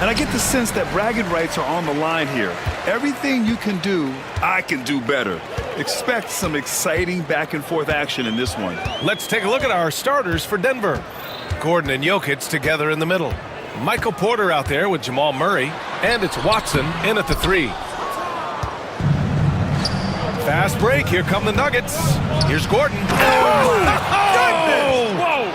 And I get the sense that bragging rights are on the line here. Everything you can do, I can do better. Expect some exciting back and forth action in this one. Let's take a look at our starters for Denver. Gordon and Jokic together in the middle. Michael Porter out there with Jamal Murray. And it's Watson in at the 3. Fast break. Here come the Nuggets. Here's Gordon. Goodness! Whoa!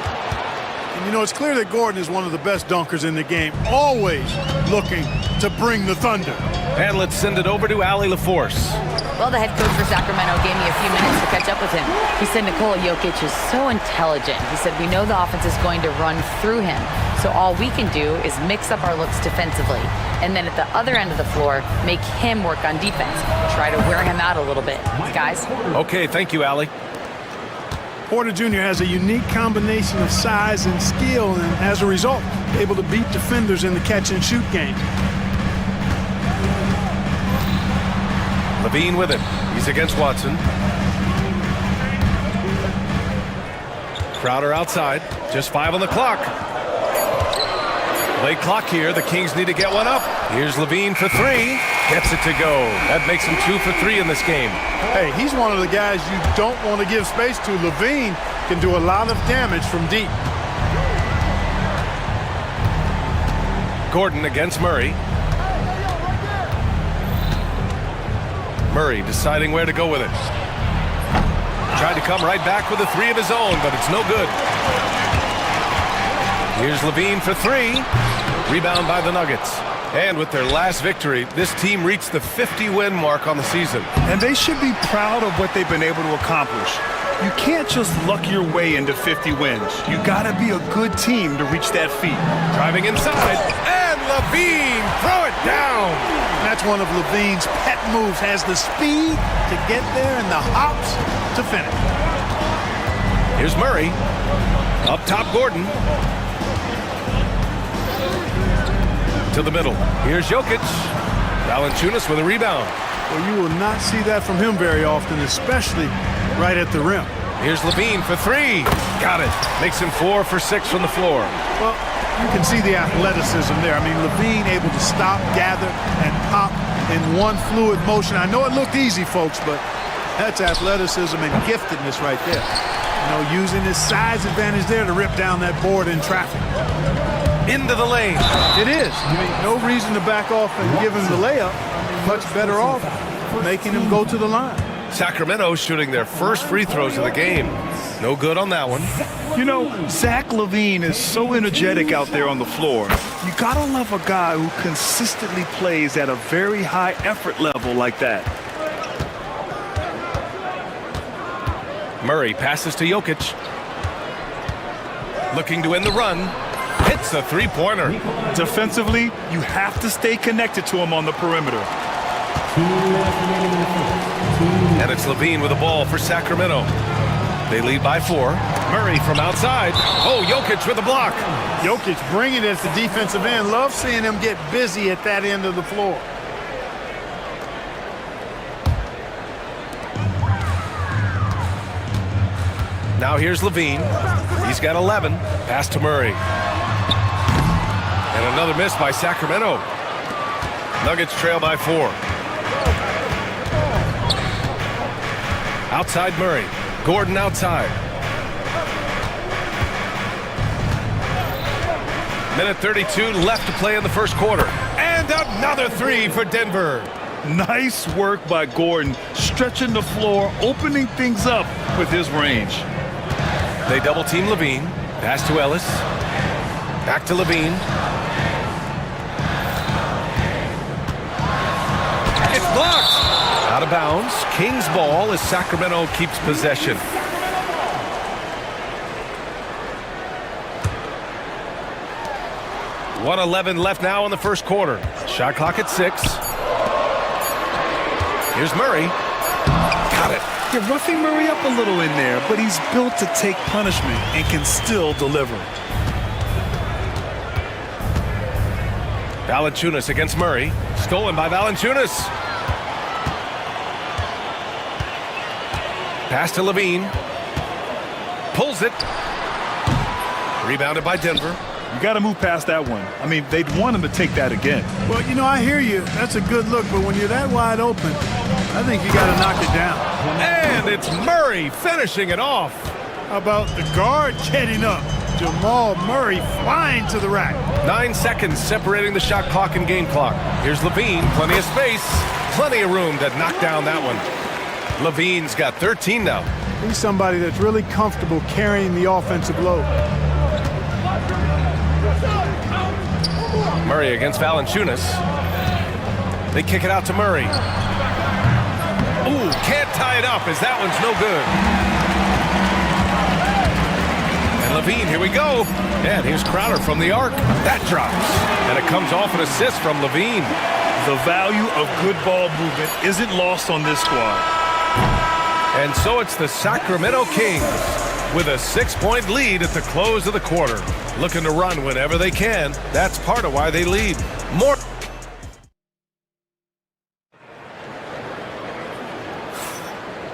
And you know, it's clear that Gordon is one of the best dunkers in the game. Always looking to bring the thunder. And let's send it over to Allie LaForce. Well, the head coach for Sacramento gave me a few minutes to catch up with him. He said Nikola Jokic is so intelligent. He said, we know the offense is going to run through him. So all we can do is mix up our looks defensively. And then at the other end of the floor, make him work on defense. Try to wear him out a little bit. Guys? Okay, thank you, Allie. Porter Jr. has a unique combination of size and skill, and as a result, able to beat defenders in the catch-and-shoot game. Levine with it. He's against Watson. Crowder outside. Just 5 on the clock. Late clock here. The Kings need to get one up. Here's Levine for 3. Gets it to go. That makes him 2 for 3 in this game. Hey, he's one of the guys you don't want to give space to. Levine can do a lot of damage from deep. Gordon against Murray. Murray deciding where to go with it. Tried to come right back with a 3 of his own, but it's no good. Here's Levine for 3. Rebound by the Nuggets. And with their last victory, this team reached the 50-win mark on the season. And they should be proud of what they've been able to accomplish. You can't just luck your way into 50 wins. You gotta be a good team to reach that feat. Driving inside, and Levine throw it down. That's one of Levine's pet moves. Has the speed to get there and the hops to finish. Here's Murray. Up top, Gordon. To the middle. Here's Jokic. Valanciunas with a rebound. Well, you will not see that from him very often, especially right at the rim. Here's Levine for 3. Got it. Makes him 4 for 6 from the floor. Well, you can see the athleticism there. I mean, Levine able to stop, gather, and pop in one fluid motion. I know it looked easy, folks, but that's athleticism and giftedness right there. You know, using his size advantage there to rip down that board in traffic. Into the lane. It is. I mean, no reason to back off and give him the layup. Much better off making him go to the line. Sacramento shooting their first free throws of the game. No good on that one. You know, Zach LaVine is so energetic out there on the floor. You gotta love a guy who consistently plays at a very high effort level like that. Murray passes to Jokic. Looking to end the run. Hits a 3-pointer. Defensively, you have to stay connected to him on the perimeter. And it's Levine with the ball for Sacramento. They lead by 4. Murray from outside. Oh, Jokic with the block. Jokic bringing it at the defensive end. Love seeing him get busy at that end of the floor. Now here's Levine. He's got 11. Pass to Murray. And another miss by Sacramento. Nuggets trail by 4. Outside Murray. Gordon outside. Minute 32 left to play in the first quarter. And another 3 for Denver. Nice work by Gordon, stretching the floor, opening things up with his range. They double team Levine. Pass to Ellis. Back to Levine. It's blocked. Out of bounds. Kings ball as Sacramento keeps possession. .111 left now in the first quarter. Shot clock at 6. Here's Murray. Got it. You're roughing Murray up a little in there, but he's built to take punishment and can still deliver. Valanciunas against Murray. Stolen by Valanciunas. Pass to Levine. Pulls it. Rebounded by Denver. You got to move past that one. I mean, they'd want him to take that again. Well, you know, I hear you. That's a good look, but when you're that wide open, I think you got to knock it down. And it's Murray finishing it off. How about the guard getting up? Jamal Murray flying to the rack. 9 seconds separating the shot clock and game clock. Here's Levine, plenty of space, plenty of room to knock down that one. Levine's got 13 now. He's somebody that's really comfortable carrying the offensive load. Murray against Valanciunas. They kick it out to Murray. Ooh, can't tie it up as that one's no good. And Levine, here we go. And here's Crowder from the arc. That drops. And it comes off an assist from Levine. The value of good ball movement isn't lost on this squad. And so it's the Sacramento Kings with a 6-point lead at the close of the quarter. Looking to run whenever they can. That's part of why they lead. More.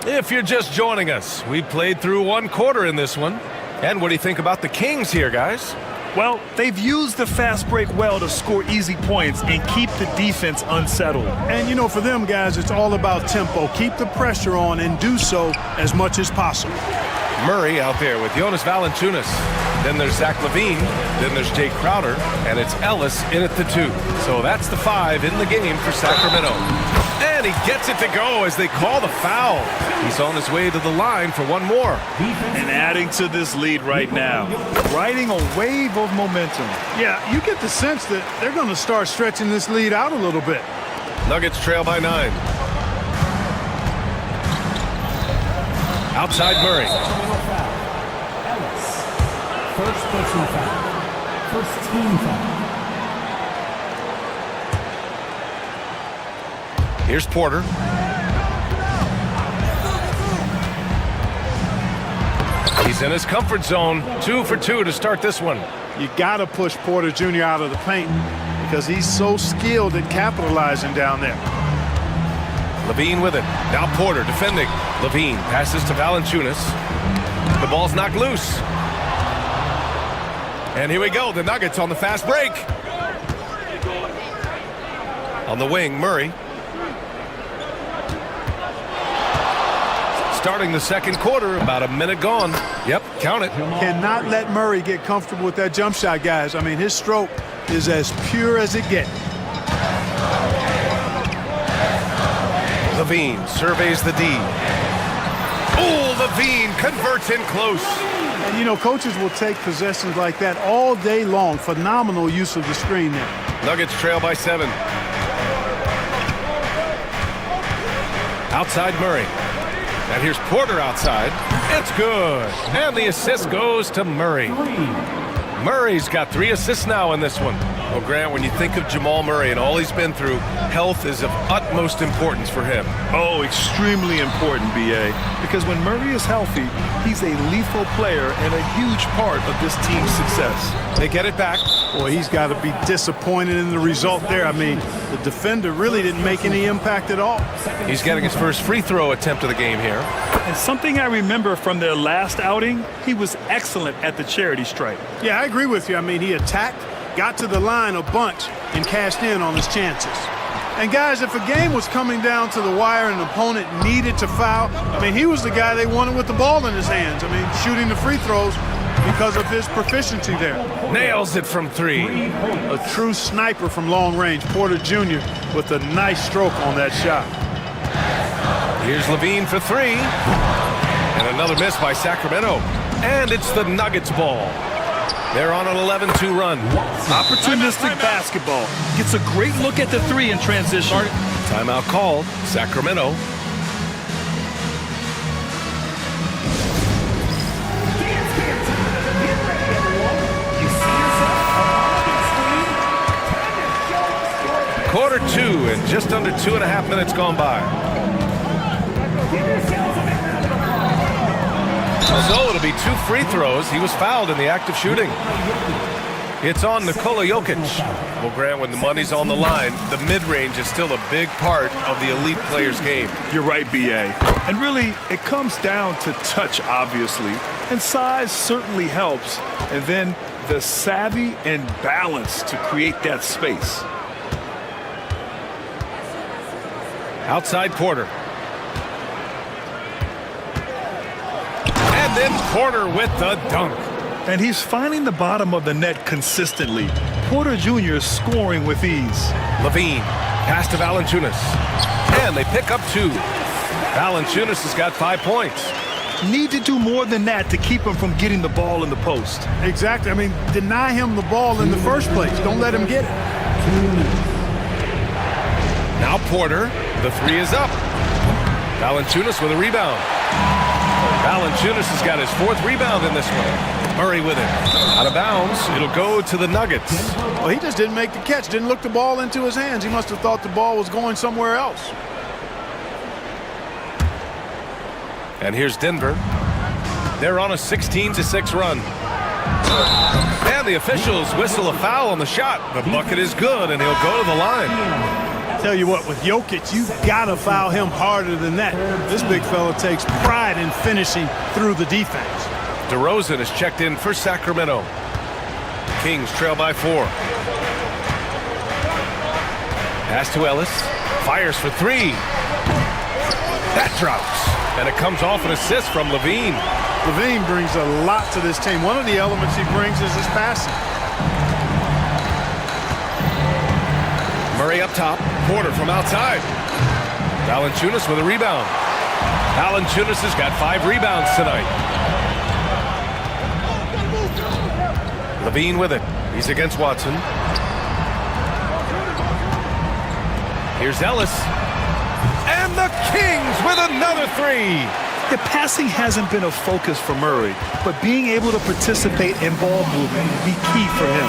If you're just joining us, we played through one quarter in this one. And what do you think about the Kings here, guys? Well, they've used the fast break well to score easy points and keep the defense unsettled. And, you know, for them guys, it's all about tempo. Keep the pressure on and do so as much as possible. Murray out there with Jonas Valanciunas. Then there's Zach Levine. Then there's Jay Crowder. And it's Ellis in at the 2. So that's the 5 in the game for Sacramento. And he gets it to go as they call the foul. He's on his way to the line for one more. And adding to this lead right now, riding a wave of momentum. Yeah, you get the sense that they're going to start stretching this lead out a little bit. Nuggets trail by 9. Outside Murray. Ellis. First personal foul. First team foul. Here's Porter. He's in his comfort zone. 2 for 2 to start this one. You got to push Porter Jr. out of the paint because he's so skilled at capitalizing down there. Levine with it. Now Porter defending. Levine passes to Valanciunas. The ball's knocked loose. And here we go. The Nuggets on the fast break. On the wing, Murray. Starting the second quarter, about a minute gone. Yep, count it. Cannot let Murray get comfortable with that jump shot, guys. I mean, his stroke is as pure as it gets. Levine surveys the D. Oh, Levine converts in close. And, you know, coaches will take possessions like that all day long. Phenomenal use of the screen there. Nuggets trail by 7. Outside Murray. And here's Porter outside. It's good. And the assist goes to Murray. Murray's got 3 assists now in this one. Well, Grant, when you think of Jamal Murray and all he's been through, health is of utmost importance for him. Oh, extremely important, B.A. Because when Murray is healthy, he's a lethal player and a huge part of this team's success. They get it back. Boy, he's got to be disappointed in the result there. I mean, the defender really didn't make any impact at all. He's getting his first free throw attempt of the game here. And something I remember from their last outing, he was excellent at the charity stripe. Yeah, I agree with you. I mean, he attacked, got to the line a bunch, and cashed in on his chances. And guys, if a game was coming down to the wire and an opponent needed to foul, I mean, he was the guy they wanted with the ball in his hands. I mean, shooting the free throws because of his proficiency there. Nails it from 3. A true sniper from long range, Porter Jr. with a nice stroke on that shot. Here's Levine for 3. And another miss by Sacramento. And it's the Nuggets ball. They're on an 11-2 run. Opportunistic basketball. Gets a great look at the 3 in transition. Timeout called. Sacramento. Quarter 2 and just under 2.5 minutes gone by. So it'll be 2 free throws. He was fouled in the act of shooting. It's on Nikola Jokic. Well, Grant, when the money's on the line, the mid-range is still a big part of the elite player's game. You're right, B.A. And really, it comes down to touch, obviously. And size certainly helps. And then the savvy and balance to create that space. Outside Porter. And then Porter with the dunk. And he's finding the bottom of the net consistently. Porter Jr. is scoring with ease. Levine, pass to Valanciunas. And they pick up 2. Valanciunas has got 5 points. Need to do more than that to keep him from getting the ball in the post. Exactly. I mean, deny him the ball in the first place. Don't let him get it. Now Porter, the 3 is up. Valanciunas with a rebound. Valanciunas has got his 4th rebound in this one. Murray with it. Out of bounds, it'll go to the Nuggets. Well, he just didn't make the catch, didn't look the ball into his hands. He must have thought the ball was going somewhere else. And here's Denver. They're on a 16-6 run. And the officials whistle a foul on the shot. The bucket is good, and he'll go to the line. Tell you what, with Jokic, you've got to foul him harder than that. This big fella takes pride in finishing through the defense. DeRozan is checked in for Sacramento. Kings trail by 4. Pass to Ellis. Fires for 3. That drops. And it comes off an assist from Levine. Levine brings a lot to this team. One of the elements he brings is his passing. Murray up top. Porter from outside. Valanciunas with a rebound. Valanciunas has got 5 rebounds tonight. Levine with it. He's against Watson. Here's Ellis. And the Kings with another 3. The passing hasn't been a focus for Murray, but being able to participate in ball movement will be key for him.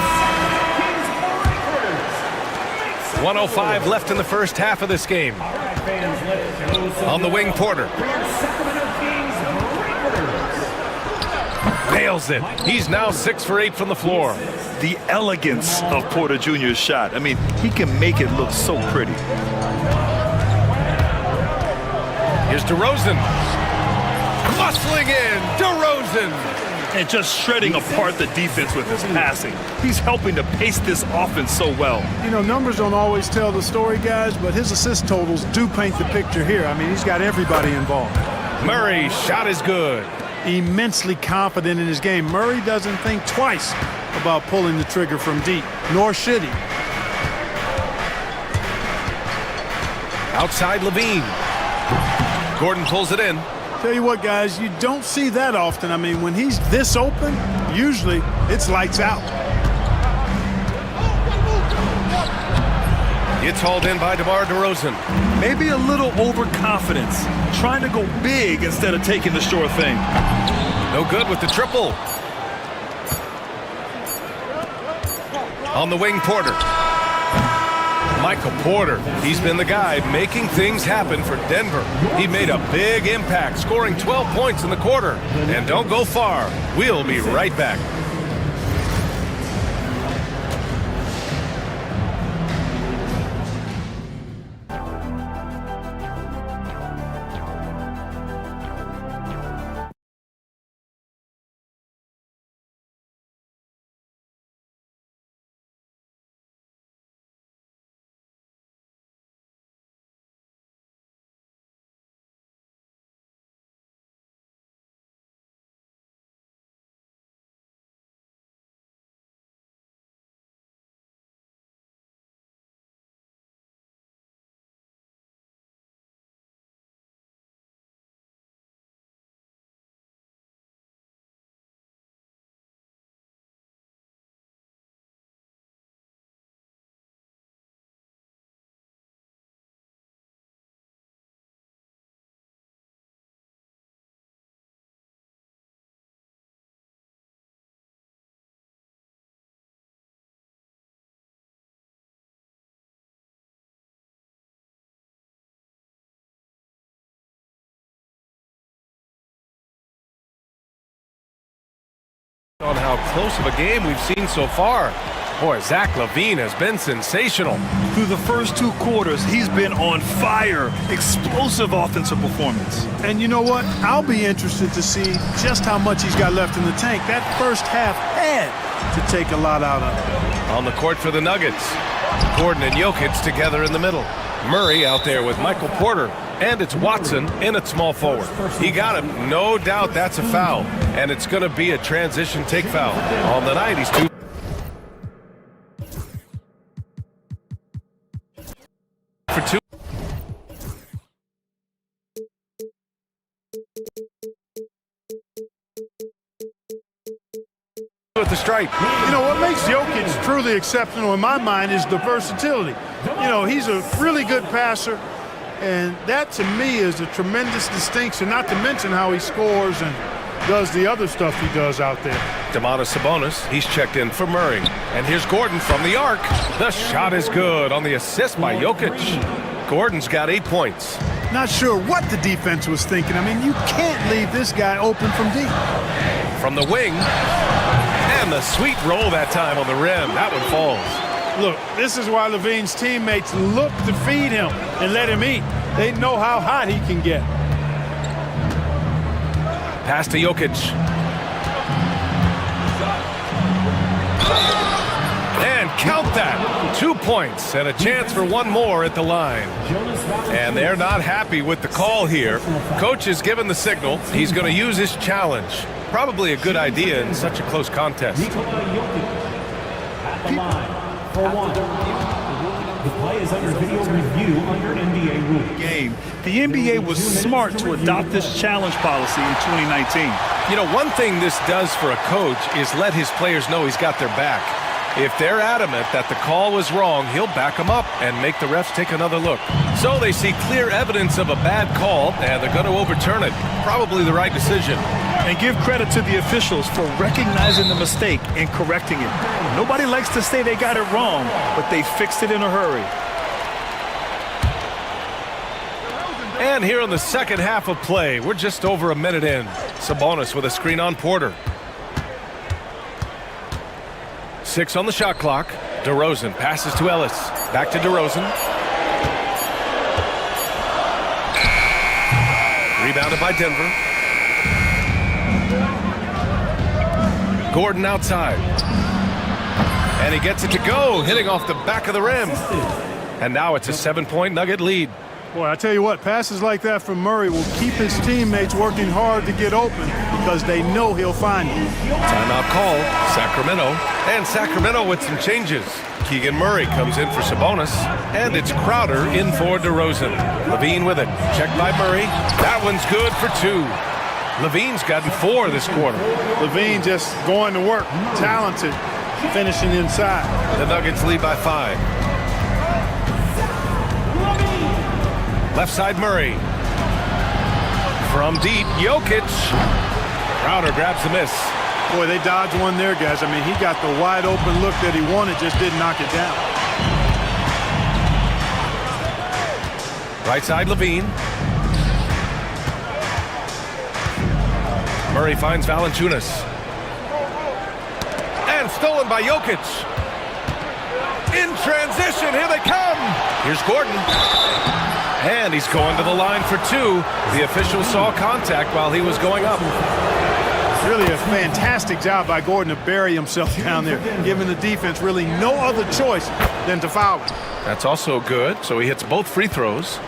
1:05 left in the first half of this game. On the wing, Porter. Nails it. He's now 6 for 8 from the floor. The elegance of Porter Jr.'s shot. I mean, he can make it look so pretty. Here's DeRozan. Muscling in, DeRozan. And just shredding apart the defense with his passing. He's helping to pace this offense so well. You know, numbers don't always tell the story, guys, but his assist totals do paint the picture here. I mean, he's got everybody involved. Murray's shot is good. Immensely confident in his game. Murray doesn't think twice about pulling the trigger from deep, nor should he. Outside Levine. Gordon pulls it in. Tell you what, guys, you don't see that often. I mean, when he's this open, usually it's lights out. It's hauled in by DeMar DeRozan. Maybe a little overconfidence, trying to go big instead of taking the sure thing. No good with the triple. On the wing, Porter. Michael Porter, he's been the guy making things happen for Denver. He made a big impact, scoring 12 points in the quarter. And don't go far. We'll be right back. On how close of a game we've seen so far. Boy, Zach LaVine has been sensational. Through the first 2 quarters, he's been on fire. Explosive offensive performance. And you know what? I'll be interested to see just how much he's got left in the tank. That first half had to take a lot out of it. On the court for the Nuggets. Gordon and Jokic together in the middle. Murray out there with Michael Porter. And it's Watson in at small forward. He got him. No doubt that's a foul. And it's going to be a transition take foul. On the night, he's two for two. With the strike. You know, what makes Jokic truly exceptional in my mind is the versatility. You know, he's a really good passer, and that to me is a tremendous distinction, not to mention how he scores and does the other stuff he does out there. Domantas Sabonis, he's checked in for Murray. And here's Gordon from the arc. The shot is good on the assist by Jokic. Gordon's got 8 points. Not sure what the defense was thinking. I mean, you can't leave this guy open from deep. From the wing. And the sweet roll that time on the rim. That one falls. Look, this is why Levine's teammates look to feed him and let him eat. They know how hot he can get. Pass to Jokic. And count that. 2 points and a chance for one more at the line. And they're not happy with the call here. Coach has given the signal. He's going to use his challenge. Probably a good idea in such a close contest. At the line for one. The play is under video review under NBA rules. Game. The NBA was smart to adopt this challenge policy in 2019. You know, one thing this does for a coach is let his players know he's got their back. If they're adamant that the call was wrong, he'll back them up and make the refs take another look. So they see clear evidence of a bad call, and they're going to overturn it. Probably the right decision. And give credit to the officials for recognizing the mistake and correcting it. Nobody likes to say they got it wrong, but they fixed it in a hurry. And here in the second half of play, we're just over a minute in. Sabonis with a screen on Porter. 6 on the shot clock. DeRozan passes to Ellis. Back to DeRozan. Rebounded by Denver. Gordon outside. And he gets it to go, hitting off the back of the rim. And now it's a 7-point Nugget lead. Boy, I tell you what, passes like that from Murray will keep his teammates working hard to get open because they know he'll find them. Timeout call, Sacramento. And Sacramento with some changes. Keegan Murray comes in for Sabonis. And it's Crowder in for DeRozan. Levine with it. Checked by Murray. That one's good for 2. Levine's gotten 4 this quarter. Levine just going to work. Talented. Finishing inside. The Nuggets lead by 5. Left side Murray. From deep, Jokic. Crowder grabs the miss. Boy, they dodged one there, guys. I mean, he got the wide open look that he wanted, just didn't knock it down. Right side Levine. Murray finds Valanciunas. And stolen by Jokic. In transition, here they come. Here's Gordon. And he's going to the line for 2. The official saw contact while he was going up. Really a fantastic job by Gordon to bury himself down there, giving the defense really no other choice than to foul him. That's also good, so he hits both free throws.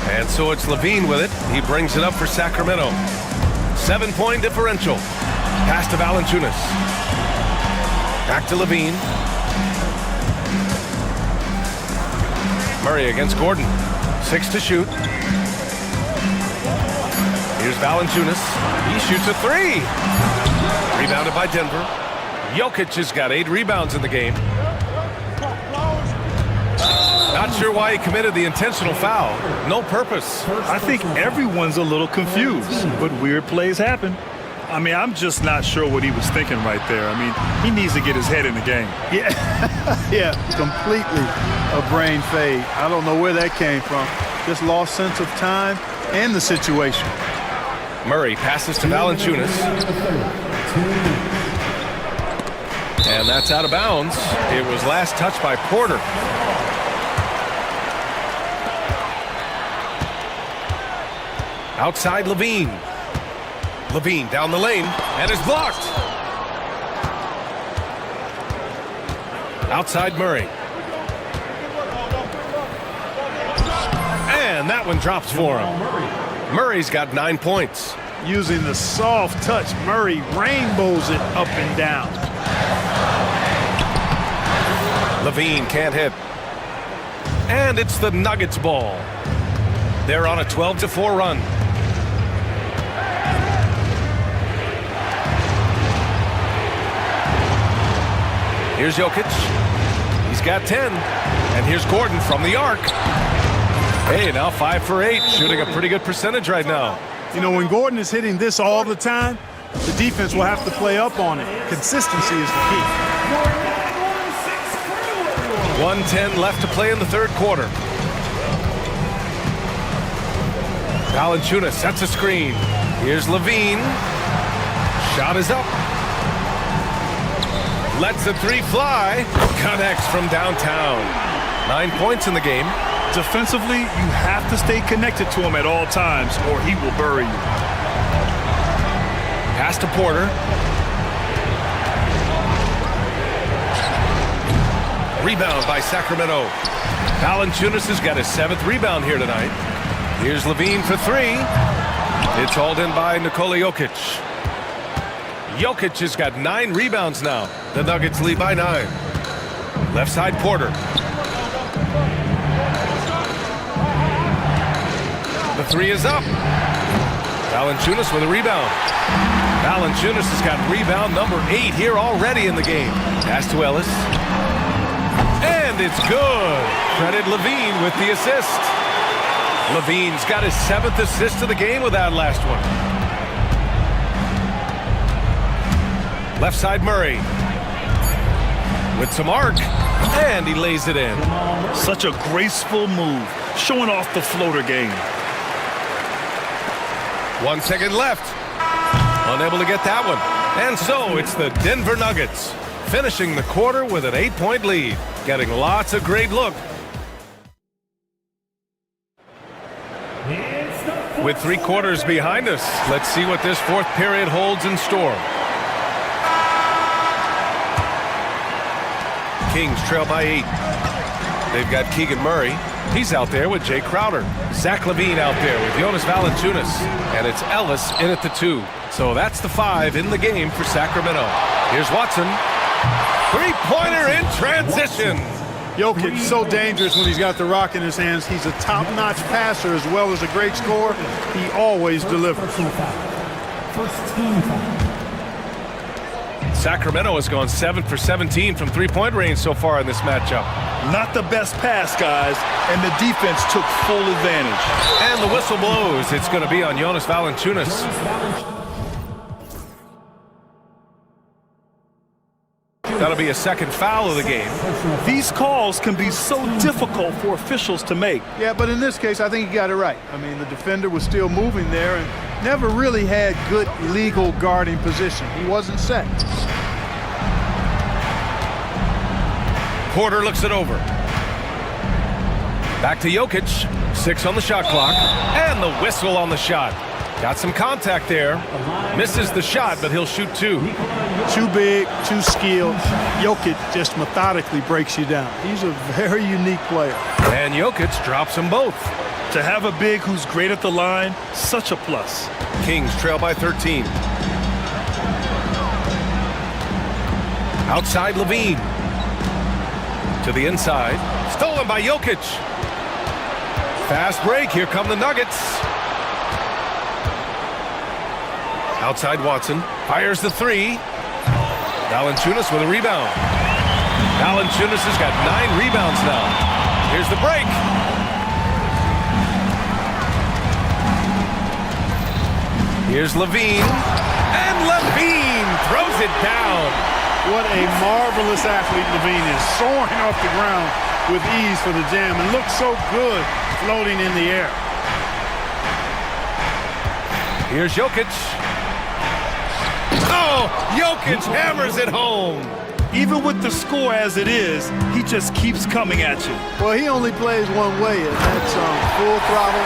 And so it's Levine with it. He brings it up for Sacramento. 7-point differential. Pass to Valanciunas. Back to Levine. Murray against Gordon. 6 to shoot. Here's Valanciunas. He shoots a 3. Rebounded by Denver. Jokic has got 8 rebounds in the game. Not sure why he committed the intentional foul. No purpose. I think everyone's a little confused, but weird plays happen. I mean, I'm just not sure what he was thinking right there. I mean, he needs to get his head in the game. Yeah, yeah, completely a brain fade. I don't know where that came from. Just lost sense of time and the situation. Murray passes to Valanciunas. And that's out of bounds. It was last touched by Porter. Outside Levine. Levine down the lane and is blocked. Outside Murray. And that one drops for him. Murray's got 9 points. Using the soft touch, Murray rainbows it up and down. Levine can't hit. And it's the Nuggets ball. They're on a 12-4 run. Here's Jokic. He's got 10. And here's Gordon from the arc. Hey, now 5 for 8, shooting a pretty good percentage right now. You know, when Gordon is hitting this all the time, the defense will have to play up on it. Consistency is the key. 1:10 left to play in the third quarter. Valanciunas sets a screen. Here's Levine. Shot is up. Lets the three fly. Connects from downtown. 9 points in the game. Defensively, you have to stay connected to him at all times or he will bury you. Pass to Porter. Rebound by Sacramento. Valanciunas has got his 7th rebound here tonight. Here's Levine for 3. It's hauled in by Nikola Jokic. Jokic has got 9 rebounds now. The Nuggets lead by 9. Left side Porter. The 3 is up. Valanciunas with a rebound. Valanciunas has got rebound number 8 here already in the game. Pass to Ellis. And it's good. Credit Levine with the assist. Levine's got his 7th assist of the game with that last one. Left side Murray. With some arc. And he lays it in. Such a graceful move, showing off the floater game. 1 second left. Unable to get that one. And so it's the Denver Nuggets finishing the quarter with an 8-point lead. Getting lots of great look. With 3 quarters behind us, let's see what this 4th period holds in store. Kings trail by 8. They've got Keegan Murray. He's out there with Jay Crowder. Zach LaVine out there with Jonas Valanciunas. And it's Ellis in at the 2. So that's the 5 in the game for Sacramento. Here's Watson. 3-pointer in transition. Jokic so dangerous when he's got the rock in his hands. He's a top-notch passer as well as a great scorer. He always delivers. First team foul. Sacramento has gone 7 for 17 from 3-point range so far in this matchup. Not the best pass, guys, and the defense took full advantage. And the whistle blows. It's going to be on Jonas Valanciunas. That'll be a 2nd foul of the game. These calls can be so difficult for officials to make. Yeah, but in this case, I think he got it right. I mean, the defender was still moving there and never really had good legal guarding position. He wasn't set. Porter looks it over. Back to Jokic. 6 on the shot clock. And the whistle on the shot. Got some contact there. Misses the shot, but he'll shoot 2. Too big, too skilled. Jokic just methodically breaks you down. He's a very unique player. And Jokic drops them both. To have a big who's great at the line, such a plus. Kings trail by 13. Outside Levine. To the inside. Stolen by Jokic. Fast break. Here come the Nuggets. Outside Watson. Fires the 3. Valanciunas with a rebound. Valanciunas has got 9 rebounds now. Here's the break. Here's Levine. And Levine throws it down. What a marvelous athlete Levine is. Soaring off the ground with ease for the jam and looks so good floating in the air. Here's Jokic. Oh, Jokic hammers it home. Even with the score as it is, he just keeps coming at you. Well, he only plays one way, and that's full throttle,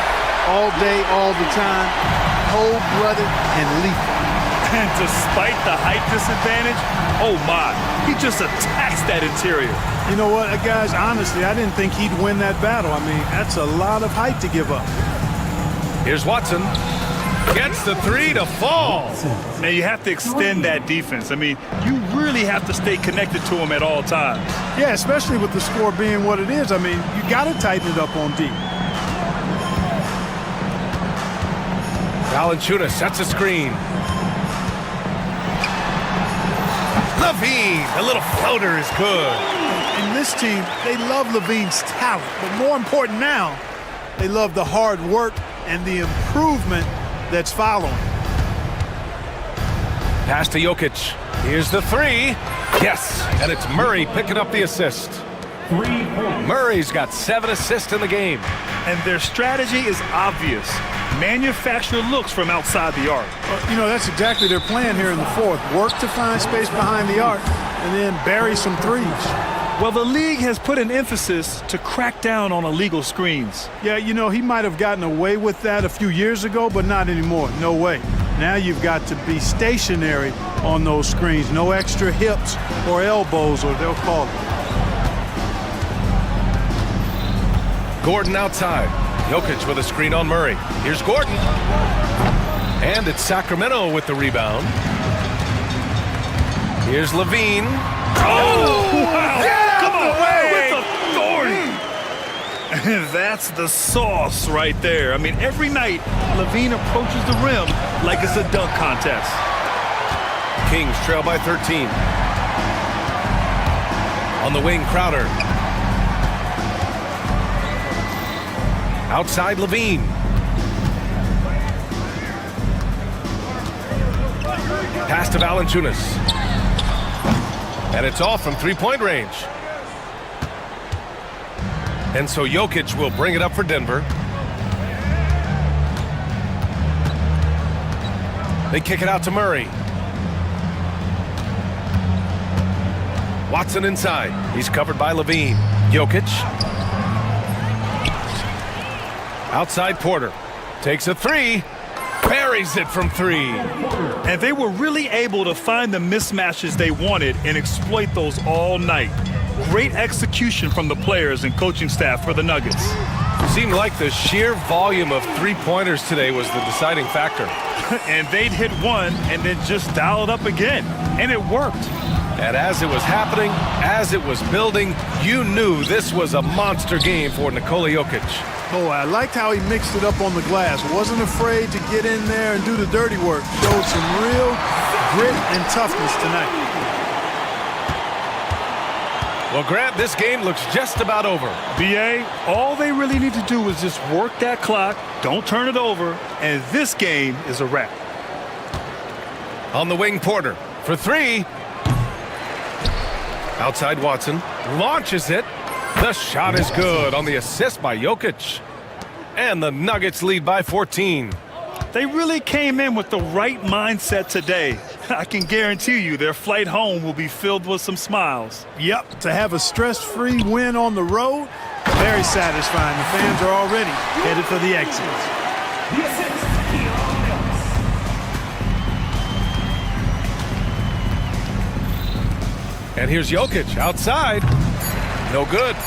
all day, all the time, cold-blooded and lethal. And despite the height disadvantage, oh my, he just attacks that interior. You know what, guys, honestly, I didn't think he'd win that battle. I mean, that's a lot of height to give up. Here's Watson. Gets the three to fall. Now you have to extend that defense. I mean, you really have to stay connected to him at all times. Yeah, especially with the score being what it is. I mean, you got to tighten it up on D. Valanciunas sets a screen. Levine, a little floater is good. In this team, they love Levine's talent, but more important now, they love the hard work and the improvement that's following. Pass to Jokic. Here's the three. Yes, and it's Murray picking up the assist. 3 points. Murray's got 7 assists in the game. And their strategy is obvious. Manufacture looks from outside the arc. You know, that's exactly their plan here in the fourth. Work to find space behind the arc and then bury some threes. Well, the league has put an emphasis to crack down on illegal screens. Yeah, you know, he might have gotten away with that a few years ago, but not anymore. No way. Now you've got to be stationary on those screens. No extra hips or elbows, or they'll call it. Gordon outside. Jokic with a screen on Murray. Here's Gordon. And it's Sacramento with the rebound. Here's Levine. Oh, wow! Get out the way! With authority! That's the sauce right there. I mean, every night, Levine approaches the rim like it's a dunk contest. Kings trail by 13. On the wing, Crowder. Outside, Levine. Pass to Valanciunas. And it's off from three-point range. And so Jokic will bring it up for Denver. They kick it out to Murray. Watson inside. He's covered by Levine. Jokic. Outside Porter. Takes a three. Buries it from three. And they were really able to find the mismatches they wanted and exploit those all night. Great execution from the players and coaching staff for the Nuggets. Seemed like the sheer volume of three-pointers today was the deciding factor. And they'd hit one and then just dial it up again. And it worked. And as it was happening, as it was building, you knew this was a monster game for Nikola Jokic. Oh, I liked how he mixed it up on the glass. Wasn't afraid to get in there and do the dirty work. Showed some real grit and toughness tonight. Well, Grant, this game looks just about over. BA, all they really need to do is just work that clock, don't turn it over, and this game is a wrap. On the wing, Porter for three. Outside Watson. Launches it. The shot is good on the assist by Jokic. And the Nuggets lead by 14. They really came in with the right mindset today. I can guarantee you their flight home will be filled with some smiles. Yep, to have a stress-free win on the road, very satisfying. The fans are already headed for the exits. The assist, Keon Ellis. And here's Jokic outside. No good.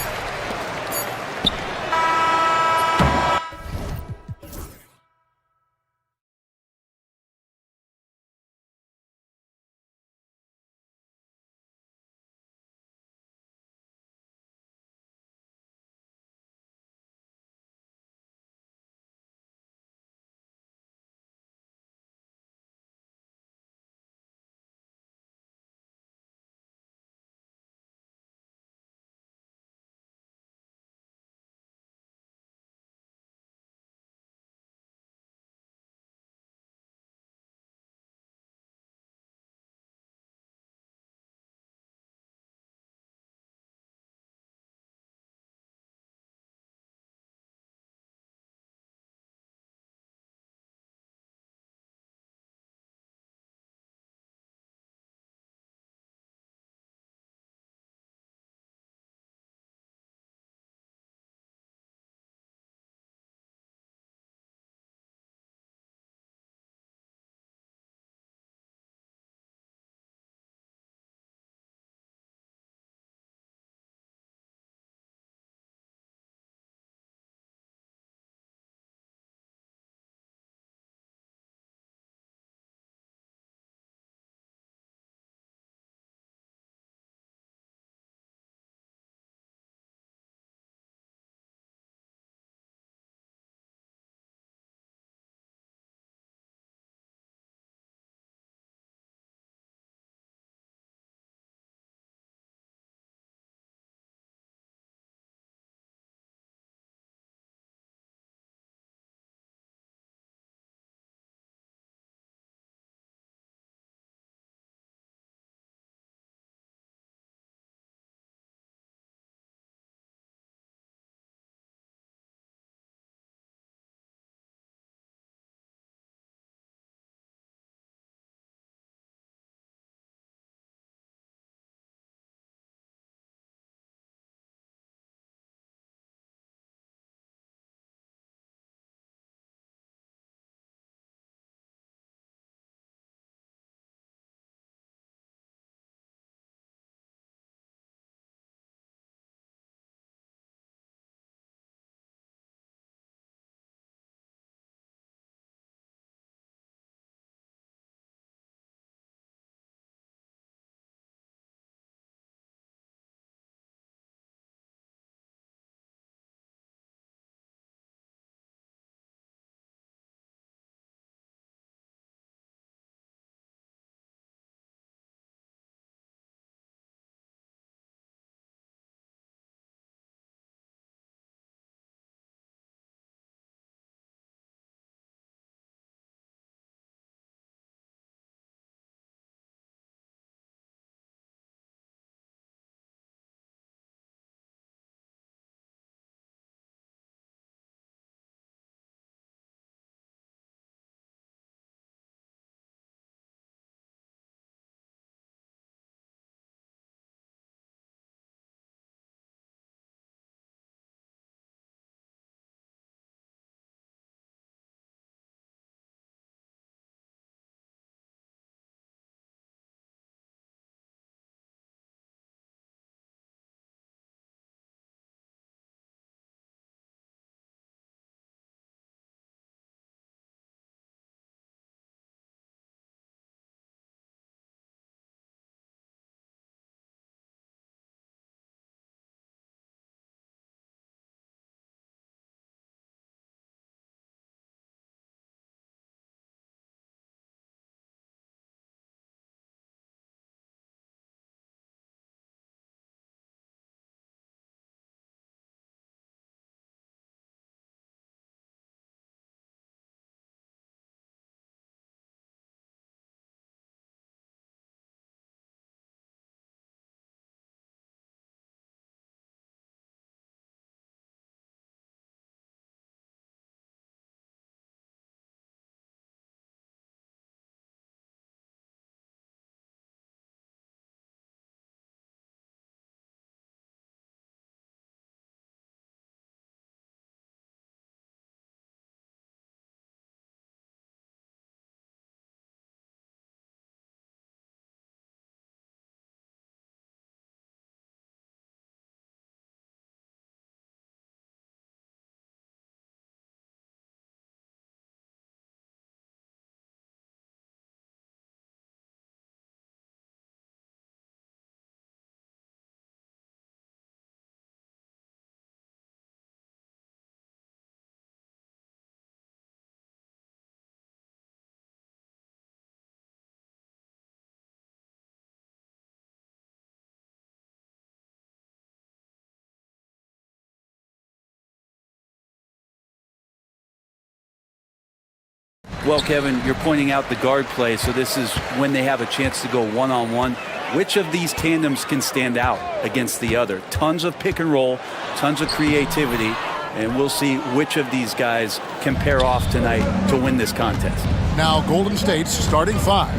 Well, Kevin, you're pointing out the guard play, so this is when they have a chance to go one-on-one. Which of these tandems can stand out against the other? Tons of pick and roll, tons of creativity, and we'll see which of these guys can pair off tonight to win this contest. Now Golden State's starting five.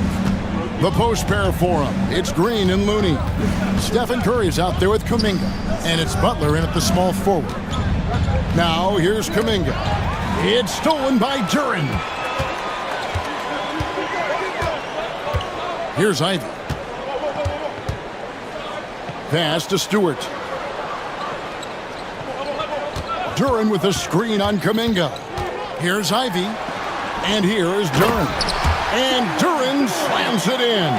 The post pair for him. It's Green and Looney. Stephen Curry's out there with Kuminga, and it's Butler in at the small forward. Now here's Kuminga. It's stolen by Duren. Here's Ivy. Pass to Stewart. Duren with a screen on Kuminga. Here's Ivy. And here's Duren. And Duren slams it in.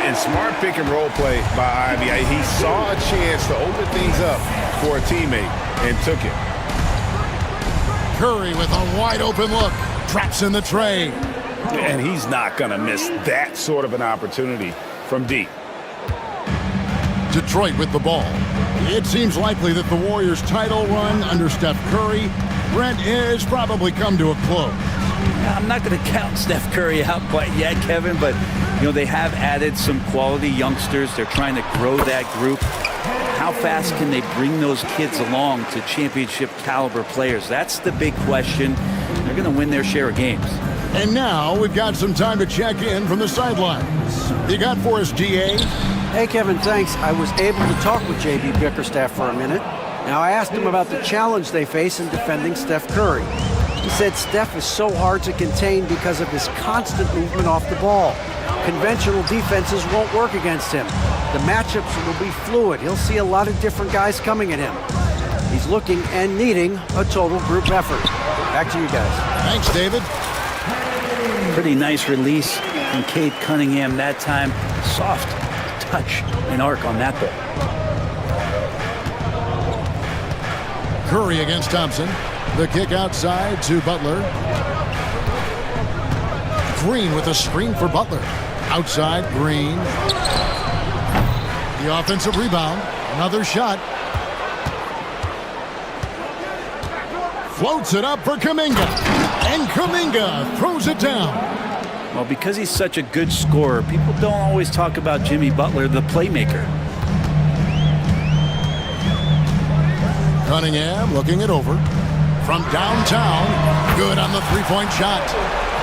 And smart pick and roll play by Ivy. He saw a chance to open things up for a teammate and took it. Curry with a wide open look. Traps in the tray. And he's not going to miss that sort of an opportunity from deep. Detroit with the ball. It seems likely that the Warriors' title run under Steph Curry, Brent, has probably come to a close. I'm not going to count Steph Curry out quite yet, Kevin, but they have added some quality youngsters. They're trying to grow that group. How fast can they bring those kids along to championship caliber players? That's the big question. They're going to win their share of games. And now we've got some time to check in from the sidelines. You got for us, GA? Hey, Kevin, thanks. I was able to talk with J.B. Bickerstaff for a minute. Now, I asked him about the challenge they face in defending Steph Curry. He said Steph is so hard to contain because of his constant movement off the ball. Conventional defenses won't work against him. The matchups will be fluid. He'll see a lot of different guys coming at him. He's looking and needing a total group effort. Back to you guys. Thanks, David. Pretty nice release from Cade Cunningham that time. Soft touch and arc on that ball. Curry against Thompson. The kick outside to Butler. Green with a screen for Butler. Outside, Green. The offensive rebound. Another shot. Floats it up for Kuminga. And Kuminga throws it down. Well, because he's such a good scorer, people don't always talk about Jimmy Butler, the playmaker. Cunningham looking it over. From downtown, good on the three-point shot.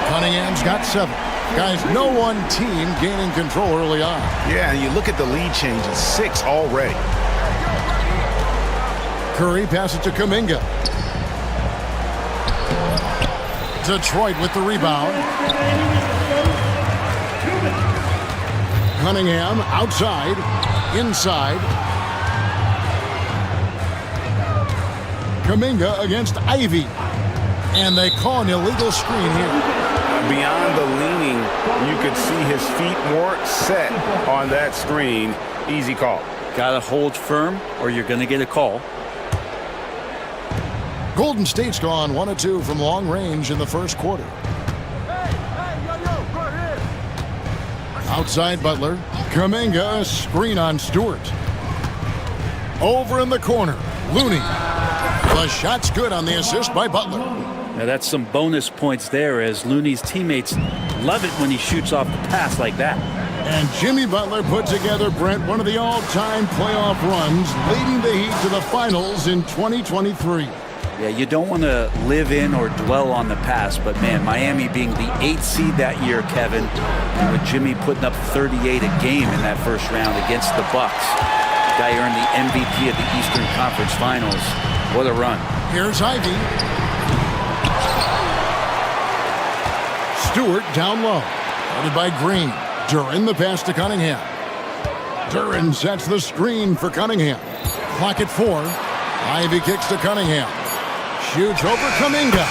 Cunningham's got 7. Guys, no one team gaining control early on. Yeah, and you look at the lead changes, 6 already. Curry passes to Kuminga. Detroit with the rebound. Cunningham outside, inside. Kuminga against Ivy. And they call an illegal screen here. Beyond the leaning, you could see his feet weren't set on that screen. Easy call. Gotta hold firm or you're gonna get a call. Golden State's gone 1 of 2 from long range in the first quarter. Outside Butler. Kuminga, screen on Stewart. Over in the corner, Looney. The shot's good on the assist by Butler. Now that's some bonus points there, as Looney's teammates love it when he shoots off the pass like that. And Jimmy Butler put together, Brent, one of the all-time playoff runs, leading the Heat to the finals in 2023. Yeah, you don't want to live in or dwell on the past, but man, Miami being the 8th seed that year, Kevin, and with Jimmy putting up 38 a game in that first round against the Bucks. The guy earned the MVP of the Eastern Conference Finals. What a run. Here's Ivy. Stewart down low. Guarded by Green. Duren the pass to Cunningham. Duren sets the screen for Cunningham. Clock at 4. Ivy kicks to Cunningham. Shoots over Kuminga.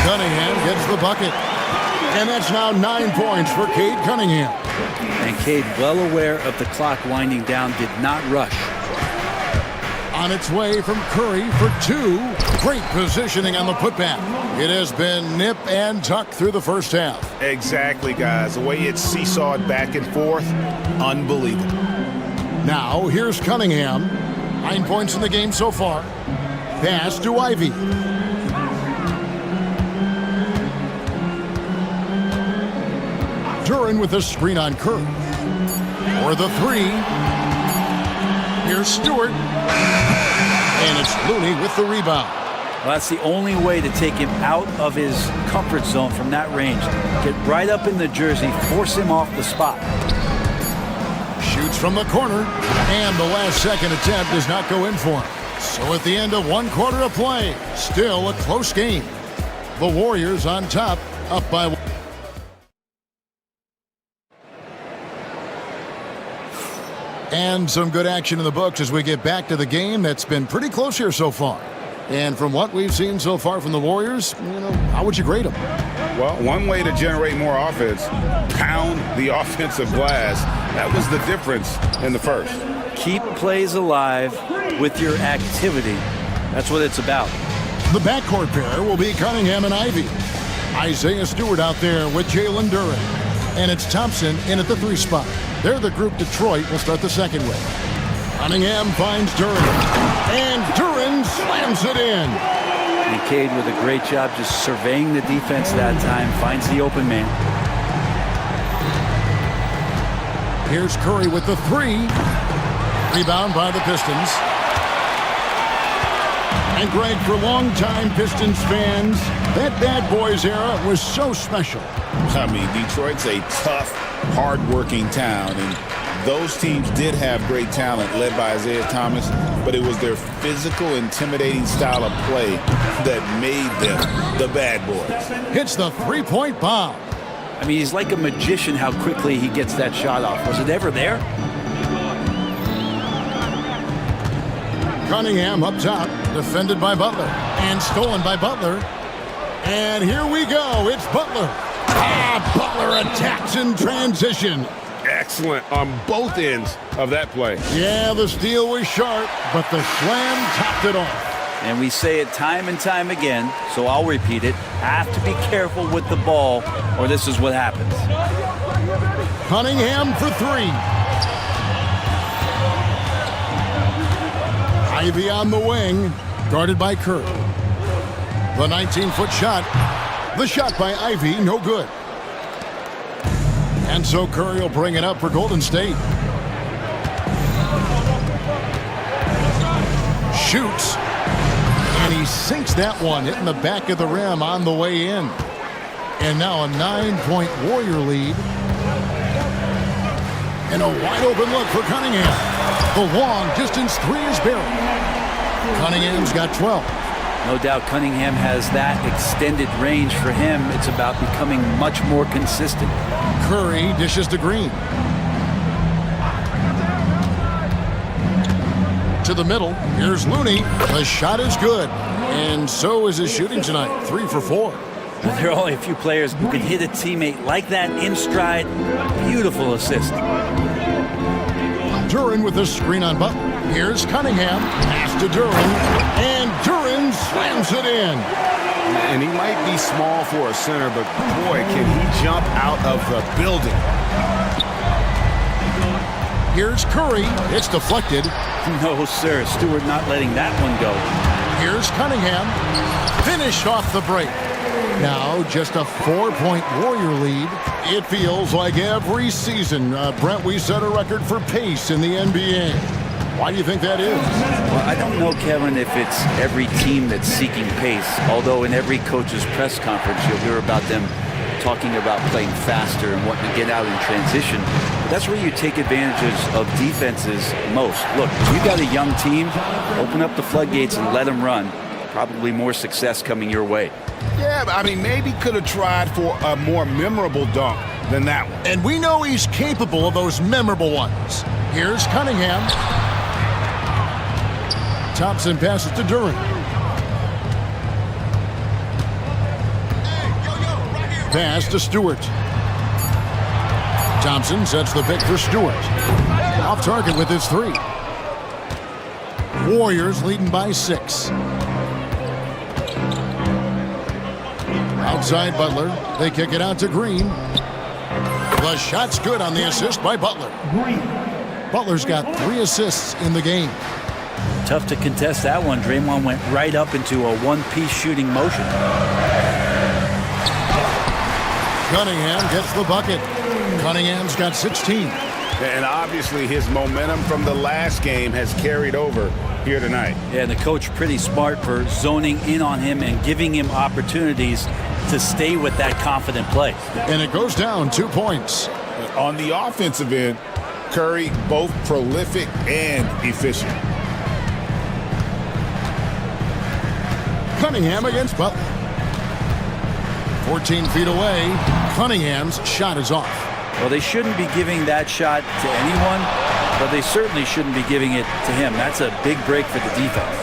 Cunningham gets the bucket. And that's now 9 points for Cade Cunningham. And Cade, well aware of the clock winding down, did not rush. On its way from Curry for 2. Great positioning on the putback. It has been nip and tuck through the first half. Exactly, guys. The way it's seesawed back and forth, unbelievable. Now, here's Cunningham. 9 points in the game so far. Pass to Ivy. Duren with a screen on Curry. For the three. Here's Stewart. And it's Looney with the rebound. Well, that's the only way to take him out of his comfort zone from that range. Get right up in the jersey, force him off the spot. Shoots from the corner, and the last second attempt does not go in for him. So at the end of 1 quarter of play, still a close game. The Warriors on top, up by 1. And some good action in the books as we get back to the game that's been pretty close here so far. And from what we've seen so far from the Warriors, how would you grade them? Well, one way to generate more offense, pound the offensive glass. That was the difference in the first. Keep plays alive with your activity. That's what it's about. The backcourt pair will be Cunningham and Ivy. Isaiah Stewart out there with Jalen Duren. And it's Thompson in at the 3 spot. They're the group Detroit will start the second with. Cunningham finds Duren. And Duren slams it in. And Cade with a great job just surveying the defense that time. Finds the open man. Here's Curry with the 3. Rebound by the Pistons. And Greg, for longtime Pistons fans, that Bad Boys era was so special. I mean, Detroit's a tough, hard-working town, and those teams did have great talent led by Isaiah Thomas, but it was their physical, intimidating style of play that made them the Bad Boys. Hits the three-point bomb. I mean, he's like a magician how quickly he gets that shot off. Was it ever there? Cunningham up top, defended by Butler, and stolen by Butler. And here we go, it's Butler. Butler attacks in transition. Excellent on both ends of that play. Yeah, the steal was sharp, but the slam topped it off. And we say it time and time again, so I'll repeat it. Have to be careful with the ball, or this is what happens. Cunningham for 3. Ivy on the wing, guarded by Curry. The 19-foot shot. The shot by Ivy, no good. And so Curry will bring it up for Golden State. Shoots. And he sinks that one, hitting the back of the rim on the way in. And now a 9-point Warrior lead. And a wide open look for Cunningham. The long distance 3 is buried. Cunningham's got 12. No doubt Cunningham has that extended range for him. It's about becoming much more consistent. Curry dishes to Green. To the middle. Here's Looney. The shot is good. And so is his shooting tonight. 3 for 4. There are only a few players who can hit a teammate like that in stride. Beautiful assist. Duren with a screen on Butler. Here's Cunningham. Pass to Duren. And Duren slams it in. And he might be small for a center, but boy, can he jump out of the building. Here's Curry. It's deflected. No, sir. Stewart not letting that one go. Here's Cunningham. Finish off the break. Now just a 4-point Warrior lead. It feels like every season, Brent, we set a record for pace in the NBA. Why do you think that is? Well, I don't know, Kevin, if it's every team that's seeking pace, although in every coach's press conference you'll hear about them talking about playing faster and wanting to get out in transition. But that's where you take advantages of defenses most. Look, if you got a young team, open up the floodgates and let them run. Probably more success coming your way. Yeah, but I mean, maybe could have tried for a more memorable dunk than that one. And we know he's capable of those memorable ones. Here's Cunningham. Thompson passes to Duren. Pass to Stewart. Thompson sets the pick for Stewart. Off target with his 3. Warriors leading by 6. Outside Butler. They kick it out to Green. The shot's good on the assist by Butler. Butler's got 3 assists in the game. Tough to contest that one. Draymond went right up into a one-piece shooting motion. Cunningham gets the bucket. Cunningham's got 16. And obviously his momentum from the last game has carried over here tonight. Yeah, and the coach pretty smart for zoning in on him and giving him opportunities to stay with that confident play. And it goes down 2 points. On the offensive end, Curry both prolific and efficient. Cunningham against Butler. 14 feet away. Cunningham's shot is off. Well, they shouldn't be giving that shot to anyone, but they certainly shouldn't be giving it to him. That's a big break for the defense.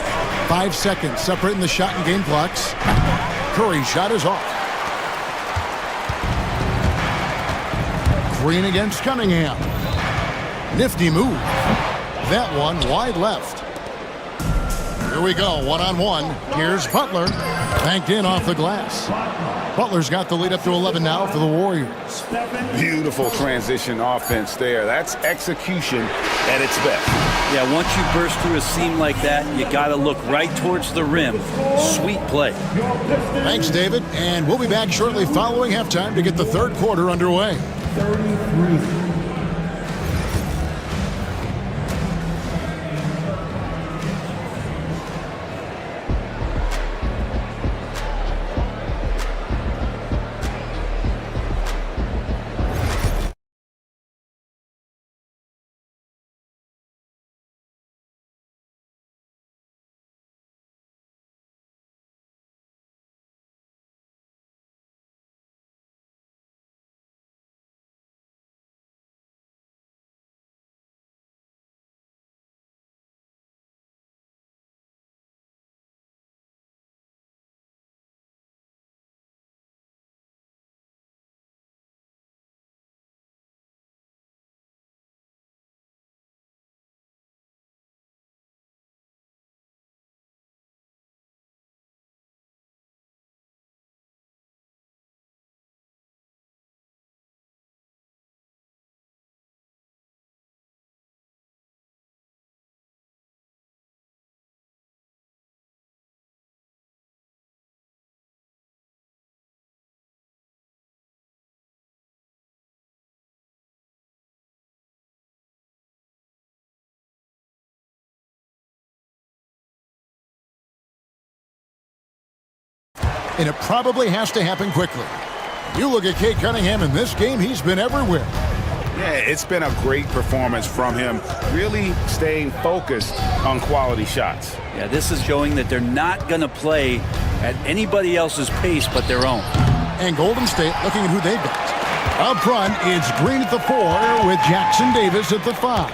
5 seconds separating the shot and game clocks. Curry's shot is off. Green against Cunningham. Nifty move. That one wide left. Here we go, one-on-one. Here's Butler. Banked in off the glass. Butler's got the lead up to 11 now for the Warriors. Beautiful transition offense there. That's execution at its best. Yeah, once you burst through a seam like that, you got to look right towards the rim. Sweet play. Thanks, David. And we'll be back shortly following halftime to get the third quarter underway. 33. And it probably has to happen quickly. You look at Cade Cunningham in this game, he's been everywhere. Yeah, it's been a great performance from him, really staying focused on quality shots. Yeah, this is showing that they're not going to play at anybody else's pace but their own. And Golden State looking at who they've got. Up front, it's Green at the 4 with Jackson Davis at the 5.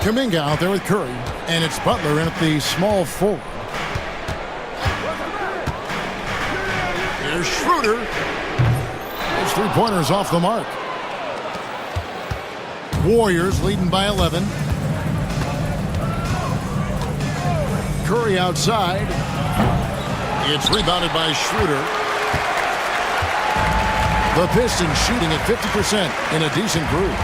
Kuminga out there with Curry, and it's Butler in at the small 4. Here's Schroeder. His three-pointers off the mark. Warriors leading by 11. Curry outside. It's rebounded by Schroeder. The Pistons shooting at 50% in a decent group.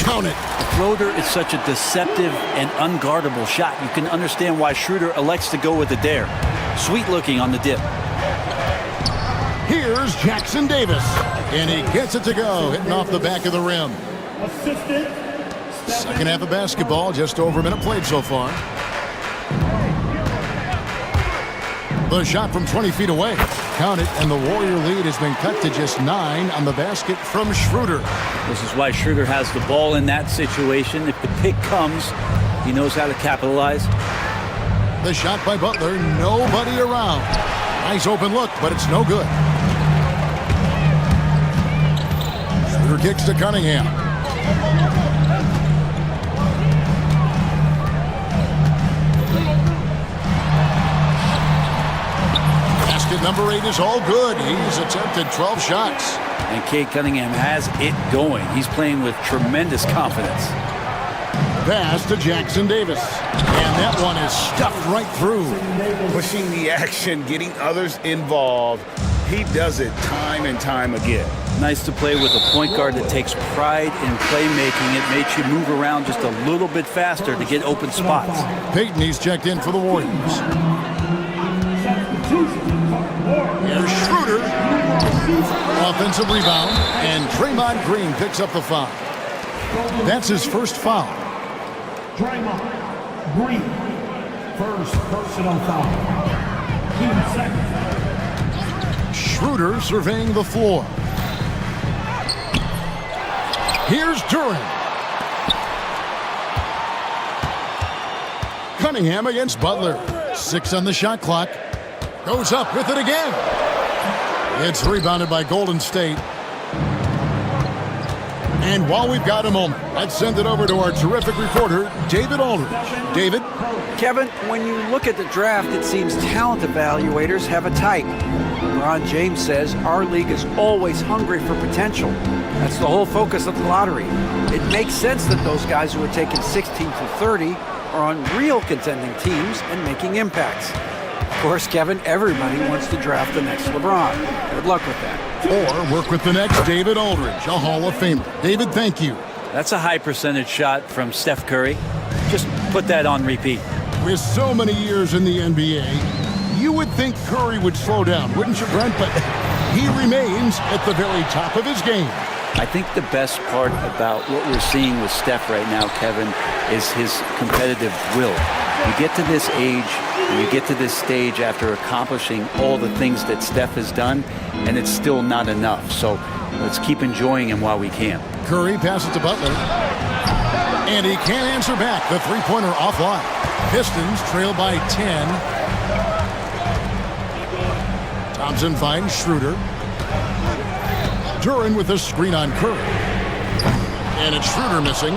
Count it. Floater is such a deceptive and unguardable shot. You can understand why Schroeder elects to go with the dare. Sweet looking on the dip. Here's Jackson Davis, and he gets it to go, hitting off the back of the rim. Assistant. Second half of basketball, just over a minute played so far. The shot from 20 feet away. Count it, and the Warrior lead has been cut to just 9 on the basket from Schroeder. This is why Schroeder has the ball in that situation. If the pick comes, he knows how to capitalize. The shot by Butler, nobody around. Nice open look, but it's no good. Schroeder kicks to Cunningham. Basket number 8 is all good. He's attempted 12 shots. And Cade Cunningham has it going. He's playing with tremendous confidence. Pass to Jackson Davis. And that one is stuffed right through. Pushing the action, getting others involved. He does it time and time again. Nice to play with a point guard that takes pride in playmaking. It makes you move around just a little bit faster to get open spots. Peyton, he's checked in for the Warriors. Here's Schroeder. Offensive rebound, and Draymond Green picks up the foul. That's his first foul. Draymond Green, first personal foul. Team second. Schroeder surveying the floor. Here's Duran. Cunningham against Butler. 6 on the shot clock. Goes up with it again. It's rebounded by Golden State. And while we've got a moment, let's send it over to our terrific reporter, David Aldridge. David? Kevin, when you look at the draft, it seems talent evaluators have a type. LeBron James says our league is always hungry for potential. That's the whole focus of the lottery. It makes sense that those guys who are taken 16 through 30 are on real contending teams and making impacts. Of course, Kevin, everybody wants to draft the next LeBron. Good luck with that. Or work with the next David Aldridge, a Hall of Famer. David, thank you. That's a high percentage shot from Steph Curry. Just put that on repeat. With so many years in the NBA, you would think Curry would slow down, wouldn't you, Brent? But he remains at the very top of his game. I think the best part about what we're seeing with Steph right now, Kevin, is his competitive will. You get to this age, and you get to this stage after accomplishing all the things that Steph has done, and it's still not enough. So let's keep enjoying him while we can. Curry passes to Butler. And he can't answer back. The three-pointer offline. Pistons trail by 10. Thompson finds Schroeder. Duran with a screen on Curry. And it's Schroeder missing.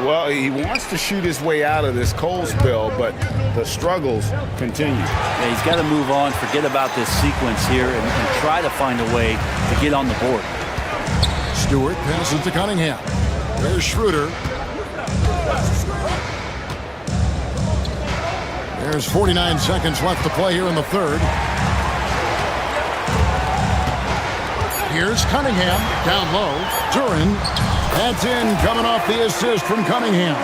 Well, he wants to shoot his way out of this cold spell, but the struggles continue. Yeah, he's got to move on, forget about this sequence here, and try to find a way to get on the board. Stewart passes to Cunningham. There's Schroeder. There's 49 seconds left to play here in the third. Here's Cunningham, down low. Duran, that's in, coming off the assist from Cunningham.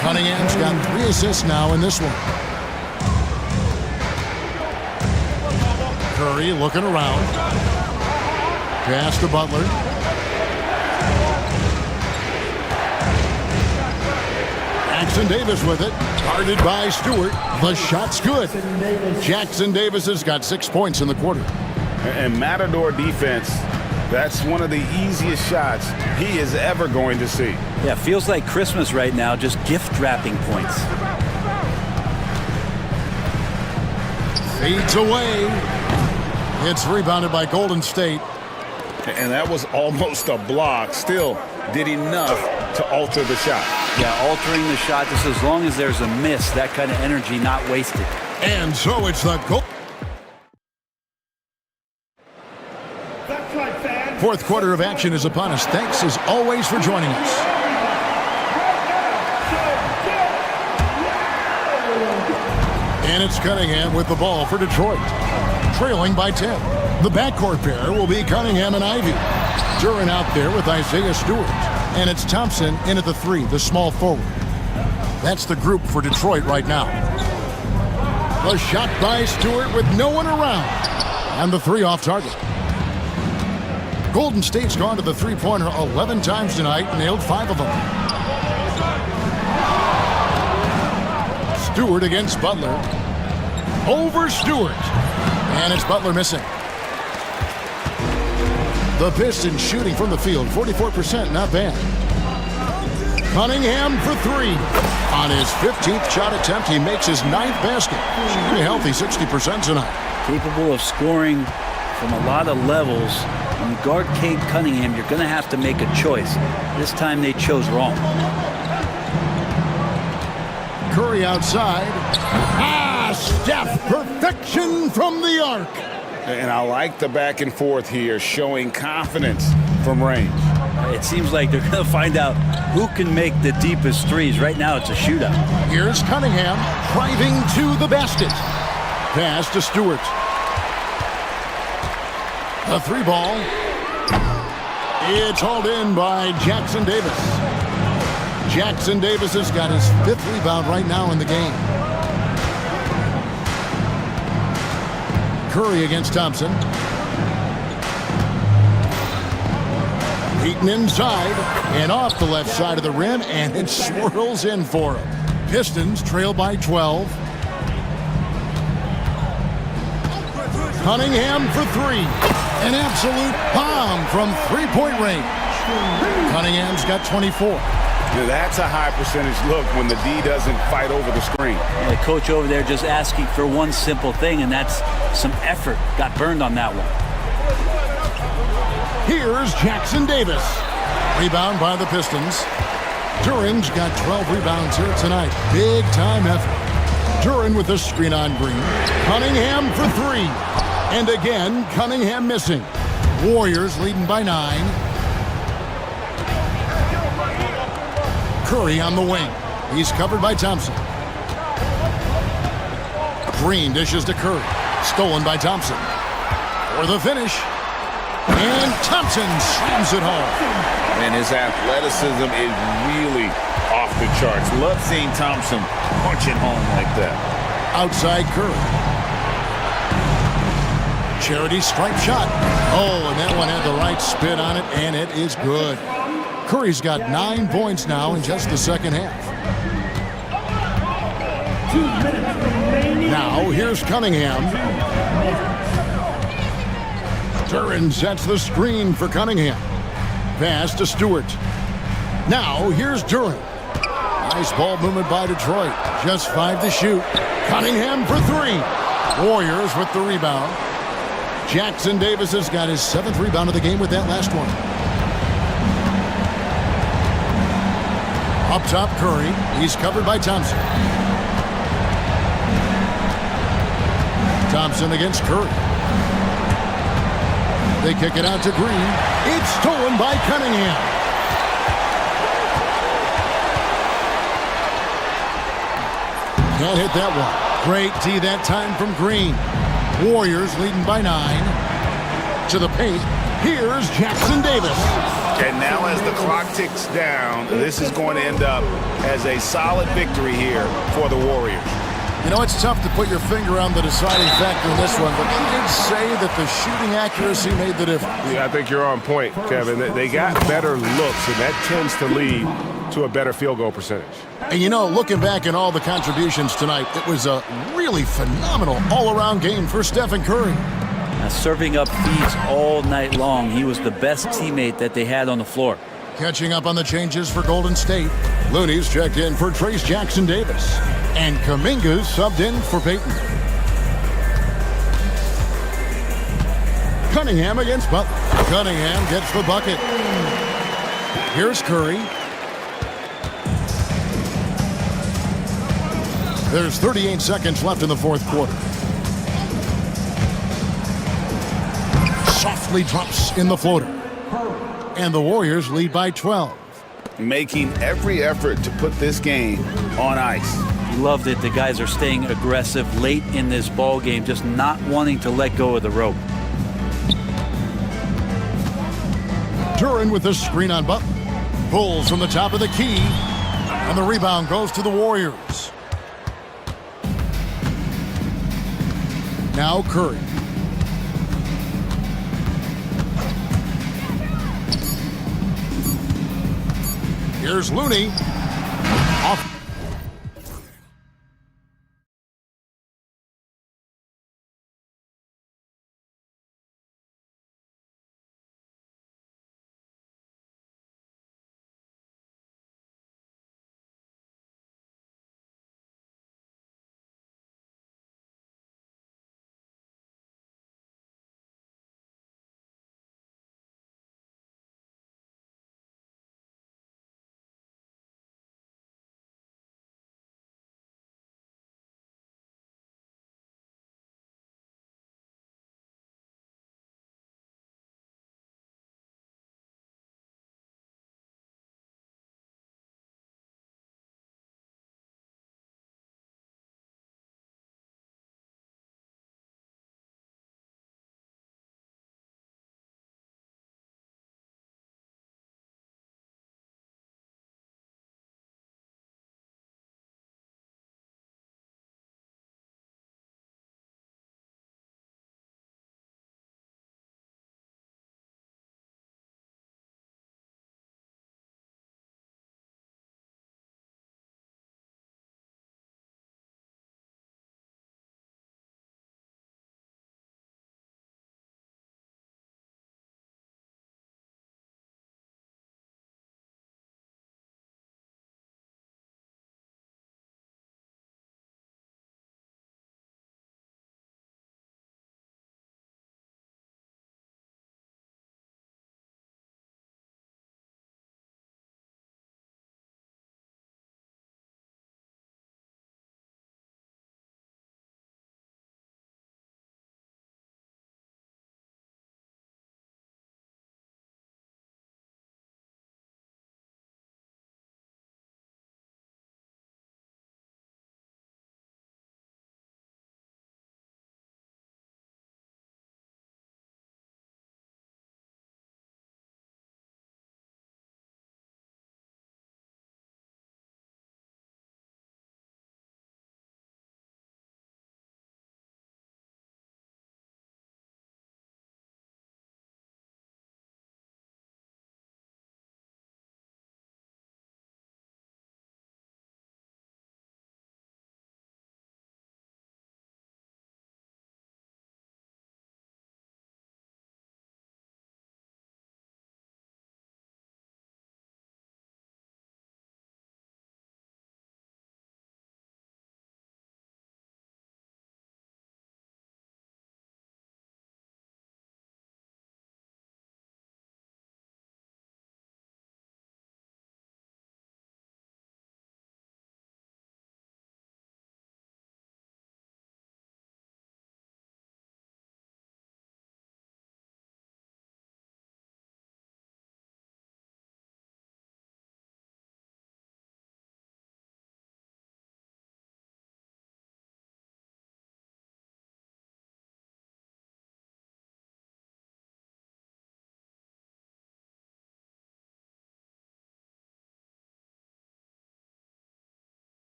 Cunningham's got 3 assists now in this one. Curry looking around. Pass to Butler. Jackson Davis with it. Guarded by Stewart. The shot's good. Jackson Davis has got 6 points in the quarter. And Matador defense, that's one of the easiest shots he is ever going to see. Yeah, feels like Christmas right now, just gift wrapping points. Fades away. It's rebounded by Golden State. And that was almost a block. Still did enough to alter the shot. Yeah, altering the shot, just as long as there's a miss, that kind of energy not wasted. And so it's the goal. Fourth quarter of action is upon us. Thanks as always for joining us. And it's Cunningham with the ball for Detroit. Trailing by 10. The backcourt pair will be Cunningham and Ivy. Duran out there with Isaiah Stewart. And it's Thompson in at the 3, the small forward. That's the group for Detroit right now. The shot by Stewart with no one around. And the 3 off target. Golden State's gone to the three-pointer 11 times tonight, nailed 5 of them. Stewart against Butler. Over Stewart. And it's Butler missing. The Pistons shooting from the field, 44%, not bad. Cunningham for 3. On his 15th shot attempt, he makes his 9th basket. Shooting a healthy 60% tonight. Capable of scoring from a lot of levels. When you guard Cade Cunningham, you're going to have to make a choice. This time they chose wrong. Curry outside. Steph, perfection from the arc. And I like the back and forth here, showing confidence from range. It seems like they're going to find out who can make the deepest threes. Right now it's a shootout. Here's Cunningham driving to the basket. Pass to Stewart. The 3 ball. It's hauled in by Jackson Davis. Jackson Davis has got his 5th rebound right now in the game. Curry against Thompson. Heaton inside and off the left side of the rim, and it swirls in for him. Pistons trail by 12. Cunningham for three. An absolute bomb from three-point range. Cunningham's got 24. Now that's a high percentage look when the D doesn't fight over the screen. The coach over there just asking for one simple thing, and that's some effort. Got burned on that one. Here's Jackson Davis. Rebound by the Pistons. Duran's got 12 rebounds here tonight. Big time effort. Duran with the screen on Green. Cunningham for three. And again, Cunningham missing. Warriors leading by 9. Curry on the wing. He's covered by Thompson. Green dishes to Curry. Stolen by Thompson. For the finish. And Thompson slams it home. And his athleticism is really off the charts. Love seeing Thompson punch it home like that. Outside Curry. Charity stripe shot. Oh, and that one had the right spin on it, and it is good. Curry's got 9 points now in just the second half. 2 minutes remaining. Now, here's Cunningham. Duran sets the screen for Cunningham. Pass to Stewart. Now, here's Duran. Nice ball movement by Detroit. Just 5 to shoot. Cunningham for 3. Warriors with the rebound. Jackson Davis has got his 7th rebound of the game with that last one. Up top, Curry. He's covered by Thompson. Thompson against Curry. They kick it out to Green. It's stolen by Cunningham. Can't hit that one. Great D that time from Green. Warriors leading by 9. To the paint. Here's Jackson Davis. And now as the clock ticks down, this is going to end up as a solid victory here for the Warriors. You know, it's tough to put your finger on the deciding factor in this one, but you did say that the shooting accuracy made the difference. Yeah, I think you're on point, Kevin. They got better looks, and that tends to lead to a better field goal percentage. And you know, looking back at all the contributions tonight, it was a really phenomenal all-around game for Stephen Curry. Serving up feeds all night long. He was the best teammate that they had on the floor. Catching up on the changes for Golden State. Looney's checked in for Trace Jackson Davis. And Kuminga's subbed in for Peyton. Cunningham against Butler. Cunningham gets the bucket. Here's Curry. There's 38 seconds left in the fourth quarter. Softly drops in the floater. And the Warriors lead by 12. Making every effort to put this game on ice. Love that the guys are staying aggressive late in this ball game, just not wanting to let go of the rope. Duran with the screen on Butler. Pulls from the top of the key. And the rebound goes to the Warriors. Now Curry. Here's Looney. Off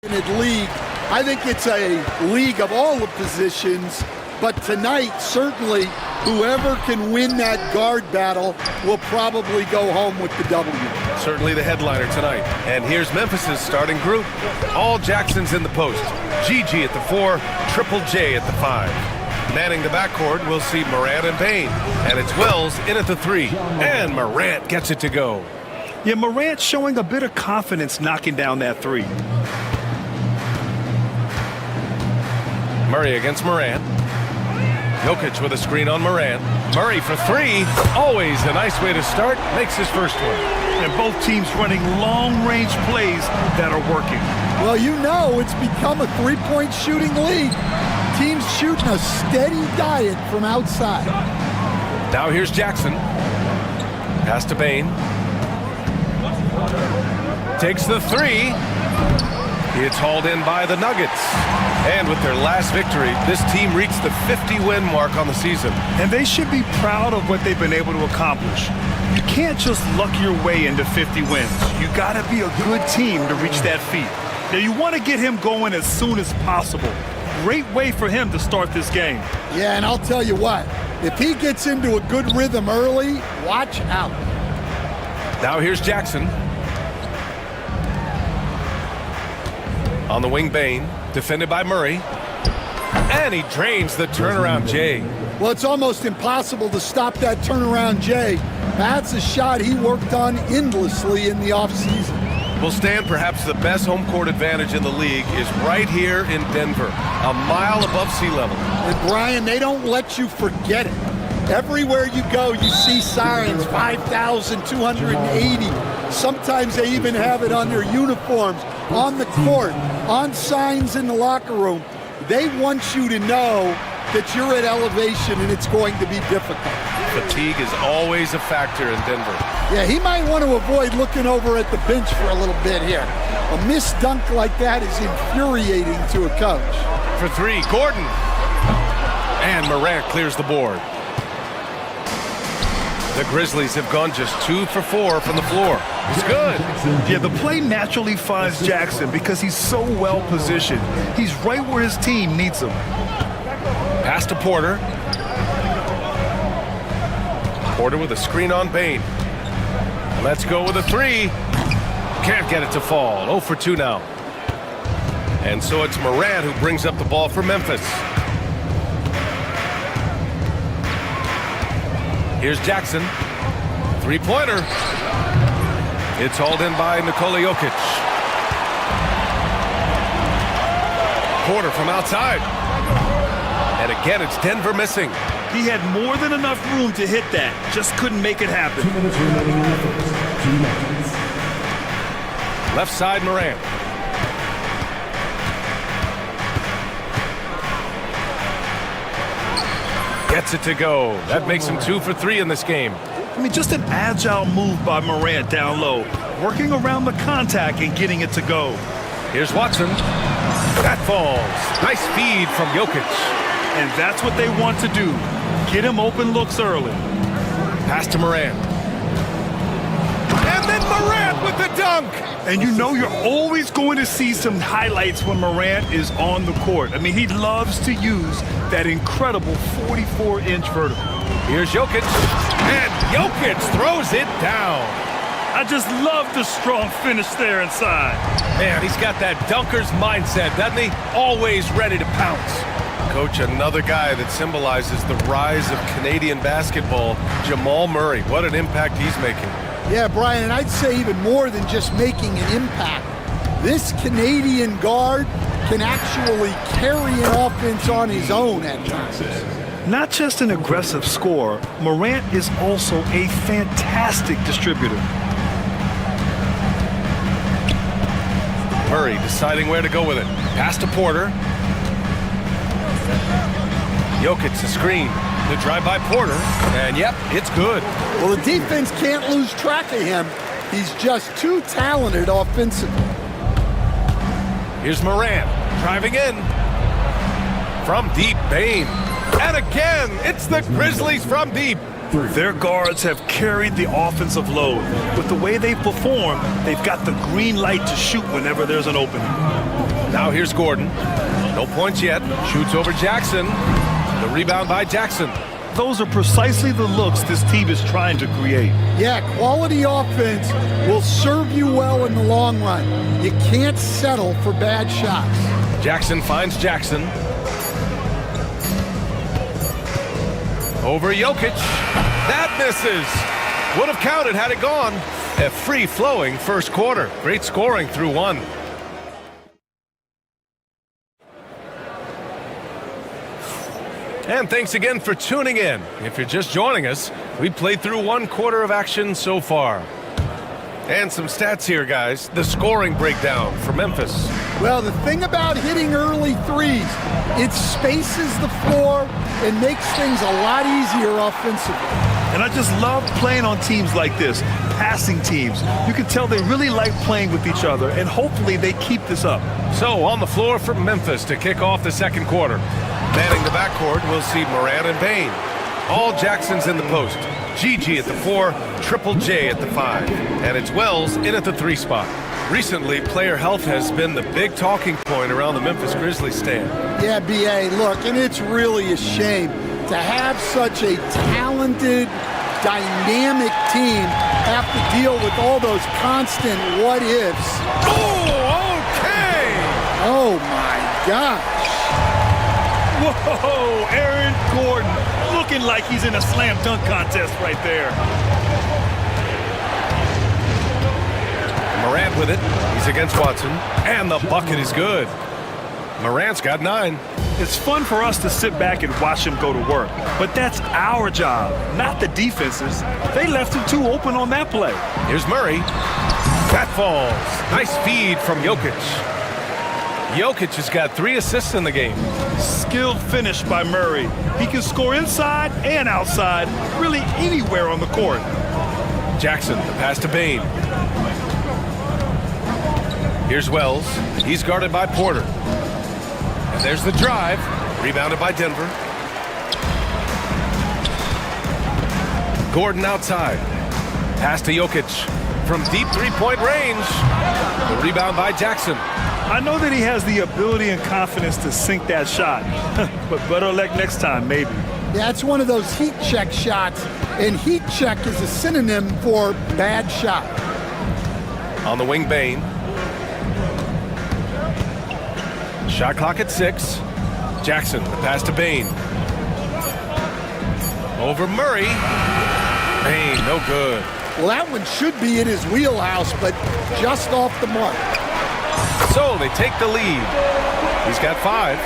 league. I think it's a league of all the positions, but tonight, certainly, whoever can win that guard battle will probably go home with the W. Certainly the headliner tonight. And here's Memphis's starting group. All Jacksons in the post. GG at the 4, Triple J at the 5. Manning the backcourt, we'll see Morant and Bain. And it's Wells in at the 3. And Morant gets it to go. Yeah, Morant showing a bit of confidence knocking down that 3. Murray against Morant. Jokic with a screen on Morant. Murray for 3. Always a nice way to start. Makes his first one. And both teams running long-range plays that are working. Well, you know it's become a three-point shooting league. Teams shooting a steady diet from outside. Now here's Jackson. Pass to Bain. Takes the 3. It's hauled in by the Nuggets. And with their last victory, this team reached the 50-win mark on the season. And they should be proud of what they've been able to accomplish. You can't just luck your way into 50 wins. You gotta be a good team to reach that feat. Now you want to get him going as soon as possible. Great way for him to start this game. Yeah, and I'll tell you what, if he gets into a good rhythm early, watch out. Now here's Jackson. On the wing, Bain, defended by Murray. And he drains the turnaround J. Well, it's almost impossible to stop that turnaround J. That's a shot he worked on endlessly in the offseason. Will stand perhaps the best home court advantage in the league is right here in Denver, a mile above sea level. And Brian, they don't let you forget it. Everywhere you go, you see signs, 5,280. Sometimes they even have it on their uniforms, on the court, on signs in the locker room. They want you to know that you're at elevation and it's going to be difficult. Fatigue is always a factor in Denver. Yeah, he might want to avoid looking over at the bench for a little bit here. A missed dunk like that is infuriating to a coach. For 3, Gordon. And Morant clears the board. The Grizzlies have gone just 2 for 4 from the floor. It's good. Yeah, the play naturally finds Jackson because he's so well positioned. He's right where his team needs him. Pass to Porter. Porter with a screen on Bain. Let's go with a 3. Can't get it to fall. 0 for 2 now. And so it's Morant who brings up the ball for Memphis. Here's Jackson. 3-pointer. It's hauled in by Nikola Jokic. Porter from outside. And again, it's Denver missing. He had more than enough room to hit that. Just couldn't make it happen. 2 minutes remaining in the first. 2 minutes. Left side, Morant. Gets it to go. That makes him 2 for 3 in this game. I mean, just an agile move by Morant down low, working around the contact and getting it to go. Here's Watson. That falls. Nice feed from Jokic. And that's what they want to do. Get him open looks early. Pass to Morant. And then Morant with the dunk. And you know you're always going to see some highlights when Morant is on the court. I mean, he loves to use that incredible 44-inch vertical. Here's Jokic. And Jokic throws it down. I just love the strong finish there inside. Man, he's got that dunker's mindset, doesn't he? Always ready to pounce. Coach, another guy that symbolizes the rise of Canadian basketball, Jamal Murray. What an impact he's making. Yeah, Brian, and I'd say even more than just making an impact. This Canadian guard can actually carry an offense on his own at times. Not just an aggressive scorer, Morant is also a fantastic distributor. Murray deciding where to go with it. Pass to Porter. Jokic the screen. The drive by Porter. And yep, it's good. Well, the defense can't lose track of him. He's just too talented offensively. Here's Morant driving in. From deep, Bain. And again, it's the Grizzlies from deep. Their guards have carried the offensive load. With the way they perform, they've got the green light to shoot whenever there's an opening. Now here's Gordon. No points yet. Shoots over Jackson. The rebound by Jackson. Those are precisely the looks this team is trying to create. Yeah, quality offense will serve you well in the long run. You can't settle for bad shots. Jackson finds Jackson. Over Jokic. That misses. Would have counted had it gone. A free-flowing first quarter. Great scoring through one. And thanks again for tuning in. If you're just joining us, we played through one quarter of action so far. And some stats here, guys. The scoring breakdown for Memphis. Well, the thing about hitting early threes, it spaces the floor and makes things a lot easier offensively. And I just love playing on teams like this, passing teams. You can tell they really like playing with each other, and hopefully they keep this up. So on the floor for Memphis to kick off the second quarter. Manning the backcourt, we'll see Moran and Bain. All Jackson's in the post. Gigi at the 4, Triple J at the 5. And it's Wells in at the 3 spot. Recently, player health has been the big talking point around the Memphis Grizzlies stand. Yeah, B.A., look, and it's really a shame to have such a talented, dynamic team have to deal with all those constant what-ifs. Oh, okay! Oh, my gosh. Whoa, Aaron Gordon, looking like he's in a slam dunk contest right there. Morant with it. He's against Watson. And the bucket is good. Morant's got 9. It's fun for us to sit back and watch him go to work. But that's our job, not the defense's. They left him too open on that play. Here's Murray. That falls. Nice feed from Jokic. Jokic has got 3 assists in the game. Skilled finish by Murray. He can score inside and outside, really anywhere on the court. Jackson, the pass to Bain. Here's Wells. He's guarded by Porter. And there's the drive. Rebounded by Denver. Gordon outside. Pass to Jokic. From deep three-point range. The rebound by Jackson. I know that he has the ability and confidence to sink that shot, but better luck next time, maybe. Yeah, it's one of those heat check shots, and heat check is a synonym for bad shot. On the wing, Bain. Shot clock at 6. Jackson, the pass to Bain. Over Murray. Bain, no good. Well, that one should be in his wheelhouse, but just off the mark. So they take the lead. He's got 5.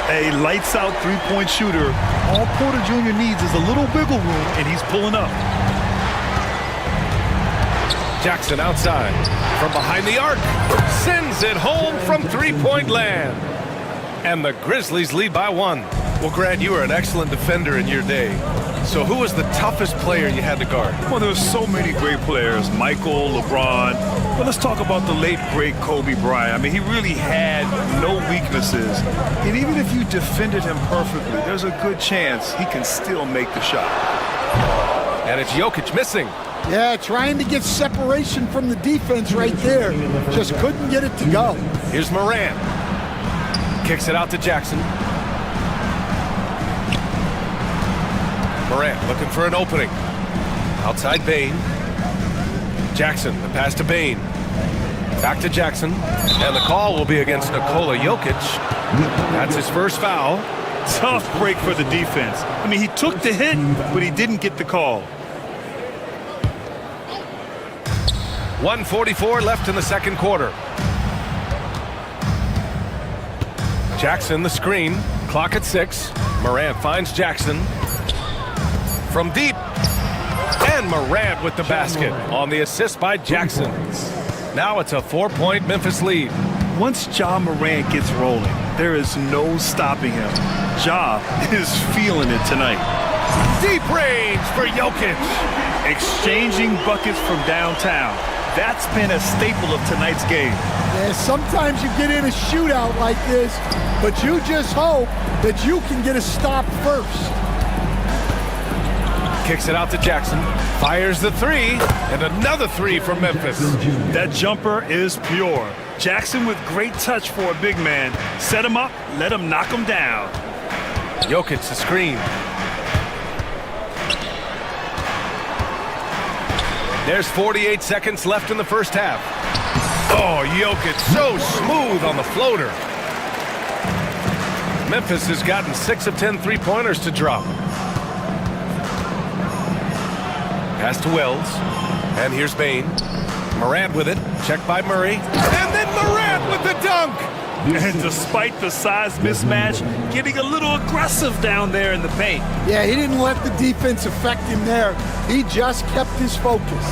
A lights-out three-point shooter. All Porter Jr. needs is a little wiggle room, and he's pulling up. Jackson outside. From behind the arc. Sends it home from three-point land. And the Grizzlies lead by 1. Well, Grant, you were an excellent defender in your day. So who was the toughest player you had to guard? Well, there were so many great players. Michael, LeBron. But let's talk about the late, great Kobe Bryant. I mean, he really had no weaknesses. And even if you defended him perfectly, there's a good chance he can still make the shot. And it's Jokic missing. Yeah, trying to get separation from the defense right there. Just couldn't get it to go. Here's Moran. Kicks it out to Jackson. Morant looking for an opening. Outside Bain. Jackson, the pass to Bain. Back to Jackson. And the call will be against Nikola Jokic. That's his first foul. Tough break for the defense. I mean, he took the hit, but he didn't get the call. 1:44 left in the second quarter. Jackson, the screen. Clock at 6. Morant finds Jackson. From deep. And Morant with the basket on the assist by Jackson. Now it's a 4-point Memphis lead. Once Ja Morant gets rolling, there is no stopping him. Ja is feeling it tonight. Deep range for Jokic. Exchanging buckets from downtown. That's been a staple of tonight's game. Yeah, sometimes you get in a shootout like this, but you just hope that you can get a stop first. Kicks it out to Jackson. Fires the three. And another three for Memphis. That jumper is pure. Jackson with great touch for a big man. Set him up, let him knock him down. Jokic the screen. There's 48 seconds left in the first half. Oh, Jokic so smooth on the floater. Memphis has gotten 6 of 10 three-pointers to drop. Pass to Wells. And here's Bain. Morant with it. Checked by Murray. And then Morant with the dunk! And despite the size mismatch, getting a little aggressive down there in the paint. Yeah, he didn't let the defense affect him there. He just kept his focus.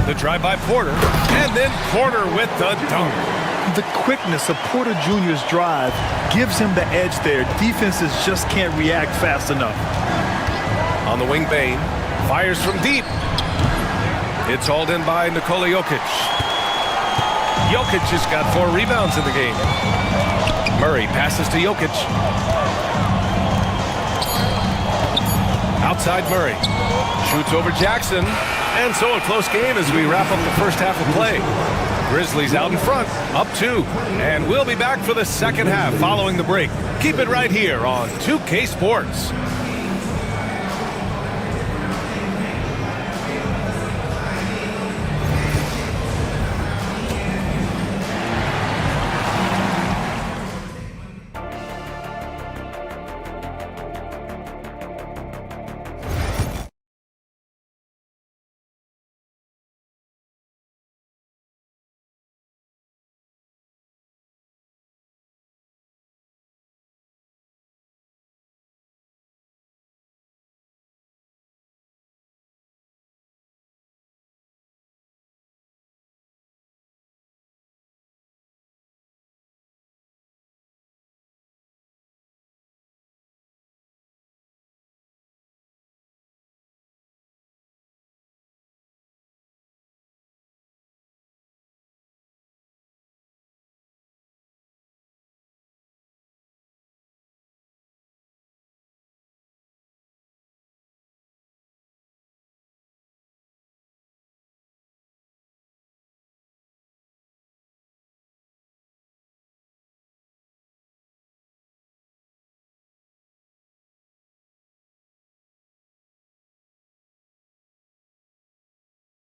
The drive by Porter. And then Porter with the dunk. The quickness of Porter Jr.'s drive gives him the edge there. Defenses just can't react fast enough. On the wing, Bain. Fires from deep. It's hauled in by Nikola Jokic. Jokic has got 4 rebounds in the game. Murray passes to Jokic. Outside Murray. Shoots over Jackson. And so a close game as we wrap up the first half of play. Grizzlies out in front, up 2. And we'll be back for the second half following the break. Keep it right here on 2K Sports.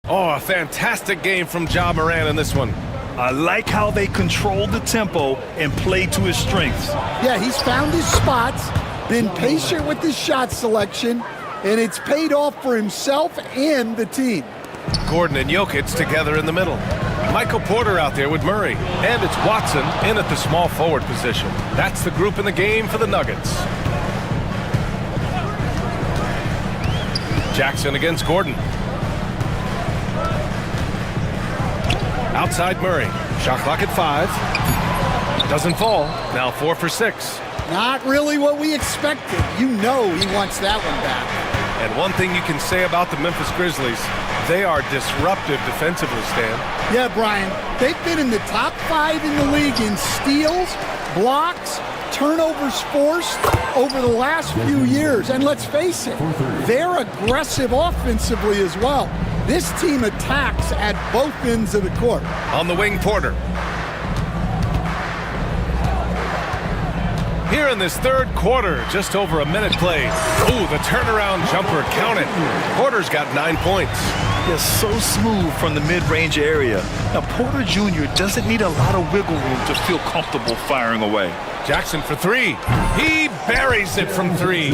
Oh, a fantastic game from Ja Morant in this one. I like how they control the tempo and play to his strengths. Yeah, he's found his spots, been patient with his shot selection, and it's paid off for himself and the team. Gordon and Jokic together in the middle. Michael Porter out there with Murray. And it's Watson in at the small forward position. That's the group in the game for the Nuggets. Jackson against Gordon. Outside Murray. Shot clock at 5. Doesn't fall. Now 4 for 6. Not really what we expected. You know he wants that one back. And one thing you can say about the Memphis Grizzlies, they are disruptive defensively, Stan. Yeah, Brian. They've been in the top 5 in the league in steals, blocks, turnovers forced over the last few years. And let's face it, they're aggressive offensively as well. This team attacks at both ends of the court. On the wing, Porter. Here in this third quarter, just over a minute played. Ooh, the turnaround jumper counted. Porter's got 9 points. They're so smooth from the mid-range area. Now, Porter Jr. doesn't need a lot of wiggle room to feel comfortable firing away. Jackson for 3. He buries it from 3.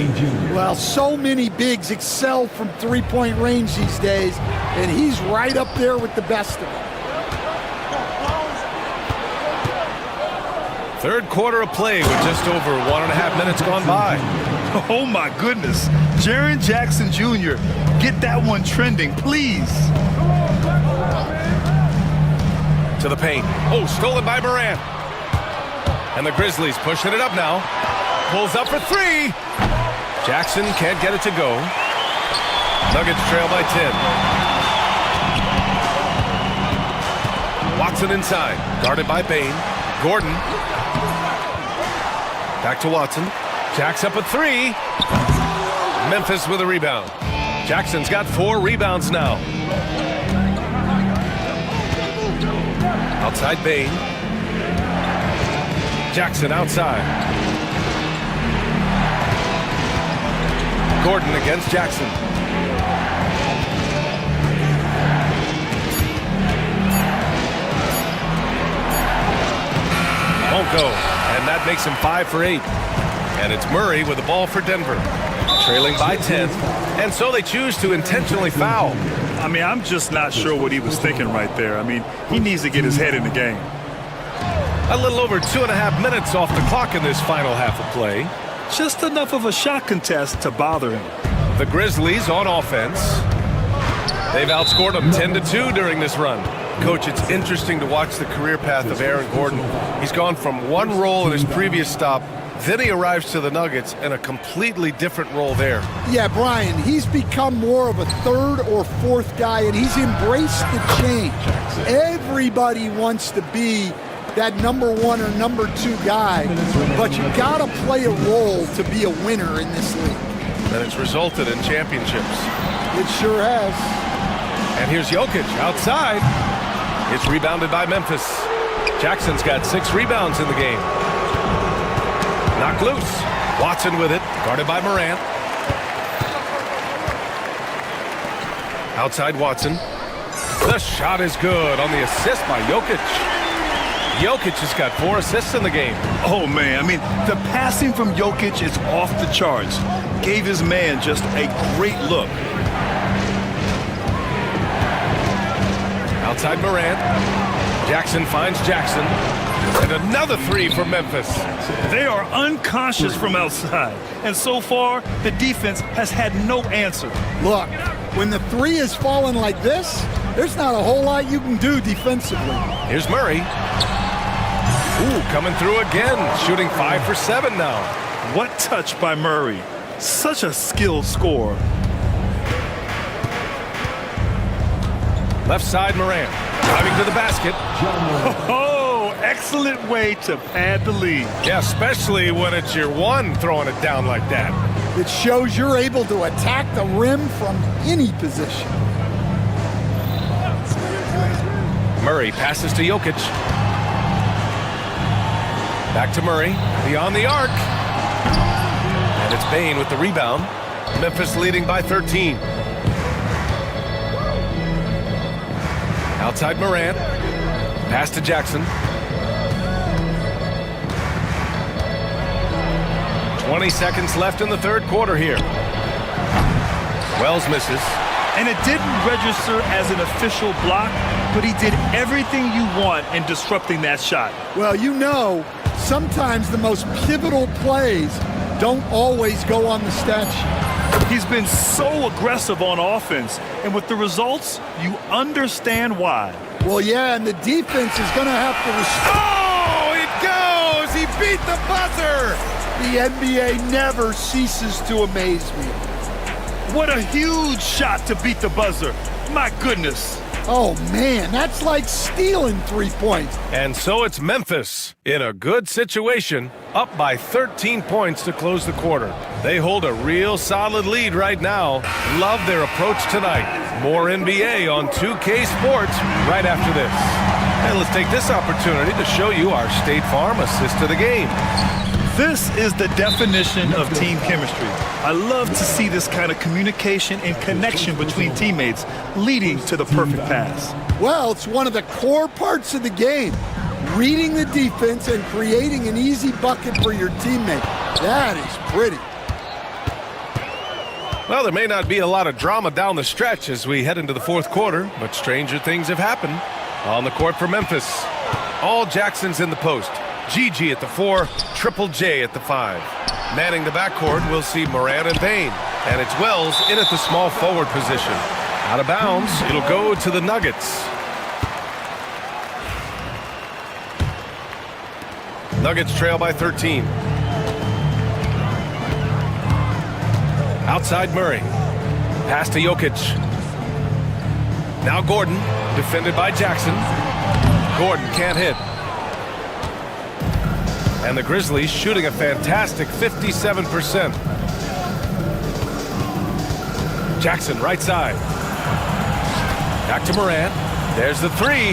Well, so many bigs excel from three-point range these days, and he's right up there with the best of them. Third quarter of play with just over 1.5 minutes gone by. Oh, my goodness. Jaren Jackson Jr., get that one trending, please. To the paint. Oh, stolen by Morant. And the Grizzlies pushing it up now. Pulls up for 3. Jackson can't get it to go. Nuggets trail by 10. Watson inside. Guarded by Bain. Gordon. Back to Watson. Jacks up at 3. Memphis with a rebound. Jackson's got 4 rebounds now. Outside Bain. Jackson outside. Gordon against Jackson. Won't go, and that makes him 5 for 8. And it's Murray with the ball for Denver, trailing by 10, and so they choose to intentionally foul. I mean, I'm just not sure what he was thinking right there. I mean, he needs to get his head in the game. A little over 2.5 minutes off the clock in this final half of play. Just enough of a shot contest to bother him. The Grizzlies on offense. They've outscored them 10-2 during this run. Coach, it's interesting to watch the career path of Aaron Gordon. He's gone from one role in his previous stop, then he arrives to the Nuggets in a completely different role there. Yeah, Brian, he's become more of a third or fourth guy, and he's embraced the change. Everybody wants to be that number 1 or number 2 guy, but you gotta play a role to be a winner in this league. And it's resulted in championships. It sure has. And here's Jokic outside. It's rebounded by Memphis. Jackson's got 6 rebounds in the game. Knocked loose. Watson with it, guarded by Morant. Outside Watson. The shot is good on the assist by Jokic. Jokic has got 4 assists in the game. Oh, man, I mean, the passing from Jokic is off the charts. Gave his man just a great look. Outside Morant. Jackson finds Jackson. And another 3 for Memphis. They are unconscious from outside. And so far, the defense has had no answer. Look, when the 3 is falling like this, there's not a whole lot you can do defensively. Here's Murray. Ooh, coming through again, shooting 5 for 7 now. What touch by Murray. Such a skilled scorer. Left side Morant, driving to the basket. Oh, excellent way to pad the lead. Yeah, especially when it's your one throwing it down like that. It shows you're able to attack the rim from any position. Murray passes to Jokic. Back to Murray, beyond the arc. And it's Bain with the rebound. Memphis leading by 13. Outside Morant. Pass to Jackson. 20 seconds left in the third quarter here. Wells misses. And it didn't register as an official block, but he did everything you want in disrupting that shot. Well, you know, sometimes the most pivotal plays don't always go on the stat sheet. He's been so aggressive on offense, and with the results, you understand why. Well, yeah, and the defense is going to have to Oh, it goes! He beat the buzzer! The NBA never ceases to amaze me. What a huge shot to beat the buzzer. My goodness. Oh, man, that's like stealing 3 points. And so it's Memphis in a good situation, up by 13 points to close the quarter. They hold a real solid lead right now. Love their approach tonight. More NBA on 2K Sports right after this. And let's take this opportunity to show you our State Farm assist to the game. This is the definition of team chemistry. I love to see this kind of communication and connection between teammates leading to the perfect pass. Well, it's one of the core parts of the game. Reading the defense and creating an easy bucket for your teammate. That is pretty. Well, there may not be a lot of drama down the stretch as we head into the fourth quarter, but stranger things have happened. On the court for Memphis. All Jacksons in the post. Gigi at the 4, Triple J at the 5. Manning the backcourt, we'll see Morant and Bain. And it's Wells in at the small forward position. Out of bounds, it'll go to the Nuggets. Nuggets trail by 13. Outside Murray. Pass to Jokic. Now Gordon, defended by Jackson. Gordon can't hit. And the Grizzlies shooting a fantastic 57%. Jackson, right side. Back to Morant. There's the three.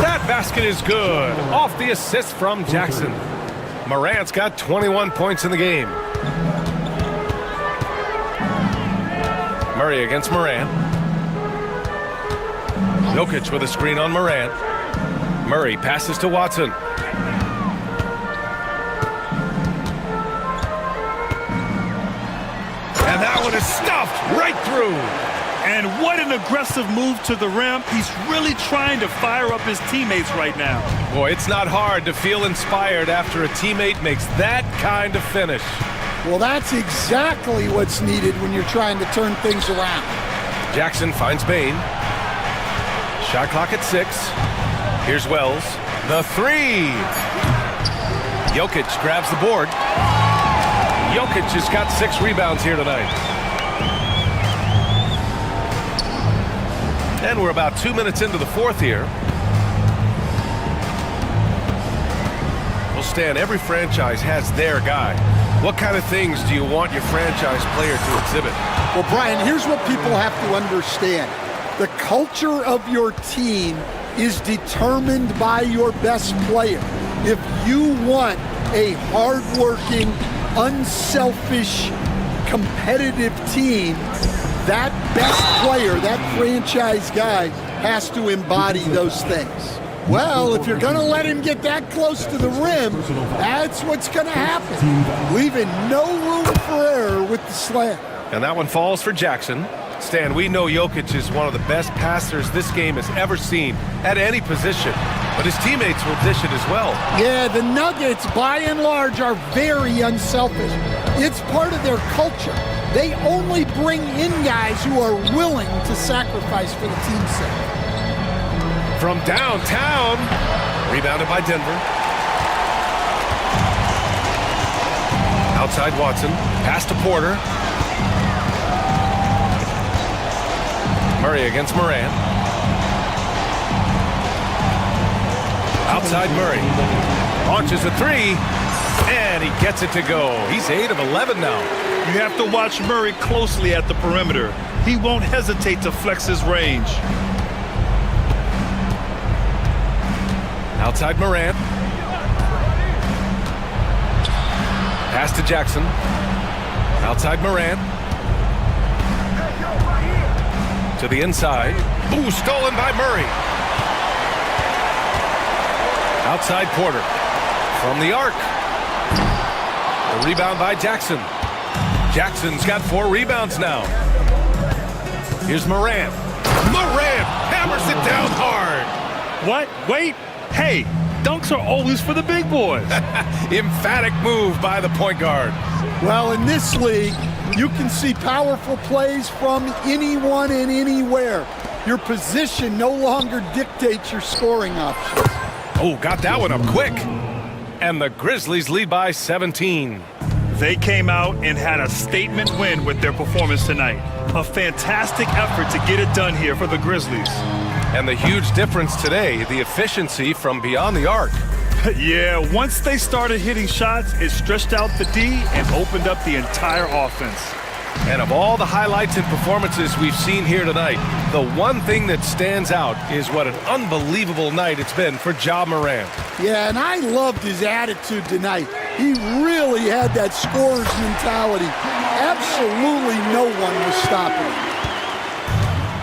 That basket is good. Off the assist from Jackson. Morant's got 21 points in the game. Murray against Morant. Jokic with a screen on Morant. Murray passes to Watson. And that one is stuffed right through. And what an aggressive move to the rim. He's really trying to fire up his teammates right now. Boy, it's not hard to feel inspired after a teammate makes that kind of finish. Well, that's exactly what's needed when you're trying to turn things around. Jackson finds Bain. Shot clock at 6. Here's Wells. The three. Jokic grabs the board. Jokic has got 6 rebounds here tonight. And we're about 2 minutes into the fourth here. Well, Stan, every franchise has their guy. What kind of things do you want your franchise player to exhibit? Well, Brian, here's what people have to understand. The culture of your team is determined by your best player. If you want a hardworking, unselfish, competitive team, that best player, that franchise guy, has to embody those things. Well, if you're going to let him get that close to the rim, that's what's going to happen. Leaving no room for error with the slam. And that one falls for Jackson. Stan, we know Jokic is one of the best passers this game has ever seen at any position, but his teammates will dish it as well. Yeah, the Nuggets, by and large, are very unselfish. It's part of their culture. They only bring in guys who are willing to sacrifice for the team's sake. From downtown, rebounded by Denver. Outside Watson, pass to Porter. Murray against Morant. Outside Murray. Launches a three, and he gets it to go. He's 8 of 11 now. You have to watch Murray closely at the perimeter. He won't hesitate to flex his range. Outside Morant. Pass to Jackson. Outside Morant. To the inside. Ooh, stolen by Murray. Outside Porter. From the arc. The rebound by Jackson. Jackson's got 4 rebounds now. Here's Morant. Morant hammers it down hard. What? Wait. Hey, dunks are always for the big boys. Emphatic move by the point guard. Well, in this league, you can see powerful plays from anyone and anywhere. Your position no longer dictates your scoring options. Oh, got that one up quick. And the Grizzlies lead by 17. They came out and had a statement win with their performance tonight. A fantastic effort to get it done here for the Grizzlies. And the huge difference today, the efficiency from beyond the arc. Yeah, once they started hitting shots, it stretched out the D and opened up the entire offense. And of all the highlights and performances we've seen here tonight, the one thing that stands out is what an unbelievable night it's been for Ja Morant. Yeah, and I loved his attitude tonight. He really had that scorer's mentality. Absolutely no one was stopping him.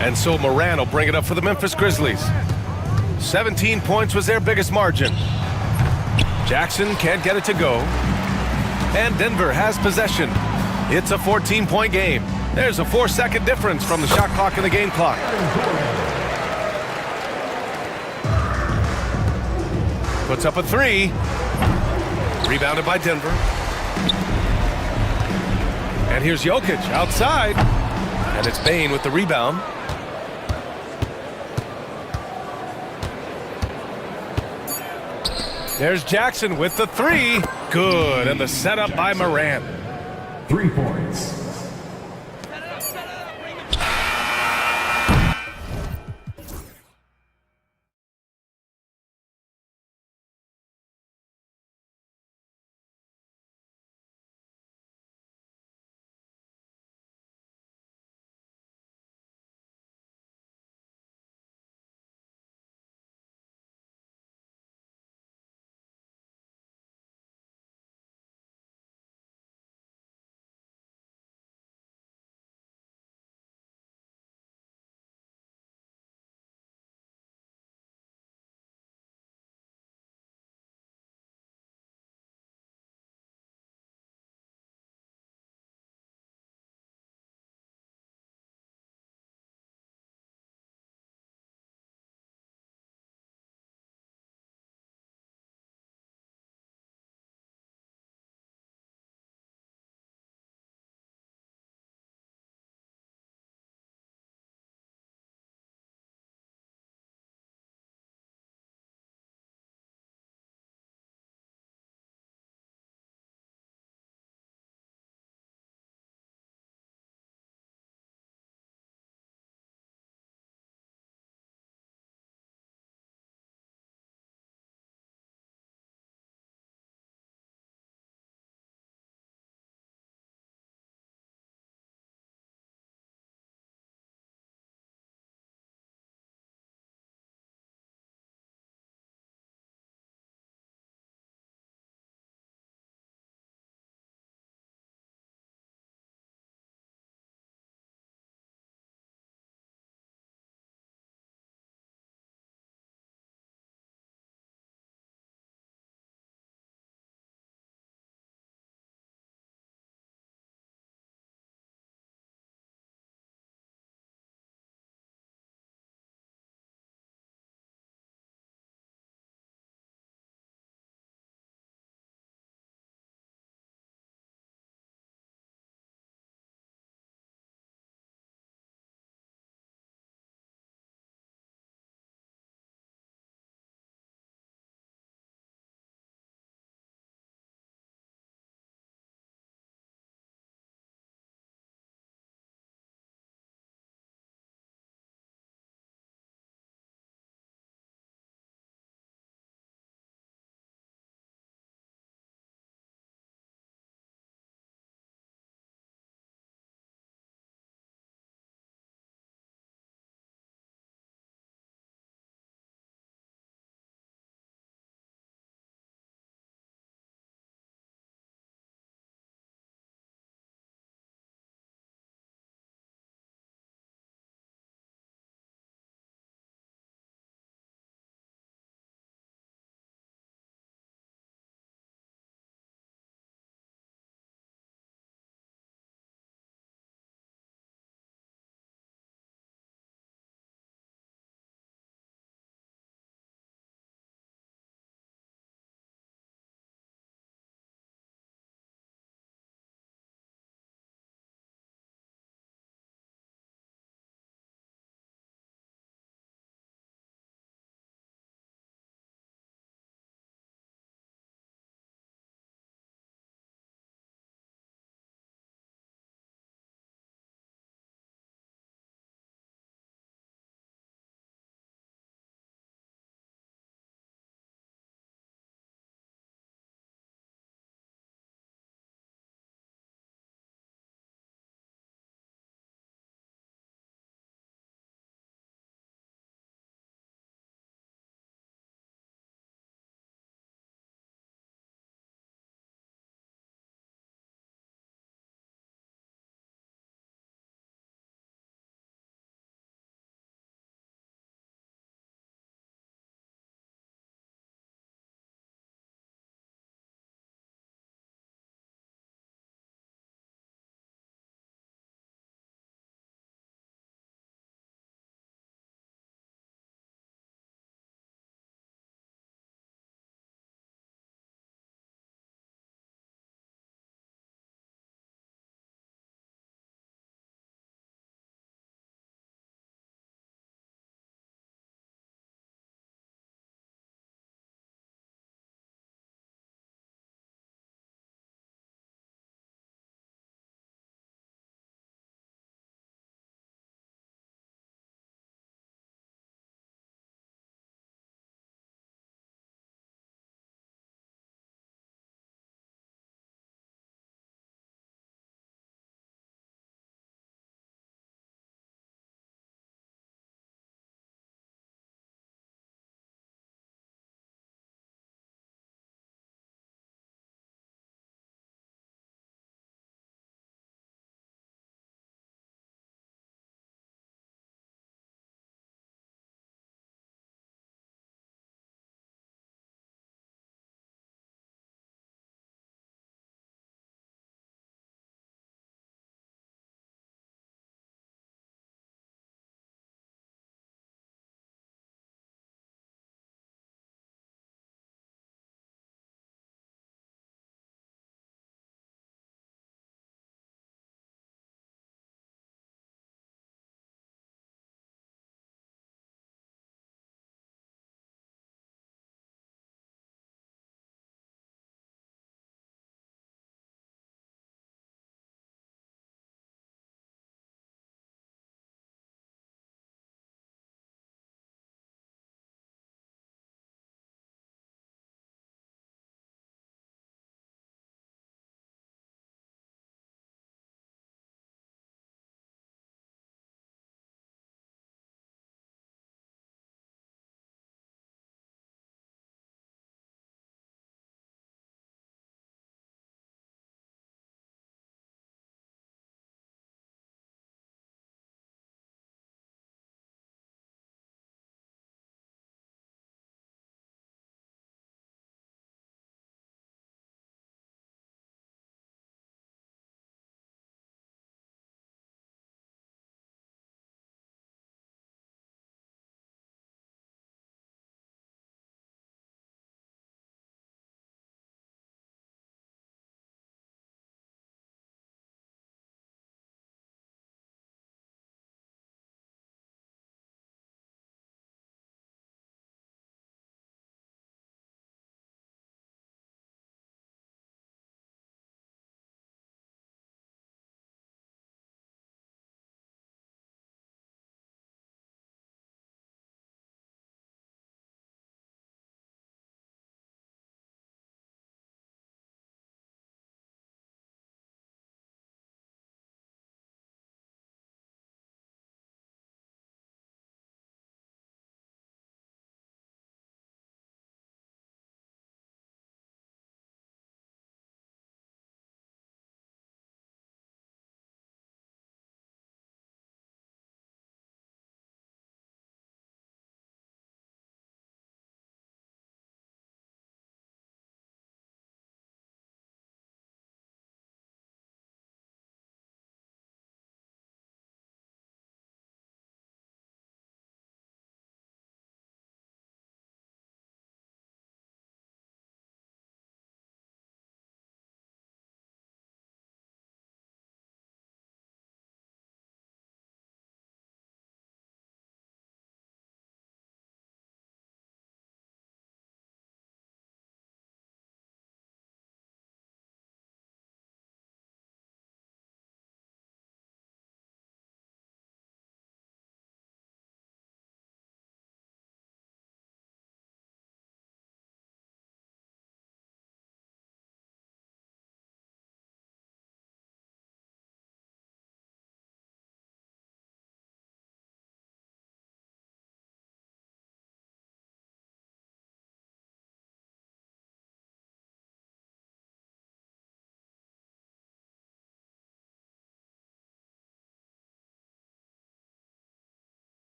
And so Morant will bring it up for the Memphis Grizzlies. 17 points was their biggest margin. Jackson can't get it to go. And Denver has possession. It's a 14-point game. There's a 4-second difference from the shot clock and the game clock. Puts up a three. Rebounded by Denver. And here's Jokic outside. And it's Bain with the rebound. There's Jackson with the three. Good. And the setup by Morant. 3 points.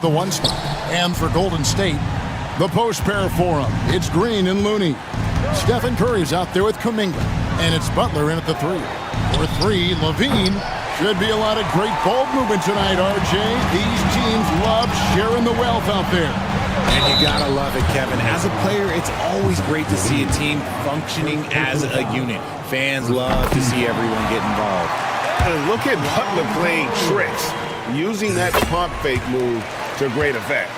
The one spot. And for Golden State, the post pair for him. It's Green and Looney. Stephen Curry's out there with Kuminga. And it's Butler in at the 3. For 3, Levine. Should be a lot of great ball movement tonight, RJ. These teams love sharing the wealth out there. And you gotta love it, Kevin. As a player, it's always great to see a team functioning as a unit. Fans love to see everyone get involved. And look at Butler playing tricks, using that pump fake move to great effect.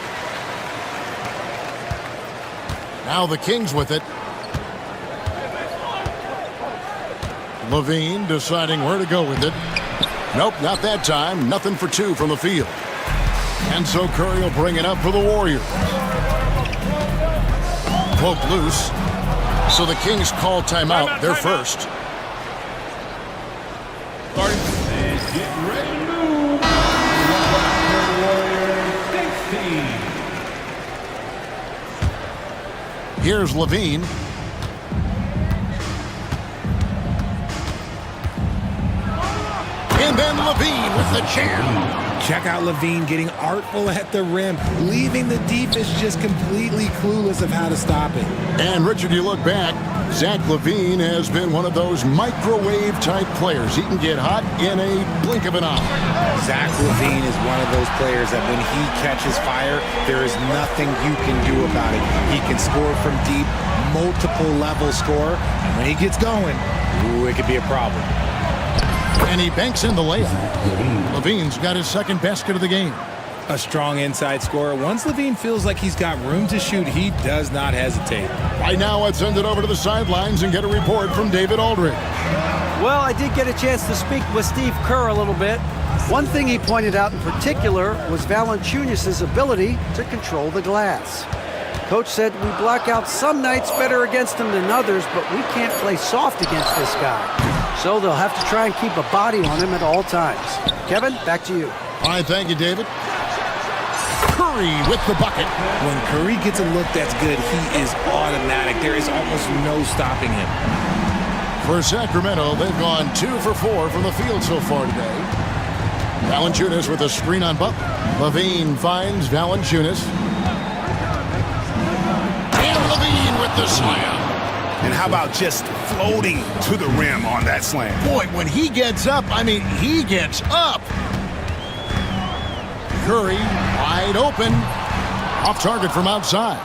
Now the Kings with it. Levine deciding where to go with it. Nope, not that time. Nothing for 2 from the field. And so Curry will bring it up for the Warriors. Poke loose. So the Kings call timeout. They're first. And get ready to move. Warrior 16. Here's Levine. And then Levine with the jam. Check out Levine getting artful at the rim, leaving the defense just completely clueless of how to stop it. And Richard, you look back, Zach LaVine has been one of those microwave-type players. He can get hot in a blink of an eye. Zach LaVine is one of those players that when he catches fire, there is nothing you can do about it. He can score from deep, multiple level score, and when he gets going, ooh, it could be a problem. And he banks in the layup. Levine's got his second basket of the game. A strong inside scorer. Once Levine feels like he's got room to shoot, he does not hesitate. Right now, let's send it over to the sidelines and get a report from David Aldridge. Well, I did get a chance to speak with Steve Kerr a little bit. One thing he pointed out in particular was Valanciunas' ability to control the glass. Coach said we block out some nights better against him than others, but we can't play soft against this guy. So they'll have to try and keep a body on him at all times. Kevin, back to you. All right, thank you, David. Curry with the bucket. When Curry gets a look that's good, he is automatic. There is almost no stopping him. For Sacramento, they've gone 2 for 4 from the field so far today. Valanciunas with a screen on Butler. Levine finds Valanciunas. And Levine with the slam. And how about just floating to the rim on that slam? Boy, when he gets up, I mean, he gets up. Curry wide open. Off target from outside.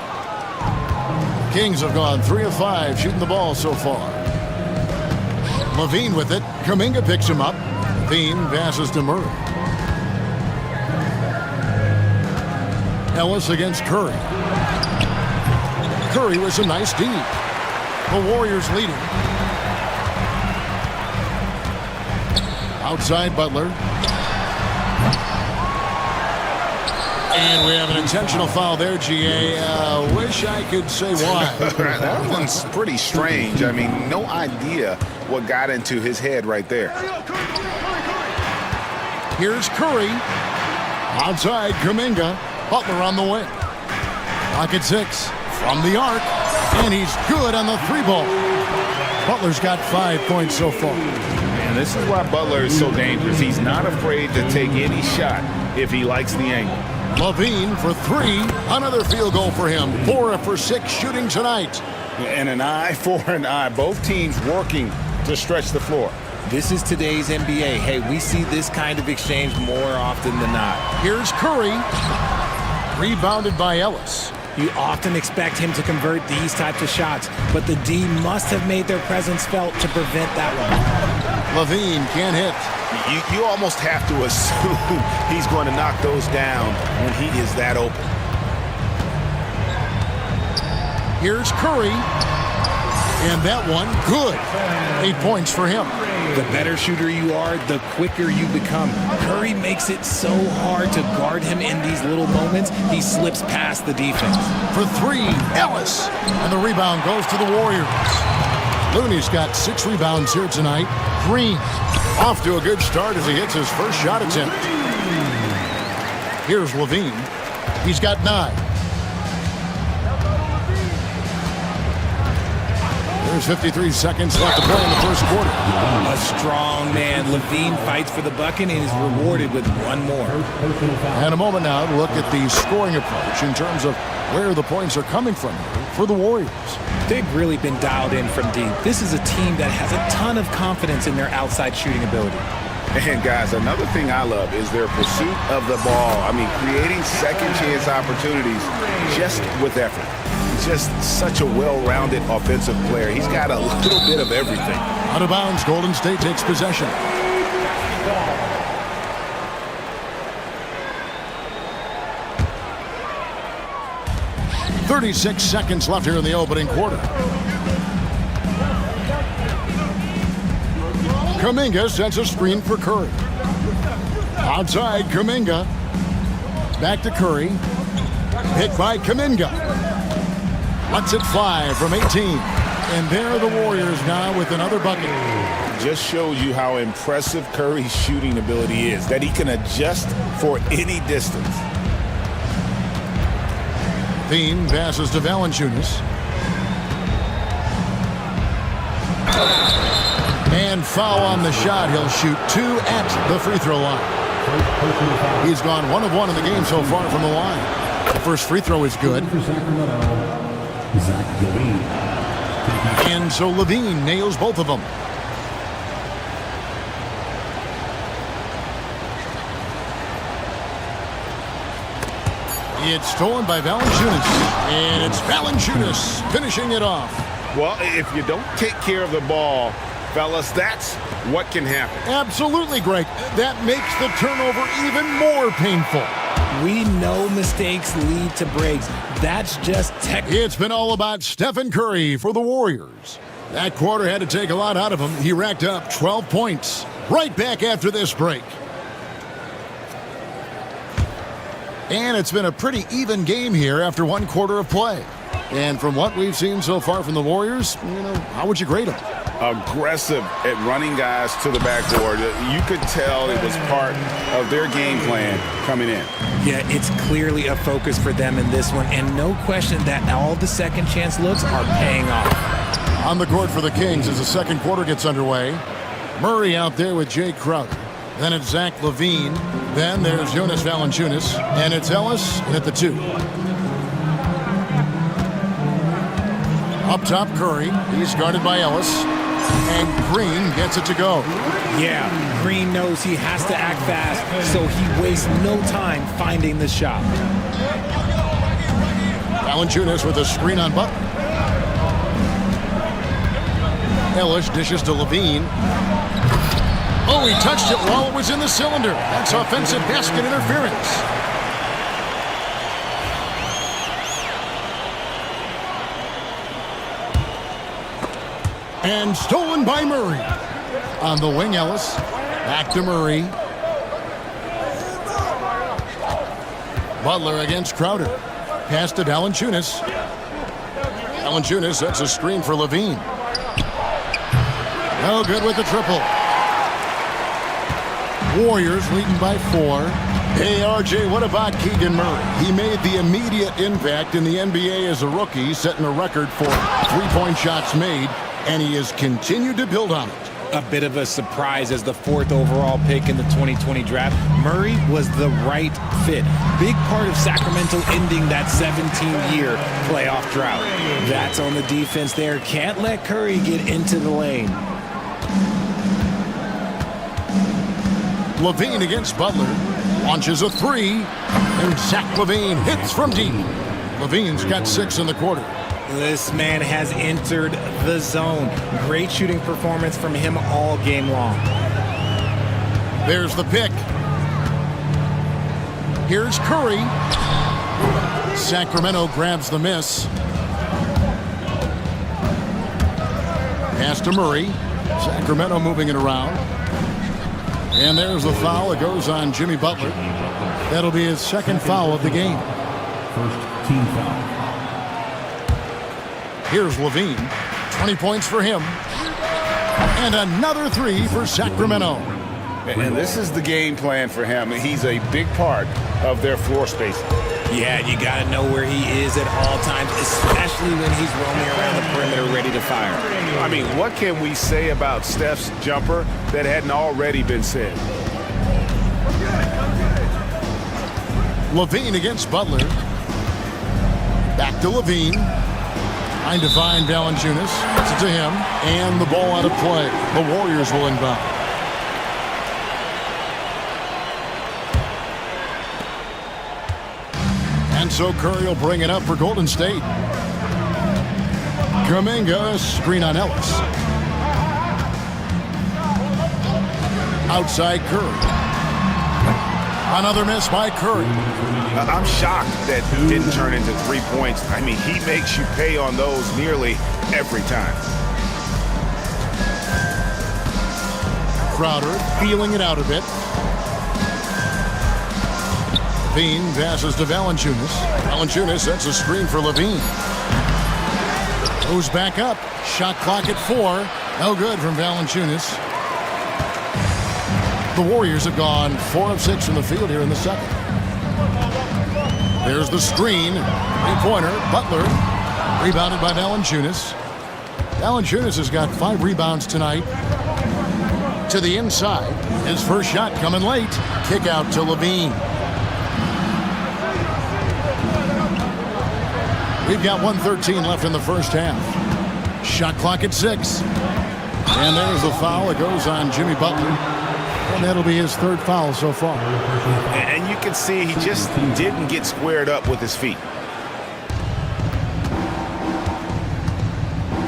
Kings have gone 3 of 5 shooting the ball so far. Levine with it. Kuminga picks him up. Levine passes to Murray. Ellis against Curry. Curry with some nice deep. The Warriors leading. Outside Butler. And we have an intentional foul there, GA. Wish I could say why. That one's pretty strange. I mean, no idea what got into his head right there. Here's Curry. Outside Kuminga. Butler on the wing. Pocket 6 from the arc. And he's good on the 3-ball. Butler's got 5 points so far. And this is why Butler is so dangerous. He's not afraid to take any shot if he likes the angle. Levine for 3. Another field goal for him. 4 for 6 shooting tonight. And an eye for an eye. Both teams working to stretch the floor. This is today's NBA. Hey, we see this kind of exchange more often than not. Here's Curry. Rebounded by Ellis. You often expect him to convert these types of shots, but the D must have made their presence felt to prevent that one. Levine can't hit. You almost have to assume he's going to knock those down when he is that open. Here's Curry. And that one, good. 8 points for him. The better shooter you are, the quicker you become. Curry makes it so hard to guard him in these little moments, he slips past the defense. For 3, Ellis. And the rebound goes to the Warriors. Looney's got 6 rebounds here tonight. Green off to a good start as he hits his first shot attempt. Here's Levine. He's got 9. There's 53 seconds left to play in the first quarter. A strong man. Levine fights for the bucket and is rewarded with one more. And a moment now to look at the scoring approach in terms of where the points are coming from for the Warriors. They've really been dialed in from deep. This is a team that has a ton of confidence in their outside shooting ability. And guys, another thing I love is their pursuit of the ball. I mean, creating second chance opportunities just with effort. He's just such a well-rounded offensive player. He's got a little bit of everything. Out of bounds, Golden State takes possession. "36 seconds left here in the opening quarter. Kuminga sets a screen for Curry. Outside, Kuminga. Back to Curry. Hit by Kuminga. Lets it fly from 18. And there are the Warriors now with another bucket. Just shows you how impressive Curry's shooting ability is, that he can adjust for any distance. Thiem passes to Valanciunas. And foul on the shot. He'll shoot 2 at the free throw line. He's gone 1 of 1 in the game so far from the line. The first free throw is good. And so Levine nails both of them. It's stolen by Valanciunas. And it's Valanciunas finishing it off. Well, if you don't take care of the ball, fellas, that's what can happen. Absolutely, Greg. That makes the turnover even more painful. We know mistakes lead to breaks. That's just technical. It's been all about Stephen Curry for the Warriors. That quarter had to take a lot out of him. He racked up 12 points. Right back after this break. And it's been a pretty even game here after 1 quarter of play. And from what we've seen so far from the Warriors, how would you grade them? Aggressive at running guys to the backboard. You could tell it was part of their game plan coming in. Yeah, it's clearly a focus for them in this one, and no question that all the second chance looks are paying off. On the court for the Kings as the second quarter gets underway. Murray out there with Jay Crowder. Then it's Zach LaVine. Then there's Jonas Valanciunas. And it's Ellis at the 2. Up top, Curry. He's guarded by Ellis. And Green gets it to go. Yeah, Green knows he has to act fast, so he wastes no time finding the shot. Valanciunas with a screen on Butler. Ellis dishes to LaVine. Oh, he touched it while it was in the cylinder. That's offensive basket interference. And stolen by Murray. On the wing, Ellis. Back to Murray. Butler against Crowder. Pass to Valanciunas. Valanciunas sets a screen for LaVine. No good with the triple. Warriors leading by 4. Hey, RJ, what about Keegan Murray? He made the immediate impact in the NBA as a rookie, setting a record for 3-point shots made, and he has continued to build on it. A bit of a surprise as the 4th overall pick in the 2020 draft. Murray was the right fit. Big part of Sacramento ending that 17-year playoff drought. That's on the defense there. Can't let Curry get into the lane. LaVine against Butler. Launches a 3. And Zach LaVine hits from deep. LaVine's got 6 in the quarter. This man has entered the zone. Great shooting performance from him all game long. There's the pick. Here's Curry. Sacramento grabs the miss. Pass to Murray. Sacramento moving it around. And there's the foul. It goes on Jimmy Butler. That'll be his 2nd foul of the game. First team foul. Here's LaVine. 20 points for him. And another 3 for Sacramento. And this is the game plan for him. He's a big part of their floor spacing. Yeah, you got to know where he is at all times, especially when he's roaming around the perimeter ready to fire. I mean, what can we say about Steph's jumper that hadn't already been said? Levine against Butler. Back to Levine. Trying to find Valanciunas. It's it to him. And the ball out of play. The Warriors will inbound. And so Curry will bring it up for Golden State. Kuminga, screen on Ellis. Outside Curry. Another miss by Curry. I'm shocked that didn't turn into 3 points. I mean, he makes you pay on those nearly every time. Crowder feeling it out a bit. Levine passes to Valanciunas. Valanciunas sets a screen for Levine. Goes back up. Shot clock at 4. No good from Valanciunas. The Warriors have gone 4 of 6 from the field here in the second. There's the screen. Three-pointer. Butler. Rebounded by Valanciunas. Valanciunas has got 5 rebounds tonight. To the inside. His first shot coming late. Kick out to Levine. We've got 1:13 left in the first half. Shot clock at 6. And there's the foul. It goes on Jimmy Butler. And that'll be his 3rd foul so far. And you can see he just didn't get squared up with his feet.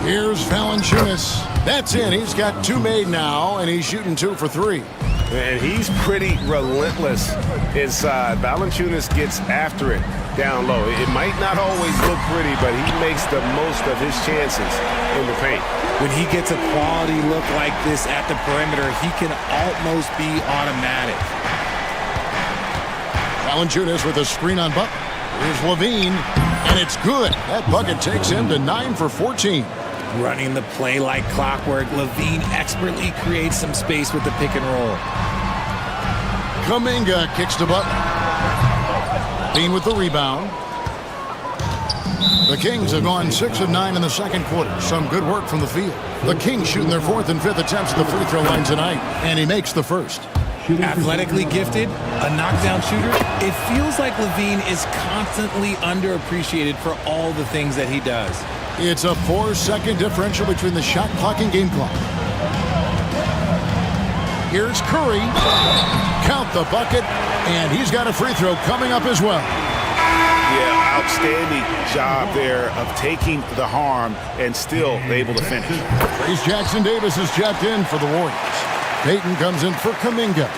Here's Valanciunas. That's in. He's got 2 made now, and he's shooting 2 for 3. And he's pretty relentless inside. Valanciunas gets after it down low. It might not always look pretty, but he makes the most of his chances in the paint. When he gets a quality look like this at the perimeter, he can almost be automatic. Valanciunas with a screen on Butler. Here's Levine, and it's good. That bucket takes him to 9 for 14. Running the play like clockwork, Levine expertly creates some space with the pick and roll. Kuminga kicks to Butler. Levine with the rebound. The Kings have gone 6 of 9 in the second quarter. Some good work from the field. The Kings shooting their 4th and 5th attempts at the free throw line tonight, and he makes the first. Athletically gifted, a knockdown shooter. It feels like Levine is constantly underappreciated for all the things that he does. It's a 4-second differential between the shot clock and game clock. Here's Curry. Count the bucket, and he's got a free throw coming up as well. Yeah, outstanding job there of taking the harm and still able to finish. Trace Jackson Davis is checked in for the Warriors. Payton comes in for Kuminga.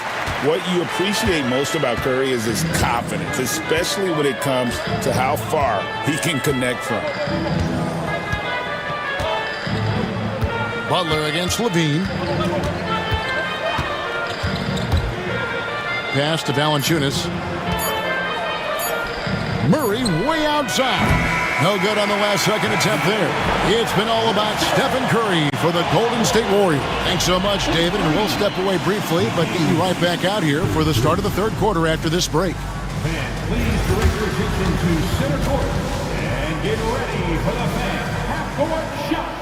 What you appreciate most about Curry is his confidence, especially when it comes to how far he can connect from. Butler against Levine. Pass to Valanciunas. Murray way outside. No good on the last second attempt there. It's been all about Stephen Curry for the Golden State Warriors. Thanks so much, David, and we'll step away briefly, but get you right back out here for the start of the 3rd quarter after this break. And please direct your attention to center court and get ready for the fan half-court shot.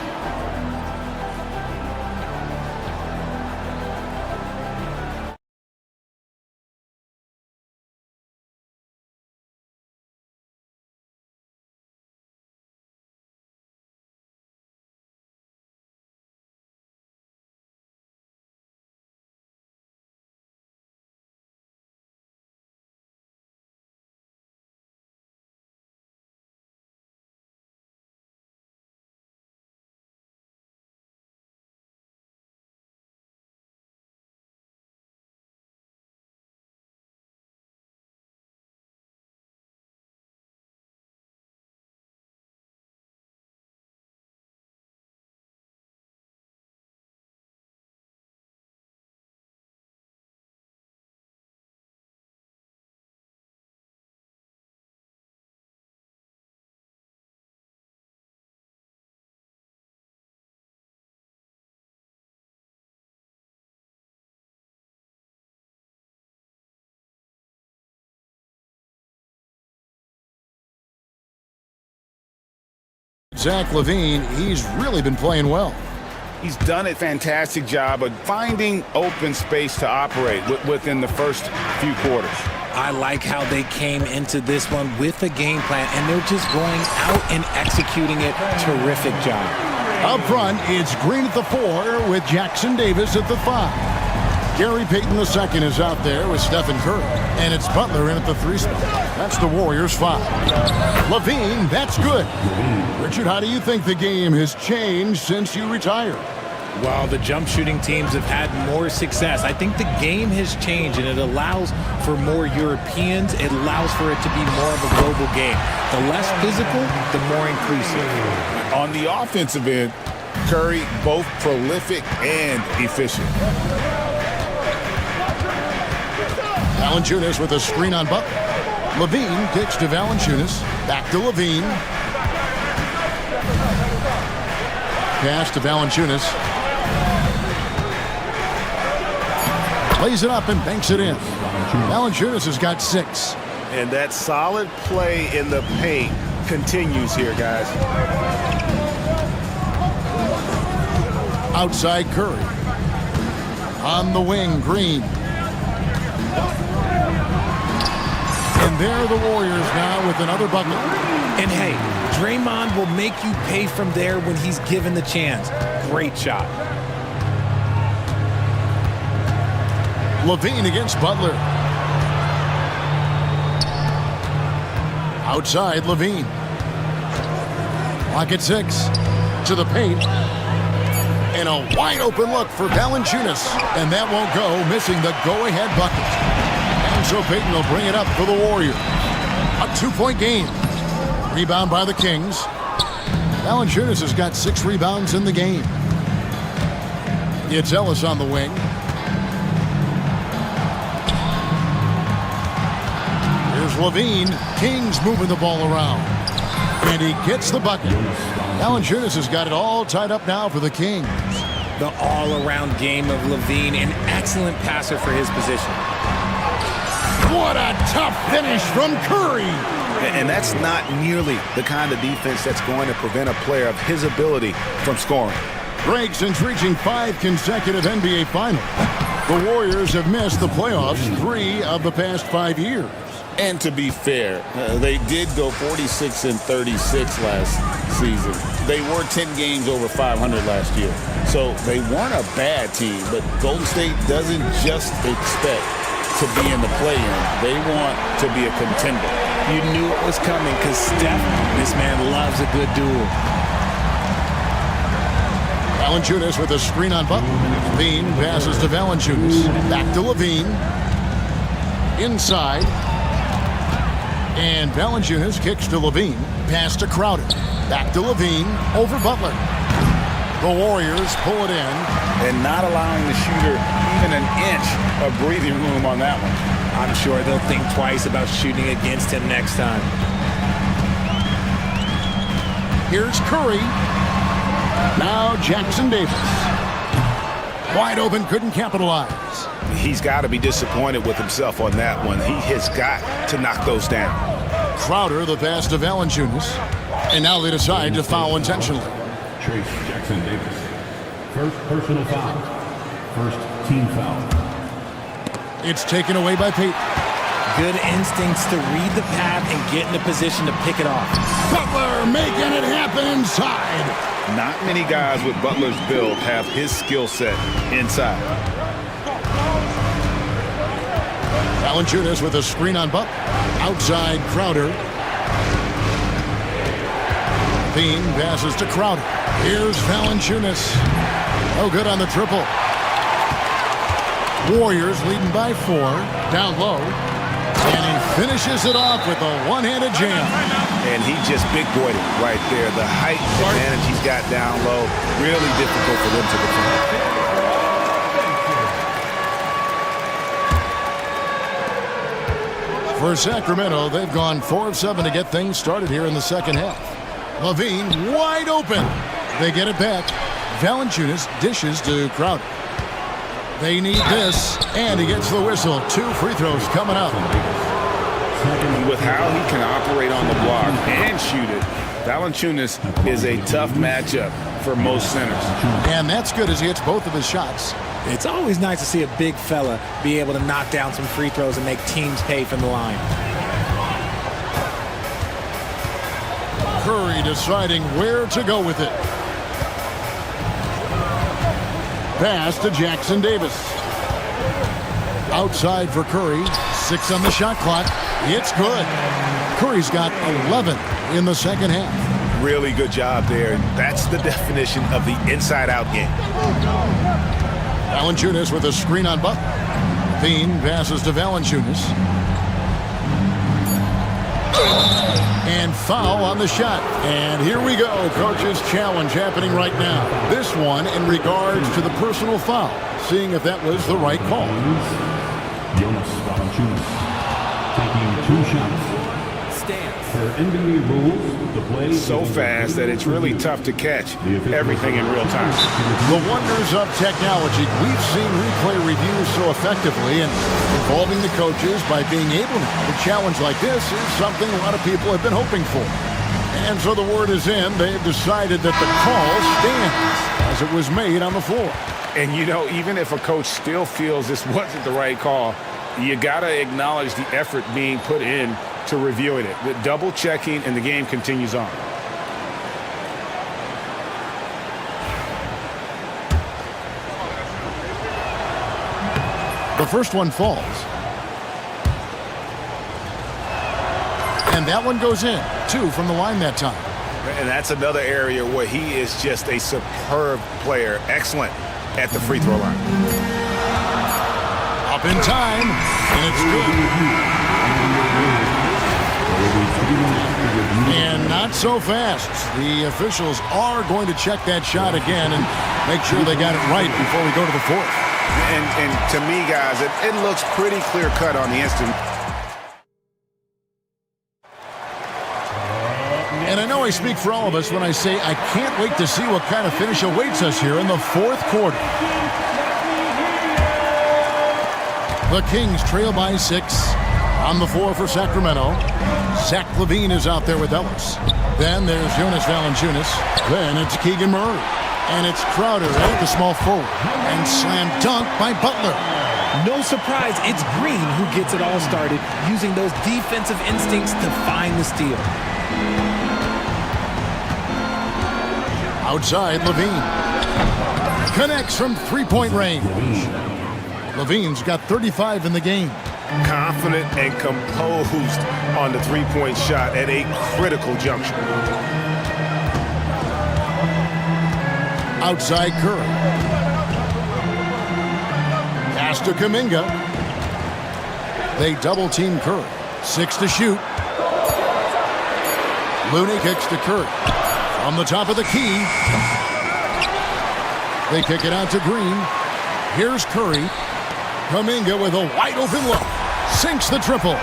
Zach LaVine, he's really been playing well. He's done a fantastic job of finding open space to operate within the first few quarters. I like how they came into this one with a game plan, and they're just going out and executing it. Terrific job. Up front, it's Green at the 4 with Jackson Davis at the 5. Gary Payton II is out there with Stephen Curry. And it's Butler in at the 3 spot. That's the Warriors 5. LaVine, that's good. Richard, how do you think the game has changed since you retired? While the jump shooting teams have had more success, I think the game has changed, and it allows for more Europeans. It allows for it to be more of a global game. The less physical, the more inclusive. On the offensive end, Curry both prolific and efficient. Valanciunas with a screen on Butler. LaVine kicks to Valanciunas. Back to LaVine. Pass to Valanciunas. Lays it up and banks it in. Valanciunas has got 6. And that solid play in the paint continues here, guys. Outside Curry. On the wing, Green. And there are the Warriors now with another bucket. And hey, Draymond will make you pay from there when he's given the chance. Great shot. LaVine against Butler. Outside LaVine. Lock at 6. To the paint. And a wide open look for Valanciunas. And that won't go, missing the go-ahead bucket. And so Payton will bring it up for the Warriors. A 2-point game. Rebound by the Kings. Valanciunas has got 6 rebounds in the game. It's Ellis on the wing. Here's LaVine. Kings moving the ball around. And he gets the bucket. Valanciunas has got it all tied up now for the Kings. The all-around game of LaVine, an excellent passer for his position. What a tough finish from Curry. And that's not nearly the kind of defense that's going to prevent a player of his ability from scoring. Gregson's reaching 5 consecutive NBA Finals. The Warriors have missed the playoffs 3 of the past 5 years. And to be fair, they did go 46-36 last season. They were 10 games over 500 last year. So they weren't a bad team, but Golden State doesn't just expect to be in the play-in. They want to be a contender. You knew it was coming because Steph, this man loves a good duel. Valanciunas with a screen on Butler. LaVine passes to Valanciunas. Back to LaVine. Inside. And Valanciunas kicks to LaVine. Pass to Crowder. Back to LaVine. Over Butler. The Warriors pull it in. And not allowing the shooter even an inch of breathing room on that one. I'm sure they'll think twice about shooting against him next time. Here's Curry. Now Jackson Davis. Wide open, couldn't capitalize. He's got to be disappointed with himself on that one. He has got to knock those down. Crowder, the pass to Valanciunas. And now they decide to foul intentionally. Trace Jackson Davis. First personal foul. First team foul. It's taken away by Payton. Good instincts to read the path and get in a position to pick it off. Butler making it happen inside. Not many guys with Butler's build have his skill set inside. Valanciunas with a screen on Butler. Outside Crowder. Bean passes to Crowder. Here's Valanciunas. No good on the triple. Warriors leading by 4. Down low. And he finishes it off with a one-handed jam. And he just big-boyed it right there. The height advantage he's got down low, really difficult for them to defend. For Sacramento, they've gone 4 of 7 to get things started here in the second half. LaVine wide open. They get it back. Valanciunas dishes to Crowder. They need this, and he gets the whistle. 2 free throws coming up. And with how he can operate on the block and shoot it, Valanciunas is a tough matchup for most centers. And that's good as he hits both of his shots. It's always nice to see a big fella be able to knock down some free throws and make teams pay from the line. Curry deciding where to go with it. Pass to Jackson Davis. Outside for Curry. 6 on the shot clock. It's good. Curry's got 11 in the second half. Really good job there. That's the definition of the inside-out game. Valanciunas with a screen on Butler. Levine passes to Valanciunas. And foul on the shot. And here we go. Coach's challenge happening right now. This one in regards to the personal foul. Seeing if that was the right call. Jonas Valanciunas taking 2 shots. Per NBA rules, the play So fast that it's really tough to catch everything in real time. The wonders of technology. We've seen replay reviews so effectively, and involving the coaches by being able to have a challenge like this is something a lot of people have been hoping for. And so the word is in. They've decided that the call stands as it was made on the floor. And you know, even if a coach still feels this wasn't the right call, you got to acknowledge the effort being put in to reviewing it. The double checking, and the game continues on. The first one falls. And that one goes in. 2 from the line that time. And that's another area where he is just a superb player. Excellent at the free throw line. Up in time, and it's good. And not so fast. The officials are going to check that shot again and make sure they got it right before we go to the fourth. And to me, guys, it looks pretty clear-cut on the instant. And I know I speak for all of us when I say I can't wait to see what kind of finish awaits us here in the fourth quarter. The Kings trail by 6. On the floor for Sacramento. Zach LaVine is out there with Ellis. Then there's Jonas Valanciunas. Then it's Keegan Murray. And it's Crowder at the small forward. And slam dunk by Butler. No surprise, it's Green who gets it all started, using those defensive instincts to find the steal. Outside, LaVine. Connects from three-point range. LaVine's got 35 in the game. Confident and composed on the three-point shot at a critical juncture. Outside Curry. Pass to Kuminga. They double-team Curry. 6 to shoot. Looney kicks to Curry. From the top of the key. They kick it out to Green. Here's Curry. Kuminga with a wide-open look. Sinks the triple.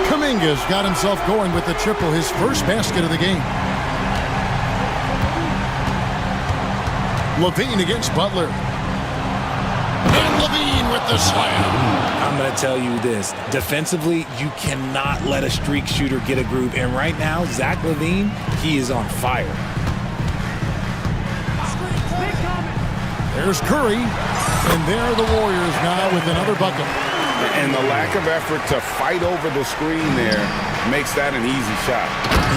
Kuminga's got himself going with the triple, his first basket of the game. LaVine against Butler. And LaVine with the slam. I'm going to tell you this. Defensively, you cannot let a streak shooter get a groove. And right now, Zach LaVine, he is on fire. There's Curry. And there are the Warriors now with another bucket. And the lack of effort to fight over the screen there makes that an easy shot.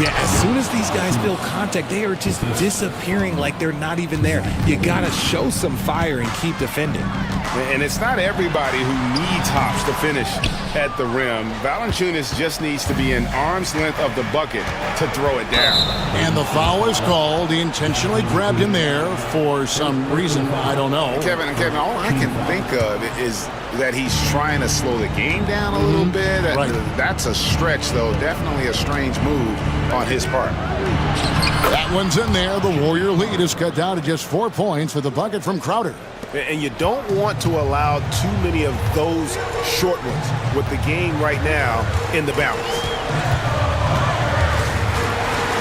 Yeah, as soon as these guys feel contact, they are just disappearing like they're not even there. You got to show some fire and keep defending. And it's not everybody who needs hops to finish at the rim. Valanciunas just needs to be an arm's length of the bucket to throw it down. And the foul is called. He intentionally grabbed him there for some reason. I don't know. Kevin, all I can think of is that he's trying to slow the game down a little bit. Right. That's a stretch, though. Definitely a strange move on his part. That one's in there. The Warrior lead is cut down to just 4 points with the bucket from Crowder. And you don't want to allow too many of those short ones with the game right now in the balance.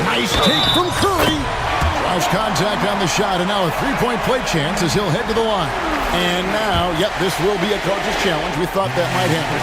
Nice take from Curry. Draws contact on the shot, and now a three-point play chance as he'll head to the line. And now, yep, this will be a coach's challenge. We thought that might happen.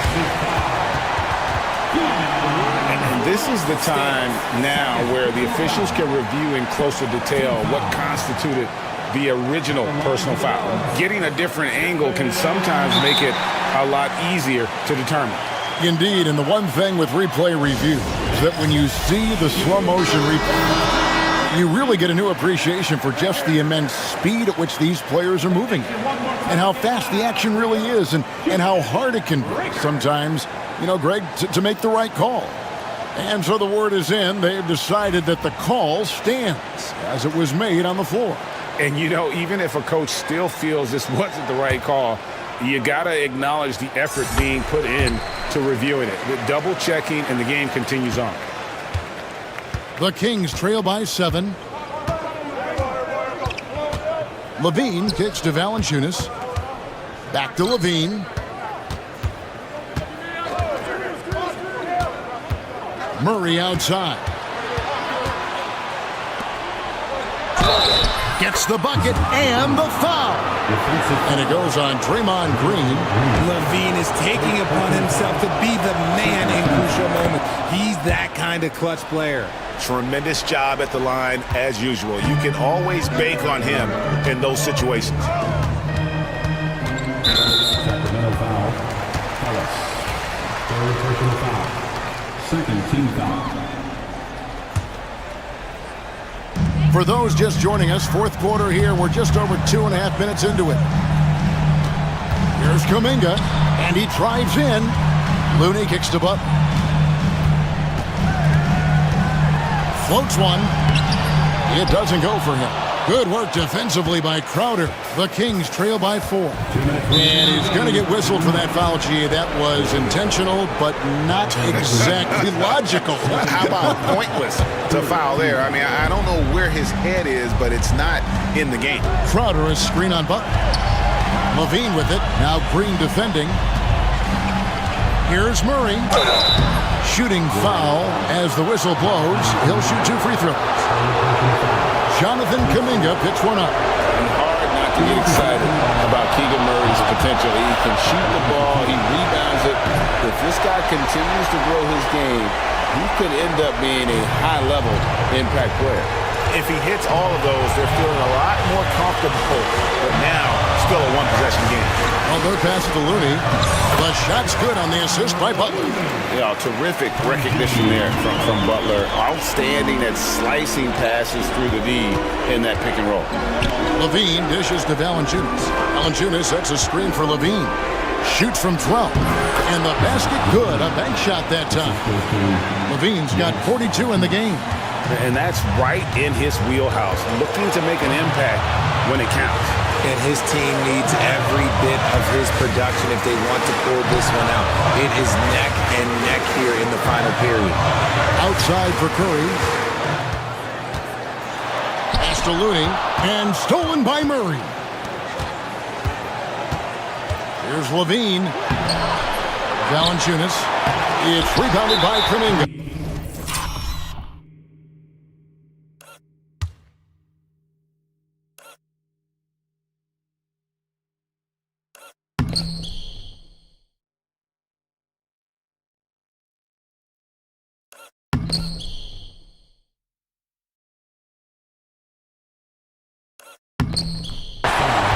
This is the time now where the officials can review in closer detail what constituted the original personal foul. Getting a different angle can sometimes make it a lot easier to determine. Indeed, and the one thing with replay review is that when you see the slow motion replay, you really get a new appreciation for just the immense speed at which these players are moving and how fast the action really is and how hard it can be sometimes, Greg, to make the right call. And so the word is in. They've decided that the call stands as it was made on the floor. And, even if a coach still feels this wasn't the right call, you got to acknowledge the effort being put in to reviewing it. With double checking, and the game continues on. The Kings trail by 7. Levine kicks to Valanciunas. Back to Levine. Murray outside. Gets the bucket and the foul. And it goes on Draymond Green. Levine is taking upon himself to be the man in crucial moments. He's that kind of clutch player. Tremendous job at the line as usual. You can always bank on him in those situations. Sacramento foul. Ellis. Third personal foul. Second team foul. For those just joining us, fourth quarter here. We're just over 2.5 minutes into it. Here's Kuminga, and he drives in. Looney kicks to Butler. Floats one. It doesn't go for him. Good work defensively by Crowder. The Kings trail by 4. And he's going to get whistled for that foul, G. That was intentional, but not exactly logical. How about pointless to foul there? I mean, I don't know where his head is, but it's not in the game. Crowder is screen on Butler. Levine with it. Now Green defending. Here's Murray. Shooting foul as the whistle blows. He'll shoot 2 free throws. Jonathan Kuminga picks one up. And hard not to get excited about Keegan Murray's potential. He can shoot the ball. He rebounds it. If this guy continues to grow his game, he could end up being a high-level impact player. If he hits all of those, they're feeling a lot more comfortable. But now, still a one-possession game. Well, they're passing to Looney. The shot's good on the assist by Butler. Yeah, terrific recognition there from Butler. Outstanding at slicing passes through the D in that pick and roll. Levine dishes to Valanciunas. Valanciunas sets a screen for Levine. Shoots from 12. And the basket good. A bank shot that time. Levine's got 42 in the game. And that's right in his wheelhouse. Looking to make an impact when it counts. And his team needs every bit of his production if they want to pull this one out. It is neck and neck here in the final period. Outside for Curry. Pass to Looney. And stolen by Murray. Here's Levine. Valanciunas. It's rebounded by Kuminga.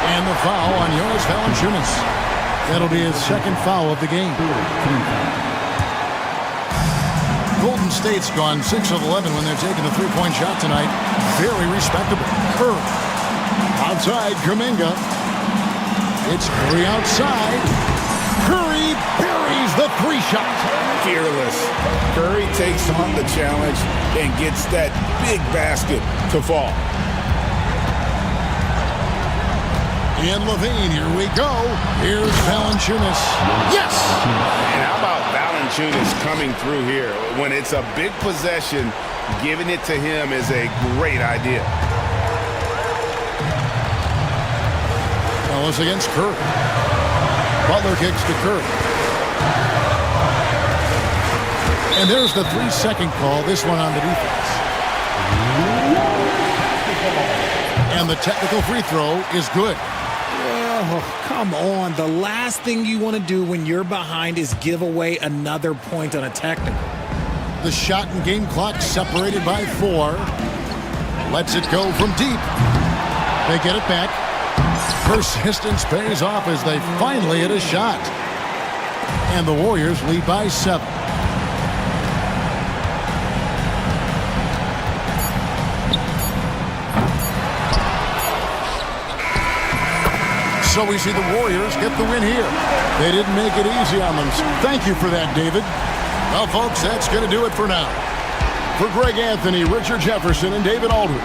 And the foul on Jonas Valanciunas. That'll be his second foul of the game. Golden State's gone 6 of 11 when they're taking the three-point shot tonight. Very respectable. Curry. Outside, Kuminga. It's Curry outside. Curry buries the 3-shot. Fearless. Curry takes on the challenge and gets that big basket to fall. And Levine, here we go. Here's Valanciunas. Yes! And how about Valanciunas coming through here? When it's a big possession, giving it to him is a great idea. Ellis against Curry. Butler kicks to Curry. And there's the 3-second call, this one on the defense. And the technical free throw is good. Oh, come on. The last thing you want to do when you're behind is give away another point on a technical. The shot and game clock separated by 4. Lets it go from deep. They get it back. Persistence pays off as they finally hit a shot. And the Warriors lead by 7. So we see the Warriors get the win here. They didn't make it easy on them. Thank you for that, David. Well, folks, that's going to do it for now. For Greg Anthony, Richard Jefferson, and David Aldridge,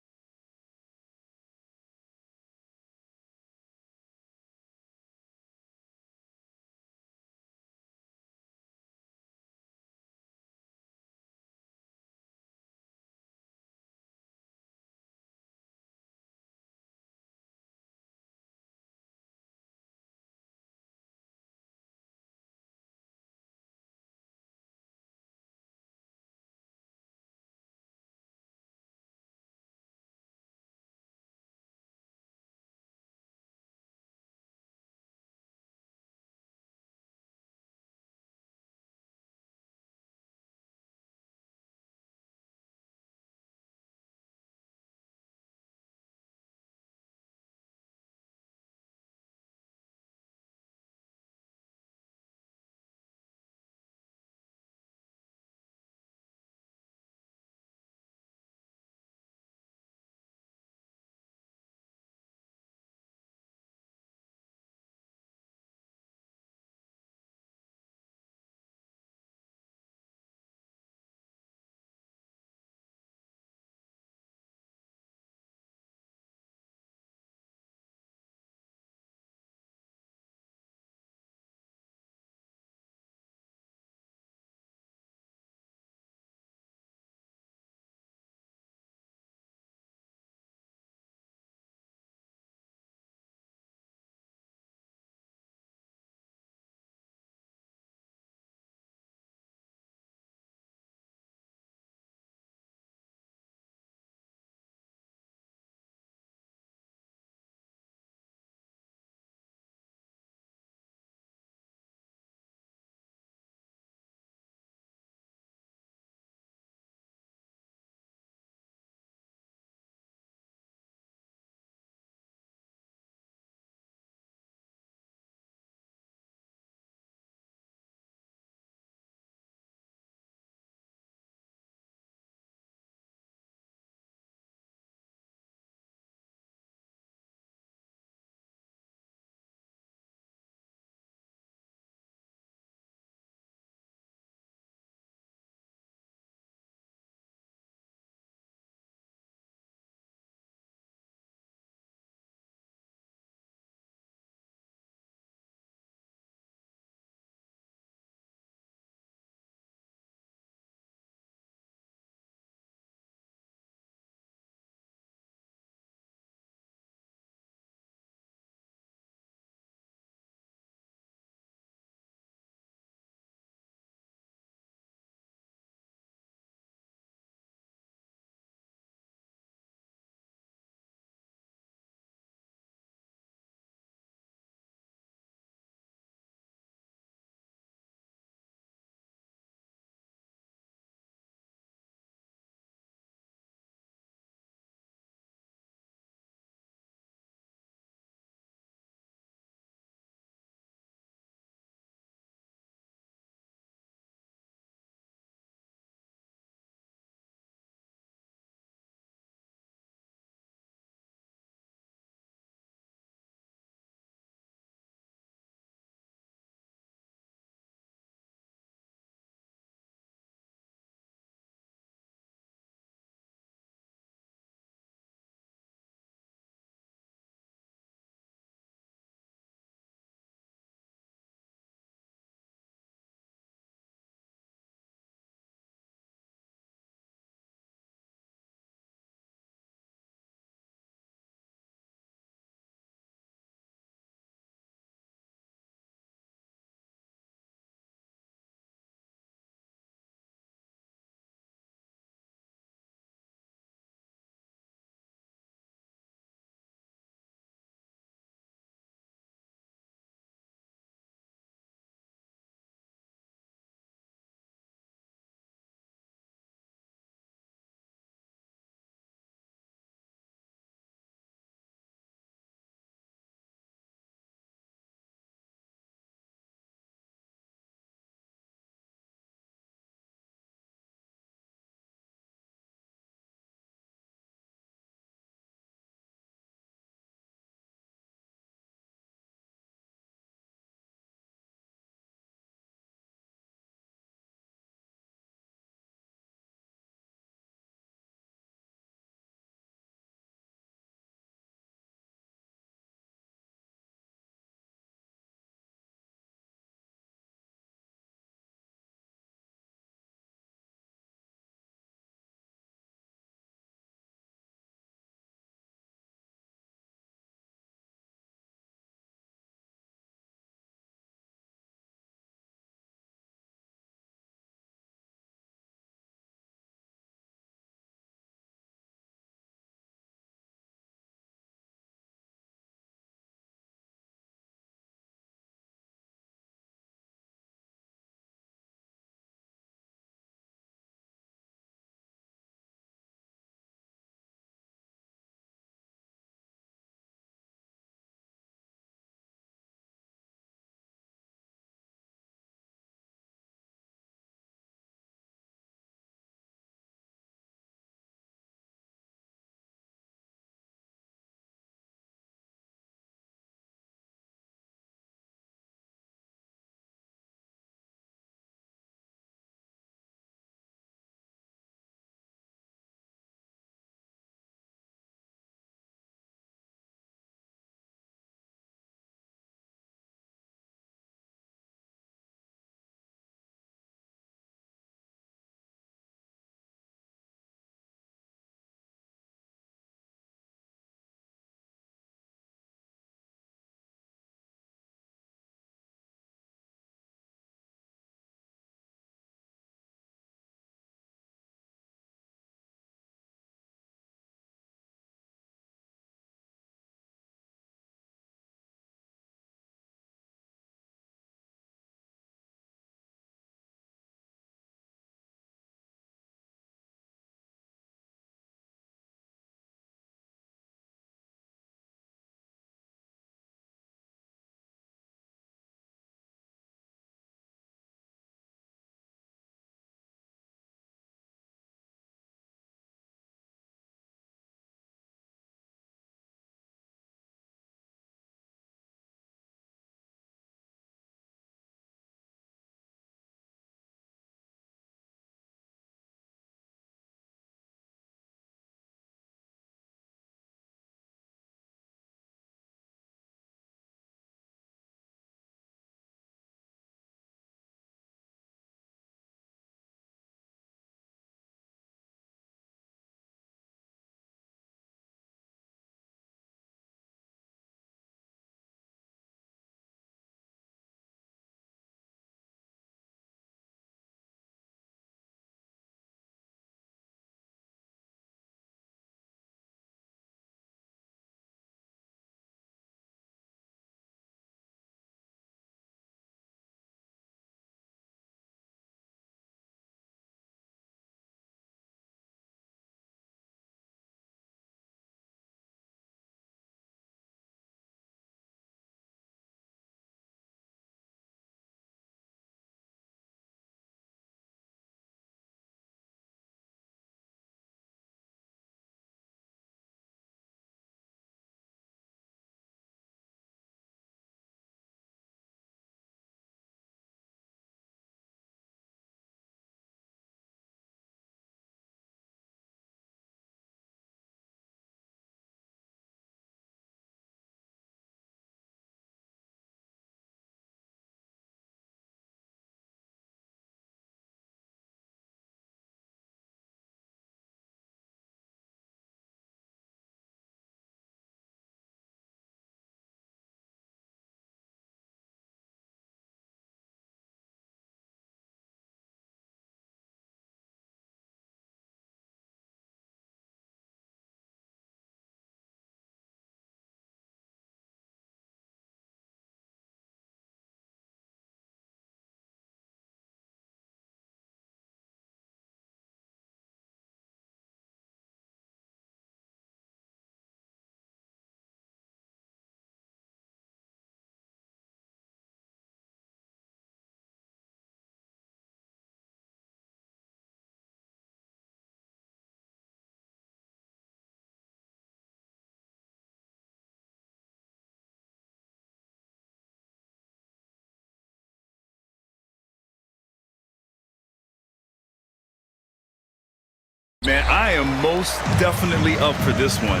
Man, I am most definitely up for this one.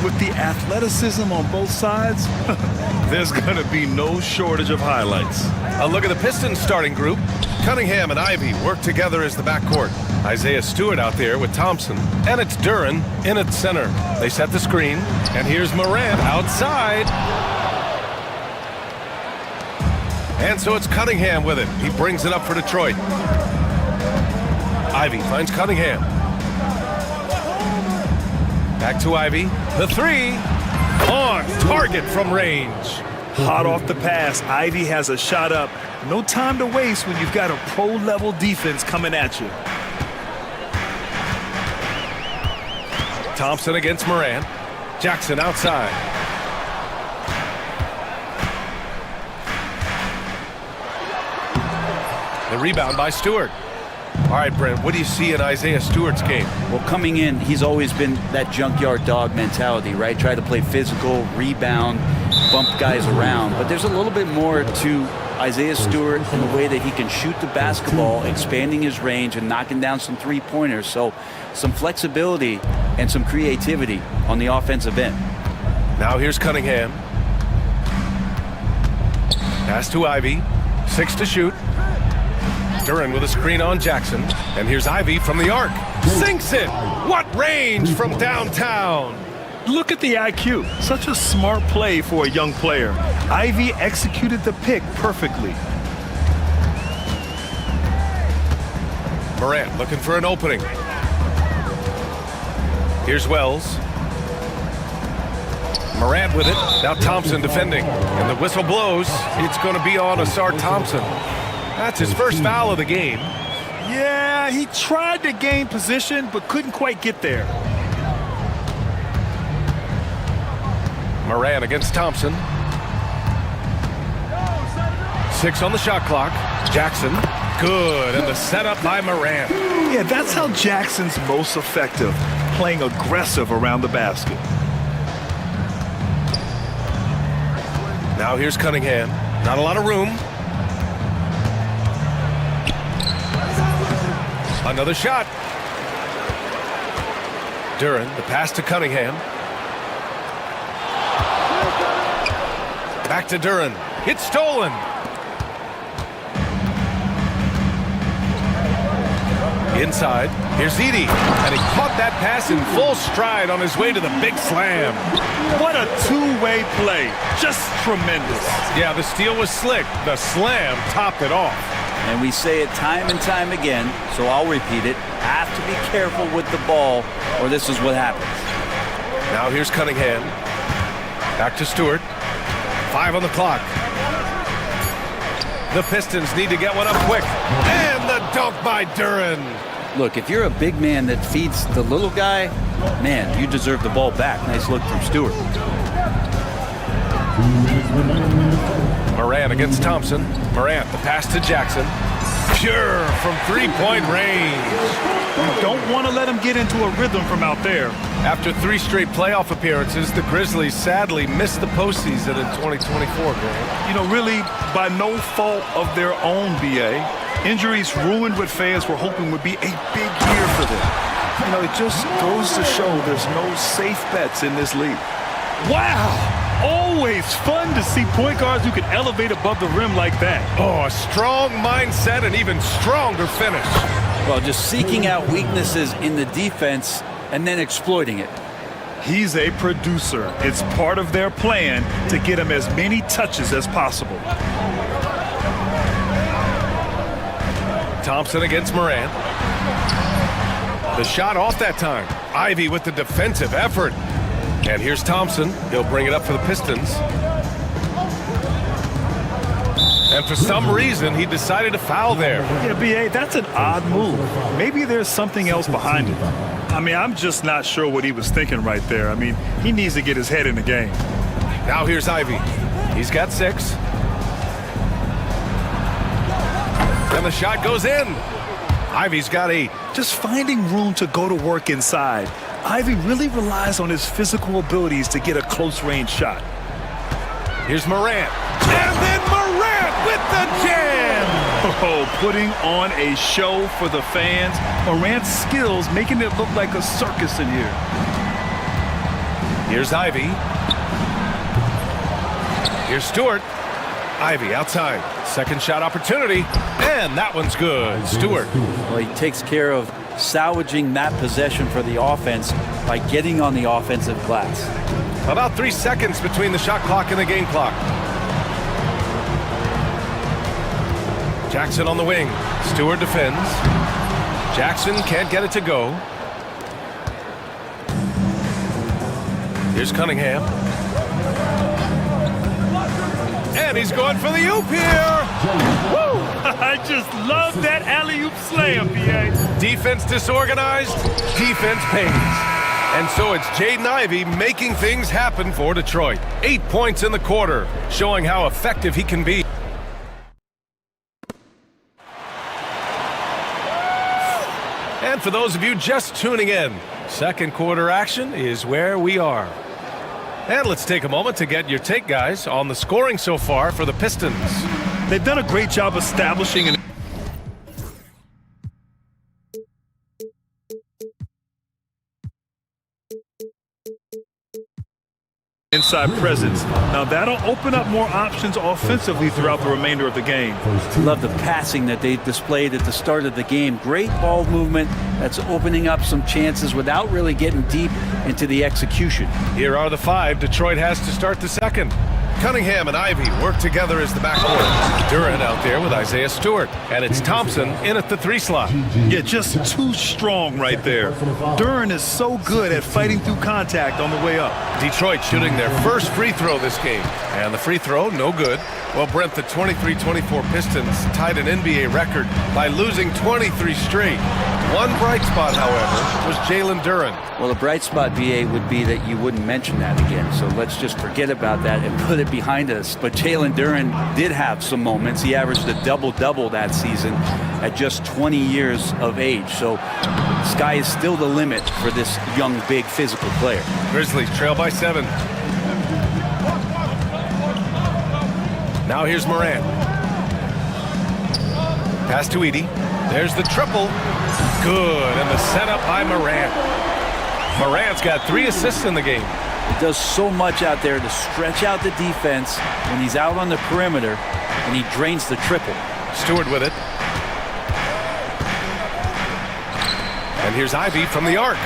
With the athleticism on both sides, there's going to be no shortage of highlights. A look at the Pistons starting group. Cunningham and Ivy work together as the backcourt. Isaiah Stewart out there with Thompson. And it's Duran in at center. They set the screen. And here's Morant outside. And so it's Cunningham with it. He brings it up for Detroit. Ivy finds Cunningham. Back to Ivy. The three. On target from range. Hot off the pass, Ivy has a shot up. No time to waste when you've got a pro-level defense coming at you. Thompson against Morant. Jackson outside. The rebound by Stewart. All right, Brent, what do you see in Isaiah Stewart's game? Well, coming in, he's always been that junkyard dog mentality, right? Try to play physical, rebound, bump guys around. But there's a little bit more to Isaiah Stewart in the way that he can shoot the basketball, expanding his range and knocking down some three-pointers. So some flexibility and some creativity on the offensive end. Now here's Cunningham. Pass to Ivy. 6 to shoot. Duran with a screen on Jackson. And here's Ivy from the arc. Sinks it! What range from downtown! Look at the IQ. Such a smart play for a young player. Ivy executed the pick perfectly. Morant looking for an opening. Here's Wells. Morant with it. Now Thompson defending. And the whistle blows. It's going to be on Asar Thompson. That's his first foul of the game. Yeah, he tried to gain position, but couldn't quite get there. Morant against Thompson. 6 on the shot clock. Jackson, good, and the setup by Morant. Yeah, that's how Jackson's most effective, playing aggressive around the basket. Now here's Cunningham. Not a lot of room. Another shot. Duran, the pass to Cunningham. Back to Duran. It's stolen. Inside. Here's Edey. And he caught that pass in full stride on his way to the big slam. What a two-way play. Just tremendous. Yeah, the steal was slick. The slam topped it off. And we say it time and time again, so I'll repeat it. Have to be careful with the ball, or this is what happens. Now here's Cunningham. Back to Stewart. 5 on the clock. The Pistons need to get one up quick. And the dunk by Duran. Look, if you're a big man that feeds the little guy, man, you deserve the ball back. Nice look from Stewart. Morant against Thompson. Morant, the pass to Jackson. Pure from three-point range. Don't want to let him get into a rhythm from out there. After 3 straight playoff appearances, the Grizzlies sadly missed the postseason in 2024, Grant. You know, really by no fault of their own, BA. Injuries ruined what fans were hoping would be a big year for them. You know, it just goes to show there's no safe bets in this league. Wow! Always fun to see point guards who can elevate above the rim like that. Oh, a strong mindset and even stronger finish. Well, just seeking out weaknesses in the defense and then exploiting it. He's a producer. It's part of their plan to get him as many touches as possible. Thompson against Morant. The shot off that time. Ivy with the defensive effort. And here's Thompson. He'll bring it up for the Pistons. And for some reason, he decided to foul there. Yeah, BA, that's an odd move. Maybe there's something else behind it. I mean, I'm just not sure what he was thinking right there. I mean, he needs to get his head in the game. Now here's Ivy. He's got 6. And the shot goes in. Ivy's got 8. Just finding room to go to work inside. Ivy really relies on his physical abilities to get a close-range shot. Here's Morant. And then Morant with the jam! Oh, putting on a show for the fans. Morant's skills making it look like a circus in here. Here's Ivy. Here's Stewart. Ivy outside. Second shot opportunity. And that one's good. Stewart. Well, he takes care of salvaging that possession for the offense by getting on the offensive glass. About 3 seconds between the shot clock and the game clock. Jackson on the wing. Stewart defends. Jackson can't get it to go. Here's Cunningham. And he's going for the oop here. Woo! I just love that alley-oop slam, B.A. Defense disorganized, defense pays. And so it's Jaden Ivey making things happen for Detroit. 8 points in the quarter, showing how effective he can be. And for those of you just tuning in, second quarter action is where we are. And let's take a moment to get your take, guys, on the scoring so far for the Pistons. They've done a great job establishing an inside presence. Now that'll open up more options offensively throughout the remainder of the game. Love the passing that they displayed at the start of the game. Great ball movement that's opening up some chances without really getting deep into the execution. Here are the 5 Detroit has to start the second. Cunningham and Ivey work together as the backcourt. Duran out there with Isaiah Stewart. And it's Thompson in at the 3 slot. Yeah, just too strong right there. Duran is so good at fighting through contact on the way up. Detroit shooting their first free throw this game. And the free throw, no good. Well, Brent, the 23-24 Pistons tied an NBA record by losing 23 straight. One bright spot, however, was Jalen Duran. Well, the bright spot, BA, would be that you wouldn't mention that again. So let's just forget about that and put it behind us. But Jalen Duran did have some moments. He averaged a double-double that season at just 20 years of age. So the sky is still the limit for this young, big, physical player. Grizzlies trail by 7. Now here's Morant. Pass to Edey. There's the triple. Good, and the setup by Morant. Morant's got 3 assists in the game. He does so much out there to stretch out the defense when he's out on the perimeter, and he drains the triple. Stewart with it. And here's Ivey from the arc.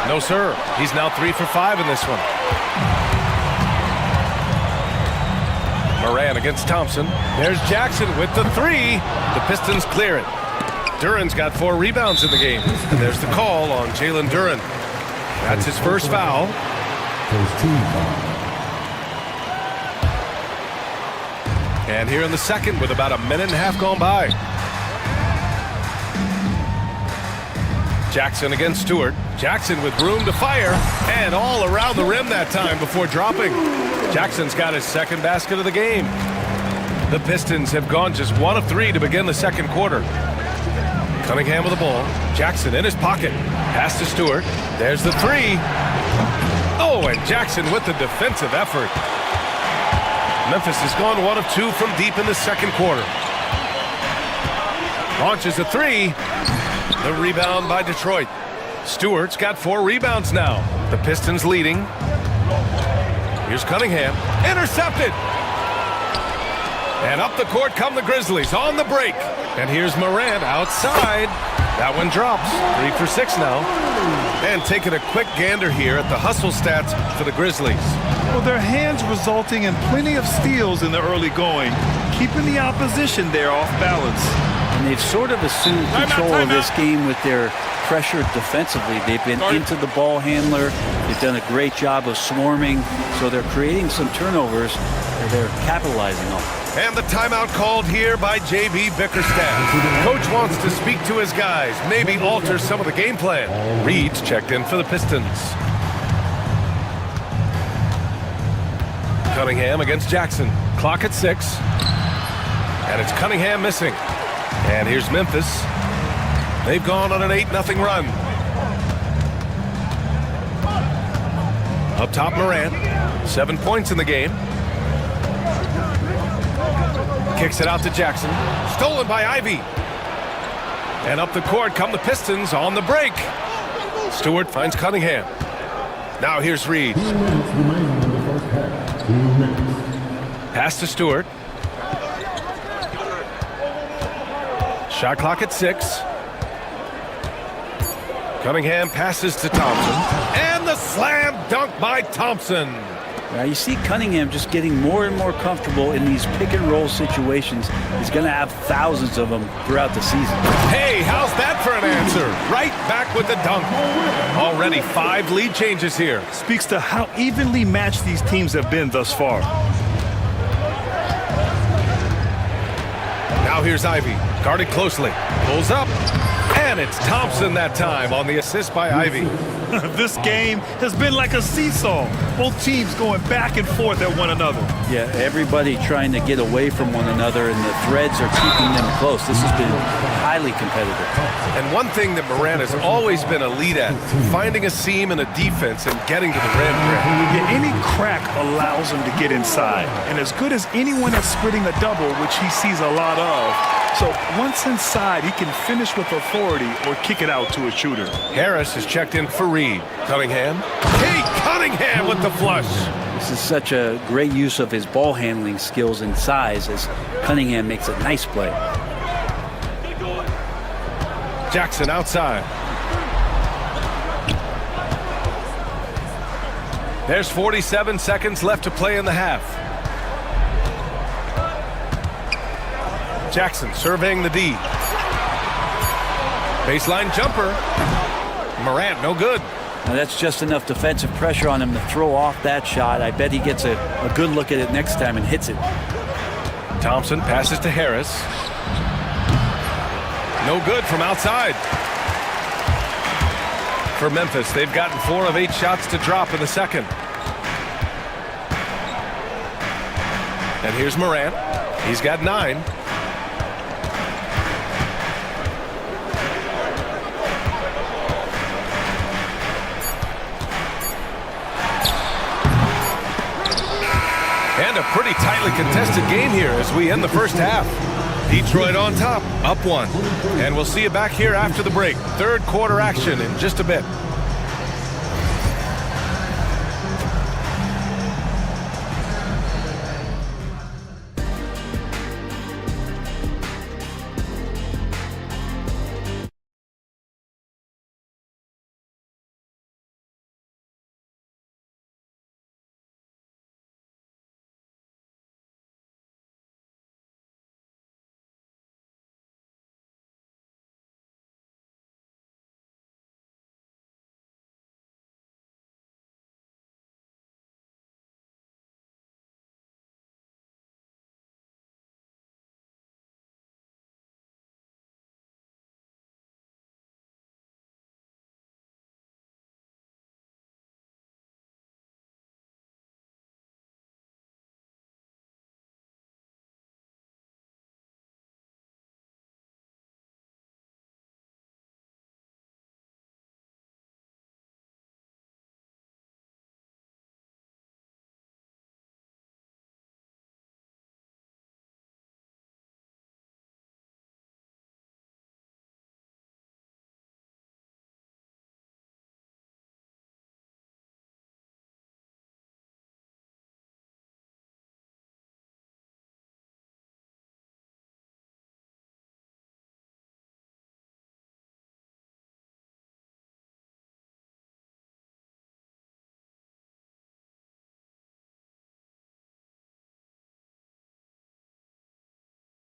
No, sir. He's now 3 for 5 in this one. Morant against Thompson. There's Jackson with the 3. The Pistons clear it. Duran's got 4 rebounds in the game. And there's the call on Jalen Duran. That's his first foul. And here in the second with about a minute and a half gone by. Jackson against Stewart. Jackson with room to fire. And all around the rim that time before dropping. Jackson's got his second basket of the game. The Pistons have gone just 1 of 3 to begin the second quarter. Cunningham with the ball. Jackson in his pocket. Pass to Stewart. There's the 3. Oh, and Jackson with the defensive effort. Memphis has gone 1 of 2 from deep in the second quarter. Launches a 3. The rebound by Detroit. Stewart's got 4 rebounds now. The Pistons leading. Here's Cunningham. Intercepted. And up the court come the Grizzlies on the break. And here's Morant outside. That one drops. 3 for 6 now. And taking a quick gander here at the hustle stats for the Grizzlies. Well, their hands resulting in plenty of steals in the early going, keeping the opposition there off balance. And they've sort of assumed control of this game with their pressure defensively. They've been into the ball handler. They've done a great job of swarming. So they're creating some turnovers that they're capitalizing on. And the timeout called here by J.B. Bickerstaff. Coach wants to speak to his guys, maybe alter some of the game plan. Reed's checked in for the Pistons. Cunningham against Jackson. Clock at 6. And it's Cunningham missing. And here's Memphis. They've gone on an 8-0 run. Up top, Morant. 7 points in the game. kicks it out to Jackson. Stolen by Ivy. And up the court come the Pistons on the break. Stewart finds Cunningham. Now here's Reed. Pass to Stewart. Shot clock at 6. Cunningham passes to Thompson. And the slam dunk by Thompson. Now you see Cunningham just getting more and more comfortable in these pick and roll situations. He's going to have thousands of them throughout the season. Hey, how's that for an answer? Right back with the dunk. Already 5 lead changes here. Speaks to how evenly matched these teams have been thus far. Now here's Ivy, guarded closely, pulls up, and it's Thompson that time on the assist by Ivy. This game has been like a seesaw. Both teams going back and forth at one another. Yeah, everybody trying to get away from one another, and the threads are keeping them close. This has been highly competitive. And one thing that Morant has always been elite at, finding a seam in a defense and getting to the rim. Yeah, any crack allows him to get inside. And as good as anyone at splitting a double, which he sees a lot of, so once inside, he can finish with authority or kick it out to a shooter. Harris is checked in for Reed. Cunningham. Kate Cunningham with the flush. This is such a great use of his ball handling skills and size as Cunningham makes a nice play. Jackson outside. There's 47 seconds left to play in the half. Jackson surveying the D. Baseline jumper. Morant, no good. Now that's just enough defensive pressure on him to throw off that shot. I bet he gets a good look at it next time and hits it. Thompson passes to Harris. No good from outside. For Memphis, they've gotten 4 of 8 shots to drop in the second. And here's Morant. He's got 9. And a pretty tightly contested game here as we end the first half. Detroit on top, up 1. And we'll see you back here after the break. Third quarter action in just a bit.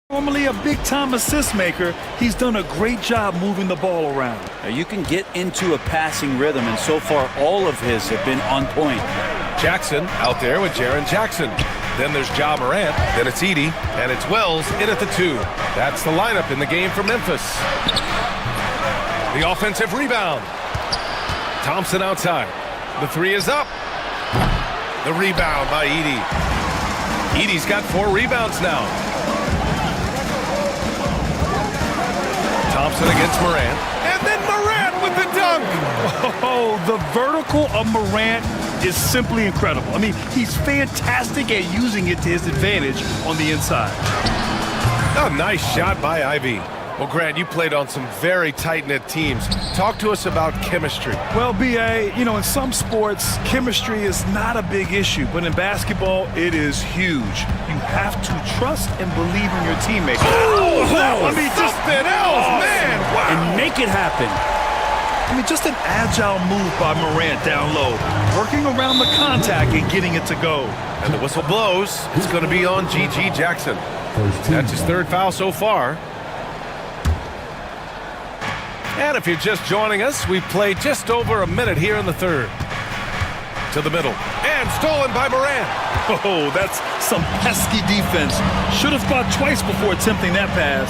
Normally a big-time assist maker, he's done a great job moving the ball around. Now you can get into a passing rhythm, and so far all of his have been on point. Jackson out there with Jaren Jackson. Then there's Ja Morant, then it's Edey, and it's Wells in at the 2. That's the lineup in the game for Memphis. The offensive rebound. Thompson outside. The 3 is up. The rebound by Edey. Edey's got 4 rebounds now. Thompson against Morant. And then Morant with the dunk. Oh, the vertical of Morant is simply incredible. I mean, he's fantastic at using it to his advantage on the inside. A nice shot by Ivy. Well, Grant, you played on some very tight-knit teams. Talk to us about chemistry. Well, B.A., you know, in some sports, chemistry is not a big issue, but in basketball, it is huge. You have to trust and believe in your teammates. Oh, that was something else, man! Wow. And make it happen. I mean, just an agile move by Morant down low, working around the contact and getting it to go. And the whistle blows. It's going to be on G.G. Jackson. That's his third foul so far. And if you're just joining us, we've played just over a minute here in the third. To the middle. And stolen by Morant. Oh, that's some pesky defense. Should have thought twice before attempting that pass.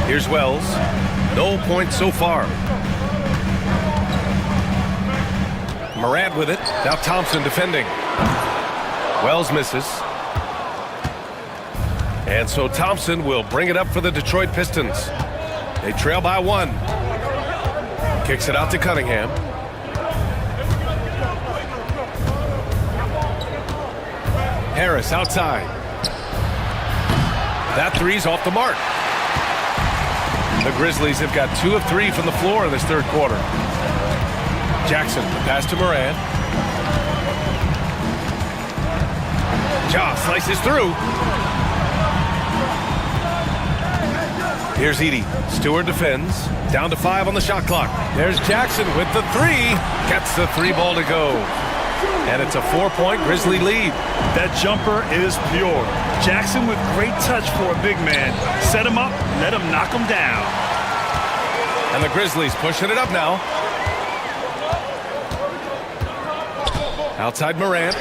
Here's Wells. No points so far. Morant with it. Now Thompson defending. Wells misses. And so Thompson will bring it up for the Detroit Pistons. They trail by 1. Kicks it out to Cunningham. Harris outside. That three's off the mark. The Grizzlies have got 2 of 3 from the floor in this third quarter. Jackson, pass to Morant. Ja slices through. Here's Edey. Stewart defends. Down to 5 on the shot clock. There's Jackson with the 3. Gets the 3 ball to go. And it's a 4-point Grizzly lead. That jumper is pure. Jackson with great touch for a big man. Set him up, let him knock him down. And the Grizzlies pushing it up now. Outside Morant.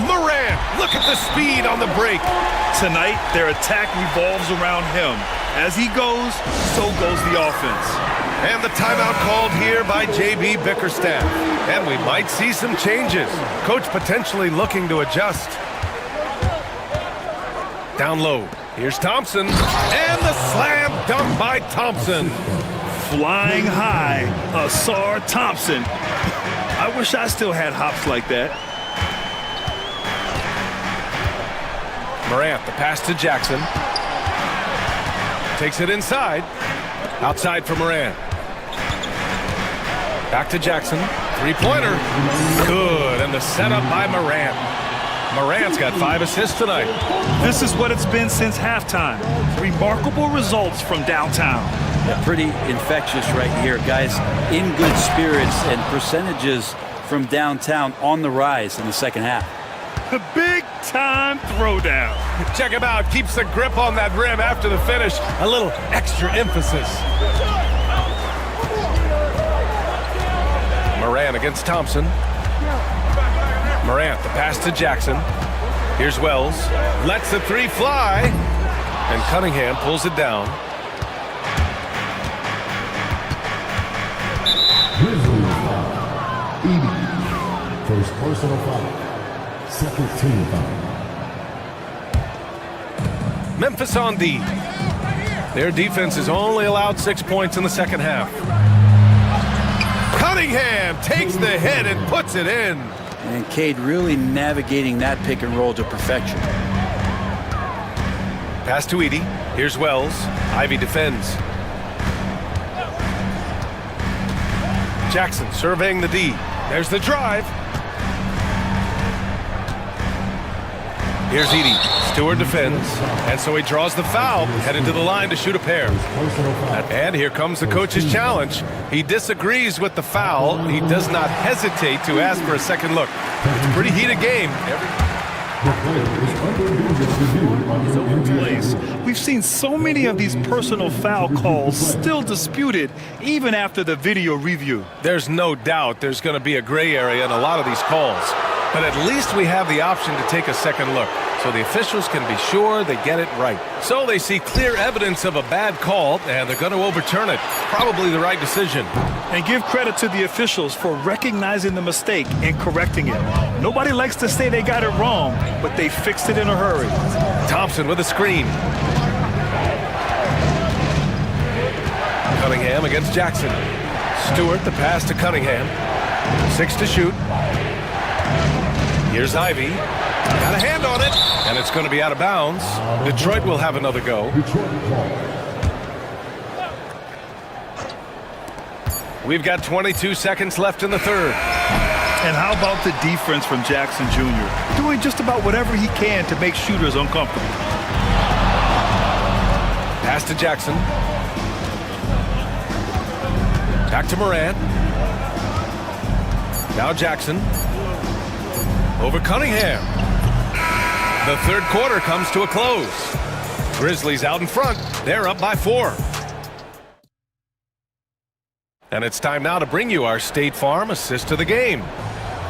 Morant! Look at the speed on the break. Tonight, their attack revolves around him. As he goes, so goes the offense. And the timeout called here by J.B. Bickerstaff. And we might see some changes. Coach potentially looking to adjust. Down low. Here's Thompson. And the slam dunk by Thompson. Flying high, Asar Thompson. I wish I still had hops like that. Morant, the pass to Jackson. Takes it inside. Outside for Morant. Back to Jackson. Three-pointer. Good. And the setup by Morant. Morant's got 5 assists tonight. This is what it's been since halftime. Remarkable results from downtown. Yeah, pretty infectious right here, guys. In good spirits and percentages from downtown on the rise in the second half. The big-time throwdown. Check him out. Keeps the grip on that rim after the finish. A little extra emphasis. Morant against Thompson. Morant, the pass to Jackson. Here's Wells. Lets the 3 fly. And Cunningham pulls it down. Edey. First personal foul. Second team foul. Memphis on D. Their defense has only allowed 6 points in the second half. Cunningham takes the hit and puts it in. And Cade really navigating that pick and roll to perfection. Pass to Edey. Here's Wells. Ivy defends. Jackson surveying the D. There's the drive. Here's Edey. Stewart defends. And so he draws the foul, headed to the line to shoot a pair. And here comes the coach's challenge. He disagrees with the foul. He does not hesitate to ask for a second look. It's a pretty heated game. We've seen so many of these personal foul calls still disputed even after the video review. There's no doubt there's going to be a gray area in a lot of these calls. But at least we have the option to take a second look, so the officials can be sure they get it right. So they see clear evidence of a bad call, and they're going to overturn it. Probably the right decision. And give credit to the officials for recognizing the mistake and correcting it. Nobody likes to say they got it wrong, but they fixed it in a hurry. Thompson with a screen. Cunningham against Jackson. Stewart, the pass to Cunningham. 6 to shoot. Here's Ivy. Got a hand on it, and it's going to be out of bounds. Detroit will have another go. We've got 22 seconds left in the third. And how about the defense from Jackson Jr.? Doing just about whatever he can to make shooters uncomfortable. Pass to Jackson. Back to Morant. Now Jackson. Over Cunningham. The third quarter comes to a close. Grizzlies out in front. They're up by 4. And it's time now to bring you our State Farm assist of the game.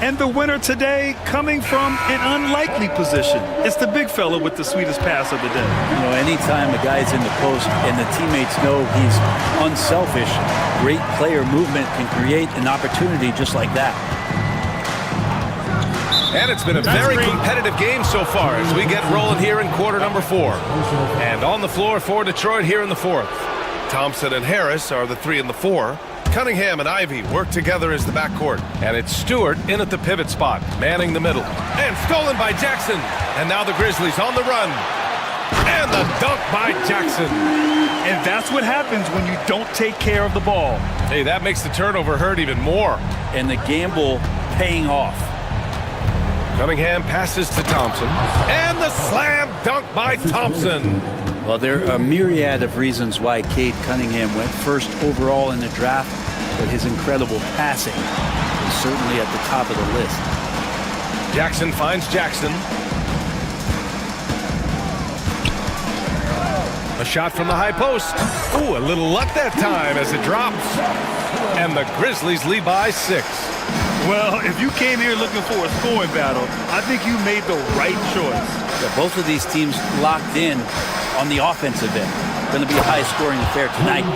And the winner today coming from an unlikely position. It's the big fella with the sweetest pass of the day. You know, anytime a guy's in the post and the teammates know he's unselfish, great player movement can create an opportunity just like that. And it's been a very competitive game so far as we get rolling here in quarter number 4. And on the floor for Detroit here in the 4th. Thompson and Harris are the 3 and the 4. Cunningham and Ivy work together as the backcourt. And it's Stewart in at the pivot spot, manning the middle. And stolen by Jackson. And now the Grizzlies on the run. And the dunk by Jackson. And that's what happens when you don't take care of the ball. Hey, that makes the turnover hurt even more. And the gamble paying off. Cunningham passes to Thompson. And the slam dunk by Thompson. Well, there are a myriad of reasons why Cade Cunningham went first overall in the draft, but his incredible passing is certainly at the top of the list. Jackson finds Jackson. A shot from the high post. Ooh, a little luck that time as it drops. And the Grizzlies lead by 6. Well, if you came here looking for a scoring battle, I think you made the right choice. Yeah, both of these teams locked in on the offensive end. Going to be a high-scoring affair tonight.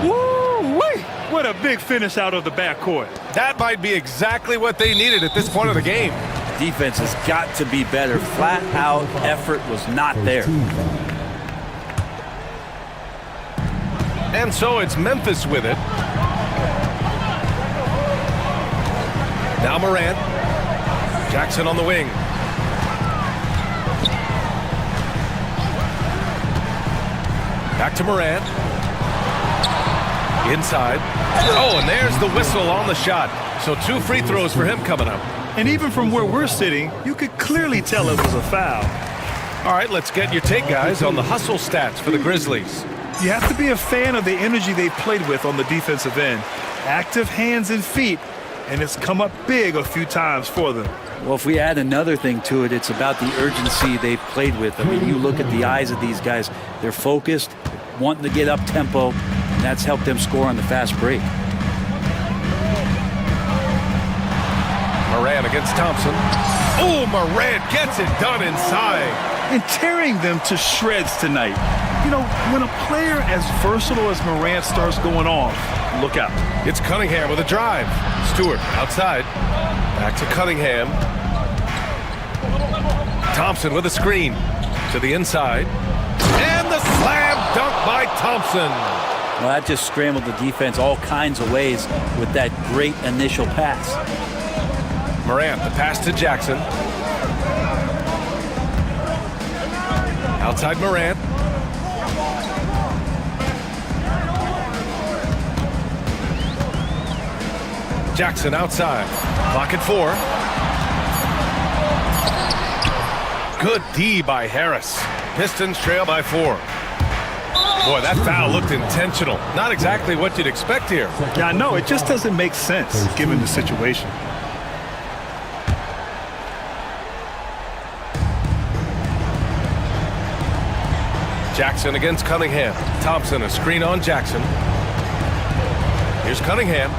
Woo-wee! What a big finish out of the backcourt. That might be exactly what they needed at this point of the game. Defense has got to be better. Flat-out effort was not there. And so it's Memphis with it. Now Morant. Jackson on the wing. Back to Morant. Inside. Oh, and there's the whistle on the shot. So 2 free throws for him coming up. And even from where we're sitting, you could clearly tell it was a foul. All right, let's get your take, guys, on the hustle stats for the Grizzlies. You have to be a fan of the energy they've played with on the defensive end. Active hands and feet, and it's come up big a few times for them. Well, if we add another thing to it, it's about the urgency they've played with. I mean, you look at the eyes of these guys. They're focused, wanting to get up tempo, and that's helped them score on the fast break. Morant against Thompson. Oh, Morant gets it done inside. And tearing them to shreds tonight. You know, when a player as versatile as Morant starts going off, look out. It's Cunningham with a drive. Stewart outside. Back to Cunningham. Thompson with a screen. To the inside. And the slam dunk by Thompson. Well, that just scrambled the defense all kinds of ways with that great initial pass. Morant, the pass to Jackson. Outside Morant. Jackson outside. Clock at 4. Good D by Harris. Pistons trail by 4. Boy, that foul looked intentional. Not exactly what you'd expect here. Yeah, I know. It just doesn't make sense given the situation. Jackson against Cunningham. Thompson, a screen on Jackson. Here's Cunningham.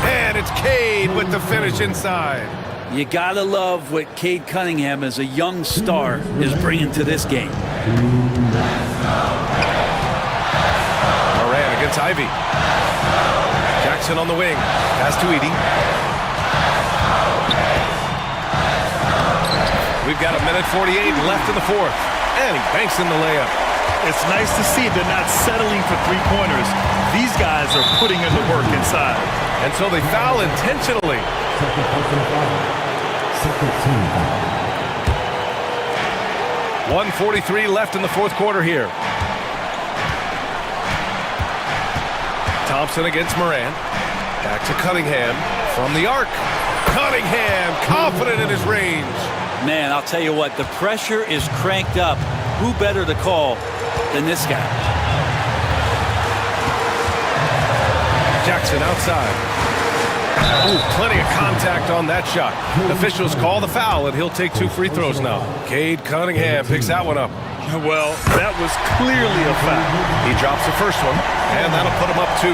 And it's Cade with the finish inside. You gotta love what Cade Cunningham as a young star is bringing to this game. Moran against Ivy. Jackson on the wing. Pass to Edie. We've got 1:48 left in the 4th. And he banks in the layup. It's nice to see they're not settling for three-pointers. These guys are putting in the work inside. And so they foul intentionally. second team foul. 1:43 left in the fourth quarter here. Thompson against Morant. Back to Cunningham from the arc. Cunningham confident in his range. Man, I'll tell you what, the pressure is cranked up. Who better to call than this guy? Jackson outside. Ooh, plenty of contact on that shot. Officials call the foul, and he'll take 2 free throws now. Cade Cunningham picks that one up. Well, that was clearly a foul. He drops the first one, and that'll put him up 2.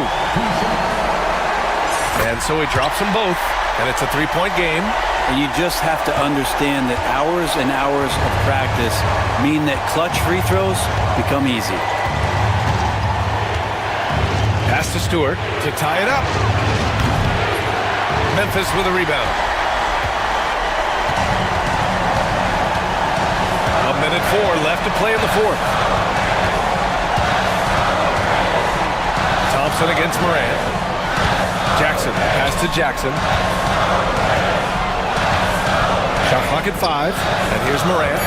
And so he drops them both, and it's a 3-point game. And you just have to understand that hours and hours of practice mean that clutch free throws become easy. Pass to Stewart to tie it up. Memphis with a rebound. 1:04 left to play in the fourth. Thompson against Morant. Jackson, pass to Jackson. Shot clock at 5, and here's Morant.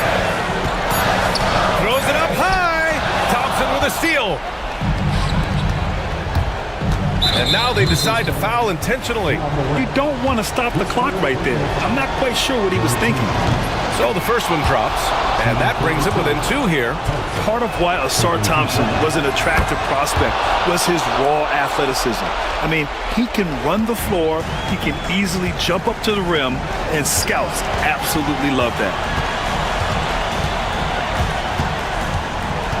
Throws it up high. Thompson with a steal. And now they decide to foul intentionally. You don't want to stop the clock right there. I'm not quite sure what he was thinking. So the first one drops, and that brings him within 2 here. Part of why Asar Thompson was an attractive prospect was his raw athleticism. I mean, he can run the floor, he can easily jump up to the rim, and scouts absolutely love that.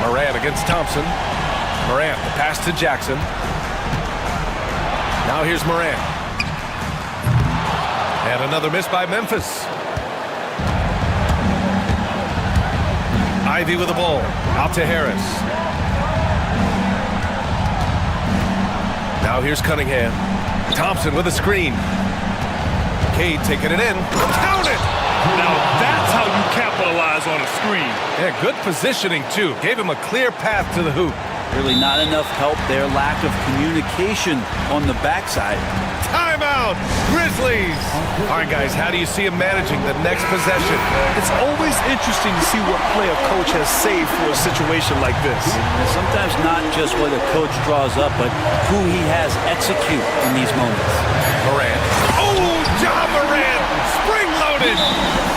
Morant against Thompson. Morant, the pass to Jackson. Now here's Morant. And another miss by Memphis. Ivy with the ball. Out to Harris. Now here's Cunningham. Thompson with a screen. Cade taking it in. Count it! Now that's how you capitalize on a screen. Yeah, good positioning too. Gave him a clear path to the hoop. Really not enough help there. Lack of communication on the backside. Timeout! Grizzlies! All right, guys, how do you see him managing the next possession? It's always interesting to see what play a coach has saved for a situation like this. And sometimes not just what a coach draws up, but who he has execute in these moments. Morant. Oh, John Morant! Spring-loaded!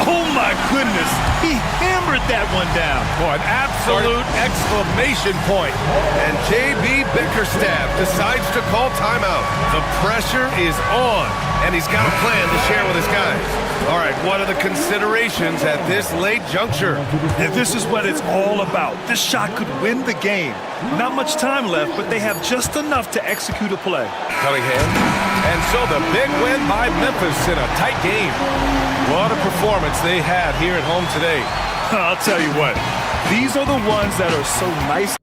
Oh, my goodness. He hammered that one down. Boy, an absolute exclamation point. And J.B. Bickerstaff decides to call timeout. The pressure is on, and he's got a plan to share with his guys. All right, what are the considerations at this late juncture? And this is what it's all about. This shot could win the game. Not much time left, but they have just enough to execute a play. Cunningham. And so the big win by Memphis in a tight game. What a performance they had here at home today. I'll tell you what, these are the ones that are so nice.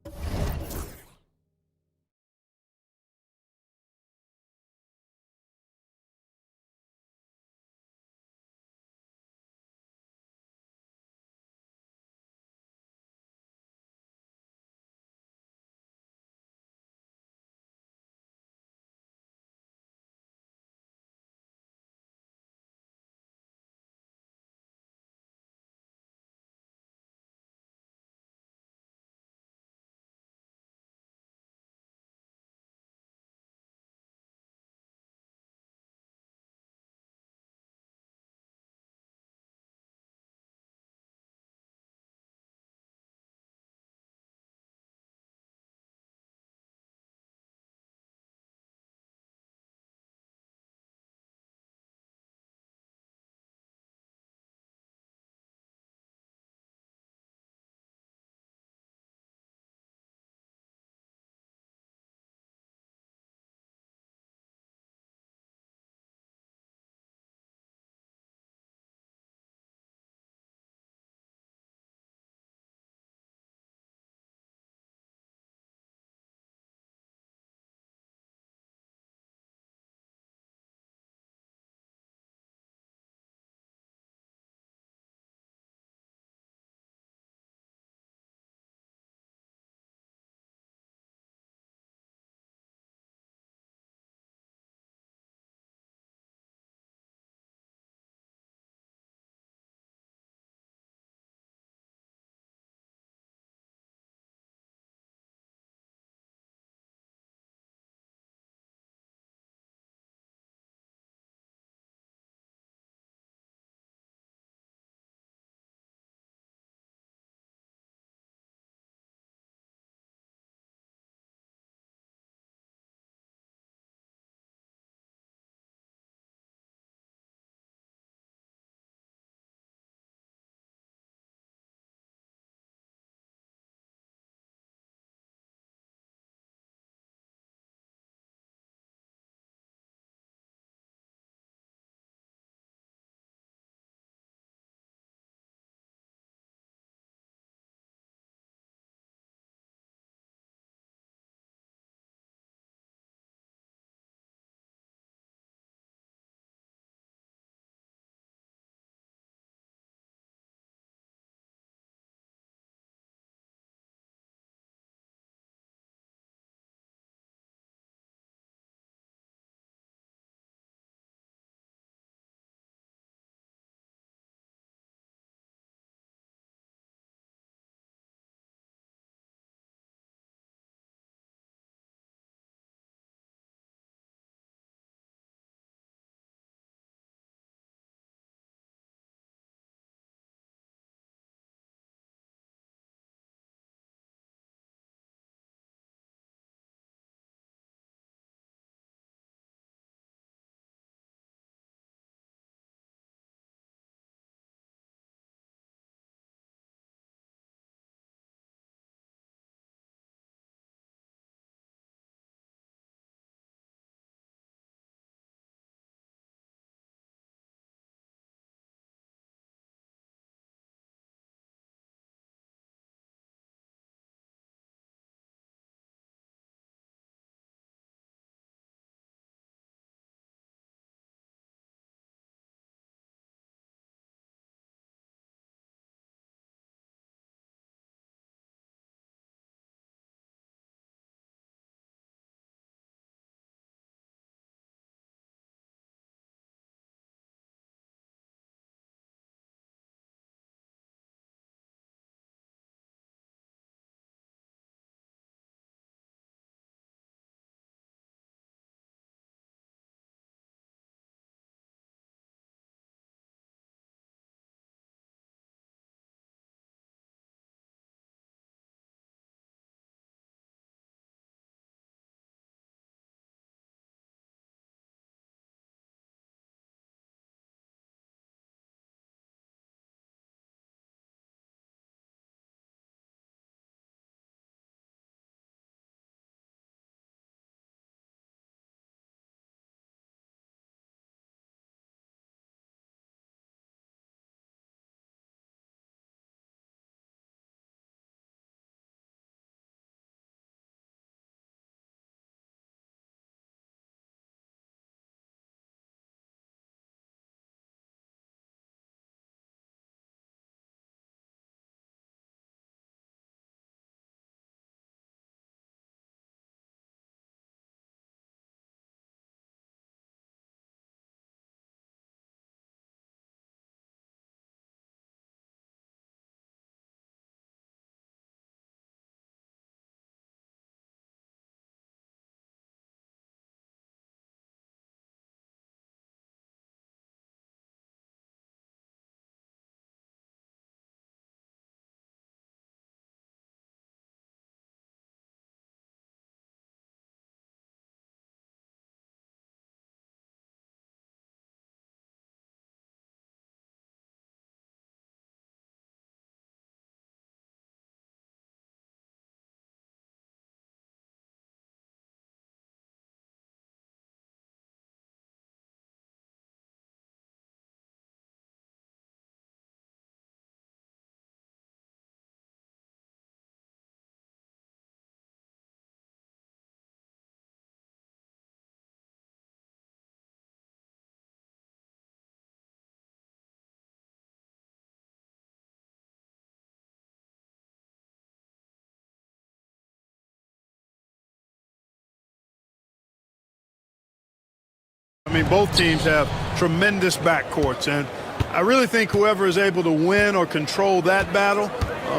mean, both teams have tremendous backcourts, and I really think whoever is able to win or control that battle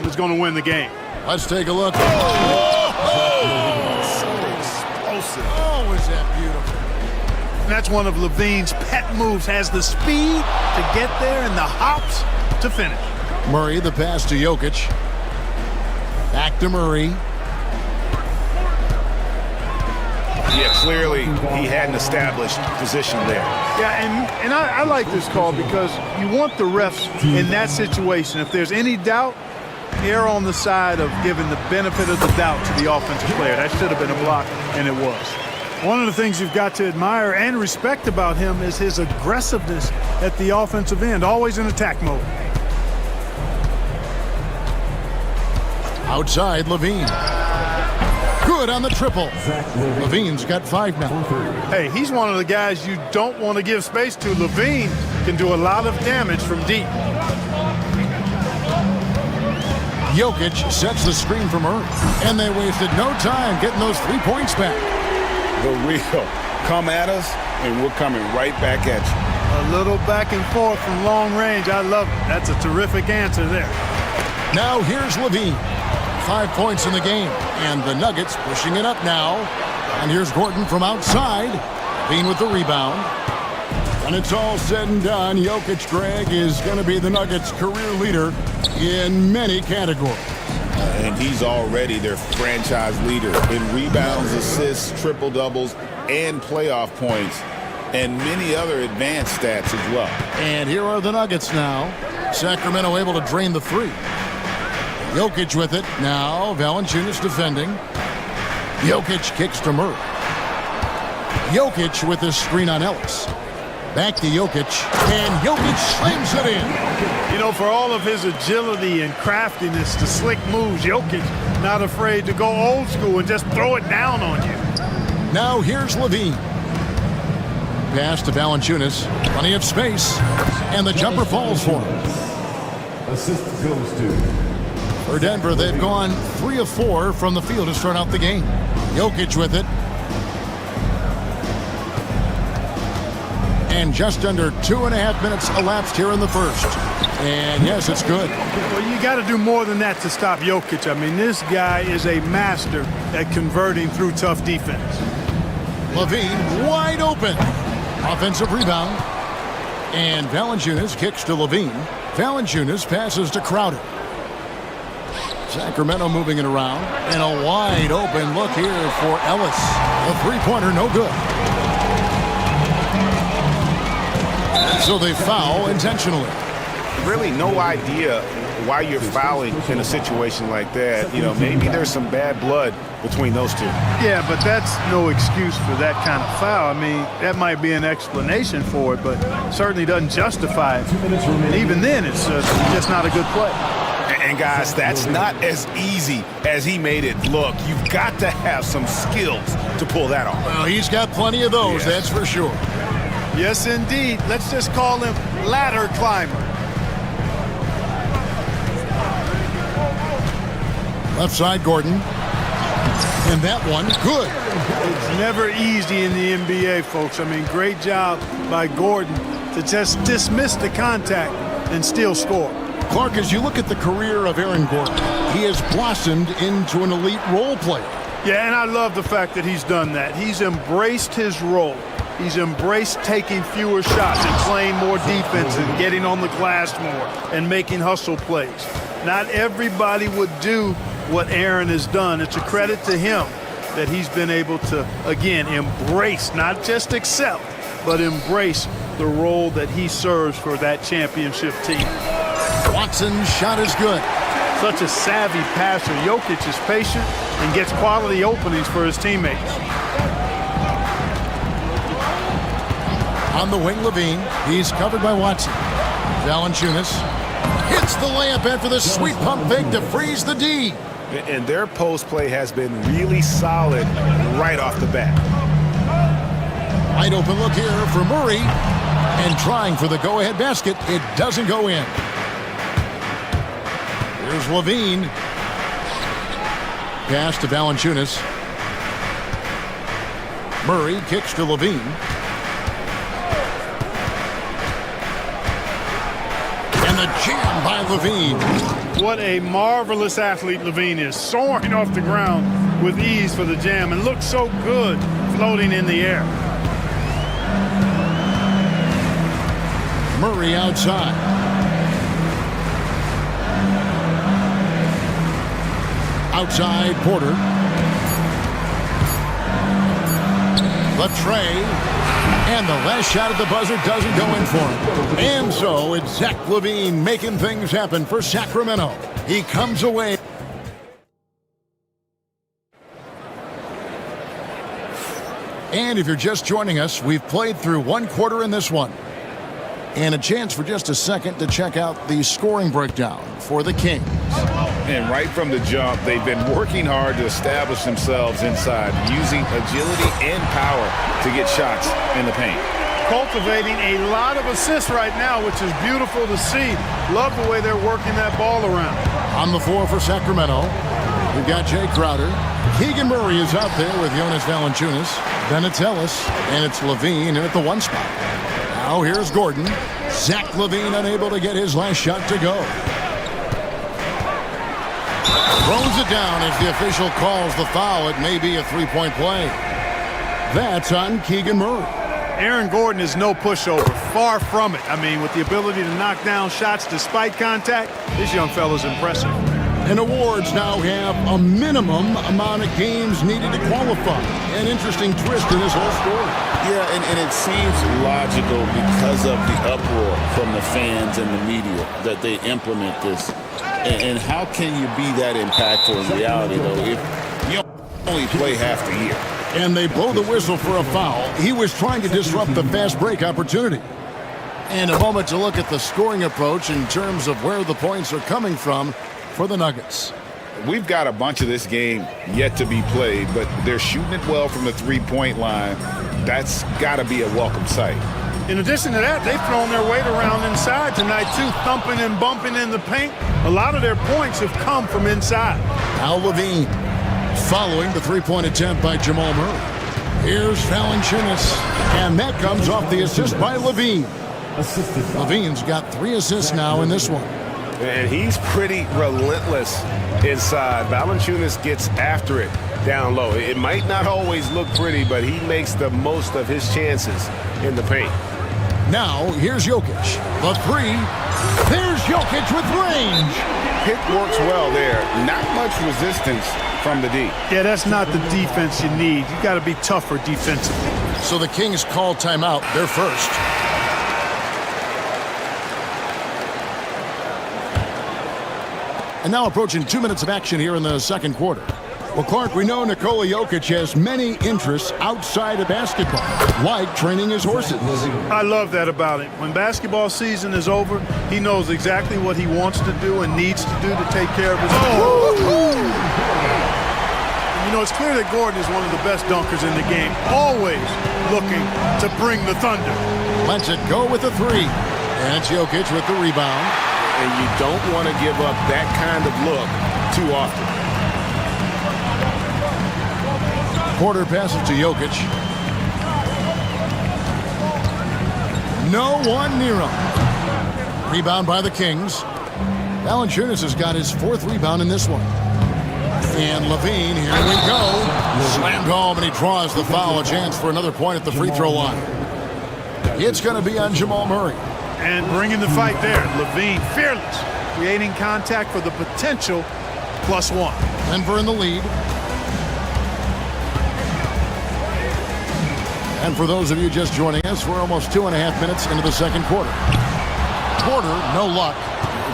is going to win the game. Let's take a look. So explosive. Oh, is that beautiful. And that's one of Levine's pet moves, has the speed to get there and the hops to finish. Murray, the pass to Jokic. Back to Murray. Yeah, clearly he had an established position there. Yeah, and I like this call because you want the refs in that situation. If there's any doubt, err on the side of giving the benefit of the doubt to the offensive player. That should have been a block, and it was. One of the things you've got to admire and respect about him is his aggressiveness at the offensive end, always in attack mode. Outside, Levine. Good on the triple. Levine's got 5 now. Hey, he's one of the guys you don't want to give space to. Levine can do a lot of damage from deep. Jokic sets the screen for Murray. And they wasted no time getting those 3 points back. The real come at us, and we're coming right back at you. A little back and forth from long range. I love it. That's a terrific answer there. Now here's Levine. 5 points in the game. And the Nuggets pushing it up now. And here's Gordon from outside. Levine with the rebound. When it's all said and done, Jokic, Greg, is going to be the Nuggets' career leader in many categories. And he's already their franchise leader in rebounds, assists, triple-doubles, and playoff points, and many other advanced stats as well. And here are the Nuggets now. Sacramento able to drain the 3. Jokic with it. Now Valanciunas defending. Jokic kicks to Murray. Jokic with this screen on Ellis. Back to Jokic, and Jokic slams it in. You know, for all of his agility and craftiness, the slick moves, Jokic not afraid to go old school and just throw it down on you. Now here's Levine. Pass to Valanciunas. Plenty of space, and the jumper falls for him. Assist goes to. For Denver, they've gone 3 of 4 from the field to start out the game. Jokic with it. And just under 2.5 minutes elapsed here in the first. And yes, it's good. Well, you got to do more than that to stop Jokic. I mean, this guy is a master at converting through tough defense. Levine wide open. Offensive rebound. And Valanciunas kicks to Levine. Valanciunas passes to Crowder. Sacramento moving it around. And a wide open look here for Ellis. A three-pointer, no good. So they foul intentionally. Really no idea why you're fouling in a situation like that. You know, maybe there's some bad blood between those two. Yeah, but that's no excuse for that kind of foul. I mean, that might be an explanation for it, but certainly doesn't justify it. And even then, it's just not a good play. And guys, that's not as easy as he made it look. You've got to have some skills to pull that off. Well, he's got plenty of those, that's for sure. Yes, indeed. Let's just call him ladder climber. Left side, Gordon. And that one, good. It's never easy in the NBA, folks. I mean, great job by Gordon to just dismiss the contact and still score. Clark, as you look at the career of Aaron Gordon, he has blossomed into an elite role player. Yeah, and I love the fact that he's done that. He's embraced his role. He's embraced taking fewer shots and playing more defense and getting on the glass more and making hustle plays. Not everybody would do what Aaron has done. It's a credit to him that he's been able to, again, embrace, not just accept, but embrace the role that he serves for that championship team. Watson's shot is good. Such a savvy passer. Jokic is patient and gets quality openings for his teammates. On the wing, Levine. He's covered by Watson. Valanciunas hits the layup after the sweet pump fake to freeze the D. And their post play has been really solid right off the bat. Wide open look here for Murray. And trying for the go-ahead basket. It doesn't go in. Here's Levine. Pass to Valanciunas. Murray kicks to Levine. the jam by Levine. What a marvelous athlete Levine is, soaring off the ground with ease for the jam and looks so good floating in the air. Murray outside. Outside, Porter. The tray. And the last shot at the buzzer doesn't go in for him. And so it's Zach Levine making things happen for Sacramento. He comes away. And if you're just joining us, we've played through one quarter in this one. And a chance for just a second to check out the scoring breakdown for the Kings. And right from the jump, they've been working hard to establish themselves inside, using agility and power to get shots in the paint. Cultivating a lot of assists right now, which is beautiful to see. Love the way they're working that ball around. On the floor for Sacramento, we've got Jay Crowder. Keegan Murray is out there with Jonas Valanciunas. Then it's Ellis, and it's Levine at the one spot. Now here's Gordon. Zach Levine unable to get his last shot to go. Throws it down as the official calls the foul. It may be a three-point play. That's on Keegan Murray. Aaron Gordon is no pushover, far from it. I mean, with the ability to knock down shots despite contact, this young fella's impressive. And awards now have a minimum amount of games needed to qualify. An interesting twist in this whole story. Yeah, and it seems logical because of the uproar from the fans and the media that they implement this. And how can you be that impactful in reality, though, if you only play half the year? And they blow the whistle for a foul. He was trying to disrupt the fast break opportunity. And a moment to look at the scoring approach in terms of where the points are coming from for the Nuggets. We've got a bunch of this game yet to be played, but they're shooting it well from the three-point line. That's got to be a welcome sight. In addition to that, they've thrown their weight around inside tonight, too, thumping and bumping in the paint. A lot of their points have come from inside. Al Levine following the three-point attempt by Jamal Murray. Here's Valanciunas, and that comes off the assist by Levine. Levine's got 3 assists now in this one. And he's pretty relentless inside. Valanciunas gets after it down low. It might not always look pretty, but he makes the most of his chances in the paint. Now, here's Jokic. The three. There's Jokic with range. Pick works well there. Not much resistance from the D. Yeah, that's not the defense you need. You got to be tougher defensively. So the Kings call timeout. They're first. And now approaching 2 minutes of action here in the second quarter. Well, Clark, we know Nikola Jokic has many interests outside of basketball, like training his horses. I love that about him. When basketball season is over, he knows exactly what he wants to do and needs to do to take care of his own. You know, it's clear that Gordon is one of the best dunkers in the game, always looking to bring the thunder. Lets it go with the three. And it's Jokic with the rebound. And you don't want to give up that kind of look too often. Porter passes to Jokic. No one near him. Rebound by the Kings. Valanciunas has got his 4th rebound in this one. And Levine, here we go. Slammed home, and he draws the foul. A chance for another point at the free throw line. It's going to be on Jamal Murray. And bringing the fight there. Levine, fearless. Creating contact for the potential +1. Denver in the lead. And for those of you just joining us, we're almost 2.5 minutes into the second quarter. Porter, no luck.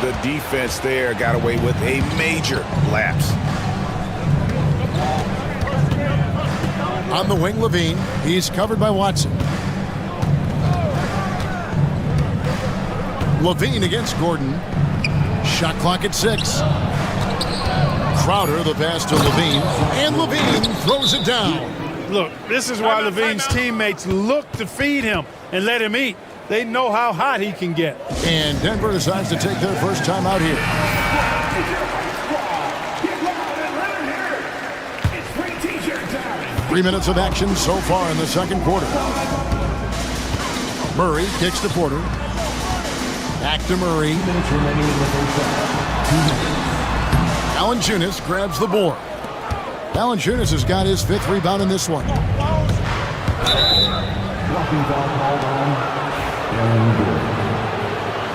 The defense there got away with a major lapse. On the wing, Levine. He's covered by Watson. Levine against Gordon. Shot clock at 6. Crowder, the pass to Levine. And Levine throws it down. Look, this is why Levine's teammates look to feed him and let him eat. They know how hot he can get. And Denver decides to take their first time out here. Three minutes of action so far in the second quarter. Murray kicks to Porter. Back to Murray. 2 minutes remaining in the first half. 2 minutes. Valanciunas grabs the board. Valanciunas has got his 5th rebound in this one. Blocking foul called on Aaron Gordon.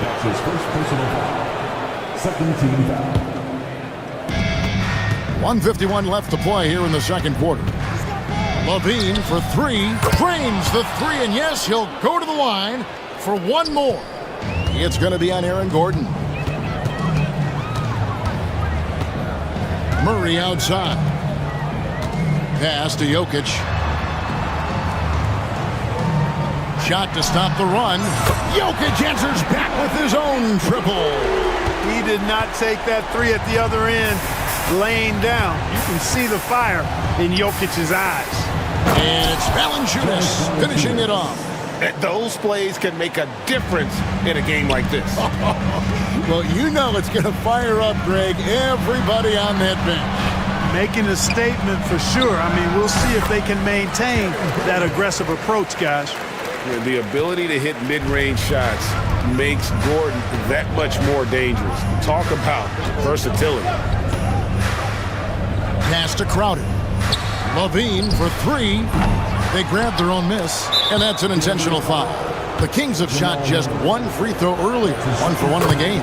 That's his first personal foul. Second team foul. 1:51 left to play here in the second quarter. Levine for 3, drains the 3, and yes, he'll go to the line for one more. It's going to be on Aaron Gordon. Murray outside. Pass to Jokic. Shot to stop the run. Jokic answers back with his own triple. He did not take that 3 at the other end, laying down. You can see the fire in Jokic's eyes. And it's Valanciunas finishing it off. Those plays can make a difference in a game like this. Well, you know it's going to fire up, Greg, everybody on that bench. Making a statement for sure. I mean, we'll see if they can maintain that aggressive approach, guys. The ability to hit mid-range shots makes Gordon that much more dangerous. Talk about versatility. Pass to Crowder. Levine for 3. They grabbed their own miss, and that's an intentional foul. The Kings have shot just 1 free throw earlier, 1 for 1 in the game.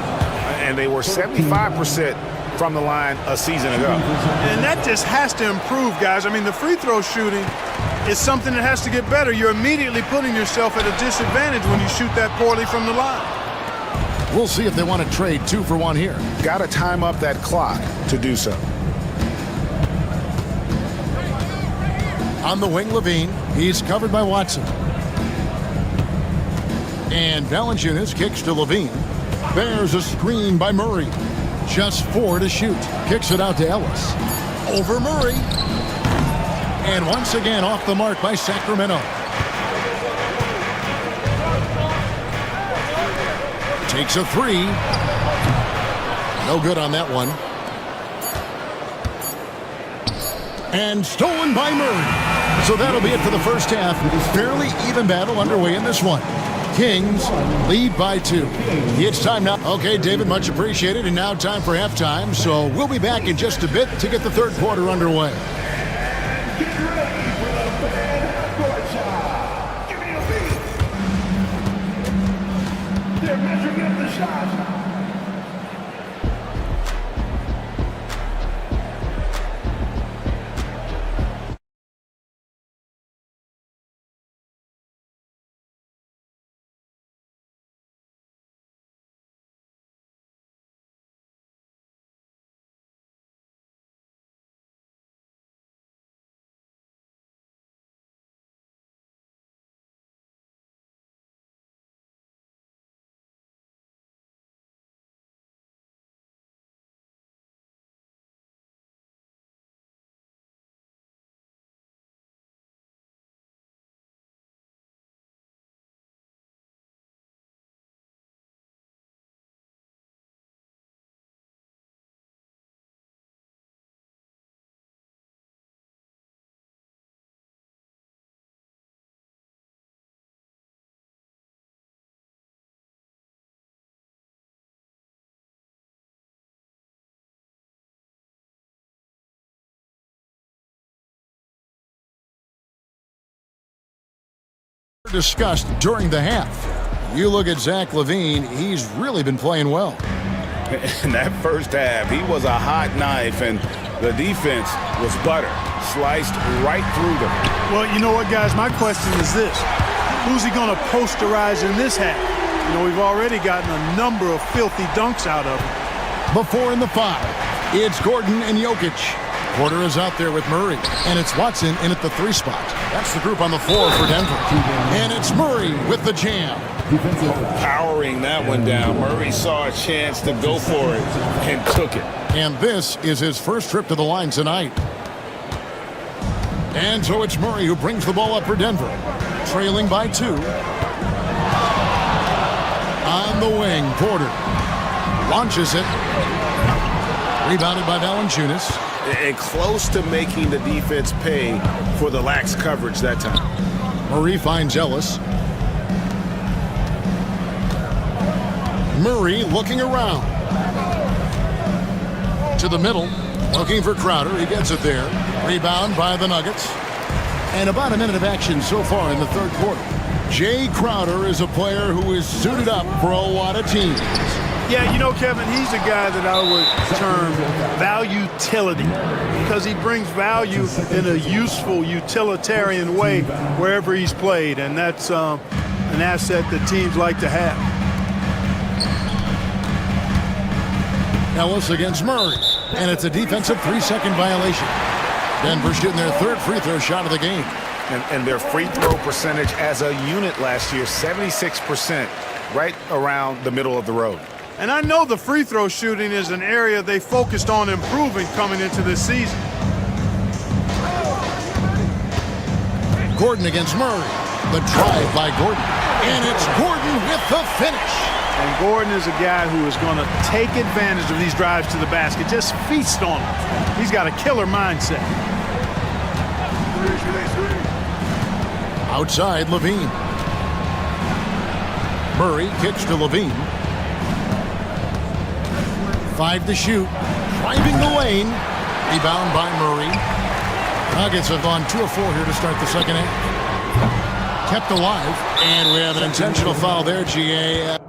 And they were 75% from the line a season ago. And that just has to improve, guys. I mean, the free throw shooting is something that has to get better. You're immediately putting yourself at a disadvantage when you shoot that poorly from the line. We'll see if they want to trade 2 for 1 here. Got to time up that clock to do so. On the wing, Levine. He's covered by Watson. And Valanciunas kicks to Levine. There's a screen by Murray. Just 4 to shoot. Kicks it out to Ellis. Over Murray. And once again off the mark by Sacramento. Takes a 3. No good on that one. And stolen by Murray. So that'll be it for the first half. Fairly even battle underway in this one. Kings lead by 2. It's time now. Okay, David, much appreciated. And now time for halftime. So we'll be back in just a bit to get the third quarter underway. Get ready for the fan court shot. Give me a beat. They're measuring up the shot. Discussed during the half. You look at Zach LaVine, he's really been playing well. In that first half, he was a hot knife, and the defense was butter, sliced right through them. Well, you know what, guys? My question is this. Who's he going to posterize in this half? You know, we've already gotten a number of filthy dunks out of him. Before in the 5, it's Gordon and Jokic. Porter is out there with Murray, and it's Watson in at the 3 spot. That's the group on the floor for Denver. And it's Murray with the jam. Powering that one down. Murray saw a chance to go for it and took it. And this is his first trip to the line tonight. And so it's Murray who brings the ball up for Denver. Trailing by 2. On the wing, Porter launches it. Rebounded by Valanciunas. And close to making the defense pay for the lax coverage that time. Murray finds Ellis. Murray looking around. To the middle, looking for Crowder. He gets it there. Rebound by the Nuggets. And about a minute of action so far in the third quarter. Jay Crowder is a player who is suited up for a lot of teams. Yeah, you know, Kevin, he's a guy that I would term value-tility because he brings value in a useful, utilitarian way wherever he's played, and that's an asset that teams like to have. Ellis against Murray, and it's a defensive 3-second violation. Denver shooting their third free throw shot of the game. And their free throw percentage as a unit last year, 76%, right around the middle of the road. And I know the free throw shooting is an area they focused on improving coming into this season. Gordon against Murray. The drive by Gordon. And it's Gordon with the finish. And Gordon is a guy who is going to take advantage of these drives to the basket. Just feast on them. He's got a killer mindset. Outside, Levine. Murray kicks to Levine. 5 to shoot. Driving the lane. Rebound by Murray. Nuggets have gone 2 of 4 here to start the second half. Kept alive. And we have an intentional foul there, GA.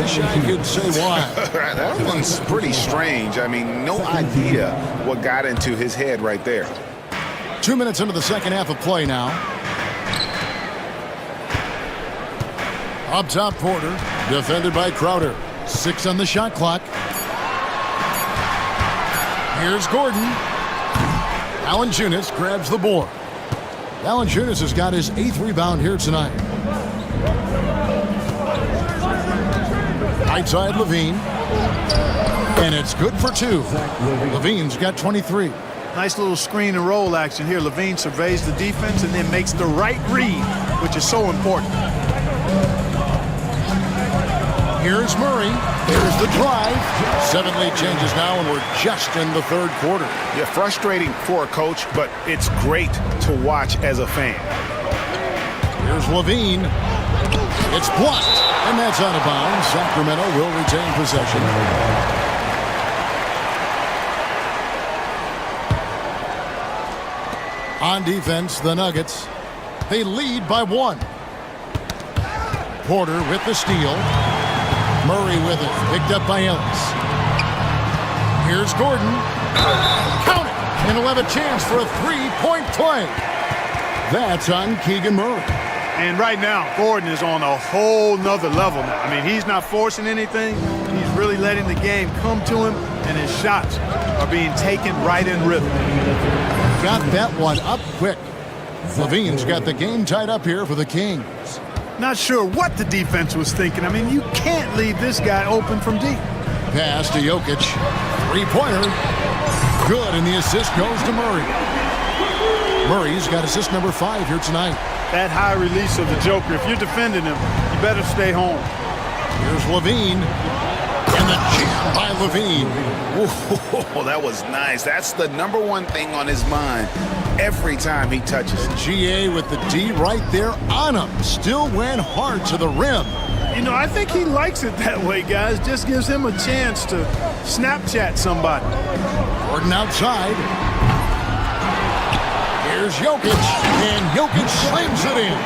wish I could say why. That one's pretty strange. I mean, no idea what got into his head right there. 2 minutes into the second half of play now. Up top, Porter, defended by Crowder. 6 on the shot clock. Here's Gordon. Valanciunas grabs the board. Valanciunas has got his 8th rebound here tonight. Right side, Levine. And it's good for 2. Levine's got 23. Nice little screen and roll action here. Levine surveys the defense and then makes the right read, which is so important. Here's Murray. Here's the drive. 7 lead changes now, and we're just in the third quarter. Yeah, frustrating for a coach, but it's great to watch as a fan. Here's Levine. It's blocked, and that's out of bounds. Sacramento will retain possession. On defense, the Nuggets. They lead by 1. Porter with the steal. Murray with it, picked up by Ellis. Here's Gordon. Count it! And he'll have a chance for a 3-point play. That's on Keegan Murray. And right now, Gordon is on a whole nother level now. I mean, he's not forcing anything. He's really letting the game come to him, and his shots are being taken right in rhythm. Got that one up quick. Levine's got the game tied up here for the Kings. Not sure what the defense was thinking. I mean, you can't leave this guy open from deep. Pass to Jokic. 3-pointer. Good, and the assist goes to Murray. Murray's got assist number 5 here tonight. That high release of the Joker, if you're defending him, you better stay home. Here's Levine. And the jam by Levine. Whoa, that was nice. That's the number one thing on his mind every time he touches. GA with the D right there on him. Still went hard to the rim. You know, I think he likes it that way, guys. Just gives him a chance to Snapchat somebody. Gordon outside. Here's Jokic. And Jokic slams it in.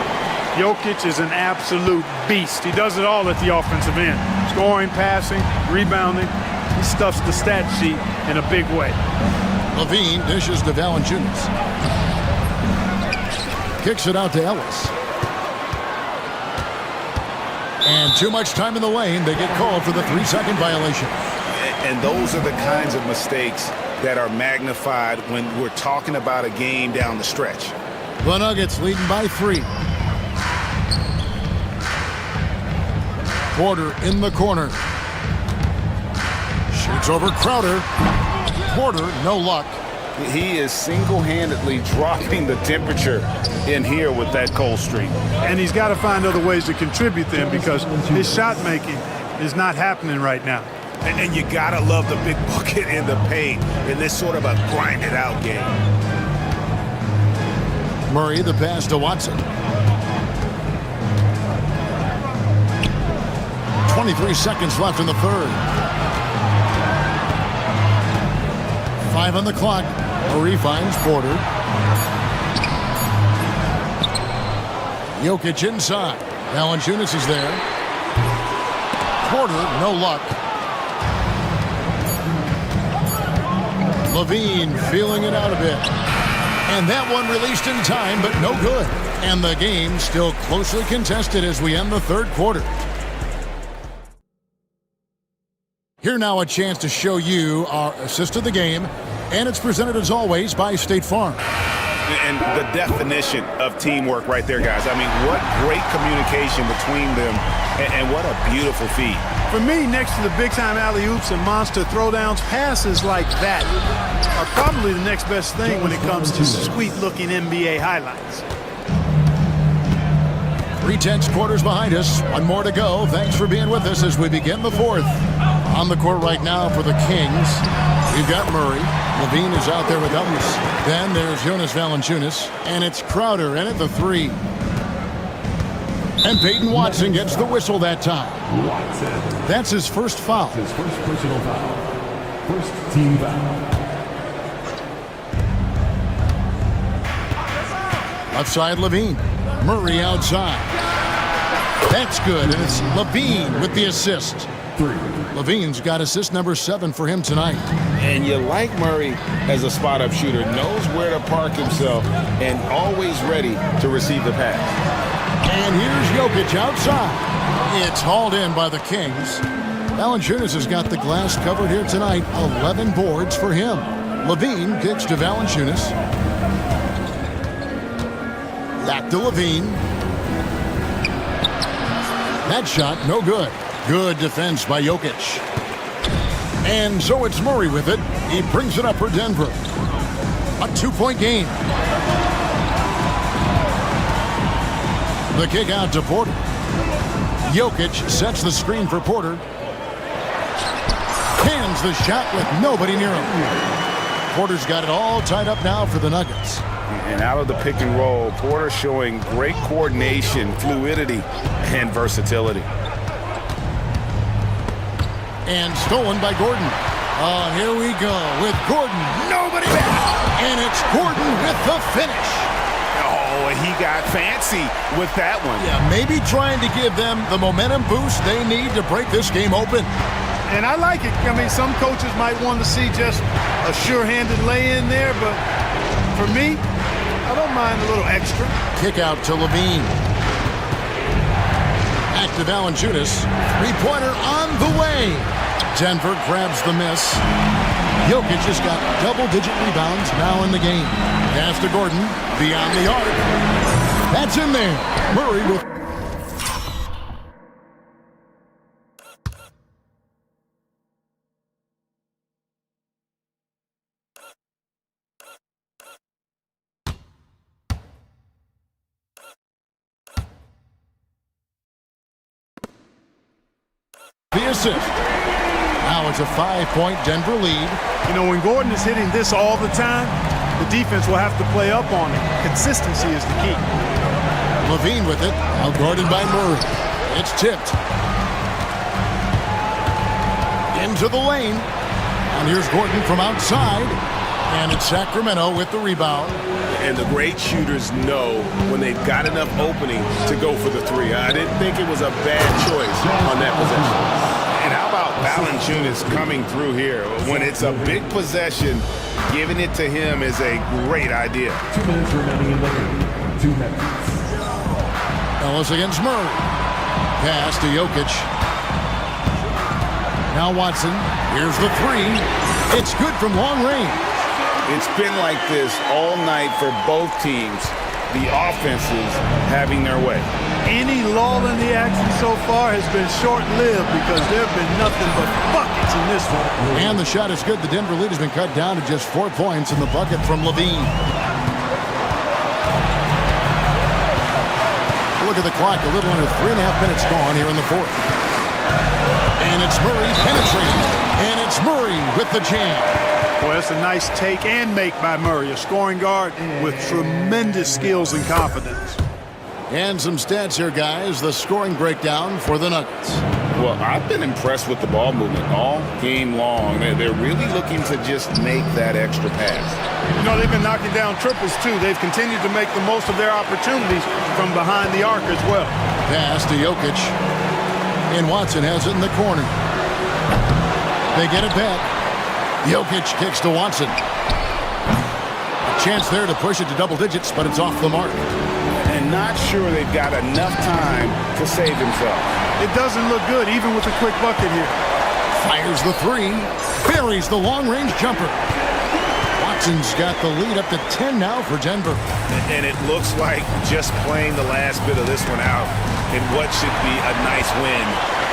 Jokic is an absolute beast. He does it all at the offensive end. Scoring, passing, rebounding. He stuffs the stat sheet in a big way. Levine dishes to Valanciunas. Kicks it out to Ellis. And too much time in the lane. They get called for the 3-second violation. And those are the kinds of mistakes that are magnified when we're talking about a game down the stretch. The Nuggets leading by 3. Porter in the corner. Shoots over Crowder. Porter, no luck. He is single-handedly dropping the temperature in here with that cold streak. And he's got to find other ways to contribute them because his shot making is not happening right now. And you got to love the big bucket in the paint in this sort of a grinded-out game. Murray, the pass to Watson. 23 seconds left in the third. 5 on the clock. Murray finds Porter. Jokic inside. Valanciunas is there. Porter, no luck. Levine feeling it out a bit. And that one released in time, but no good. And the game still closely contested as we end the third quarter. Here now a chance to show you our assist of the game, and it's presented as always by State Farm. And the definition of teamwork right there, guys. I mean, what great communication between them, and what a beautiful feed. For me, next to the big-time alley-oops and monster throwdowns, passes like that are probably the next best thing when it comes to sweet-looking NBA highlights. 3 quarters behind us. 1 more to go. Thanks for being with us as we begin the fourth. On the court right now for the Kings, we've got Murray. Levine is out there with Ellis. Then there's Jonas Valanciunas, and it's Crowder in at the 3. And Peyton Watson gets the whistle that time. That's his first foul. His first personal foul. First team foul. Left side, Levine. Murray outside. That's good, and it's Levine with the assist. Levine's got assist number 7 for him tonight. And you like Murray as a spot-up shooter, knows where to park himself, and always ready to receive the pass. And here's Jokic outside. It's hauled in by the Kings. Valanciunas has got the glass covered here tonight. 11 boards for him. Levine kicks to Valanciunas. Back to Levine. That shot, no good. Good defense by Jokic. And so it's Murray with it. He brings it up for Denver. A 2-point game. The kick out to Porter. Jokic sets the screen for Porter. Hands the shot with nobody near him. Porter's got it all tied up now for the Nuggets. And out of the pick and roll, Porter showing great coordination, fluidity, and versatility. And stolen by Gordon. Oh, here we go with Gordon. Nobody back. And it's Gordon with the finish. Oh, he got fancy with that one. Yeah, maybe trying to give them the momentum boost they need to break this game open. And I like it. I mean, some coaches might want to see just a sure-handed lay-in there, but for me, I don't mind a little extra. Kick out to Levine. Back to Valanciunas. Three-pointer on the way. Denver grabs the miss. Jokic just got double-digit rebounds now in the game. Pass to Gordon. Beyond the arc. That's in there. Murray with... the assist. Now it's a 5-point Denver lead. You know, when Gordon is hitting this all the time, the defense will have to play up on it. Consistency is the key. Levine with it, outguarded by Murray. It's tipped. Into the lane. And here's Gordon from outside. And it's Sacramento with the rebound. And the great shooters know when they've got enough opening to go for the three. I didn't think it was a bad choice on that possession. And how about Valanciunas coming through here? When it's a big possession, giving it to him is a great idea. 2 minutes remaining in the game. 2 minutes. Ellis against Murray. Pass to Jokic. Now Watson. Here's the three. It's good from long range. It's been like this all night for both teams. The offenses having their way. Any lull in the action so far has been short-lived because there have been nothing but buckets in this one. And the shot is good. The Denver lead has been cut down to just 4 points in the bucket from Levine. Look at the clock. A little under 3.5 minutes gone here in the fourth. And it's Murray penetrating. And it's Murray with the jam. Boy, that's a nice take and make by Murray, a scoring guard with tremendous skills and confidence. And some stats here, guys. The scoring breakdown for the Nuggets. Well, I've been impressed with the ball movement all game long. They're really looking to just make that extra pass. You know, they've been knocking down triples, too. They've continued to make the most of their opportunities from behind the arc as well. Pass to Jokic. And Watson has it in the corner. They get it back. Jokic kicks to Watson. A chance there to push it to double digits, but it's off the mark. And not sure they've got enough time to save themselves. It doesn't look good, even with a quick bucket here. Fires the three. Buries the long-range jumper. Watson's got the lead up to 10 now for Denver. And it looks like just playing the last bit of this one out in what should be a nice win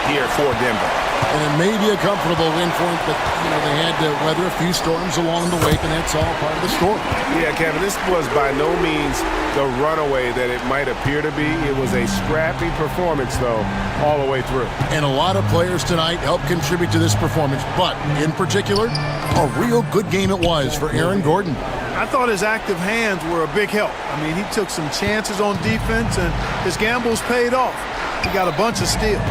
here for Denver. And it may be a comfortable win for them, but, you know, they had to weather a few storms along the way, and that's all part of the story. Yeah, Kevin, this was by no means the runaway that it might appear to be. It was a scrappy performance, though, all the way through. And a lot of players tonight helped contribute to this performance, but in particular, a real good game it was for Aaron Gordon. I thought his active hands were a big help. I mean, he took some chances on defense, and his gambles paid off. He got a bunch of steals.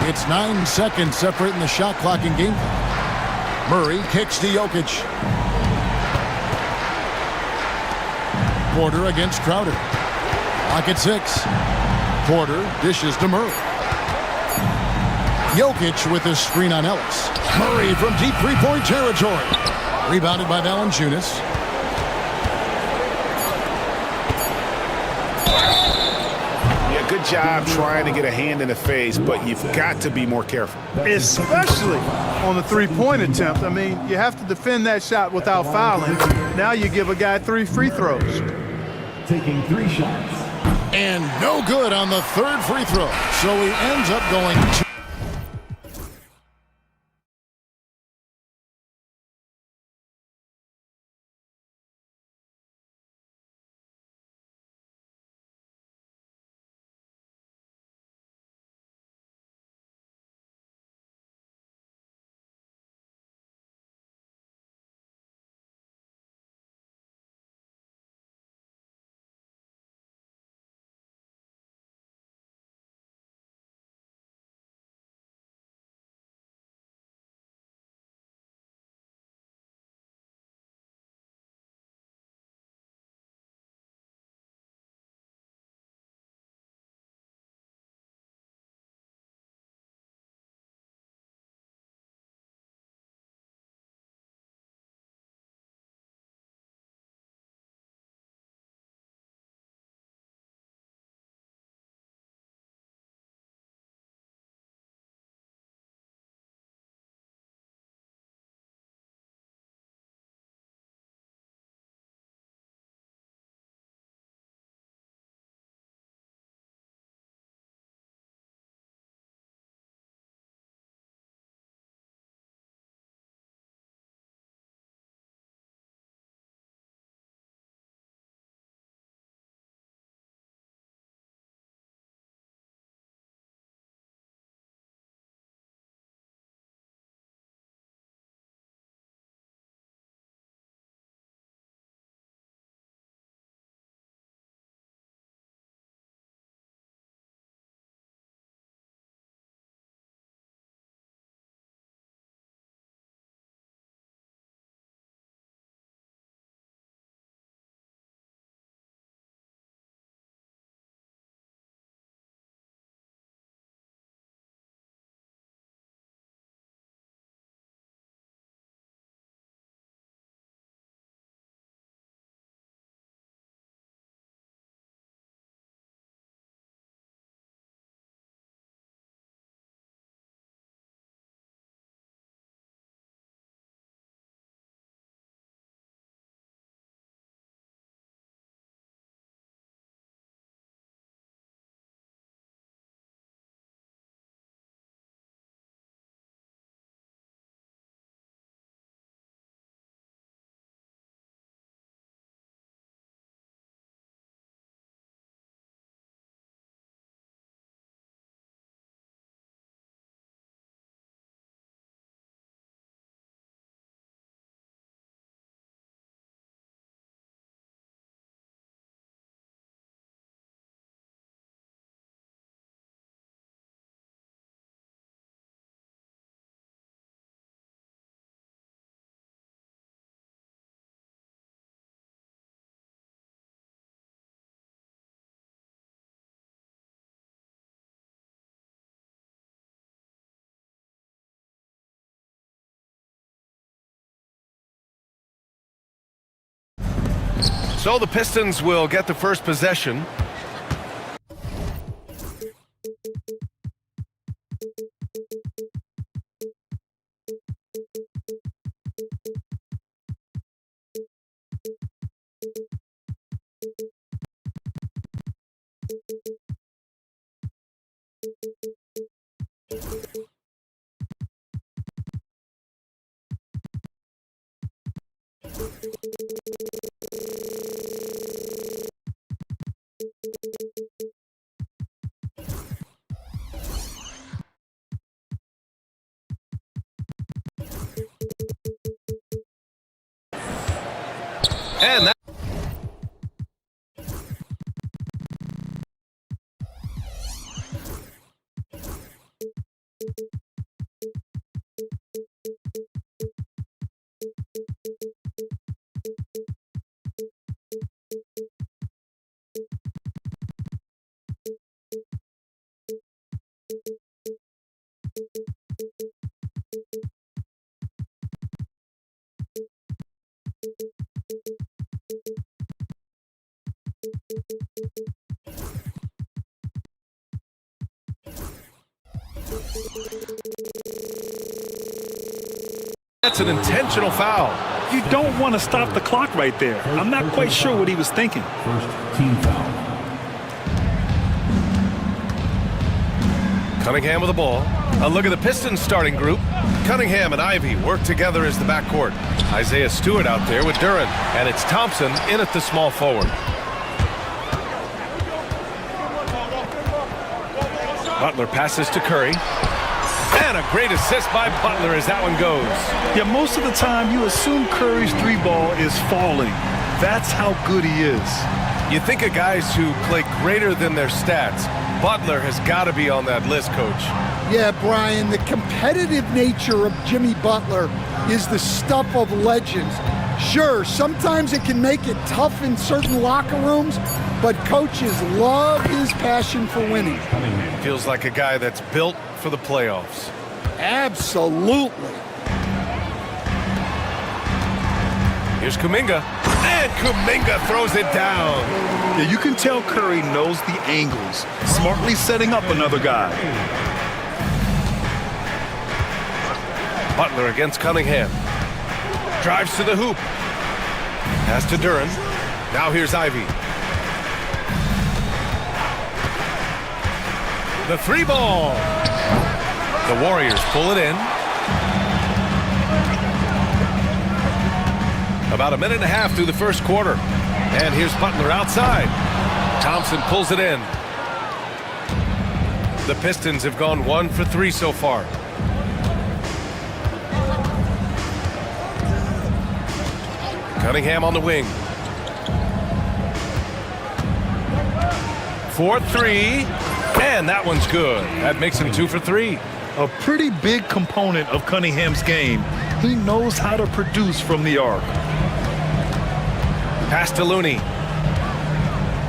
It's 9 seconds separating the shot clock and game clock. Murray kicks to Jokic. Porter against Crowder. Clock at 6. Porter dishes to Murray. Jokic with his screen on Ellis. Murray from deep three-point territory. Rebounded by Valanciunas. Yeah, good job trying to get a hand in the face, but you've got to be more careful. Especially on the three-point attempt. I mean, you have to defend that shot without fouling. Now you give a guy 3 free throws. Taking 3 shots. And no good on the third free throw. So he ends up going 2. So the Pistons will get the first possession. And that That's an intentional foul. You don't want to stop the clock right there. I'm not quite sure what he was thinking. First team foul. Cunningham with the ball. A look at the Pistons starting group. Cunningham and Ivy work together as the backcourt. Isaiah Stewart out there with Duran. And it's Thompson in at the small forward. Butler passes to Curry. And a great assist by Butler as that one goes. Yeah, most of the time you assume Curry's three ball is falling. That's how good he is. You think of guys who play greater than their stats. Butler has got to be on that list, Coach. Yeah, Brian, the competitive nature of Jimmy Butler is the stuff of legends. Sure, sometimes it can make it tough in certain locker rooms, but coaches love his passion for winning. Feels like a guy that's built for the playoffs. Absolutely. Here's Kuminga. And Kuminga throws it down. Yeah, you can tell Curry knows the angles, smartly setting up another guy. Butler against Cunningham. Drives to the hoop. Pass to Duran. Now here's Ivy. The three ball. The Warriors pull it in. About a minute and a half through the first quarter. And here's Butler outside. Thompson pulls it in. The Pistons have gone 1 for 3 so far. Cunningham on the wing. 4-3. And that one's good. That makes him 2 for 3. A pretty big component of Cunningham's game. He knows how to produce from the arc. Pass to Looney.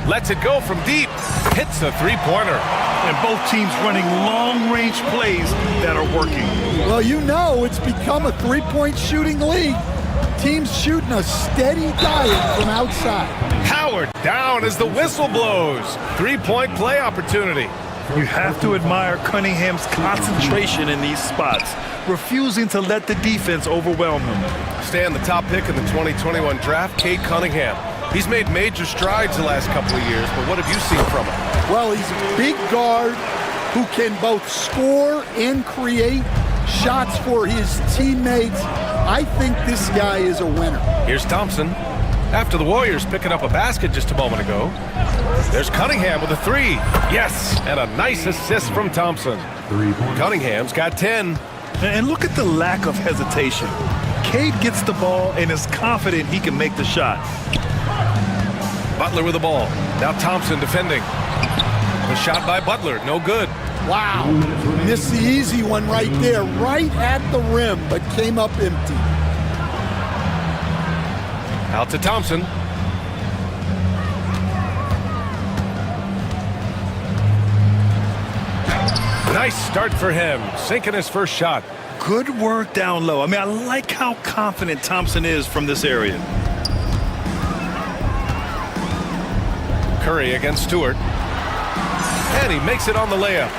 Lets it go from deep. Hits a three-pointer. And both teams running long-range plays that are working. Well, you know it's become a three-point shooting league. Teams shooting a steady diet from outside. Howard down as the whistle blows. Three-point play opportunity. You have to admire Cunningham's concentration in these spots, refusing to let the defense overwhelm him. Stan, the top pick in the 2021 draft, Cade Cunningham. He's made major strides the last couple of years, but what have you seen from him? Well, he's a big guard who can both score and create shots for his teammates. I think this guy is a winner. Here's Thompson. After the Warriors picking up a basket just a moment ago. There's Cunningham with a three. Yes, and a nice assist from Thompson. Cunningham's got 10. And look at the lack of hesitation. Cade gets the ball and is confident he can make the shot. Butler with the ball. Now Thompson defending. The shot by Butler, no good. Wow, missed the easy one right there, right at the rim, but came up empty. Out to Thompson. Nice start for him, sinking his first shot. Good work down low. I mean, I like how confident Thompson is from this area. Curry against Stewart. And he makes it on the layup.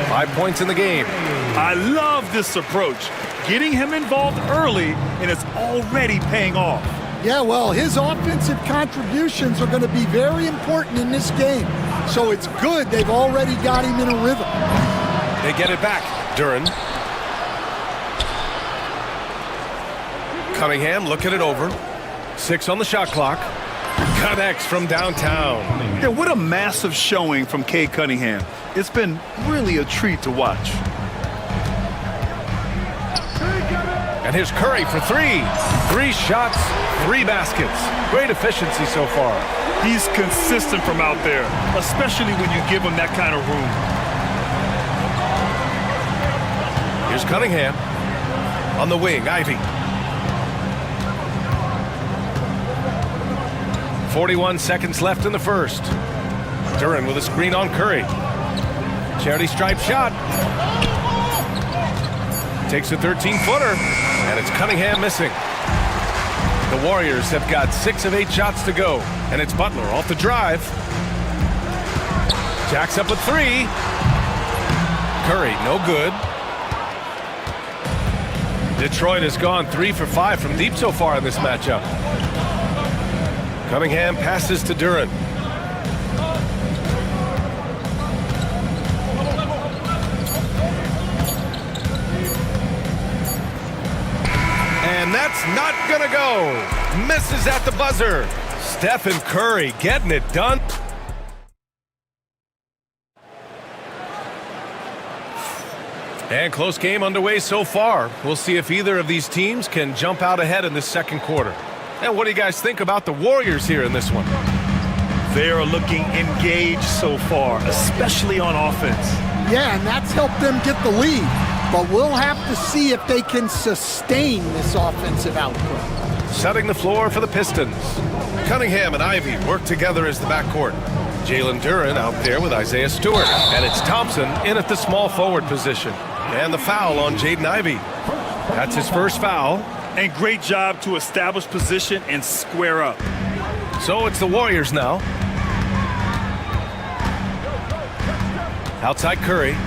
5 points in the game. I love this approach. Getting him involved early, and it's already paying off. Yeah, well, his offensive contributions are going to be very important in this game. So it's good they've already got him in a rhythm. They get it back. Duran. Cunningham looking it over. 6 on the shot clock. Connects from downtown. Yeah, what a massive showing from Cade Cunningham. It's been really a treat to watch. And here's Curry for 3. 3 shots, 3 baskets. Great efficiency so far. He's consistent from out there, especially when you give him that kind of room. Here's Cunningham. On the wing, Ivy. 41 seconds left in the first. Duran with a screen on Curry. Charity stripe shot. Takes a 13-footer, and it's Cunningham missing. The Warriors have got 6 of 8 shots to go, and it's Butler off the drive. Jacks up a 3. Curry, no good. Detroit has gone 3 for 5 from deep so far in this matchup. Cunningham passes to Duren. And that's not gonna go. Misses at the buzzer. Stephen Curry getting it done. And close game underway so far. We'll see if either of these teams can jump out ahead in this second quarter. And what do you guys think about the Warriors here in this one? They are looking engaged so far, especially on offense. Yeah, and that's helped them get the lead. But we'll have to see if they can sustain this offensive output. Setting the floor for the Pistons. Cunningham and Ivy work together as the backcourt. Jalen Duren out there with Isaiah Stewart. And it's Thompson in at the small forward position. And the foul on Jaden Ivey. That's his first foul. And great job to establish position and square up. So it's the Warriors now. Outside Curry.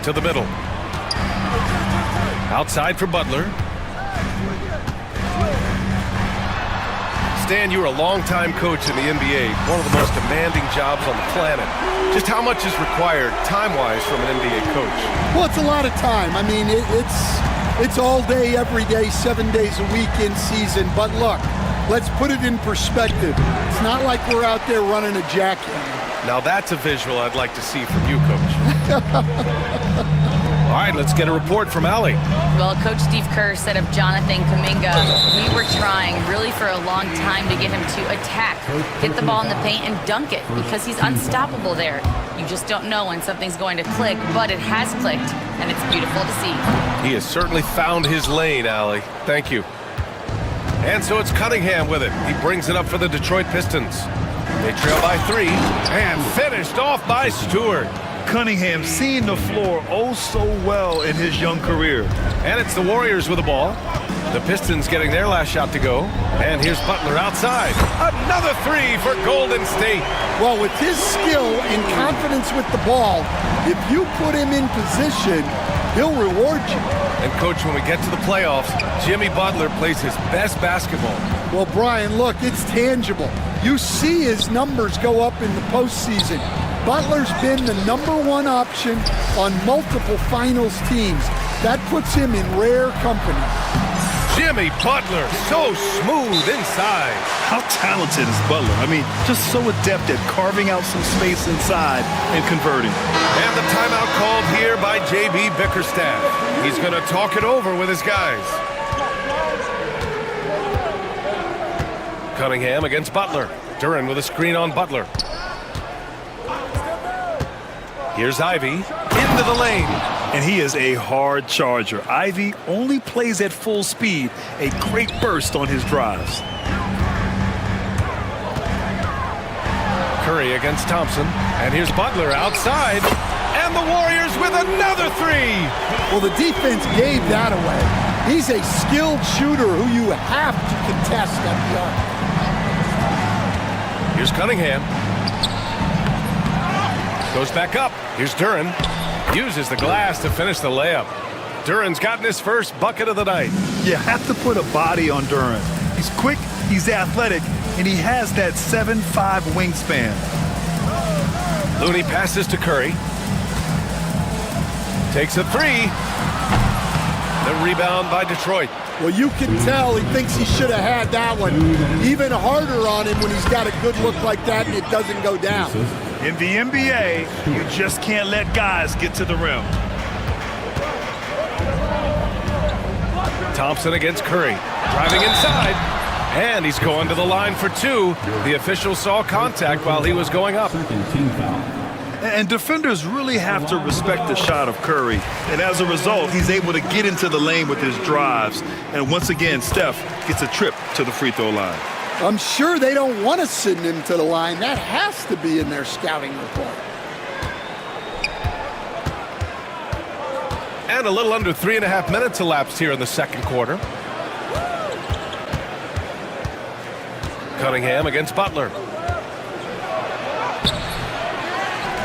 To the middle. Outside for Butler. Stan, you were a long-time coach in the NBA, one of the most demanding jobs on the planet. Just how much is required time-wise from an NBA coach? Well, it's a lot of time. I mean, it's all day, every day, 7 days a week in season. But look, let's put it in perspective. It's not like we're out there running a jackhammer. Now that's a visual I'd like to see from you, Coach. All right, let's get a report from Allie. Well, Coach Steve Kerr set up Jonathan Kuminga. We were trying really for a long time to get him to attack, hit the ball in the paint and dunk it because he's unstoppable there. You just don't know when something's going to click, but it has clicked, and it's beautiful to see. He has certainly found his lane, Allie. Thank you. And so it's Cunningham with it. He brings it up for the Detroit Pistons. They trail by 3 and finished off by Stewart. Cunningham seeing the floor oh so well in his young career. And it's the Warriors with the ball. The Pistons getting their last shot to go. And here's Butler outside. Another 3 for Golden State. Well, with his skill and confidence with the ball, if you put him in position, he'll reward you. And Coach, when we get to the playoffs, Jimmy Butler plays his best basketball. Well, Brian, look, it's tangible. You see his numbers go up in the postseason. Butler's been the #1 option on multiple finals teams. That puts him in rare company. Jimmy Butler, so smooth inside. How talented is Butler? I mean, just so adept at carving out some space inside and converting. And the timeout called here by J.B. Bickerstaff. He's going to talk it over with his guys. Cunningham against Butler. Duren with a screen on Butler. Here's Ivy into the lane. And he is a hard charger. Ivy only plays at full speed. A great burst on his drives. Curry against Thompson. And here's Butler outside. And the Warriors with another 3. Well, the defense gave that away. He's a skilled shooter who you have to contest at the arc. Here's Cunningham. Goes back up. Here's Duren. Uses the glass to finish the layup. Duren's gotten his first bucket of the night. You have to put a body on Duren. He's quick, he's athletic, and he has that 7'5" wingspan. Looney passes to Curry. Takes a 3. The rebound by Detroit. Well, you can tell he thinks he should have had that one. Even harder on him when he's got a good look like that and it doesn't go down. In the NBA, you just can't let guys get to the rim. Thompson against Curry. Driving inside. And he's going to the line for 2. The official saw contact while he was going up. And defenders really have to respect the shot of Curry. And as a result, he's able to get into the lane with his drives. And once again, Steph gets a trip to the free throw line. I'm sure they don't want to send him to the line. That has to be in their scouting report. And a little under 3.5 minutes elapsed here in the second quarter. Cunningham against Butler.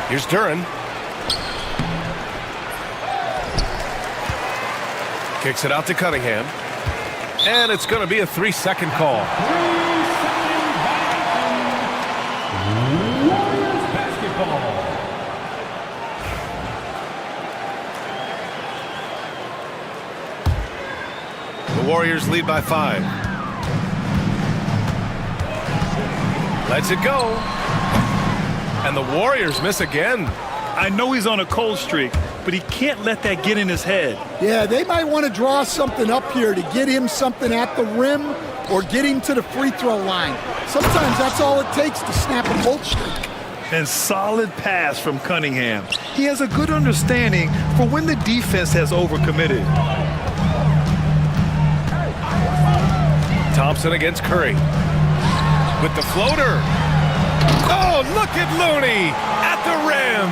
Here's Duran. Kicks it out to Cunningham. And it's going to be a 3-second call. The Warriors lead by 5. Lets it go. And the Warriors miss again. I know he's on a cold streak, but he can't let that get in his head. Yeah, they might want to draw something up here to get him something at the rim or get him to the free throw line. Sometimes that's all it takes to snap a cold streak. And solid pass from Cunningham. He has a good understanding for when the defense has overcommitted. Thompson against Curry. With the floater. Oh, look at Looney at the rim.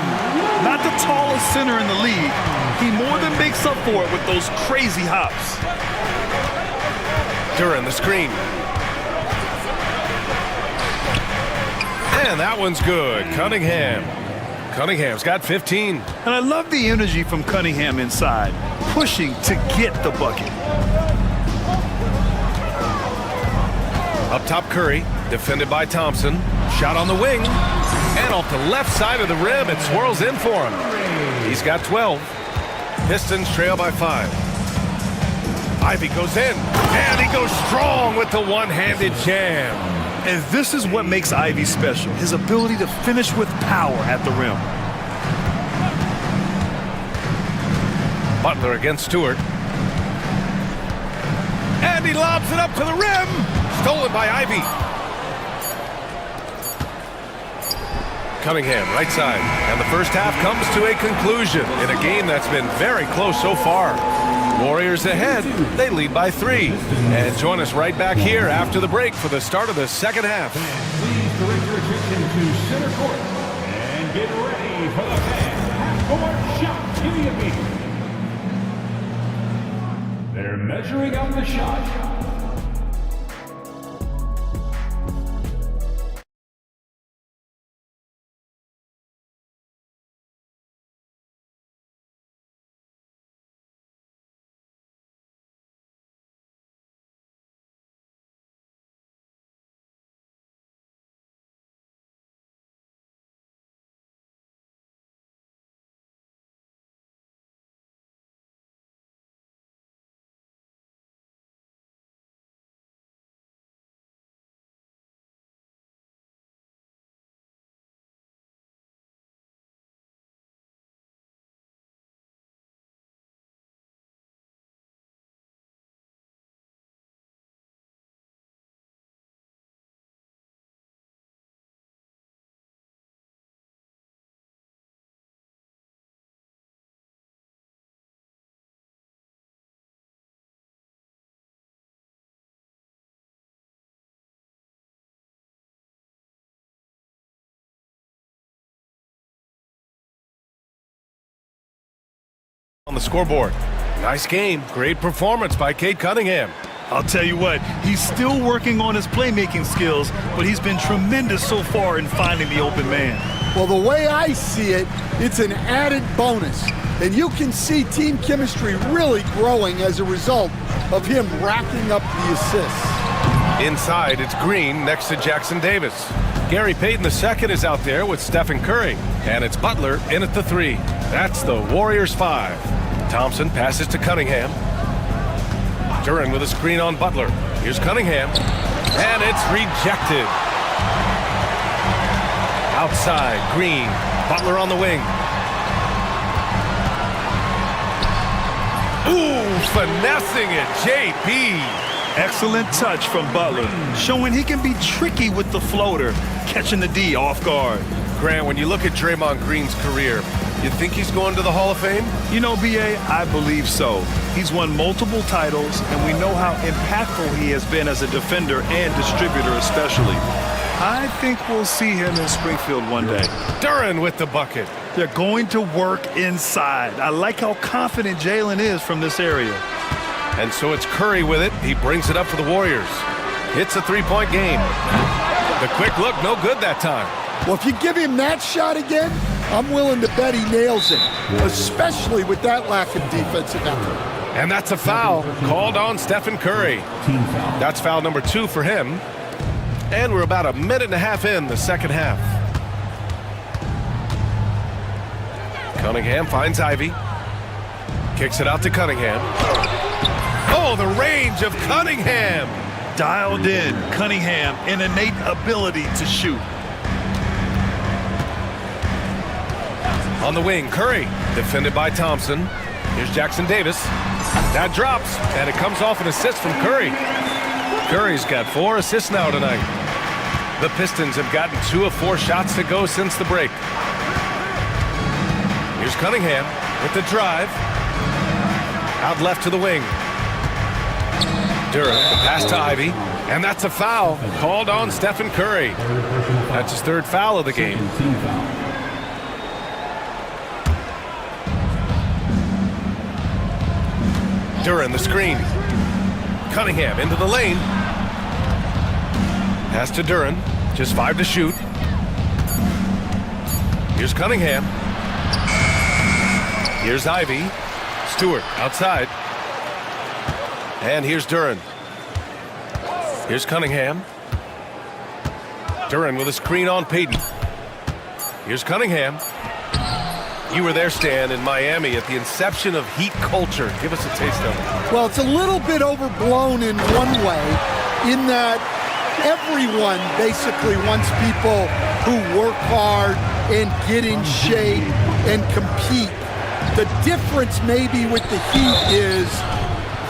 Not the tallest center in the league. He more than makes up for it with those crazy hops. Duran the screen. And that one's good. Cunningham. Cunningham's got 15. And I love the energy from Cunningham inside, pushing to get the bucket. Up top, Curry, defended by Thompson. Shot on the wing. And off the left side of the rim, it swirls in for him. He's got 12. Pistons trail by 5. Ivy goes in. And he goes strong with the one-handed jam. And this is what makes Ivy special, his ability to finish with power at the rim. Butler against Stewart. And he lobs it up to the rim. Stolen by Ivy. Cunningham, right side. And the first half comes to a conclusion in a game that's been very close so far. Warriors ahead. They lead by 3. And join us right back here after the break for the start of the second half. Please direct your attention to center court and get ready for the half-court shot. Give me a beat. They're measuring out the shot. On the scoreboard. Nice game. Great performance by Cade Cunningham. I'll tell you what, he's still working on his playmaking skills, but he's been tremendous so far in finding the open man. Well, the way I see it, it's an added bonus. And you can see team chemistry really growing as a result of him racking up the assists. Inside, it's Green next to Jackson Davis. Gary Payton II is out there with Stephen Curry. And it's Butler in at the 3. That's the Warriors 5. Thompson passes to Cunningham. Duran with a screen on Butler. Here's Cunningham. And it's rejected. Outside, Green. Butler on the wing. Ooh, finessing it, JP. Excellent touch from Butler, showing he can be tricky with the floater, catching the D off guard. Grant, when you look at Draymond Green's career, you think he's going to the Hall of Fame? You know, B.A., I believe so. He's won multiple titles, and we know how impactful he has been as a defender and distributor especially. I think we'll see him in Springfield one day. Duran with the bucket. They're going to work inside. I like how confident Jalen is from this area. And so it's Curry with it. He brings it up for the Warriors. It's a three-point game. The quick look, no good that time. Well, if you give him that shot again, I'm willing to bet he nails it, especially with that lack of defensive effort. And that's a foul called on Stephen Curry. That's foul number 2 for him. And we're about a minute and a half in the second half. Cunningham finds Ivy. Kicks it out to Cunningham. Oh, the range of Cunningham! Dialed in, Cunningham, an innate ability to shoot. On the wing, Curry, defended by Thompson. Here's Jackson Davis. That drops, and it comes off an assist from Curry. Curry's got 4 assists now tonight. The Pistons have gotten 2 of 4 shots to go since the break. Here's Cunningham with the drive. Out left to the wing. Durham, the pass to Ivy, and that's a foul called on Stephen Curry. That's his 3rd foul of the game. Duran, the screen. Cunningham into the lane. Pass to Duran, just 5 to shoot. Here's Cunningham. Here's Ivy. Stewart outside. And here's Duran. Here's Cunningham. Duran with a screen on Payton. Here's Cunningham. You were there, Stan, in Miami at the inception of Heat culture. Give us a taste of it. Well, it's a little bit overblown in one way, in that everyone basically wants people who work hard and get in shape and compete. The difference maybe with the Heat is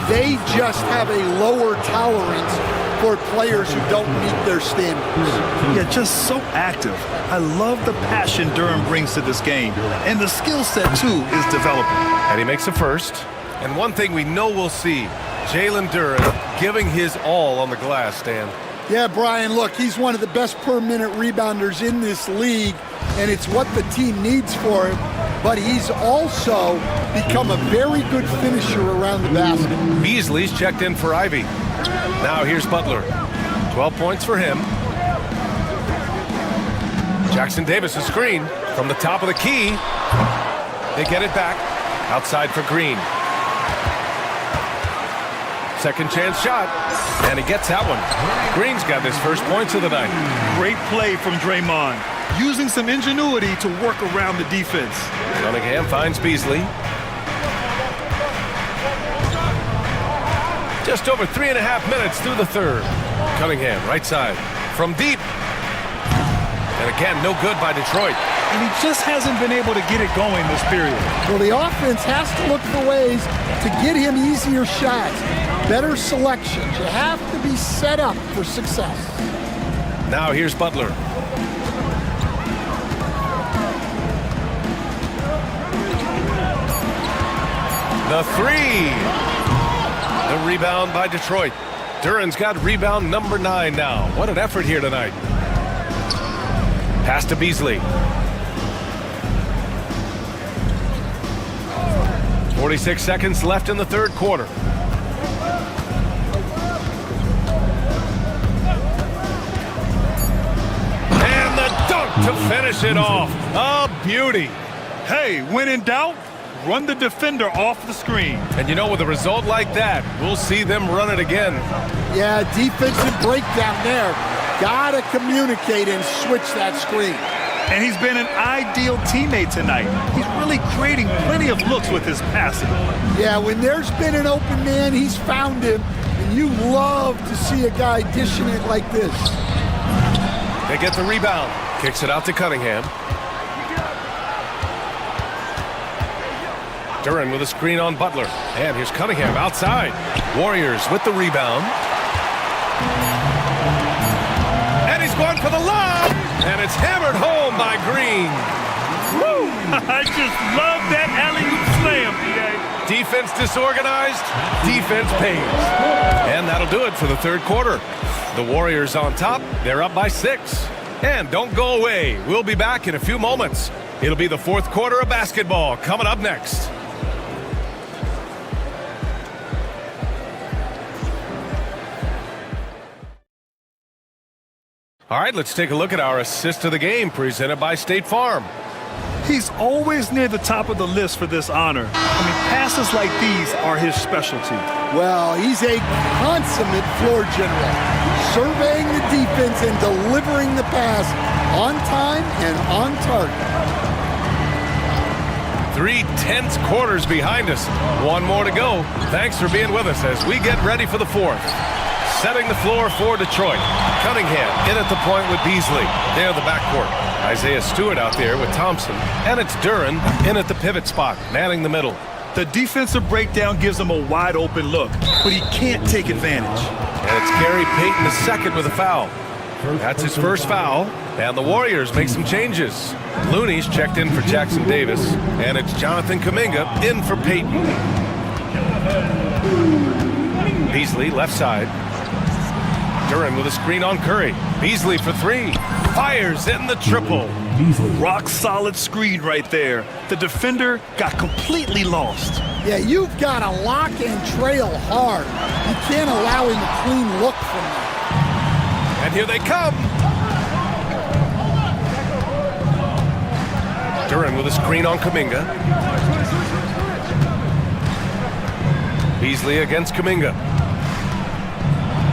they just have a lower tolerance for players who don't meet their standards. Yeah, just so active. I love the passion Durham brings to this game. And the skill set, too, is developing. And he makes a first. And one thing we know we'll see, Jalen Duran giving his all on the glass, Stan. Yeah, Brian, look, he's one of the best per-minute rebounders in this league, and it's what the team needs for him. But he's also become a very good finisher around the basket. Beasley's checked in for Ivy. Now here's Butler. 12 points for him. Jackson Davis, a screen from the top of the key. They get it back. Outside for Green. Second chance shot. And he gets that one. Green's got his first points of the night. Great play from Draymond, using some ingenuity to work around the defense. Cunningham finds Beasley. Just over 3.5 minutes through the third. Cunningham, right side. From deep. And again, no good by Detroit. And he just hasn't been able to get it going this period. Well, the offense has to look for ways to get him easier shots, better selections. You have to be set up for success. Now here's Butler. The three. The rebound by Detroit. Duran's got rebound number 9 now. What an effort here tonight. Pass to Beasley. 46 seconds left in the third quarter. And the dunk to finish it off. A beauty. Hey, when in doubt, run the defender off the screen. And you know, with a result like that, we'll see them run it again. Yeah, defensive breakdown there. Gotta communicate and switch that screen. And he's been an ideal teammate tonight. He's really creating plenty of looks with his passing. Yeah, when there's been an open man, he's found him. And you love to see a guy dishing it like this. They get the rebound. Kicks it out to Cunningham. Duran with a screen on Butler. And here's Cunningham outside. Warriors with the rebound. And he's going for the lob. And it's hammered home by Green. Woo! I just love that alley-oop slam, B.A. Defense disorganized, defense pays. And that'll do it for the third quarter. The Warriors on top, they're up by 6. And don't go away. We'll be back in a few moments. It'll be the fourth quarter of basketball coming up next. All right, let's take a look at our assist of the game presented by State Farm. He's always near the top of the list for this honor. I mean, passes like these are his specialty. Well, he's a consummate floor general, surveying the defense and delivering the pass on time and on target. 3 tense quarters behind us. One more to go. Thanks for being with us as we get ready for the fourth. Setting the floor for Detroit. Cunningham in at the point with Beasley. There the backcourt. Isaiah Stewart out there with Thompson. And it's Duren in at the pivot spot, manning the middle. The defensive breakdown gives him a wide open look, but he can't take advantage. And it's Gary Payton II with a foul. That's his first foul. And the Warriors make some changes. Looney's checked in for Jackson Davis. And it's Jonathan Kuminga in for Payton. Beasley left side. Duren with a screen on Curry. Beasley for three. Fires in the triple. Rock solid screen right there. The defender got completely lost. Yeah, you've got to lock and trail hard. You can't allow him a clean look from that. And here they come. Duren with a screen on Kuminga. Beasley against Kuminga.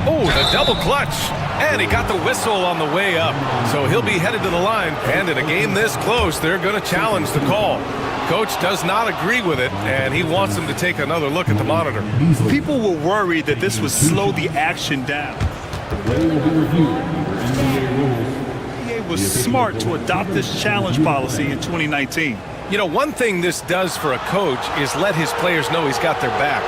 Oh, the double clutch. And he got the whistle on the way up. So he'll be headed to the line. And in a game this close, they're going to challenge the call. Coach does not agree with it, and he wants them to take another look at the monitor. People were worried that this would slow the action down. NBA was smart to adopt this challenge policy in 2019. You know, one thing this does for a coach is let his players know he's got their back.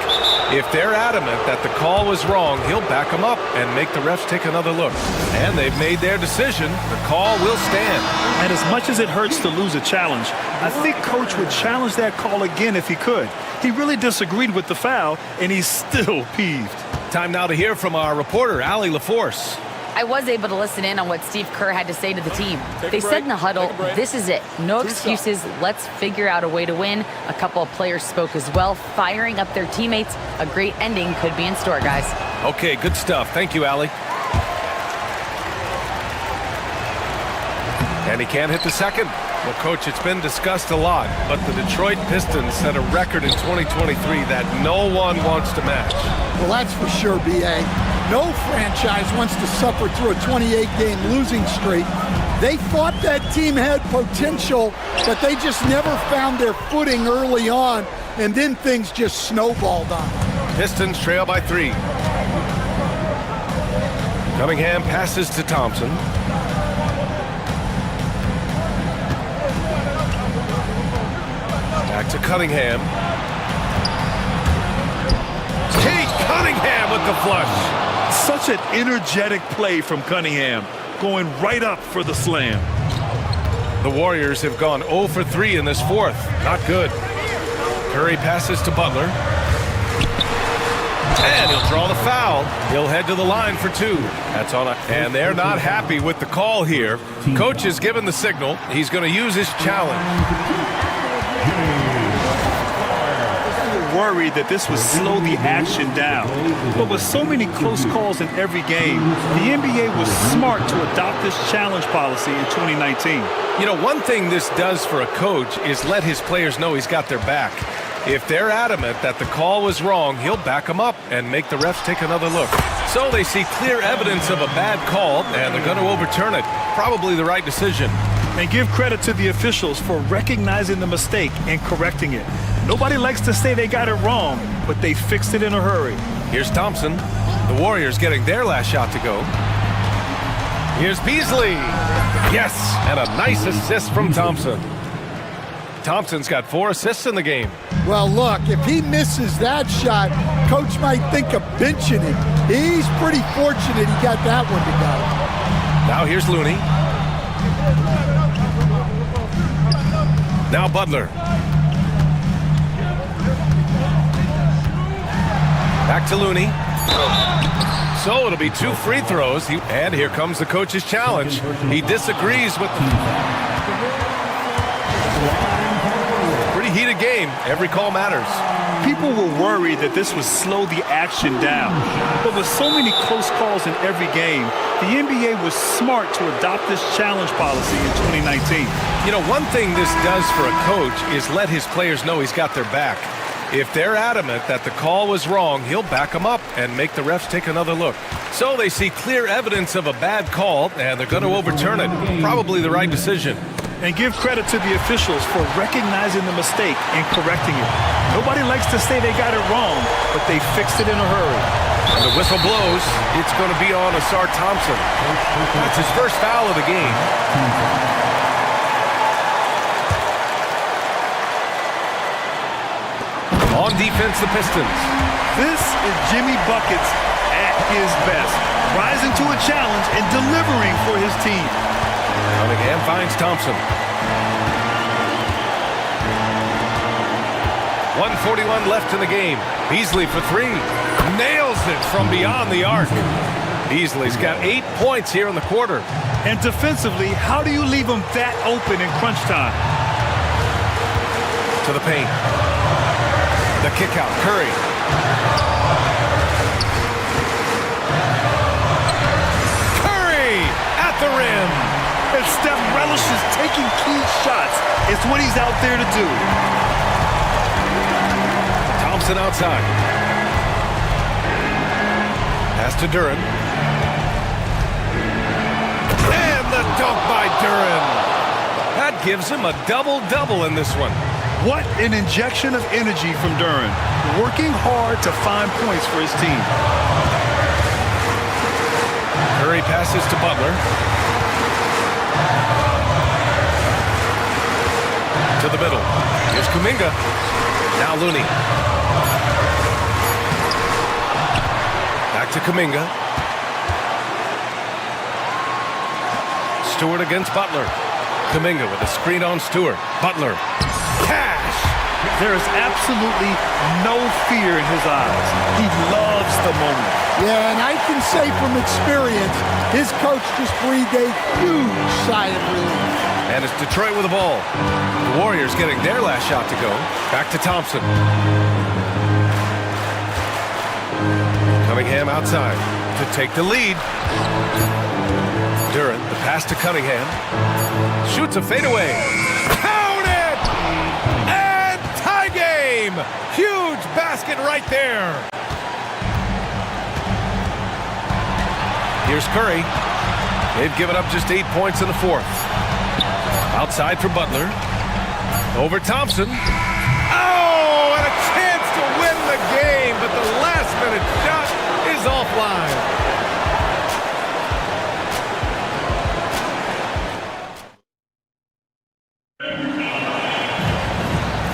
If they're adamant that the call was wrong, he'll back them up and make the refs take another look. And they've made their decision. The call will stand. And as much as it hurts to lose a challenge, I think Coach would challenge that call again if he could. He really disagreed with the foul, and he's still peeved. Time now to hear from our reporter, Allie LaForce. I was able to listen in on what Steve Kerr had to say to the team. They said in the huddle, this is it. No excuses. Let's figure out a way to win. A couple of players spoke as well, firing up their teammates. A great ending could be in store, guys. Okay, good stuff. Thank you, Allie. And he can't hit the second. Well, Coach, it's been discussed a lot, but the Detroit Pistons set a record in 2023 that no one wants to match. Well, that's for sure, B.A. No franchise wants to suffer through a 28-game losing streak. They thought that team had potential, but they just never found their footing early on, and then things just snowballed on them. Pistons trail by 3. Cunningham passes to Thompson. Back to Cunningham. Kate Cunningham with the flush. Such an energetic play from Cunningham, going right up for the slam. The Warriors have gone 0 for 3 in this fourth. Not good. Curry passes to Butler. And he'll draw the foul. He'll head to the line for 2. That's on and they're not happy with the call here. Coach has given the signal. He's going to use his challenge. Worried that this would slow the action down. But with so many close calls in every game, the NBA was smart to adopt this challenge policy in 2019. You know, one thing this does for a coach is let his players know he's got their back. If they're adamant that the call was wrong, he'll back them up and make the refs take another look. So they see clear evidence of a bad call, and they're going to overturn it. Probably the right decision. And give credit to the officials for recognizing the mistake and correcting it. Nobody likes to say they got it wrong, but they fixed it in a hurry. Here's Thompson. The Warriors getting their last shot to go. Here's Beasley. Yes, and a nice assist from Thompson. Thompson's got 4 assists in the game. Well, look, if he misses that shot, Coach might think of benching him. He's pretty fortunate he got that one to go. Now here's Looney. Now Butler. Back to Looney. So it'll be 2 free throws. And here comes the coach's challenge. He disagrees with spirited game. Every call matters. People were worried that this would slow the action down. But with so many close calls in every game, the NBA was smart to adopt this challenge policy in 2019. You know, one thing this does for a coach is let his players know he's got their back. If they're adamant that the call was wrong, he'll back them up and make the refs take another look. So they see clear evidence of a bad call, and they're going to overturn it. Probably the right decision. And give credit to the officials for recognizing the mistake and correcting it. Nobody likes to say they got it wrong, but they fixed it in a hurry. And the whistle blows. It's going to be on Asar Thompson. That's his first foul of the game. On defense, the Pistons. This is Jimmy Buckets at his best, rising to a challenge and delivering for his team. Cunningham finds Thompson. 1:41 left in the game. Beasley for three. Nails it from beyond the arc. Beasley's got 8 points here in the quarter. And defensively, how do you leave them that open in crunch time? To the paint. The kick out, Curry. Curry at the rim. And Steph relishes taking key shots. It's what he's out there to do. Thompson outside. Pass to Duren. And the dunk by Duren. That gives him a double-double in this one. What an injection of energy from Duren, working hard to find points for his team. Curry passes to Butler. To the middle. Here's Kuminga. Now Looney. Back to Kuminga. Stewart against Butler. Kuminga with a screen on Stewart. Butler. Cash! There is absolutely no fear in his eyes. He loves the moment. Yeah, and I can say from experience, his coach just breathed a huge sigh of relief. And it's Detroit with the ball. The Warriors getting their last shot to go. Back to Thompson. Cunningham outside to take the lead. Duren, the pass to Cunningham. Shoots a fadeaway. Count it! And tie game! Huge basket right there. Here's Curry. They've given up just 8 points in the fourth. Outside for Butler. Over Thompson. Oh, and a chance to win the game, but the last-minute shot is offline.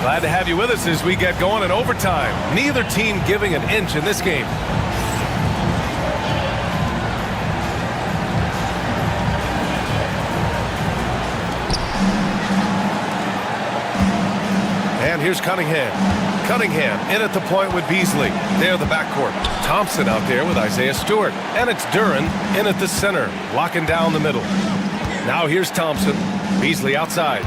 Glad to have you with us as we get going in overtime. Neither team giving an inch in this game. And here's Cunningham. Cunningham in at the point with Beasley. They're the backcourt. Thompson out there with Isaiah Stewart. And it's Duren in at the center, locking down the middle. Now here's Thompson. Beasley outside.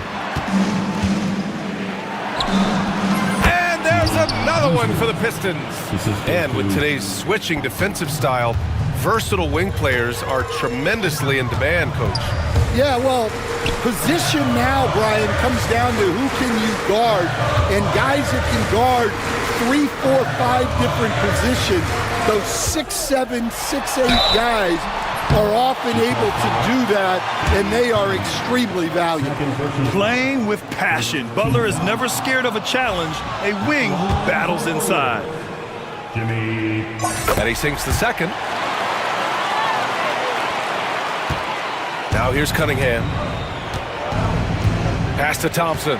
And there's another one for the Pistons. And with today's switching defensive style, versatile wing players are tremendously in demand, Coach. Yeah, well, position now, Brian, comes down to who can you guard. And guys that can guard 3, 4, 5 different positions, those 6'7", 6'8" guys are often able to do that, and they are extremely valuable. Playing with passion. Butler is never scared of a challenge, a wing who battles inside. Jimmy. And he sinks the second. Now here's Cunningham. Pass to Thompson.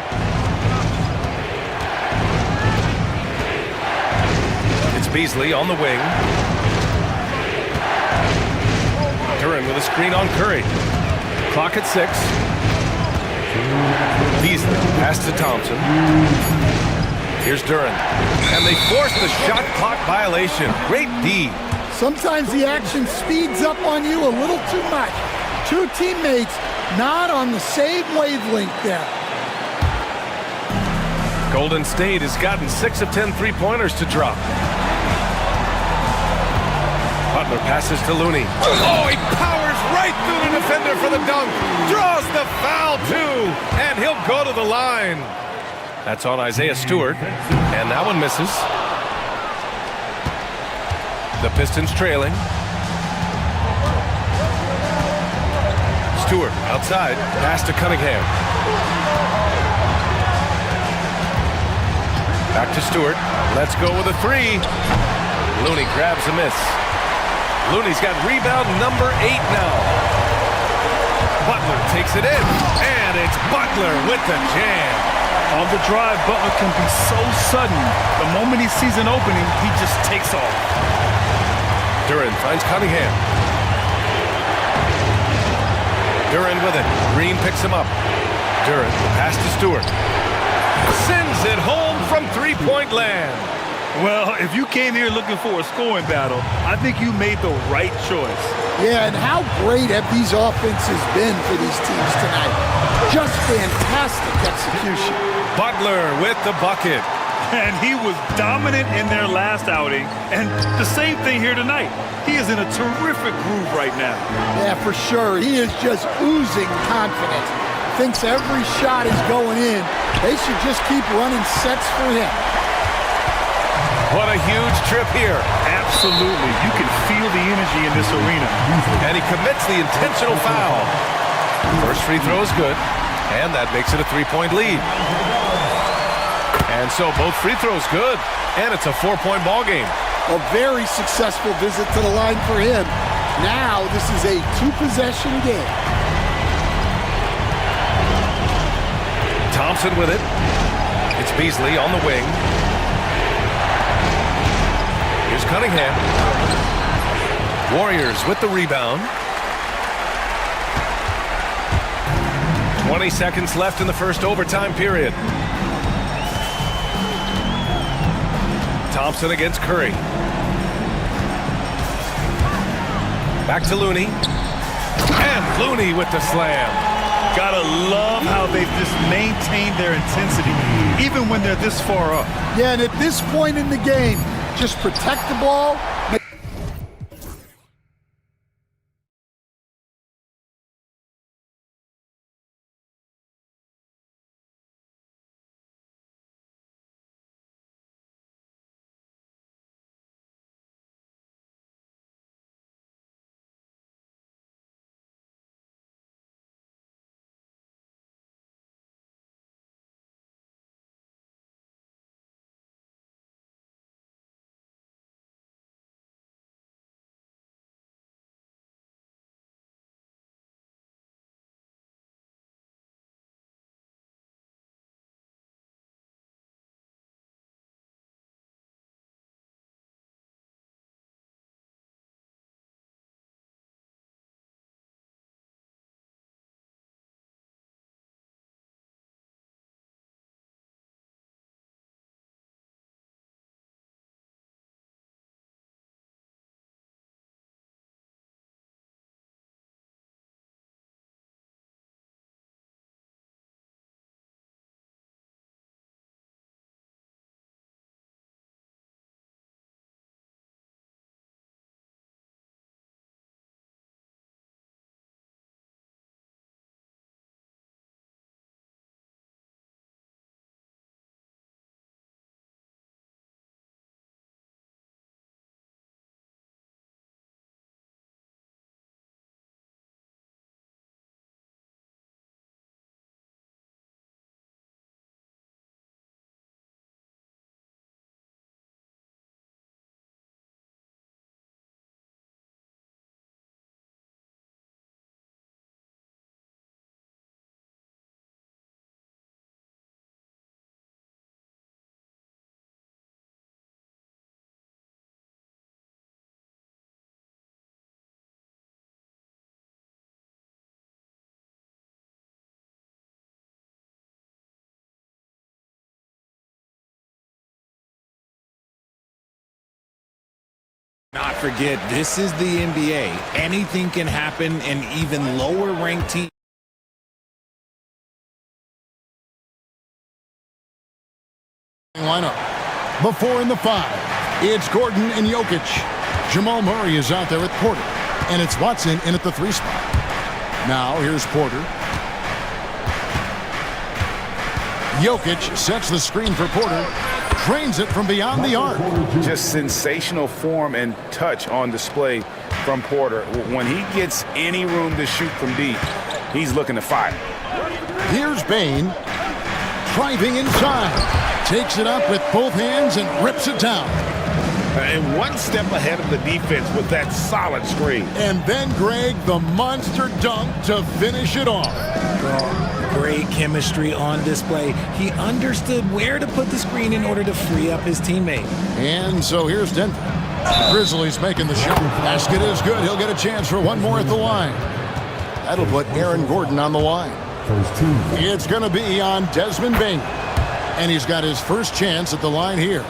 It's Beasley on the wing. Duren with a screen on Curry. Clock at 6. Beasley, pass to Thompson. Here's Duren. And they force the shot clock violation. Great D. Sometimes the action speeds up on you a little too much. Two teammates not on the same wavelength there. Golden State has gotten 6 of 10 three-pointers to drop. Butler passes to Looney. Oh, he powers right through the defender for the dunk. Draws the foul, too. And he'll go to the line. That's on Isaiah Stewart. And that one misses. The Pistons trailing. Stewart outside. Pass to Cunningham. Back to Stewart. Let's go with a three. Looney grabs a miss. Looney's got rebound number 8 now. Butler takes it in. And it's Butler with the jam. On the drive, Butler can be so sudden. The moment he sees an opening, he just takes off. Duran finds Cunningham. Duran with it. Green picks him up. Duran pass to Stewart. Sends it home from three-point land. Well, if you came here looking for a scoring battle, I think you made the right choice. Yeah, and how great have these offenses been for these teams tonight? Just fantastic execution. Butler with the bucket. And he was dominant in their last outing. And the same thing here tonight. He is in a terrific groove right now. Yeah, for sure. He is just oozing confidence. Thinks every shot is going in. They should just keep running sets for him. What a huge trip here. Absolutely. You can feel the energy in this arena. And he commits the intentional foul. First free throw is good. And that makes it a 3-point lead. And so both free throws good. And it's a 4-point ball game. A very successful visit to the line for him. Now this is a 2-possession game. Thompson with it. It's Beasley on the wing. Here's Cunningham. Warriors with the rebound. 20 seconds left in the first overtime period. Thompson against Curry. Back to Looney. And Looney with the slam. Gotta love how they've just maintained their intensity, even when they're this far up. Yeah, and at this point in the game, just protect the ball. Not forget, this is the NBA. Anything can happen, and even lower ranked teams. starting lineup. Before in the 5, it's Gordon and Jokic. Jamal Murray is out there at Porter. And it's Watson in at the 3 spot. Now here's Porter. Jokic sets the screen for Porter. Drains it from beyond the arc. Just sensational form and touch on display from Porter. When he gets any room to shoot from deep, he's looking to fire. Here's Bane. Driving inside. Takes it up with both hands and rips it down. And one step ahead of the defense with that solid screen. And then Greg, the monster dunk to finish it off. Great chemistry on display. He understood where to put the screen in order to free up his teammate. And so here's Denver. Grizzlies making the shot. Basket is good. He'll get a chance for one more at the line. That'll put Aaron Gordon on the line. It's going to be on Desmond Bane. And he's got his first chance at the line here.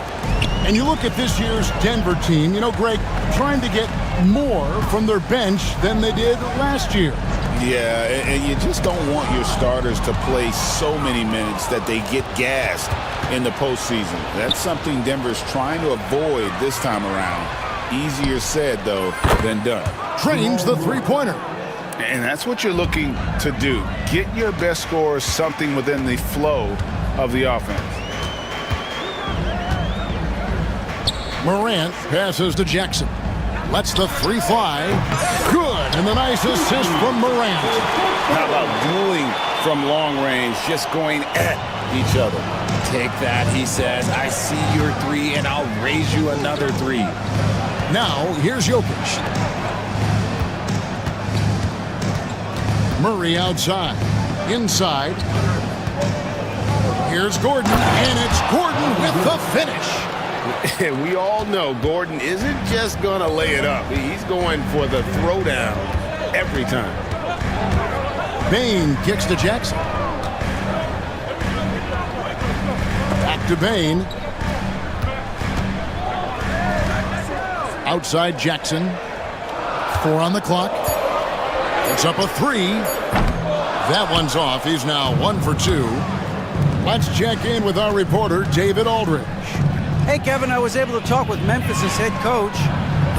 And you look at this year's Denver team, you know, Greg, trying to get more from their bench than they did last year. Yeah, and you just don't want your starters to play so many minutes that they get gassed in the postseason. That's something Denver's trying to avoid this time around. Easier said, though, than done. Trains the three-pointer. And that's what you're looking to do. Get your best scorers something within the flow of the offense. Morant passes to Jackson. Lets the 3 fly. Good, and the nice assist from Morant. How about dueling from long range, just going at each other? Take that, he says. I see your 3, and I'll raise you another 3. Now, here's Jokic. Murray outside. Inside. Here's Gordon, and it's Gordon with the finish. We all know Gordon isn't just going to lay it up. He's going for the throwdown every time. Bane kicks to Jackson. Back to Bane. Outside Jackson. 4 on the clock. It's up a 3. That one's off. He's now 1 for 2. Let's check in with our reporter, David Aldridge. Hey, Kevin, I was able to talk with Memphis' head coach.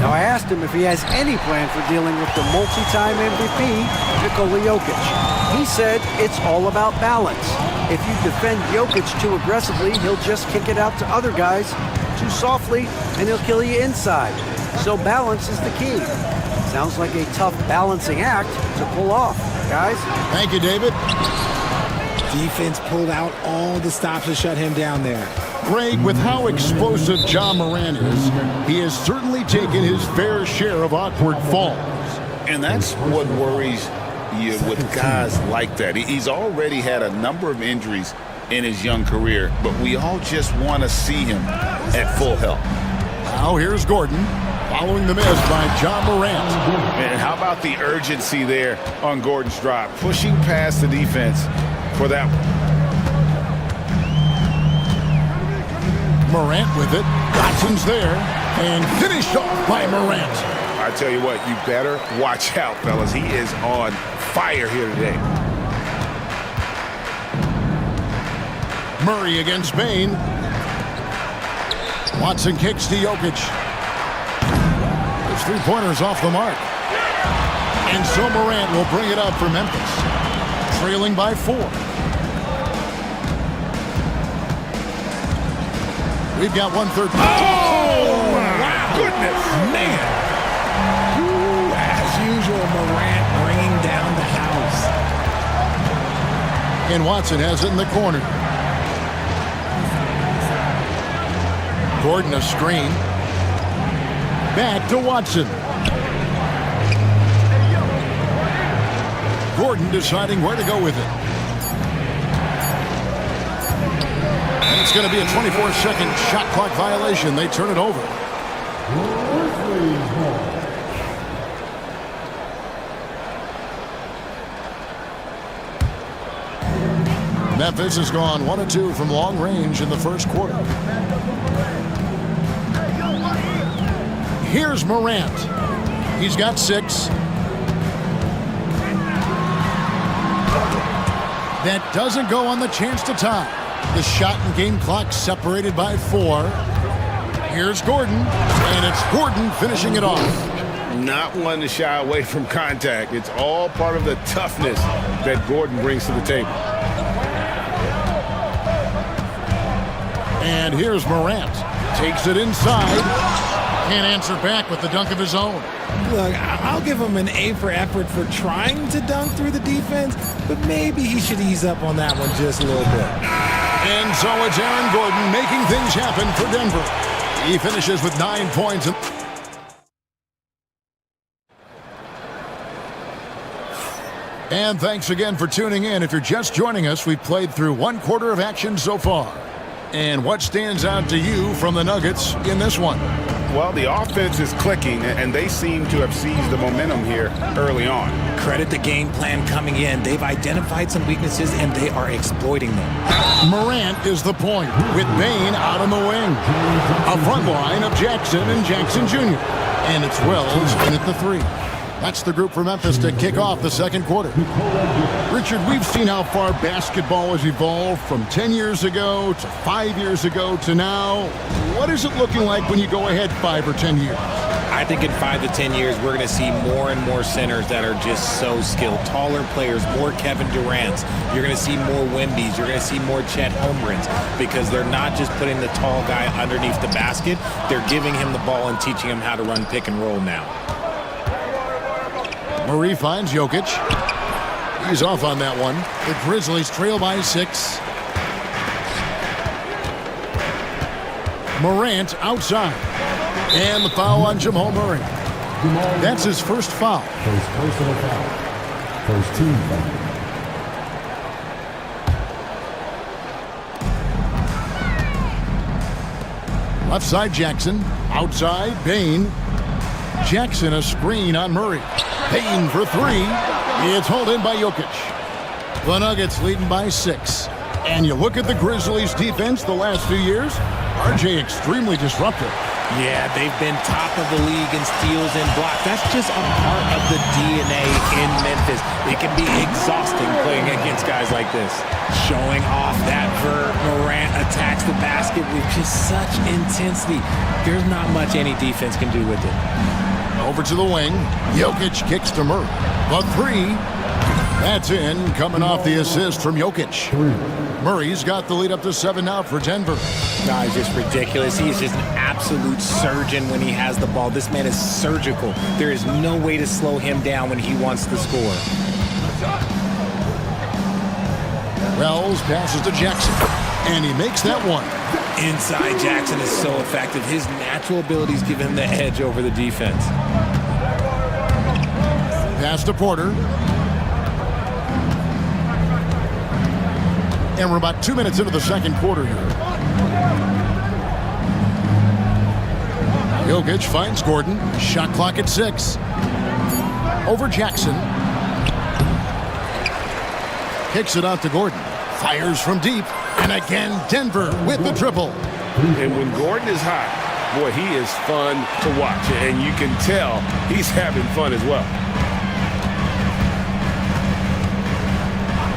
Now, I asked him if he has any plan for dealing with the multi-time MVP, Nikola Jokic. He said it's all about balance. If you defend Jokic too aggressively, he'll just kick it out to other guys too softly, and he'll kill you inside. So balance is the key. Sounds like a tough balancing act to pull off, guys. Thank you, David. Defense pulled out all the stops to shut him down there. Greg, with how explosive Ja Morant is, he has certainly taken his fair share of awkward falls. And that's what worries you with guys like that. He's already had a number of injuries in his young career, but we all just want to see him at full health. Now here's Gordon, following the miss by Ja Morant. And how about the urgency there on Gordon's drive, pushing past the defense for that one. Morant with it. Watson's there. And finished off by Morant. I tell you what, you better watch out, fellas. He is on fire here today. Murray against Bane. Watson kicks to Jokic. His 3-pointer's off the mark. And so Morant will bring it up for Memphis. Trailing by 4. We've got 1/3. Oh, my goodness. Man. Ooh, as usual, Morant bringing down the house. And Watson has it in the corner. Gordon a screen. Back to Watson. Gordon deciding where to go with it. And it's going to be a 24-second shot clock violation. They turn it over. Memphis has gone 1 of 2 from long range in the first quarter. Here's Morant. He's got 6. That doesn't go on the chance to tie. The shot and game clock separated by 4. Here's Gordon, and it's Gordon finishing it off. Not one to shy away from contact. It's all part of the toughness that Gordon brings to the table. And here's Morant. Takes it inside. Can't answer back with the dunk of his own. Look, I'll give him an A for effort for trying to dunk through the defense, but maybe he should ease up on that one just a little bit. And so it's Aaron Gordon making things happen for Denver. He finishes with 9 points. And thanks again for tuning in. If you're just joining us, we've played through 1 quarter of action so far. And what stands out to you from the Nuggets in this one? Well, the offense is clicking, and they seem to have seized the momentum here early on. Credit the game plan coming in. They've identified some weaknesses, and they are exploiting them. Morant is the point, with Bain out on the wing. A front line of Jackson and Jackson Jr. And it's Wells in at the 3. That's the group for Memphis to kick off the second quarter. Richard, we've seen how far basketball has evolved from 10 years ago to 5 years ago to now. What is it looking like when you go ahead 5 or 10 years? I think in 5 to 10 years, we're going to see more and more centers that are just so skilled. Taller players, more Kevin Durant's. You're going to see more Wemby's. You're going to see more Chet Holmgrens, because they're not just putting the tall guy underneath the basket. They're giving him the ball and teaching him how to run pick and roll now. Murray finds Jokic. He's off on that one. The Grizzlies trail by 6. Morant outside. And the foul on Jamal Murray. That's his first foul. First personal foul. First team foul. Left side Jackson. Outside Bain. Jackson a screen on Murray. Bain for 3. It's hauled in by Jokic. The Nuggets leading by 6. And you look at the Grizzlies defense the last few years, RJ extremely disruptive. Yeah, they've been top of the league in steals and blocks. That's just a part of the DNA in Memphis. It can be exhausting playing against guys like this. Showing off that Morant attacks the basket with just such intensity. There's not much any defense can do with it. Over to the wing. Jokic kicks to Murray. The 3. That's in, coming off the assist from Jokic. Murray's got the lead up to 7 now for Denver. Guy's just ridiculous. He's just an absolute surgeon when he has the ball. This man is surgical. There is no way to slow him down when he wants to score. Wells passes to Jackson, and he makes that one. Inside Jackson is so effective. His natural abilities give him the edge over the defense. Pass to Porter. And we're about 2 minutes into the second quarter here. Jokic finds Gordon. Shot clock at 6. Over Jackson. Kicks it out to Gordon. Fires from deep. And again, Denver with the triple. And when Gordon is hot, boy, he is fun to watch. And you can tell he's having fun as well.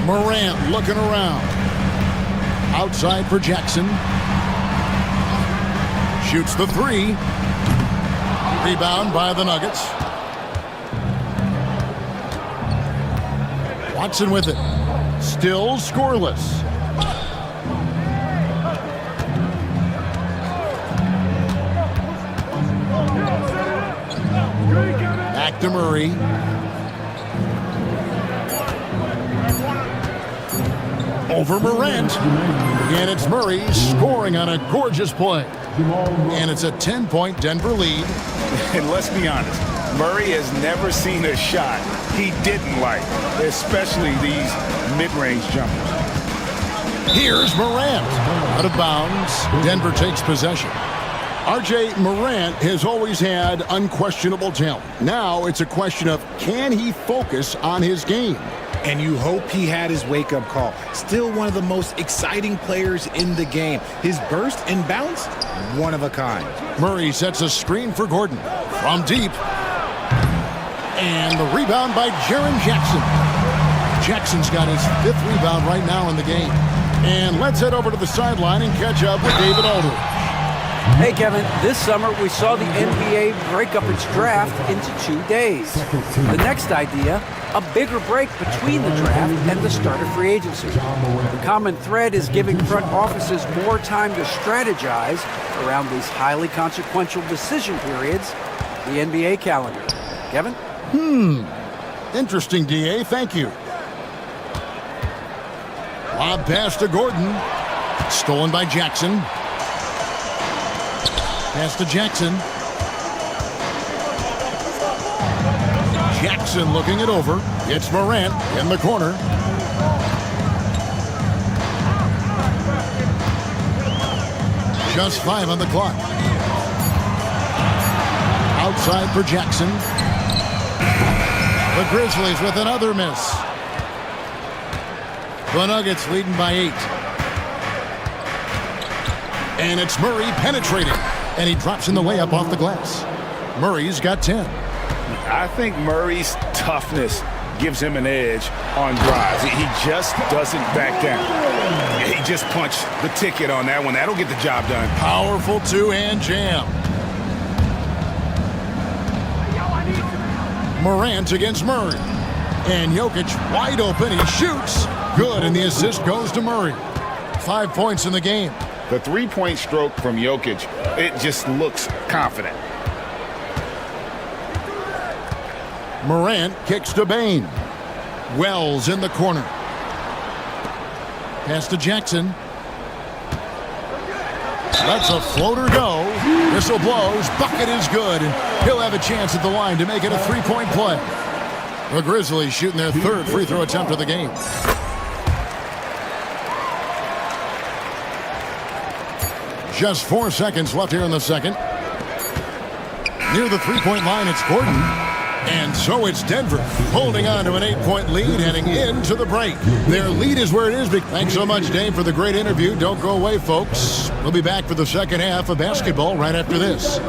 Morant looking around. Outside for Jackson. Shoots the 3. Rebound by the Nuggets. Watson with it. Still scoreless. Back to Murray. Over Morant. And it's Murray scoring on a gorgeous play. And it's a 10-point Denver lead. And let's be honest, Murray has never seen a shot he didn't like, especially these mid-range jumpers. Here's Morant. Out of bounds. Denver takes possession. RJ, Morant has always had unquestionable talent. Now it's a question of, can he focus on his game? And you hope he had his wake-up call. Still one of the most exciting players in the game. His burst and bounce, one of a kind. Murray sets a screen for Gordon. From deep. And the rebound by Jaren Jackson. Jackson's got his 5th rebound right now in the game. And let's head over to the sideline and catch up with David Aldridge. Hey, Kevin, this summer we saw the NBA break up its draft into 2 days. The next idea, a bigger break between the draft and the start of free agency. The common thread is giving front offices more time to strategize around these highly consequential decision periods, the NBA calendar. Kevin? Interesting, DA. Thank you. Lob pass to Gordon. Stolen by Jackson. Pass to Jackson. Jackson looking it over. It's Morant in the corner. Just 5 on the clock. Outside for Jackson. The Grizzlies with another miss. The Nuggets leading by 8. And it's Murray penetrating. And he drops in the layup off the glass. Murray's got 10. I think Murray's toughness gives him an edge on drives. He just doesn't back down. He just punched the ticket on that one. That'll get the job done. Powerful two-hand jam. Morant against Murray. And Jokic wide open. He shoots. Good, and the assist goes to Murray. 5 points in the game. The three-point stroke from Jokic, it just looks confident. Morant kicks to Bain. Wells in the corner. Pass to Jackson. Lets a floater go. Whistle blows. Bucket is good. And he'll have a chance at the line to make it a three-point play. The Grizzlies shooting their third free throw attempt of the game. Just 4 seconds left here in the second. Near the three-point line, it's Gordon. And so it's Denver, holding on to an 8-point lead heading into the break. Their lead is where it is. Thanks so much, Dave, for the great interview. Don't go away, folks. We'll be back for the second half of basketball right after this.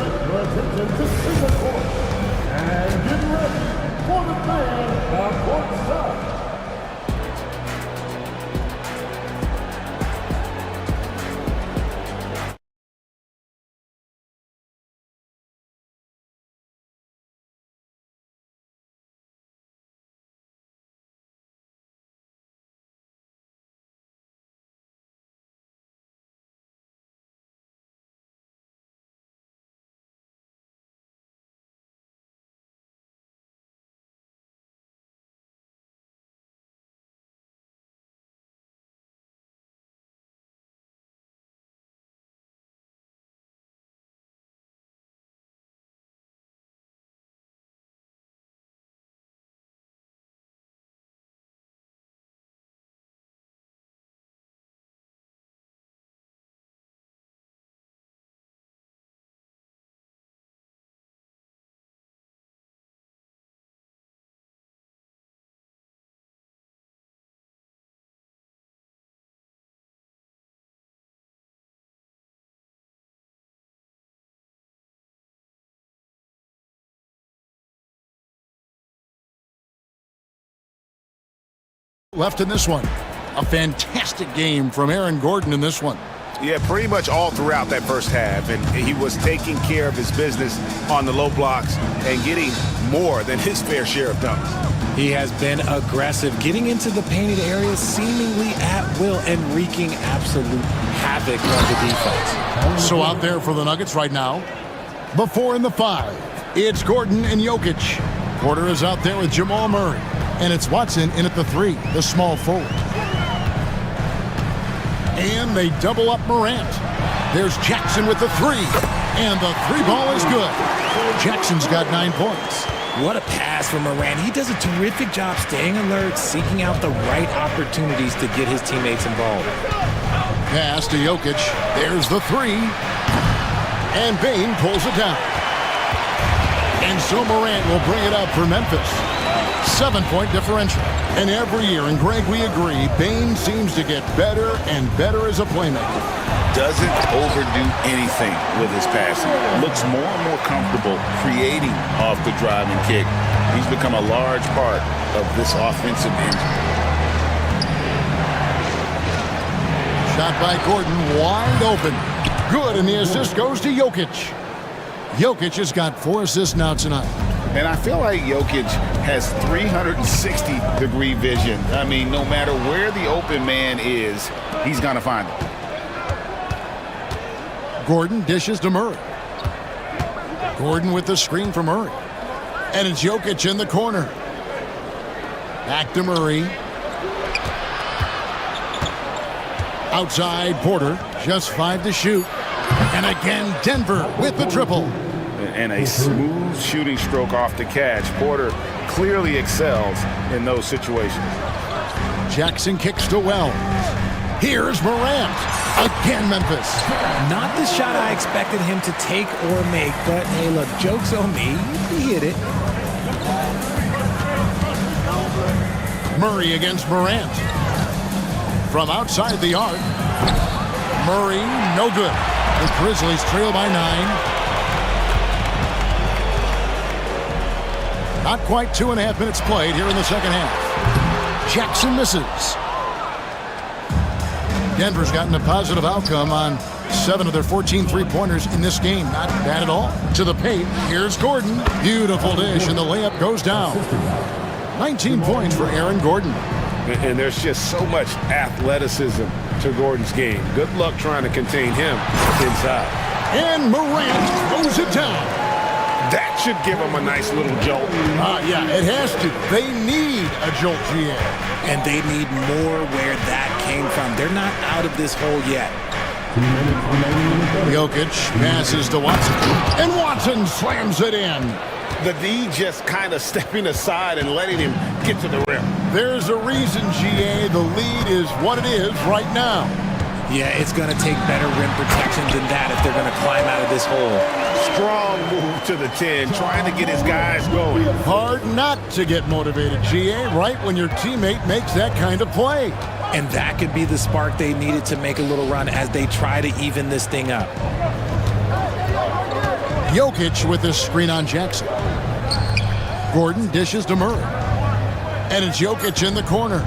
Left in this one. A fantastic game from Aaron Gordon in this one. Yeah, pretty much all throughout that first half. And he was taking care of his business on the low blocks and getting more than his fair share of dunks. He has been aggressive, getting into the painted areas seemingly at will and wreaking absolute havoc on the defense. So out there for the Nuggets right now, the 4 and the 5. It's Gordon and Jokic. Porter is out there with Jamal Murray. And it's Watson in at the 3, the small forward. And they double up Morant. There's Jackson with the 3. And the 3 ball is good. Jackson's got 9 points. What a pass from Morant. He does a terrific job staying alert, seeking out the right opportunities to get his teammates involved. Pass to Jokic. There's the 3. And Bain pulls it down. And so Morant will bring it up for Memphis. 7-point differential. And every year, and Greg, we agree, Bain seems to get better and better as a playmaker. Doesn't overdo anything with his passing. Looks more and more comfortable creating off the driving kick. He's become a large part of this offensive engine. Shot by Gordon, wide open. Good, and the assist goes to Jokic. Jokic has got 4 assists now tonight. And I feel like Jokic has 360-degree vision. I mean, no matter where the open man is, he's going to find it. Gordon dishes to Murray. Gordon with the screen for Murray. And it's Jokic in the corner. Back to Murray. Outside Porter, just 5 to shoot. And again, Denver with the triple. And a smooth shooting stroke off the catch. Porter clearly excels in those situations. Jackson kicks to Wells. Here's Morant. Again, Memphis. Not the shot I expected him to take or make, but hey, look, joke's on me. He hit it. Murray against Morant. From outside the arc. Murray, no good. The Grizzlies trail by 9. Not quite 2.5 minutes played here in the second half. Jackson misses. Denver's gotten a positive outcome on 7 of their 14 three-pointers in this game. Not bad at all. To the paint, here's Gordon. Beautiful dish, and the layup goes down. 19 points for Aaron Gordon. And there's just so much athleticism to Gordon's game. Good luck trying to contain him inside. And Morant throws it down. That should give him a nice little jolt. Yeah, it has to. They need a jolt, GA. And they need more where that came from. They're not out of this hole yet. Jokic passes to Watson. And Watson slams it in. The D just kind of stepping aside and letting him get to the rim. There's a reason, GA. The lead is what it is right now. Yeah, it's going to take better rim protection than that if they're going to climb out of this hole. Strong move to the 10, trying to get his guys going. Hard not to get motivated, GA, right when your teammate makes that kind of play. And that could be the spark they needed to make a little run as they try to even this thing up. Jokic with this screen on Jackson. Gordon dishes to Murray. And it's Jokic in the corner.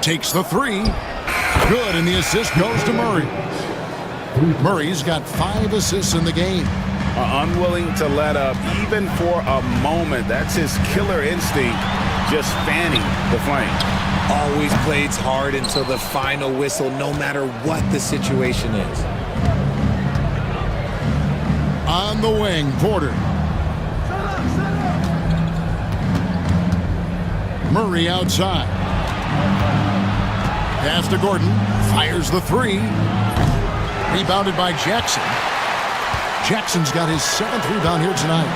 Takes the 3. Good, and the assist goes to Murray. Murray's got 5 assists in the game. Unwilling to let up even for a moment. That's his killer instinct, just fanning the flame. Always plays hard until the final whistle, no matter what the situation is. On the wing, Porter. Murray outside. Pass to Gordon. Fires the 3. Rebounded by Jackson. Jackson's got his 7th rebound here tonight.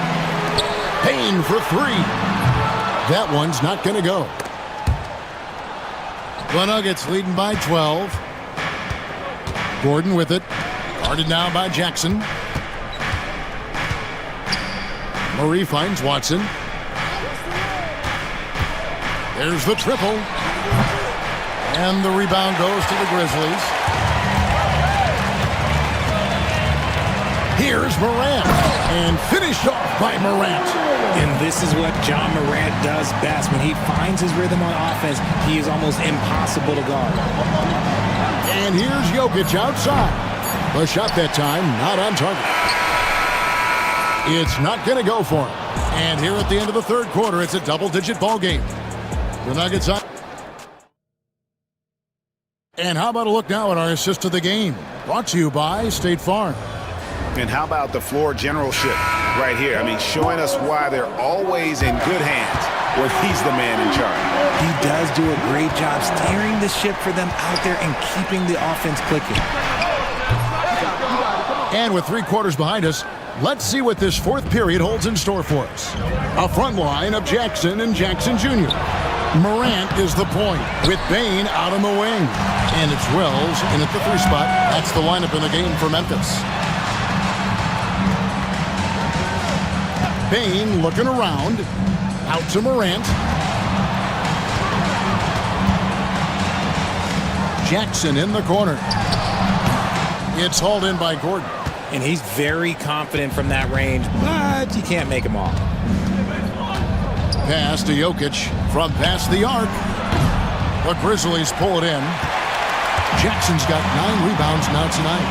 Payne for 3. That one's not going to go. The Nuggets leading by 12. Gordon with it. Guarded now by Jackson. Murray finds Watson. There's the triple. And the rebound goes to the Grizzlies. Here's Morant. And finished off by Morant. And this is what John Morant does best. When he finds his rhythm on offense, he is almost impossible to guard. And here's Jokic outside. The shot that time, not on target. It's not going to go for him. And here at the end of the third quarter, it's a double-digit ball game. The Nuggets on. And how about a look now at our assist of the game? Brought to you by State Farm. And how about the floor generalship right here? I mean, showing us why they're always in good hands when he's the man in charge. He does do a great job steering the ship for them out there and keeping the offense clicking. And with 3 quarters behind us, let's see what this 4th period holds in store for us. A front line of Jackson and Jackson Jr. Morant is the point with Payne out on the wing. And it's Wells in at the 3 spot. That's the lineup in the game for Memphis. Payne looking around. Out to Morant. Jackson in the corner. It's hauled in by Gordon. And he's very confident from that range, but you can't make him all. Pass to Jokic from past the arc. The Grizzlies pull it in. Jackson's got 9 rebounds now tonight.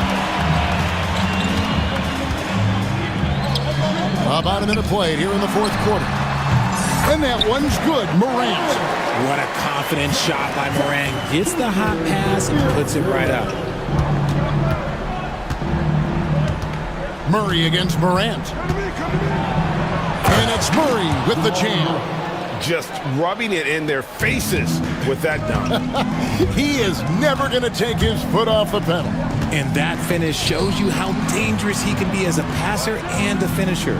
About a minute played here in the fourth quarter. And that one's good. Morant. What a confident shot by Morant. Gets the hot pass and puts it right up. Murray against Morant. And it's Murray with the jam. Just rubbing it in their faces with that dunk. He is never going to take his foot off the pedal. And that finish shows you how dangerous he can be as a passer and a finisher.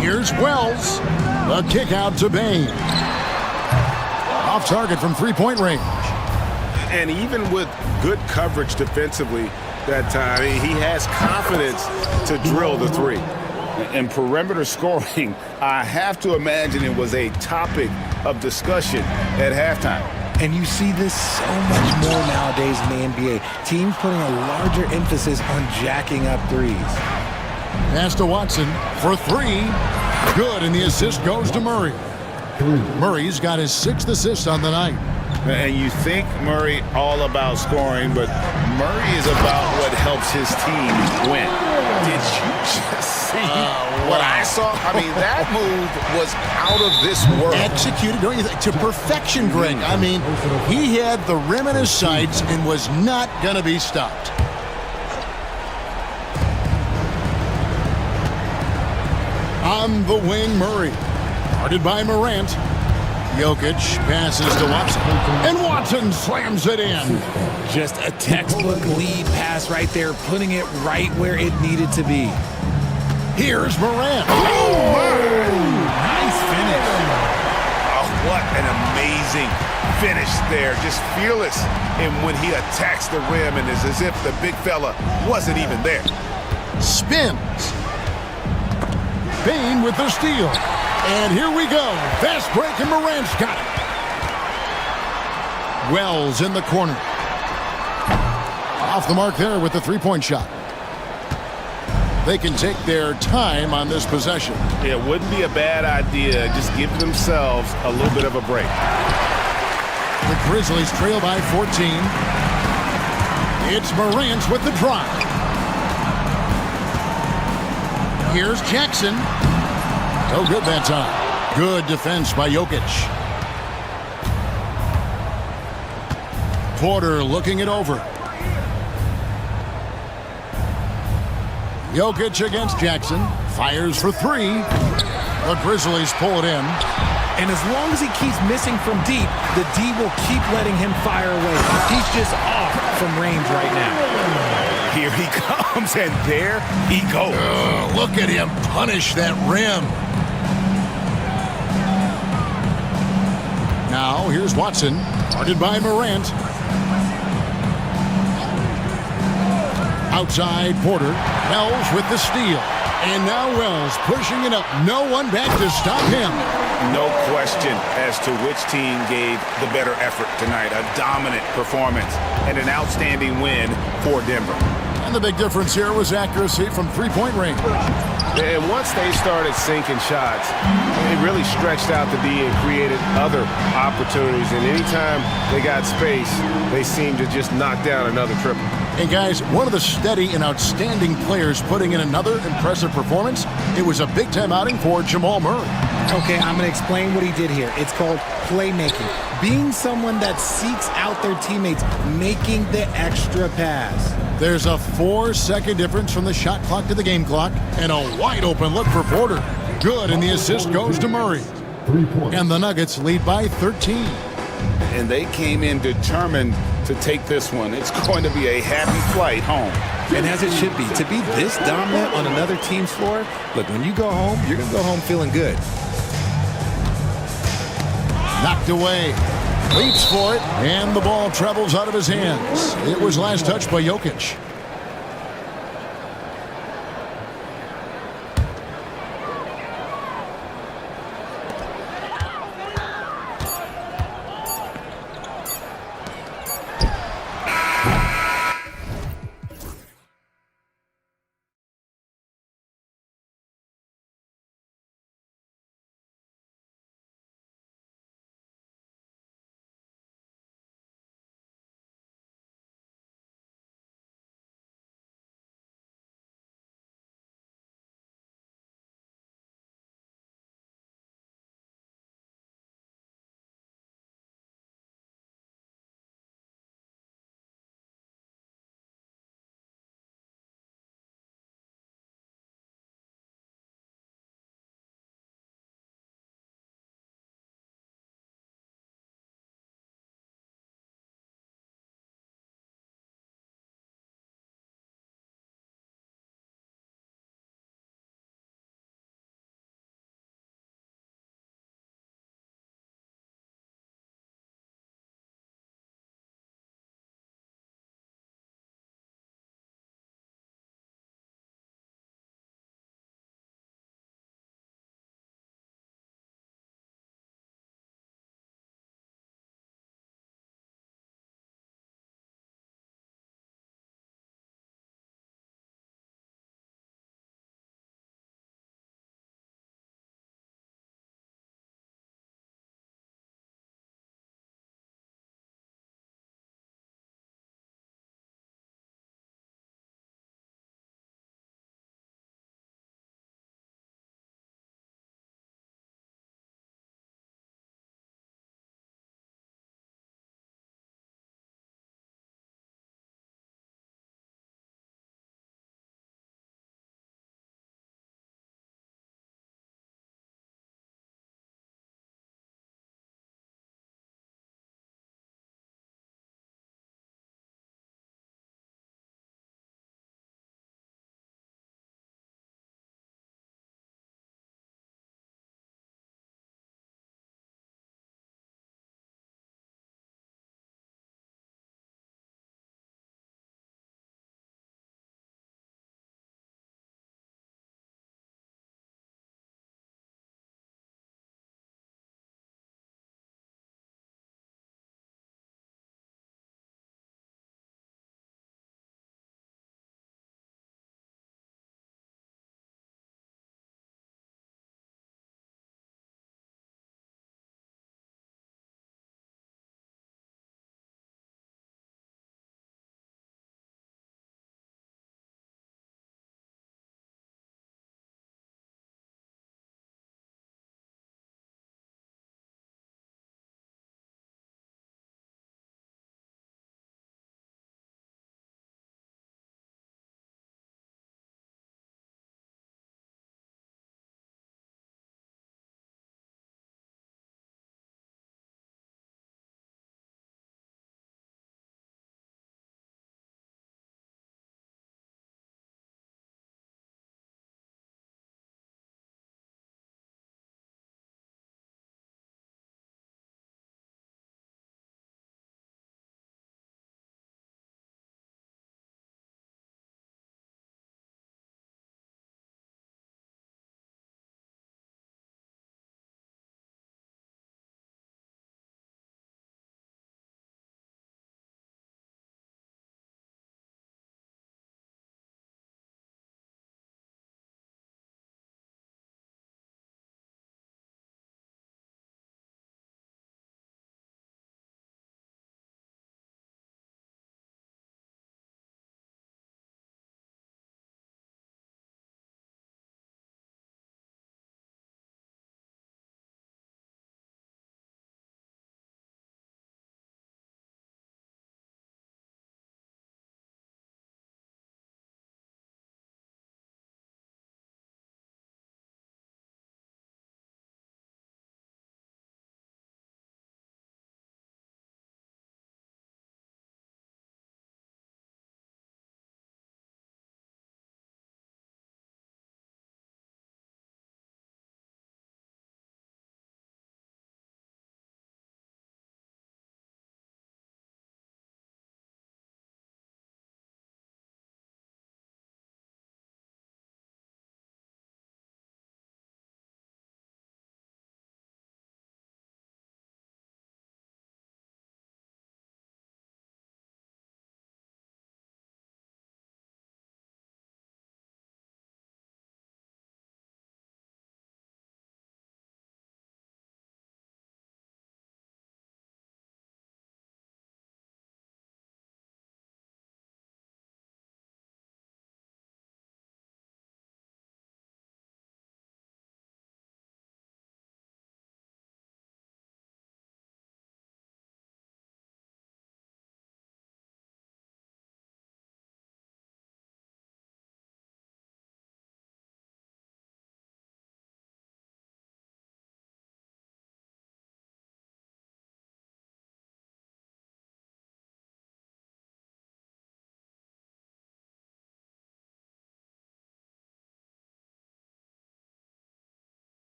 Here's Wells. The kick out to Bain. Off target from three-point range. And even with good coverage defensively that time, he has confidence to drill the three. And perimeter scoring, I have to imagine it was a topic of discussion at halftime. And you see this so much more nowadays in the NBA. Teams putting a larger emphasis on jacking up threes. Pass to Watson for 3. Good, and the assist goes to Murray. Murray's got his 6th assist on the night. And you think Murray all about scoring, but Murray is about what helps his team win. Did you just see what I saw? I mean, that move was out of this world. Executed, don't you think, to perfection, Greg. I mean, he had the rim in his sights and was not going to be stopped. On the wing, Murray. Guarded by Morant. Jokic passes to Watson. And Watson slams it in. Just a textbook lead pass right there, putting it right where it needed to be. Here's Morant. Nice finish. Oh, what an amazing finish there. Just fearless. And when he attacks the rim, and it's as if the big fella wasn't even there. Spins. Bain with the steal. And here we go. Fast break, and Morant's got it. Wells in the corner. Off the mark there with the three-point shot. They can take their time on this possession. It wouldn't be a bad idea. Just give themselves a little bit of a break. The Grizzlies trail by 14. It's Morant with the drive. Here's Jackson. No good that time. Good defense by Jokic. Porter looking it over. Jokic against Jackson. Fires for 3. The Grizzlies pull it in. And as long as he keeps missing from deep, the D will keep letting him fire away. He's just off from range right now. Here he comes, and there he goes. Look at him punish that rim. Now, here's Watson, guarded by Morant. Outside, Porter. Wells with the steal. And now Wells pushing it up. No one back to stop him. No question as to which team gave the better effort tonight. A dominant performance and an outstanding win for Denver. And the big difference here was accuracy from three-point range. And once they started sinking shots, it really stretched out the D and created other opportunities. And anytime they got space, they seemed to just knock down another triple. And guys, one of the steady and outstanding players putting in another impressive performance, it was a big-time outing for Jamal Murray. Okay, I'm going to explain what he did here. It's called playmaking. Being someone that seeks out their teammates, making the extra pass. There's a 4-second difference from the shot clock to the game clock, and a wide-open look for Porter. Good, and the assist goes to Murray. And the Nuggets lead by 13. And they came in determined to take this one. It's going to be a happy flight home. And as it should be. To be this dominant on another team's floor, look, when you go home, you're going to go home feeling good. Knocked away. Leaps for it, and the ball travels out of his hands. It was last touched by Jokic.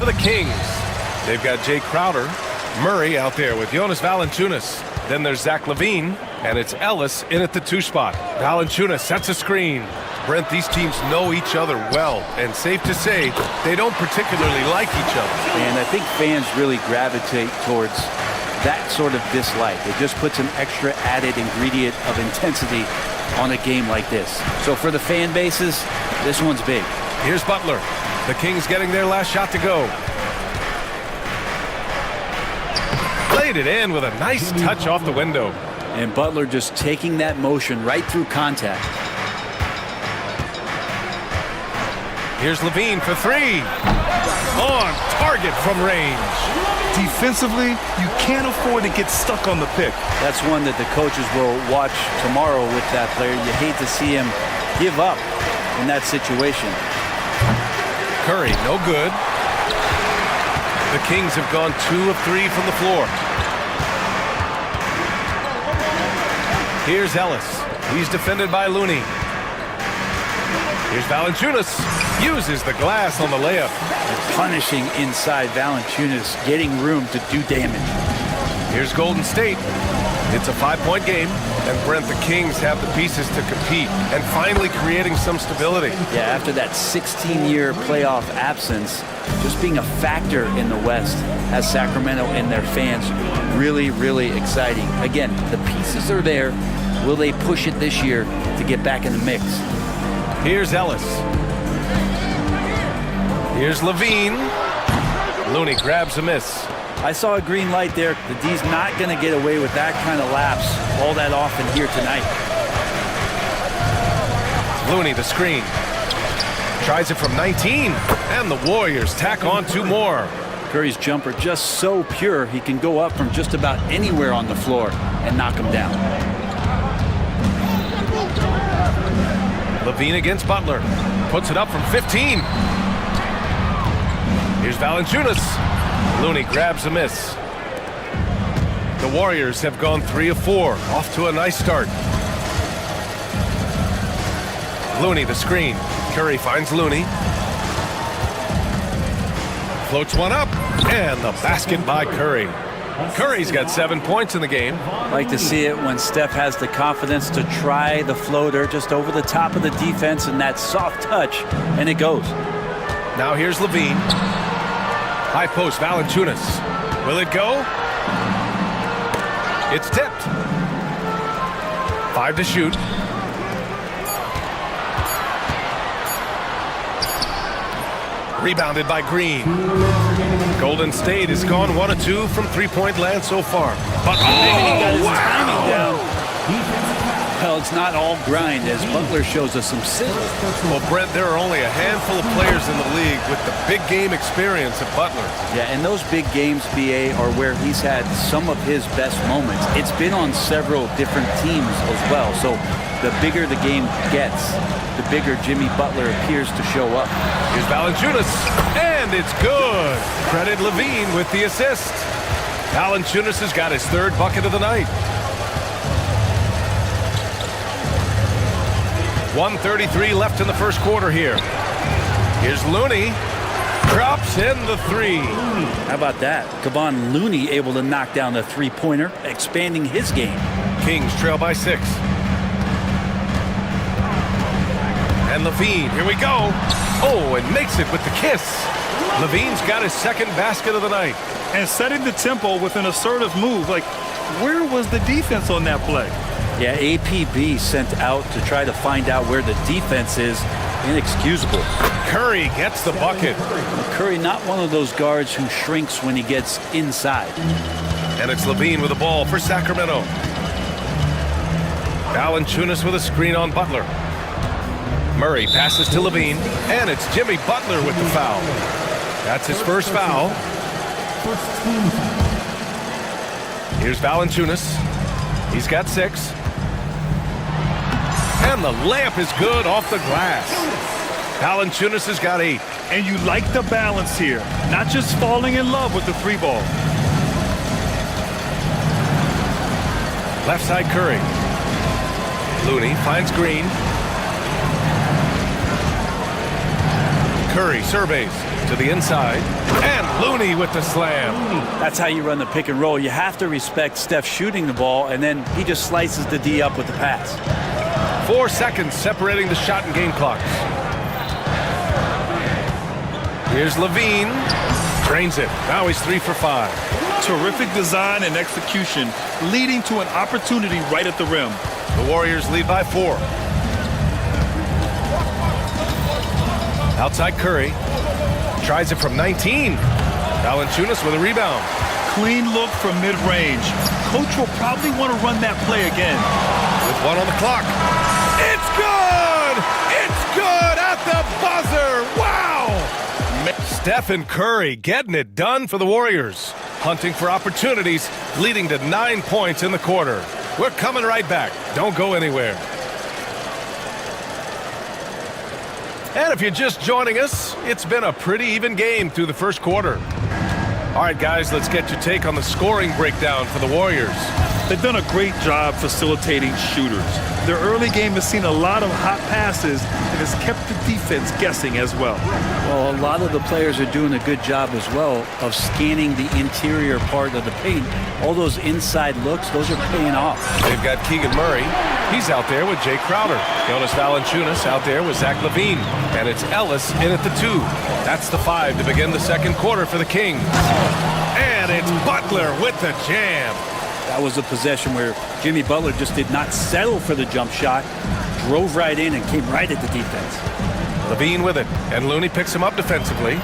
For the Kings, they've got Jay Crowder, Murray out there with Jonas Valanciunas. Then there's Zach LaVine, and it's Ellis in at the 2 spot. Valanciunas sets a screen. Brent, these teams know each other well, and safe to say, they don't particularly like each other. And I think fans really gravitate towards that sort of dislike. It just puts an extra added ingredient of intensity on a game like this. So for the fan bases, this one's big. Here's Butler. The Kings getting their last shot to go. Played it in with a nice touch off the window. And Butler just taking that motion right through contact. Here's LaVine for 3. On target from range. Defensively, you can't afford to get stuck on the pick. That's one that the coaches will watch tomorrow with that player. You hate to see him give up in that situation. Curry, no good. The Kings have gone 2 of 3 from the floor. Here's Ellis. He's defended by Looney. Here's Valanciunas. Uses the glass on the layup. Punishing inside Valanciunas, getting room to do damage. Here's Golden State. It's a 5-point game, and Brent, the Kings have the pieces to compete and finally creating some stability. Yeah, after that 16-year playoff absence, just being a factor in the West has Sacramento and their fans really, really exciting. Again, the pieces are there. Will they push it this year to get back in the mix? Here's Ellis. Here's LaVine. Looney grabs a miss. I saw a green light there. The D's not going to get away with that kind of lapse all that often here tonight. Looney, the screen. Tries it from 19, and the Warriors tack on 2 more. Curry's jumper just so pure, he can go up from just about anywhere on the floor and knock him down. LaVine against Butler. Puts it up from 15. Here's Valanciunas. Looney grabs a miss. The Warriors have gone 3 of 4. Off to a nice start. Looney, the screen. Curry finds Looney. Floats one up, and the basket by Curry. Curry's got 7 points in the game. Like to see it when Steph has the confidence to try the floater just over the top of the defense and that soft touch, and it goes. Now here's LaVine. High post, Valanciunas. Will it go? It's tipped. 5 to shoot. Rebounded by Green. Golden State has gone 1 of 2 from 3-point land so far. But Well, it's not all grind, as Butler shows us some sizzle. Well, Brent, there are only a handful of players in the league with the big game experience of Butler. Yeah, and those big games, BA, are where he's had some of his best moments. It's been on several different teams as well, so the bigger the game gets, the bigger Jimmy Butler appears to show up. Here's Valanciunas, and it's good. Credit LaVine with the assist. Valanciunas has got his 3rd bucket of the night. 1:33 left in the first quarter here. Here's Looney. Drops in the 3. How about that? Kevon Looney able to knock down the 3-pointer, expanding his game. Kings trail by 6. And LaVine, here we go. Oh, and makes it with the kiss. LaVine's got his 2nd basket of the night. And setting the tempo with an assertive move. Like, where was the defense on that play? Yeah, APB sent out to try to find out where the defense is. Inexcusable. Curry gets the bucket. Curry, not one of those guards who shrinks when he gets inside. And it's LaVine with the ball for Sacramento. Valanciunas with a screen on Butler. Murray passes to LaVine, and it's Jimmy Butler with the foul. That's his first foul. Here's Valanciunas. He's got 6. And the layup is good off the glass. Valanciunas has got 8. And you like the balance here. Not just falling in love with the 3-ball. Left side Curry. Looney finds Green. Curry surveys. to the inside. And Looney with the slam. That's how you run the pick and roll. You have to respect Steph shooting the ball, and then he just slices the D up with the pass. 4 seconds separating the shot and game clocks. Here's Levine. Drains it. Now he's 3 for 5. Terrific design and execution, leading to an opportunity right at the rim. The Warriors lead by 4. Outside Curry. Tries it from 19. Valanciunas with a rebound. Clean look from mid-range. Coach will probably want to run that play again. With 1 on the clock. It's good! It's good at the buzzer! Wow! Stephen Curry getting it done for the Warriors. Hunting for opportunities, leading to 9 points in the quarter. We're coming right back. Don't go anywhere. And if you're just joining us, it's been a pretty even game through the first quarter. All right, guys, let's get your take on the scoring breakdown for the Warriors. They've done a great job facilitating shooters. Their early game has seen a lot of hot passes and has kept the defense guessing as well. Well, a lot of the players are doing a good job as well of scanning the interior part of the paint. All those inside looks, those are paying off. They've got Keegan Murray. He's out there with Jay Crowder. Jonas Valanciunas out there with Zach LaVine. And it's Ellis in at the 2. That's the 5 to begin the second quarter for the Kings. And it's Butler with the jam. That was a possession where Jimmy Butler just did not settle for the jump shot, drove right in and came right at the defense. LaVine with it, and Looney picks him up defensively.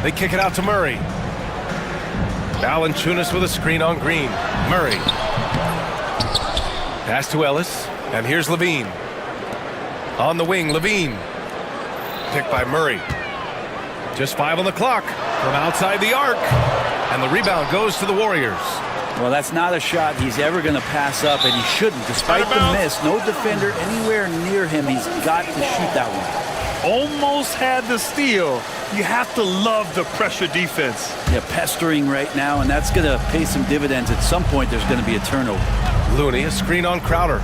They kick it out to Murray. Valanciunas with a screen on Green. Murray. Pass to Ellis, and here's LaVine. On the wing, LaVine. Picked by Murray. Just 5 on the clock from outside the arc. And the rebound goes to the Warriors. Well, that's not a shot he's ever going to pass up, and he shouldn't. Despite the miss, no defender anywhere near him. He's got to shoot that one. Almost had the steal. You have to love the pressure defense. Yeah, pestering right now, and that's going to pay some dividends. At some point, there's going to be a turnover. Looney, a screen on Crowder.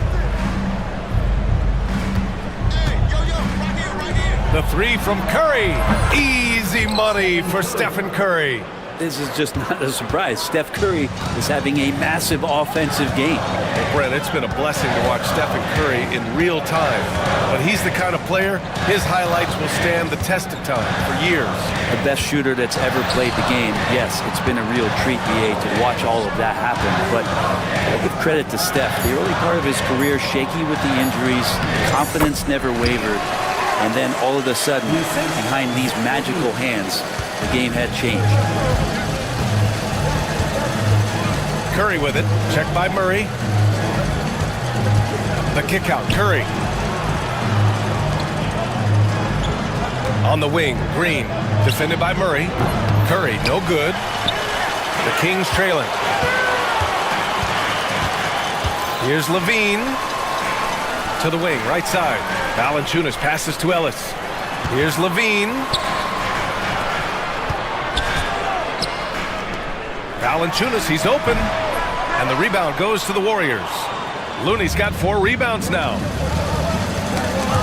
The 3 from Curry. Easy money for Stephen Curry. This is just not a surprise. Steph Curry is having a massive offensive game. Well, Brent, it's been a blessing to watch Stephen Curry in real time. But he's the kind of player, his highlights will stand the test of time for years. The best shooter that's ever played the game. Yes, it's been a real treat, BA, to watch all of that happen. But I give credit to Steph. The early part of his career, shaky with the injuries, confidence never wavered. And then all of a sudden, behind these magical hands, the game had changed. Curry with it. Checked by Murray. The kick out. Curry. On the wing. Green. Defended by Murray. Curry. No good. The Kings trailing. Here's Levine. To the wing. Right side. Valanciunas passes to Ellis. Here's Levine. Valanciunas, he's open. And the rebound goes to the Warriors. Looney's got 4 rebounds now.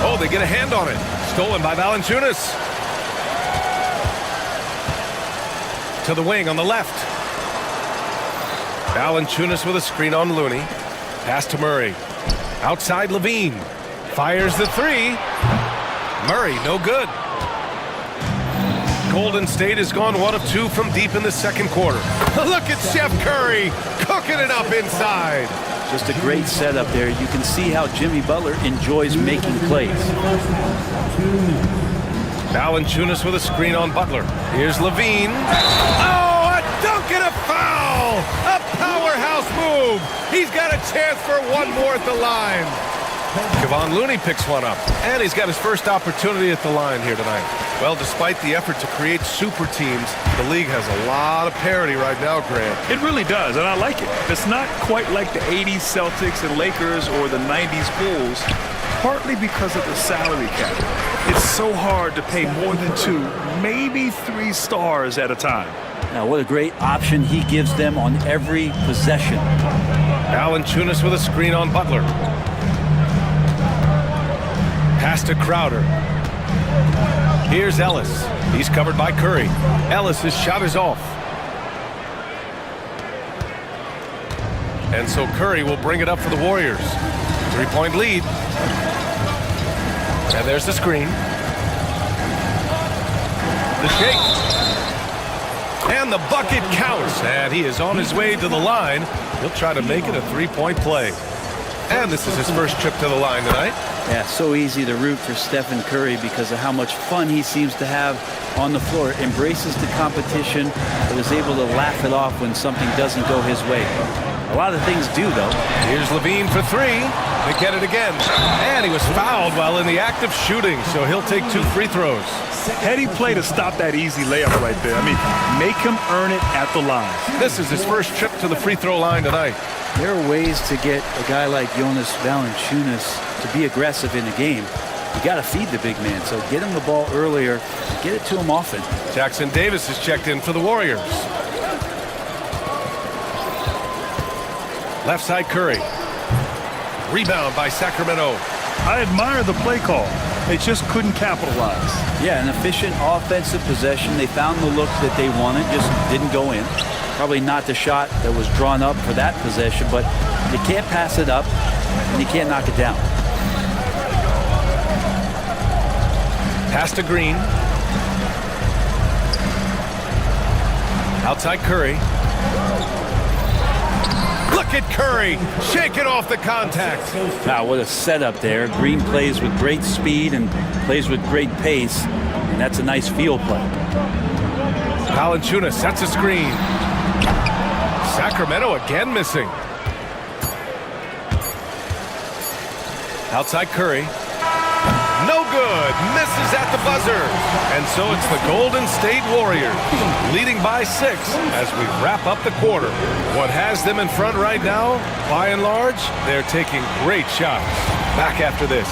Oh, they get a hand on it. Stolen by Valanciunas. To the wing on the left. Valanciunas with a screen on Looney. Pass to Murray. Outside Levine. Fires the 3. Murray, no good. Golden State has gone 1 of 2 from deep in the second quarter. Look at Steph Curry cooking it up inside. Just a great setup there. You can see how Jimmy Butler enjoys making plays. Valanciunas with a screen on Butler. Here's Levine. Oh, a dunk and a foul! A powerhouse move. He's got a chance for 1 more at the line. Kevon Looney picks one up, and he's got his first opportunity at the line here tonight. Well, despite the effort to create super teams, the league has a lot of parity right now, Grant. It really does, and I like it. It's not quite like the 80s Celtics and Lakers or the 90s Bulls, partly because of the salary cap. It's so hard to pay more than 2, maybe 3 stars at a time. Now, what a great option he gives them on every possession. Valanciunas with a screen on Butler. Pass to Crowder. Here's Ellis. He's covered by Curry. Ellis's shot is off. And so Curry will bring it up for the Warriors. 3-point lead. And there's the screen. The shake. And the bucket counts. And he is on his way to the line. He'll try to make it a 3-point play. And this is his first trip to the line tonight. Yeah, so easy to root for Stephen Curry because of how much fun he seems to have on the floor. Embraces the competition, but is able to laugh it off when something doesn't go his way. A lot of things do, though. Here's Levine for three. They get it again. And he was fouled while in the act of shooting, so he'll take 2 free throws. Heady play to stop that easy layup right there. I mean, make him earn it at the line. This is his first trip to the free throw line tonight. There are ways to get a guy like Jonas Valanciunas to be aggressive in the game. You got to feed the big man, so get him the ball earlier, get it to him often. Jackson Davis is checked in for the Warriors. Left side Curry. Rebound by Sacramento. I admire the play call. They just couldn't capitalize. Yeah, an efficient offensive possession. They found the look that they wanted, just didn't go in. Probably not the shot that was drawn up for that possession, but you can't pass it up and you can't knock it down. Pass to Green. Outside Curry. Look at Curry, shaking off the contact. Wow, what a setup there. Green plays with great speed and plays with great pace, and that's a nice field play. Valanciunas sets a screen. Sacramento again missing. Outside Curry. No good. Misses at the buzzer. And so it's the Golden State Warriors leading by 6 as we wrap up the quarter. What has them in front right now, by and large, they're taking great shots. Back after this.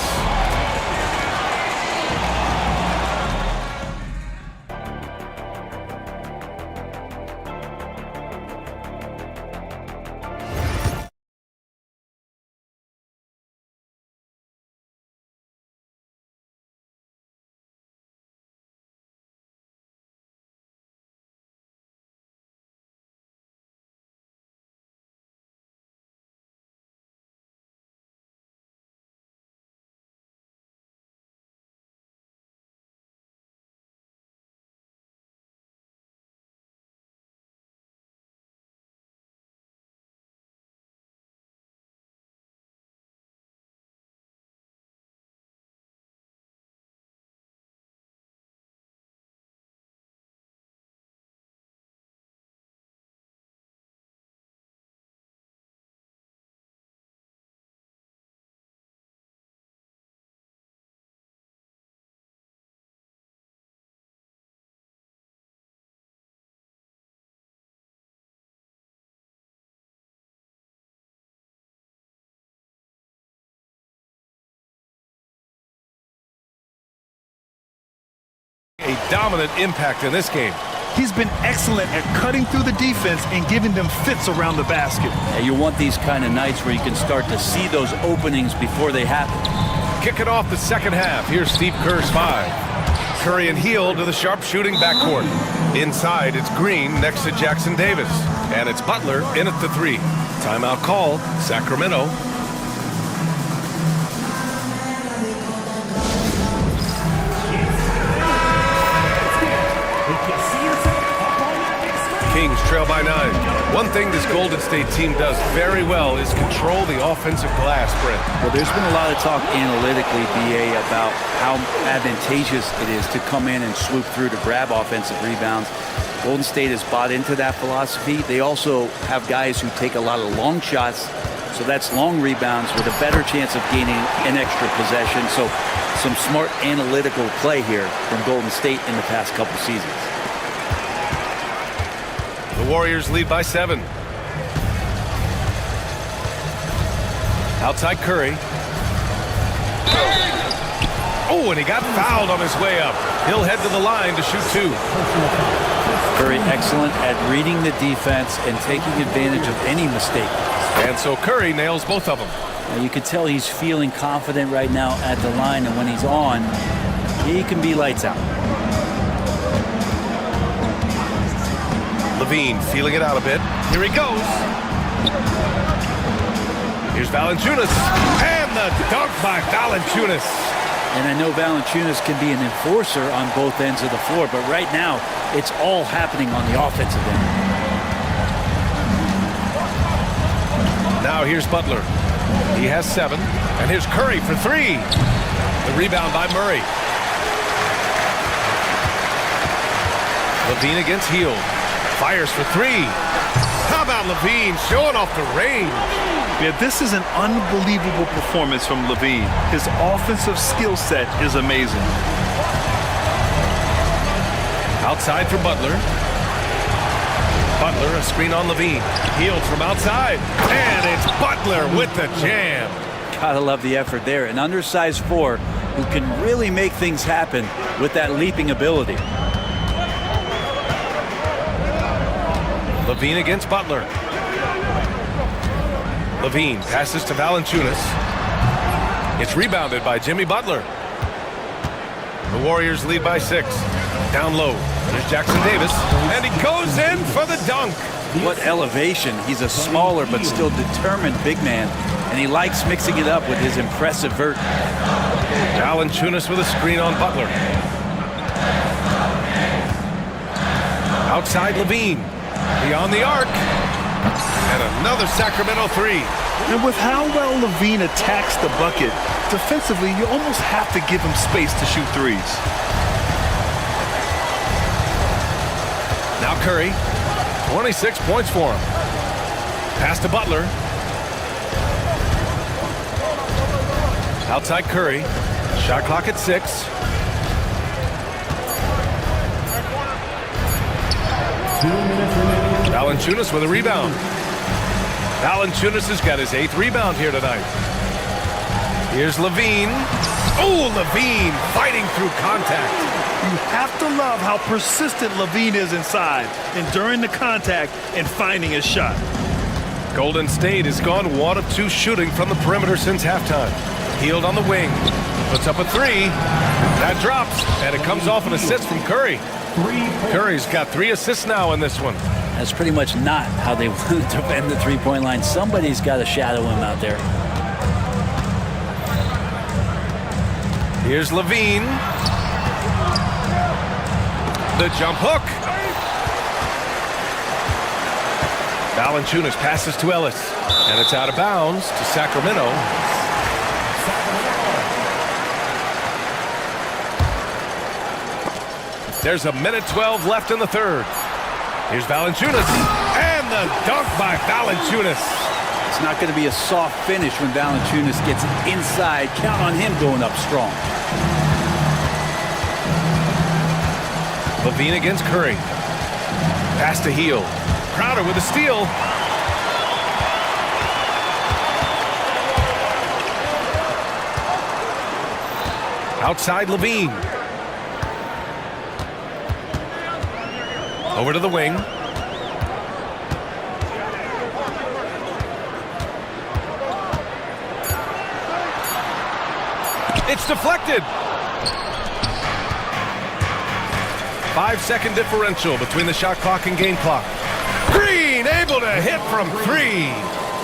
A dominant impact in this game. He's been excellent at cutting through the defense and giving them fits around the basket. Yeah, you want these kind of nights where you can start to see those openings before they happen. Kicking off the second half. Here's Steve Kerr's 5. Curry and Heel to the sharp shooting backcourt. Inside, it's Green next to Jackson Davis. And it's Butler in at the 3. Timeout call, Sacramento. Kings trail by 9. One thing this Golden State team does very well is control the offensive glass, Brent. Well, there's been a lot of talk analytically, BA, about how advantageous it is to come in and swoop through to grab offensive rebounds. Golden State has bought into that philosophy. They also have guys who take a lot of long shots, so that's long rebounds with a better chance of gaining an extra possession. So some smart analytical play here from Golden State in the past couple seasons. The Warriors lead by 7. Outside Curry. Oh, and he got fouled on his way up. He'll head to the line to shoot 2. Curry excellent at reading the defense and taking advantage of any mistake. And so Curry nails both of them. Now you can tell he's feeling confident right now at the line, and when he's on, he can be lights out. Levine feeling it out a bit. Here he goes. Here's Valanciunas. And the dunk by Valanciunas. And I know Valanciunas can be an enforcer on both ends of the floor, but right now, it's all happening on the offensive end. Now here's Butler. He has 7. And here's Curry for 3. The rebound by Murray. Levine against Hield. Fires for 3. How about Levine showing off the range? Yeah, this is an unbelievable performance from Levine. His offensive skill set is amazing. Outside for Butler. Butler, a screen on Levine. Hield from outside. And it's Butler with the jam. Gotta love the effort there. An undersized 4 who can really make things happen with that leaping ability. Levine against Butler. Levine passes to Valanciunas. It's rebounded by Jimmy Butler. The Warriors lead by 6. Down low. There's Jackson Davis. And he goes in for the dunk. What elevation. He's a smaller but still determined big man. And he likes mixing it up with his impressive vert. Valanciunas with a screen on Butler. Outside Levine. Beyond the arc. And another Sacramento 3. And with how well Levine attacks the bucket, defensively, you almost have to give him space to shoot threes. Now Curry. 26 points for him. Pass to Butler. Outside Curry. Shot clock at 6. Valanciunas with a rebound. Valanciunas has got his 8th rebound here tonight. Here's Levine. Oh, Levine fighting through contact. You have to love how persistent Levine is inside, enduring the contact and finding his shot. Golden State has gone 1 of 2 shooting from the perimeter since halftime. Hield on the wing. Puts up a 3. That drops, and it comes off an assist from Curry. Curry's got 3 assists now in this one. That's pretty much not how they want to defend the three-point line. Somebody's got to shadow him out there. Here's Levine. The jump hook. Valanciunas passes to Ellis. And it's out of bounds to Sacramento. There's a minute 12 left in the third. Here's Valanciunas. And the dunk by Valanciunas. It's not going to be a soft finish when Valanciunas gets inside. Count on him going up strong. Levine against Curry. Pass to Hield. Crowder with a steal. Outside Levine. Over to the wing. It's deflected. 5-second differential between the shot clock and game clock. Green able to hit from 3.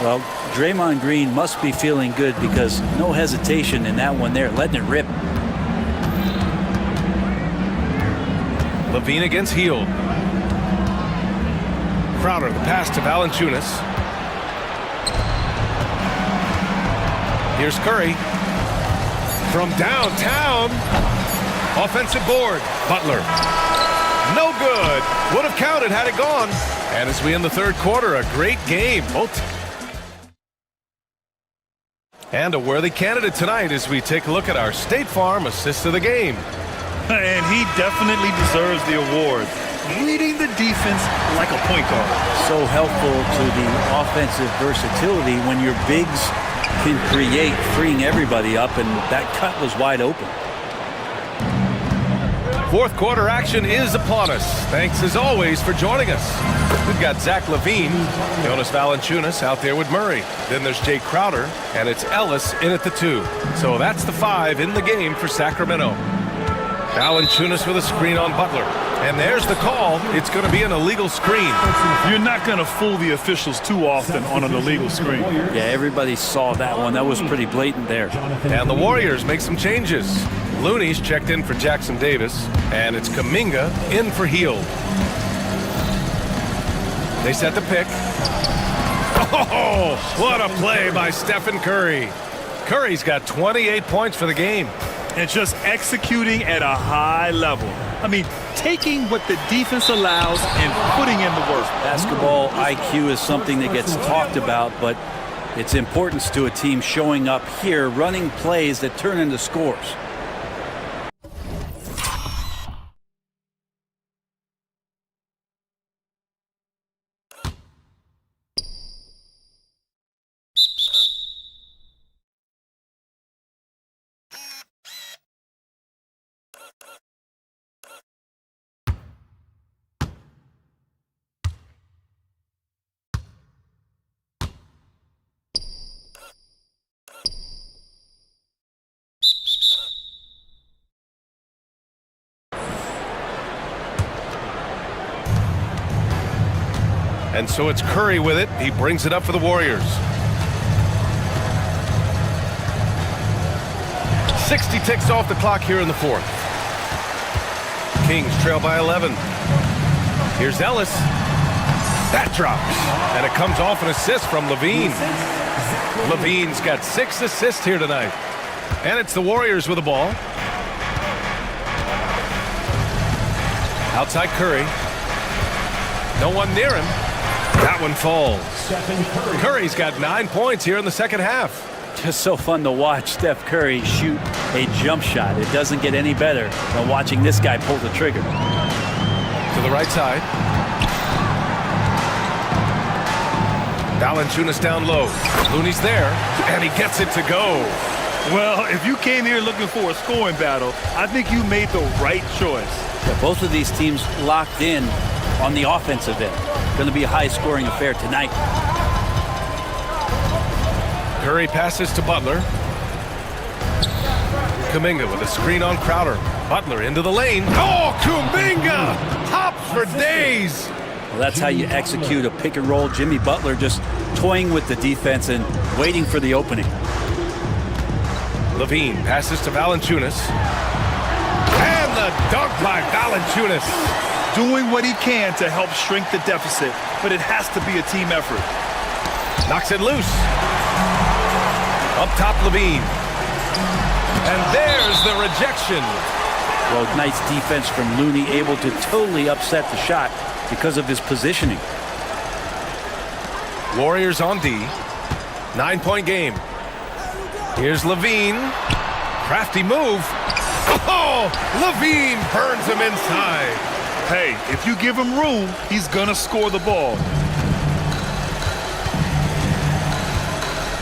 Well, Draymond Green must be feeling good because no hesitation in that one there, letting it rip. Levine against Hield. Crowder, the pass to Valanciunas. Here's Curry. From downtown. Offensive board. Butler. No good. Would have counted had it gone. And as we end the third quarter, a great game. And a worthy candidate tonight as we take a look at our State Farm assist of the game. And he definitely deserves the award. Leading the defense like a point guard. So helpful to the offensive versatility when your bigs can create, freeing everybody up, and that cut was wide open. Fourth quarter action is upon us. Thanks as always for joining us. We've got Zach LaVine, Jonas Valanciunas out there with Murray. Then there's Jay Crowder, and it's Ellis in at the 2. So that's the 5 in the game for Sacramento. Valanciunas with a screen on Butler. And there's the call. It's going to be an illegal screen. You're not going to fool the officials too often on an illegal screen. Yeah, everybody saw that one. That was pretty blatant there. And the Warriors make some changes. Looney's checked in for Jackson Davis, and it's Kuminga in for Hield. They set the pick. Oh, what a play by Stephen Curry. Curry's got 28 points for the game. And just executing at a high level. I mean, taking what the defense allows and putting in the work. Basketball IQ is something that gets talked about, but its importance to a team showing up here, running plays that turn into scores. And so it's Curry with it. He brings it up for the Warriors. 60 ticks off the clock here in the fourth. Kings trail by 11. Here's Ellis. That drops. And it comes off an assist from Levine. Levine's got 6 assists here tonight. And it's the Warriors with the ball. Outside Curry. No one near him. That one falls. Curry's got 9 points here in the second half. Just so fun to watch Steph Curry shoot a jump shot. It doesn't get any better than watching this guy pull the trigger. To the right side. Valanciunas down low. Looney's there, and he gets it to go. Well, if you came here looking for a scoring battle, I think you made the right choice. Yeah, both of these teams locked in on the offensive end. Going to be a high-scoring affair tonight. Curry passes to Butler. Kuminga with a screen on Crowder. Butler into the lane. Oh, Kuminga! Hops for days! Well, that's how you execute a pick and roll. Jimmy Butler just toying with the defense and waiting for the opening. Levine passes to Valanciunas. And the dunk by Valanciunas. Doing what he can to help shrink the deficit, but it has to be a team effort. Knocks it loose. Up top, Levine. And there's the rejection. Well, nice defense from Looney, able to totally upset the shot because of his positioning. Warriors on D. 9-point game. Here's Levine. Crafty move. Oh, Levine burns him inside. Hey, if you give him room, he's gonna score the ball.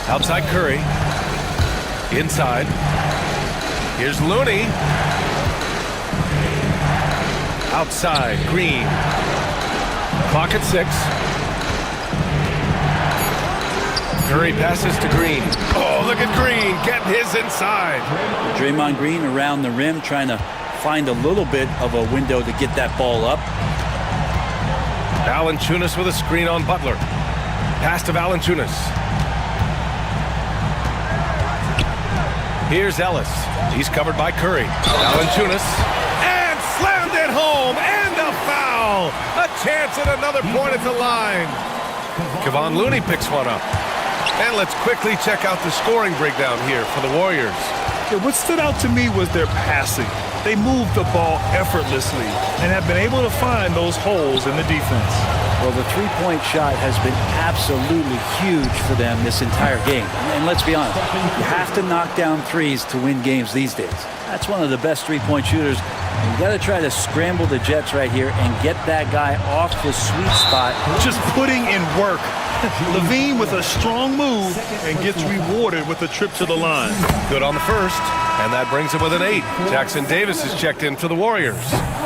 Outside Curry. Inside. Here's Looney. Outside Green. Clock at 6. Curry passes to Green. Oh, look at Green getting his inside. Draymond Green around the rim trying to find a little bit of a window to get that ball up. Valanciunas with a screen on Butler. Pass to Valanciunas. Here's Ellis. He's covered by Curry. Valanciunas. And slammed it home. And a foul. A chance at another point at the line. Kevon Looney picks one up. And let's quickly check out the scoring breakdown here for the Warriors. Yeah, what stood out to me was their passing. They moved the ball effortlessly and have been able to find those holes in the defense. Well, the three-point shot has been absolutely huge for them this entire game. And let's be honest, you have to knock down threes to win games these days. That's one of the best three-point shooters. You got to try to scramble the Jets right here and get that guy off the sweet spot. Just putting in work. Levine with a strong move and gets rewarded with a trip to the line. Good on the first, and that brings him with an 8. Jackson Davis is checked in for the Warriors.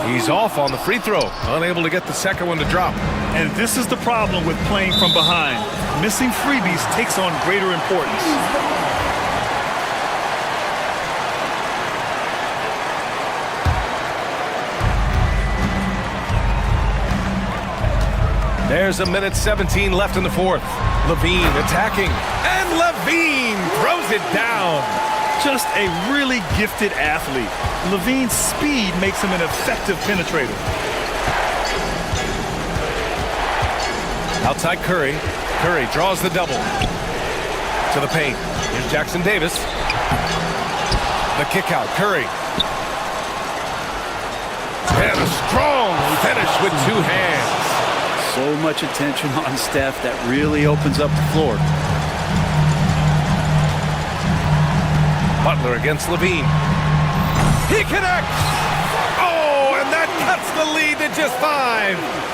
He's off on the free throw, unable to get the second one to drop. And this is the problem with playing from behind. Missing freebies takes on greater importance. There's a minute 17 left in the fourth. Levine attacking, and Levine throws it down. Just a really gifted athlete. Levine's speed makes him an effective penetrator. Outside Curry. Curry draws the double. To the paint. Here's Jackson Davis. The kick out. Curry. And a strong finish with two hands. So much attention on Steph. That really opens up the floor. Butler against Levine. He connects! Oh, and that cuts the lead to just 5.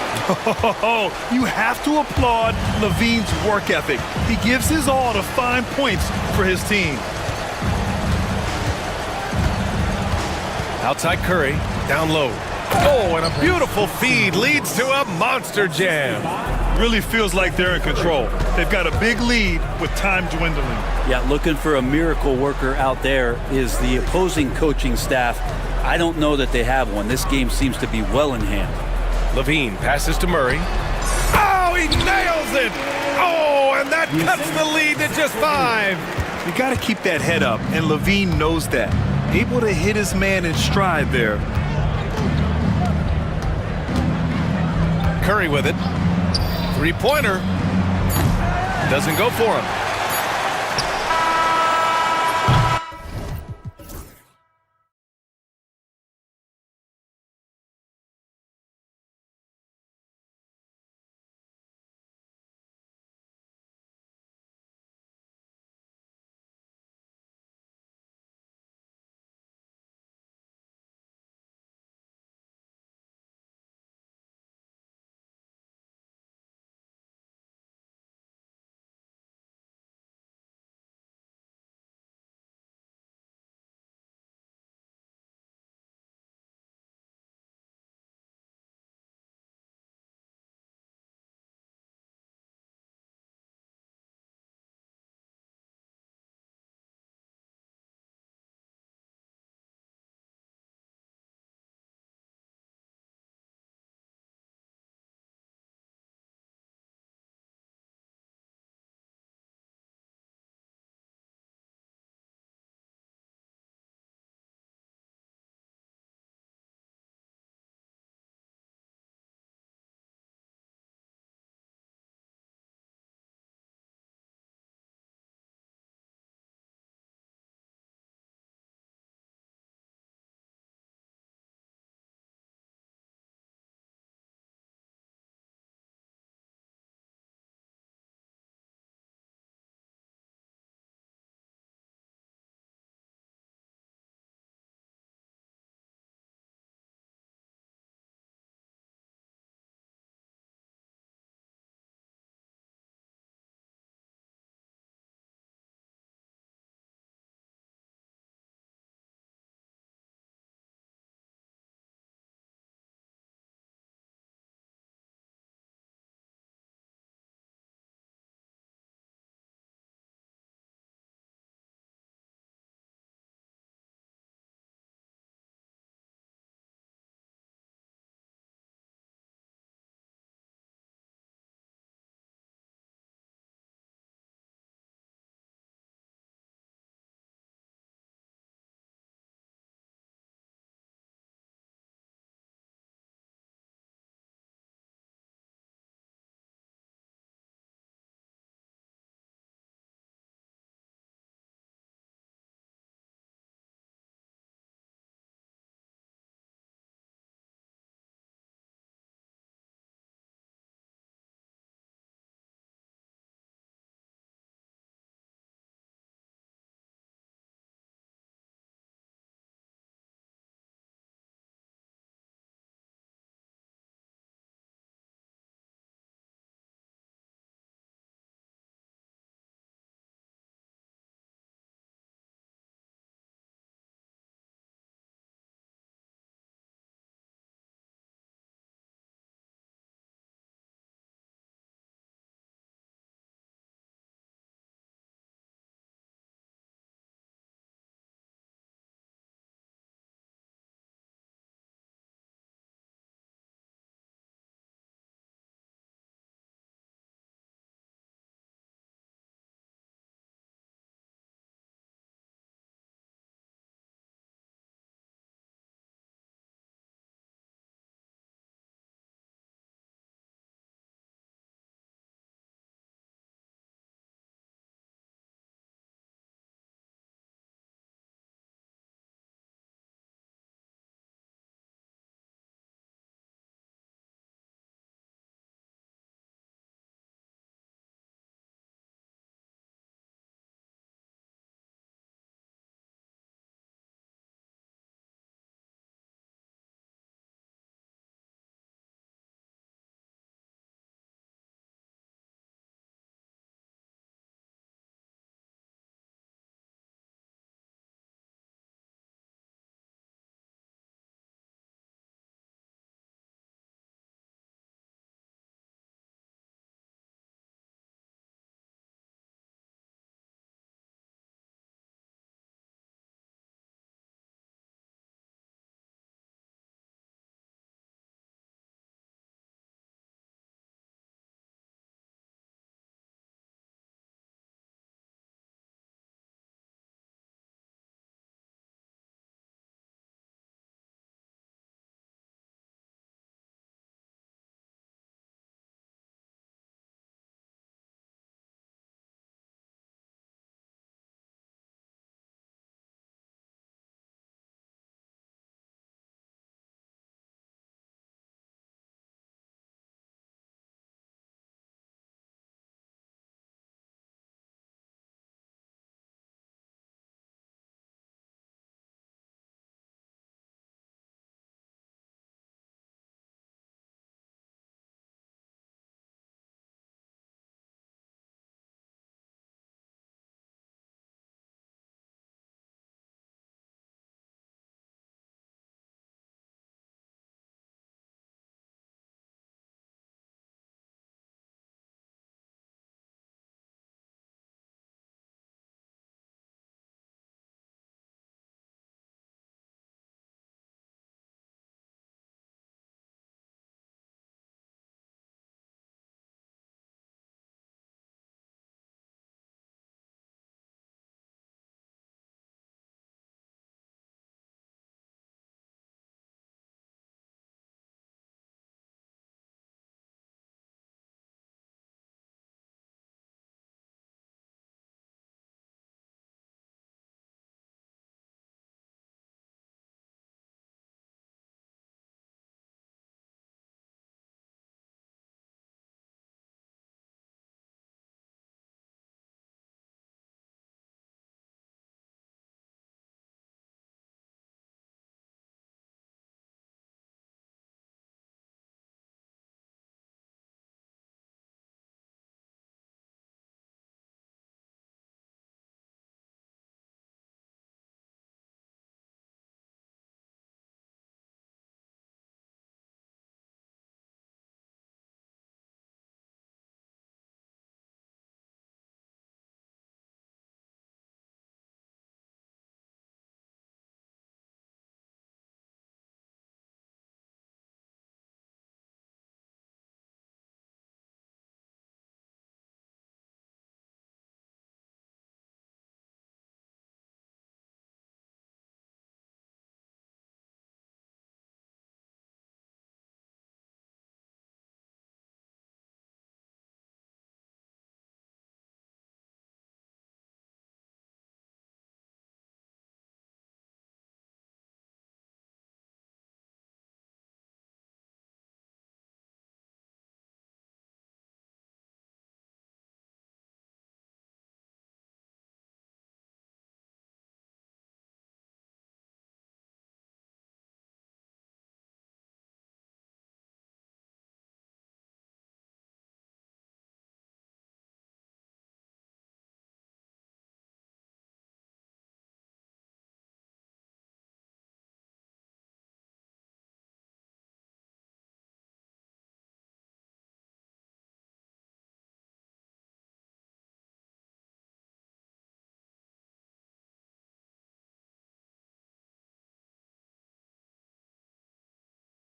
You have to applaud Levine's work ethic. He gives his all to find points for his team. Outside Curry, down low. Oh, and a beautiful feed leads to a monster jam. Really feels like they're in control. They've got a big lead with time dwindling. Yeah, looking for a miracle worker out there is the opposing coaching staff. I don't know that they have one. This game seems to be well in hand. Levine passes to Murray. Oh, he nails it! Oh, and that cuts the lead to just 5. You got to keep that head up, and Levine knows that. Able to hit his man in stride there. Curry with it. Three-pointer. Doesn't go for him.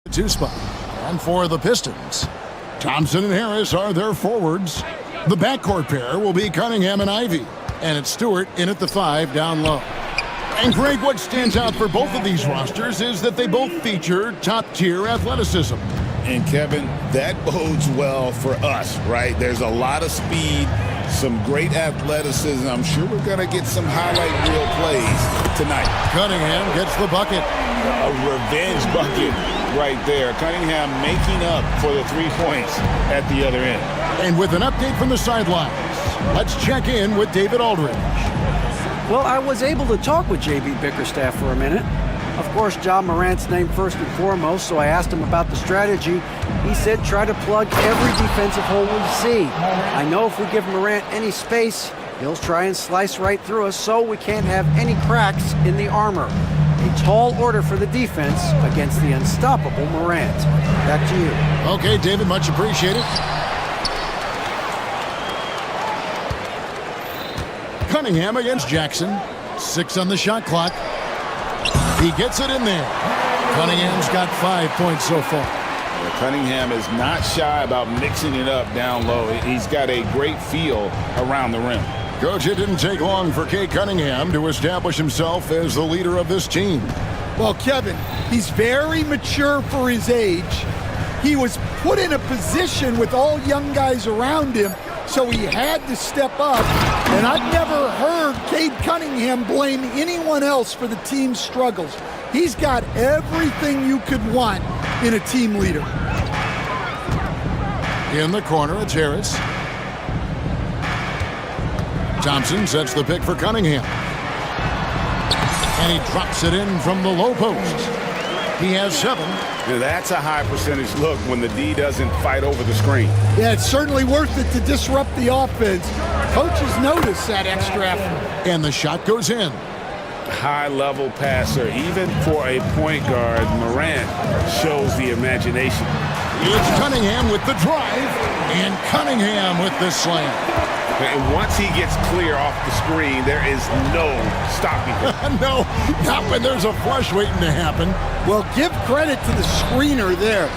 2 spot. And for the Pistons, Thompson and Harris are their forwards. The backcourt pair will be Cunningham and Ivy. And it's Stewart in at the 5 down low. And Greg, what stands out for both of these rosters is that they both feature top-tier athleticism. And Kevin, that bodes well for us, right? There's a lot of speed, some great athleticism. I'm sure we're going to get some highlight reel plays tonight. Cunningham gets the bucket. A revenge bucket right there. Cunningham making up for the 3 points at the other end. And with an update from the sidelines, let's check in with David Aldridge. Well, I was able to talk with JB Bickerstaff for a minute. Of course, John Morant's name first and foremost, so I asked him about the strategy. He said try to plug every defensive hole we see. I know if we give Morant any space, he'll try and slice right through us, so we can't have any cracks in the armor. A tall order for the defense against the unstoppable Morant. Back to you. Okay, David, much appreciated. Cunningham against Jackson. 6 on the shot clock. He gets it in there. Cunningham's got 5 points so far. Cunningham is not shy about mixing it up down low. He's got a great feel around the rim. Coach, it didn't take long for Cade Cunningham to establish himself as the leader of this team. Well, Kevin, he's very mature for his age. He was put in a position with all young guys around him, so he had to step up. And I've never heard Cade Cunningham blame anyone else for the team's struggles. He's got everything you could want in a team leader. In the corner, it's Harris. Thompson sets the pick for Cunningham. And he drops it in from the low post. He has 7. Now that's a high percentage look when the D doesn't fight over the screen. Yeah, it's certainly worth it to disrupt the offense. Coaches notice that extra effort. And the shot goes in. High-level passer, even for a point guard. Morant shows the imagination. It's Cunningham with the drive, and Cunningham with the slam. And once he gets clear off the screen, there is no stopping him. No, not when there's a flush waiting to happen. Well, give credit to the screener there.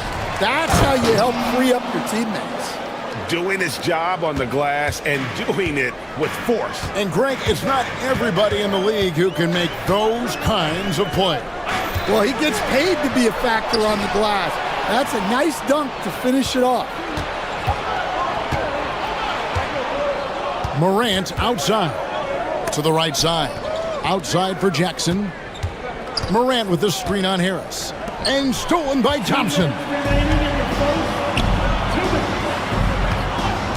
That's how you help free up your teammates. Doing his job on the glass and doing it with force. And Greg, it's not everybody in the league who can make those kinds of plays. Well, he gets paid to be a factor on the glass. That's a nice dunk to finish it off. Morant outside to the right side. Outside for Jackson. Morant with the screen on Harris. And stolen by Thompson.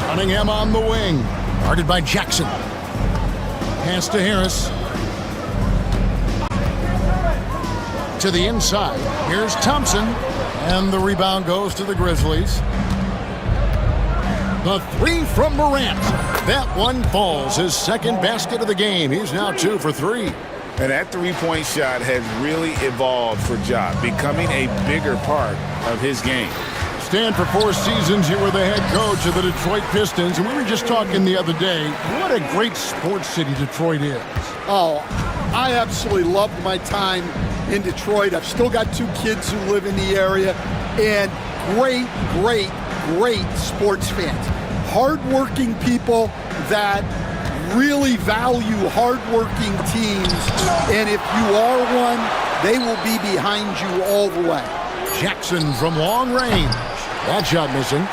Cunningham on the wing. Guarded by Jackson. Pass to Harris. To the inside. Here's Thompson. And the rebound goes to the Grizzlies. The 3 from Morant. That one falls. His second basket of the game. He's now 2 for 3. And that 3-point shot has really evolved for Ja, becoming a bigger part of his game. Stan, for 4 seasons, you were the head coach of the Detroit Pistons, and we were just talking the other day, what a great sports city Detroit is. Oh, I absolutely loved my time in Detroit. I've still got 2 kids who live in the area, and great sports fans. Hardworking people that really value hardworking teams, and if you are one, they will be behind you all the way. Jackson from long range. That shot missing.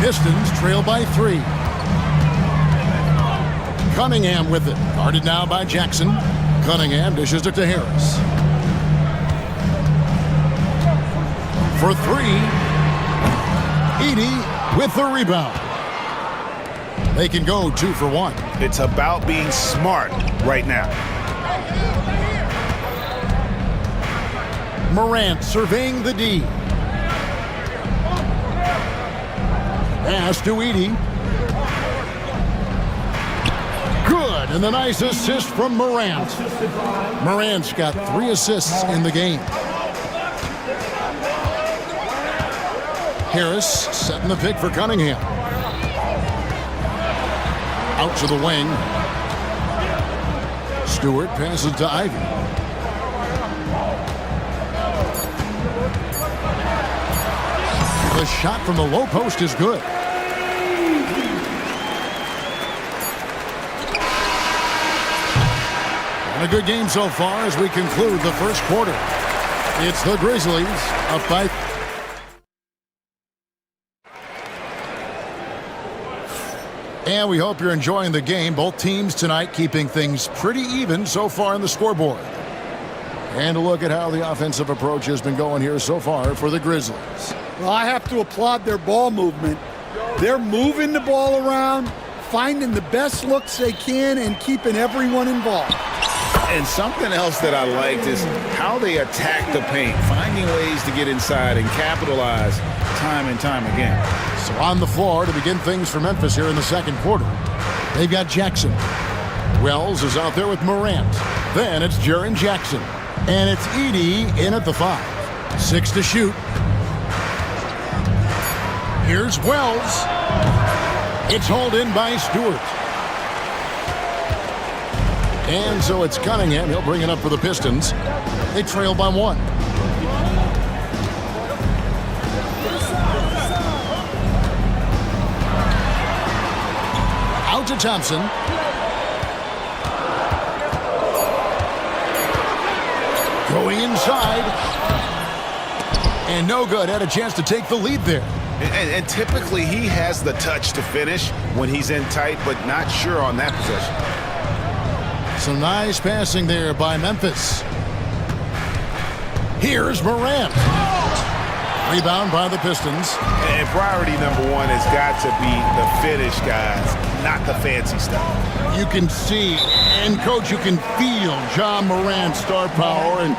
Pistons trail by 3. Cunningham with it. Guarded now by Jackson. Cunningham dishes it to Harris. For 3. Edey with the rebound. They can go 2 for 1. It's about being smart right now. Morant surveying the D. Pass to Edey. Good, and a nice assist from Morant. Morant's got 3 assists in the game. Harris setting the pick for Cunningham. Out to the wing. Stewart passes to Ivy. The shot from the low post is good. And a good game so far as we conclude the first quarter. It's the Grizzlies up by... And we hope you're enjoying the game. Both teams tonight keeping things pretty even so far on the scoreboard. And a look at how the offensive approach has been going here so far for the Grizzlies. Well, I have to applaud their ball movement. They're moving the ball around, finding the best looks they can, and keeping everyone involved. And something else that I liked is how they attack the paint, finding ways to get inside and capitalize time and time again. So on the floor to begin things for Memphis here in the second quarter, they've got Jackson. Wells is out there with Morant. Then it's Jaren Jackson. And it's Edey in at the 5. 6 to shoot. Here's Wells. It's hauled in by Stewart. And so it's Cunningham. He'll bring it up for the Pistons. They trail by 1. Out to Thompson. Going inside. And no good. Had a chance to take the lead there. And typically he has the touch to finish when he's in tight, but not sure on that possession. Some nice passing there by Memphis. Here's Morant. Rebound by the Pistons. And priority number 1 has got to be the finish, guys, not the fancy stuff. You can see, and coach, you can feel John Morant's star power, and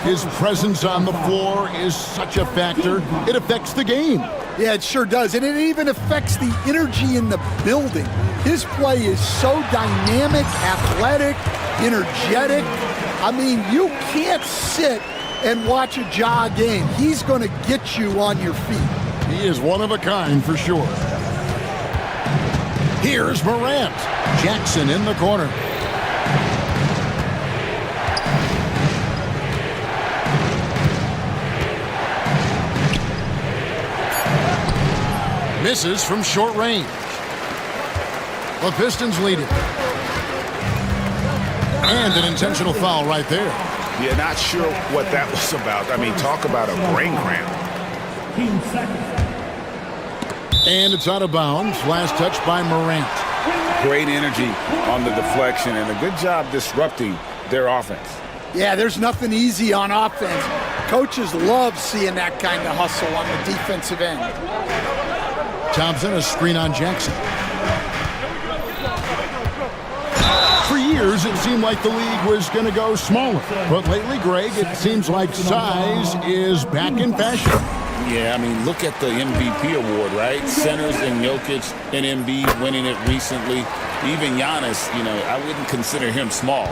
his presence on the floor is such a factor. It affects the game. Yeah, it sure does. And it even affects the energy in the building. His play is so dynamic, athletic, energetic. I mean, you can't sit and watch a Ja game. He's going to get you on your feet. He is one of a kind for sure. Here's Morant. Jackson in the corner. Misses from short range. The Pistons lead it. And an intentional foul right there. Yeah, not sure what that was about. I mean, talk about a brain cramp. And it's out of bounds. Last touch by Morant. Great energy on the deflection and a good job disrupting their offense. Yeah, there's nothing easy on offense. Coaches love seeing that kind of hustle on the defensive end. Thompson, a screen on Jackson. For years, it seemed like the league was going to go smaller. But lately, Greg, it seems like size is back in fashion. Yeah, I mean, look at the MVP award, right? Centers and Jokic and Embiid winning it recently. Even Giannis, you know, I wouldn't consider him small.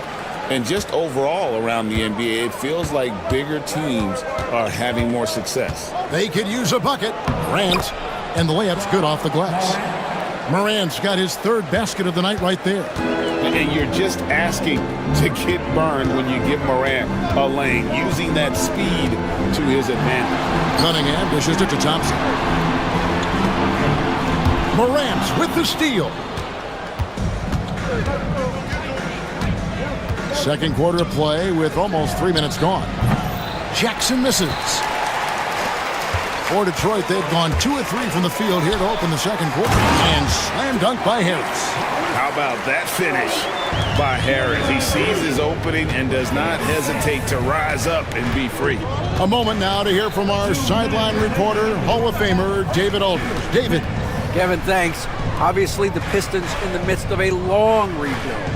And just overall around the NBA, it feels like bigger teams are having more success. They could use a bucket. Morant, and the layup's good off the glass. Morant's got his 3rd basket of the night right there. And you're just asking to get burned when you give Morant a lane, using that speed to his advantage. Cunningham dishes it to Thompson. Morant with the steal. Second quarter play with almost 3 minutes gone. Jackson misses. For Detroit, they've gone 2 of 3 from the field here to open the second quarter. And slam dunk by Harris. How about that finish by Harris? He sees his opening and does not hesitate to rise up and be free. A moment now to hear from our sideline reporter, Hall of Famer David Aldridge. David. Kevin, thanks. Obviously, the Pistons in the midst of a long rebuild.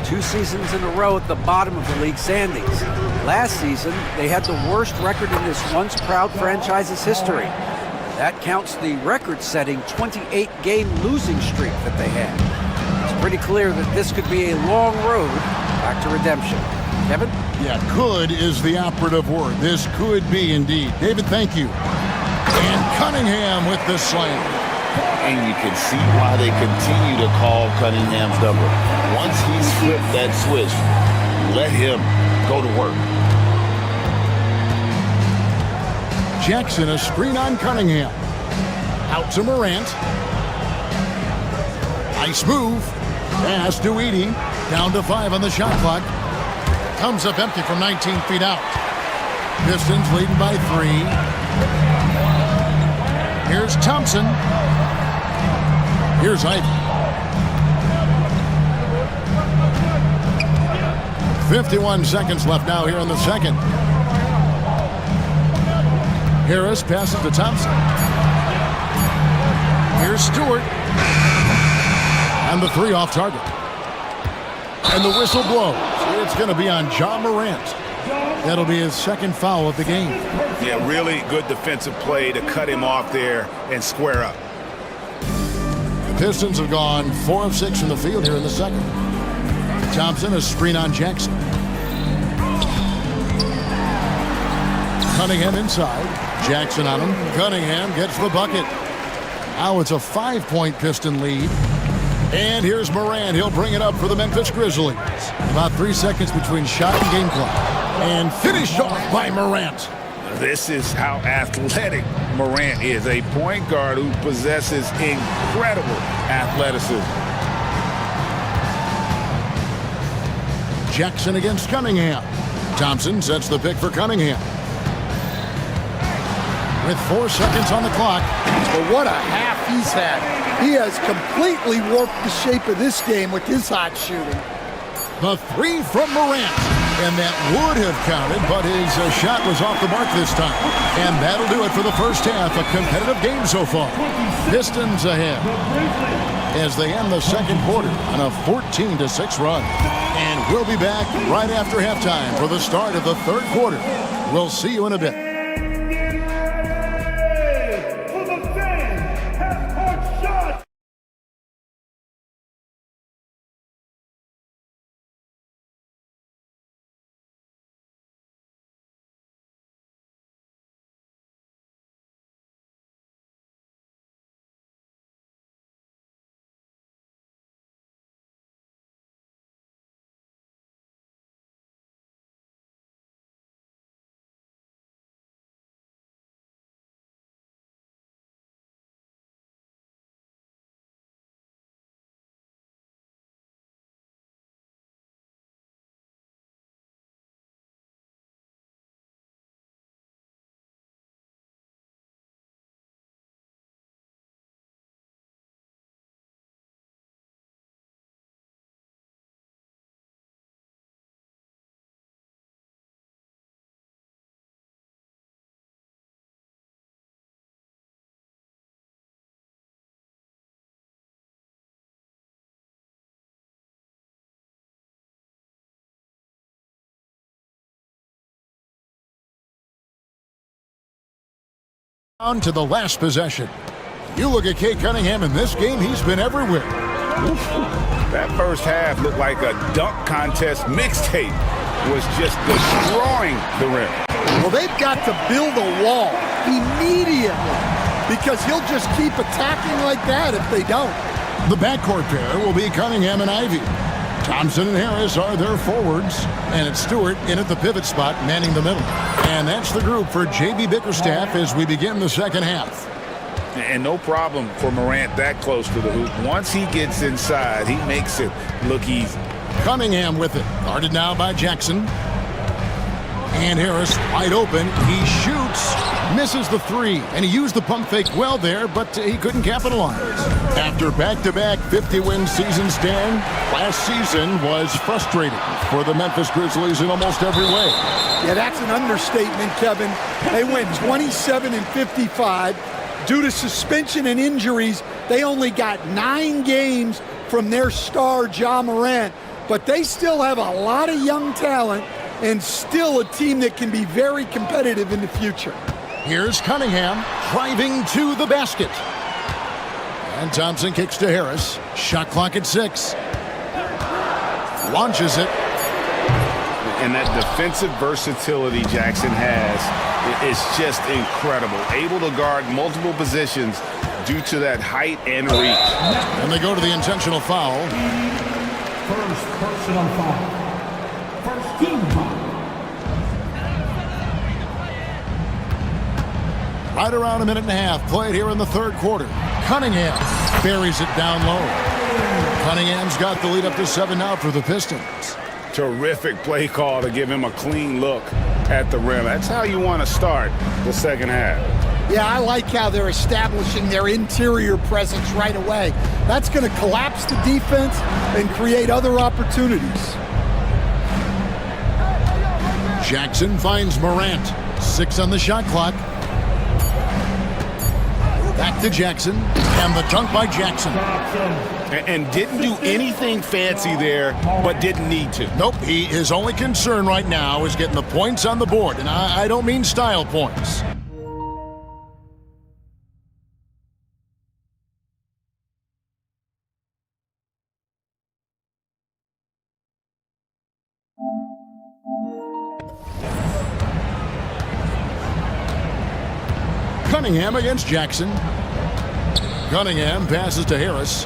2 seasons in a row at the bottom of the league standings. Last season, they had the worst record in this once proud franchise's history. That counts the record-setting 28-game losing streak that they had. It's pretty clear that this could be a long road back to redemption. Kevin? Yeah, could is the operative word. This could be indeed. David, thank you. And Cunningham with the slam. And you can see why they continue to call Cunningham's number. Once he's flipped that switch, let him go to work. Jackson, a screen on Cunningham. Out to Morant. Nice move. Pass to Edie. Down to 5 on the shot clock. Comes up empty from 19 feet out. Pistons leading by 3. Here's Thompson. Here's Ivy. 51 seconds left now here in the second. Harris passes to Thompson. Here's Stewart. And the 3 off target. And the whistle blows. It's going to be on Ja Morant. That'll be his second foul of the game. Yeah, really good defensive play to cut him off there and square up. The Pistons have gone 4 of 6 from the field here in the second. Thompson, a screen on Jackson. Cunningham inside. Jackson on him. Cunningham gets the bucket. Now it's a 5-point Piston lead. And here's Morant. He'll bring it up for the Memphis Grizzlies. About 3 seconds between shot and game clock. And finished off by Morant. This is how athletic Morant is. A point guard who possesses incredible athleticism. Jackson against Cunningham. Thompson sets the pick for Cunningham. With 4 seconds on the clock. But what a half he's had. He has completely warped the shape of this game with his hot shooting. The 3 from Morant. And that would have counted, but his shot was off the mark this time. And that'll do it for the first half. A competitive game so far. Pistons ahead as they end the second quarter on a 14-6 run. And we'll be back right after halftime for the start of the third quarter. We'll see you in a bit. On to the last possession. You look at Kate Cunningham in this game, he's been everywhere. That first half looked like a dunk contest mixtape. Was just destroying the rim. Well, they've got to build a wall immediately because he'll just keep attacking like that if they don't. The backcourt pair will be Cunningham and Ivy. Thompson and Harris are their forwards. And it's Stewart in at the pivot spot, manning the middle. And that's the group for J.B. Bickerstaff as we begin the second half. And no problem for Morant that close to the hoop. Once he gets inside, he makes it look easy. Cunningham with it. Guarded now by Jackson. And Harris wide open. He shoots. Misses the 3. And he used the pump fake well there, but he couldn't capitalize. After back-to-back 50-win seasons, Dan, last season was frustrating for the Memphis Grizzlies in almost every way. Yeah, that's an understatement, Kevin. They went 27-55. Due to suspension and injuries, they only got 9 games from their star, Ja Morant. But they still have a lot of young talent and still a team that can be very competitive in the future. Here's Cunningham driving to the basket. And Thompson kicks to Harris. Shot clock at 6. Launches it. And that defensive versatility Jackson has is just incredible. Able to guard multiple positions due to that height and reach. And they go to the intentional foul. First personal foul. First team foul. Right around a minute and a half played here in the third quarter. Cunningham buries it down low. Cunningham's got the lead up to 7 now for the Pistons. Terrific play call to give him a clean look at the rim. That's how you want to start the second half. Yeah, I like how they're establishing their interior presence right away. That's going to collapse the defense and create other opportunities. Jackson finds Morant. 6 on the shot clock. Back to Jackson, and the dunk by Jackson. And didn't do anything fancy there, but didn't need to. Nope, his only concern right now is getting the points on the board, and I don't mean style points. Cunningham against Jackson. Cunningham passes to Harris.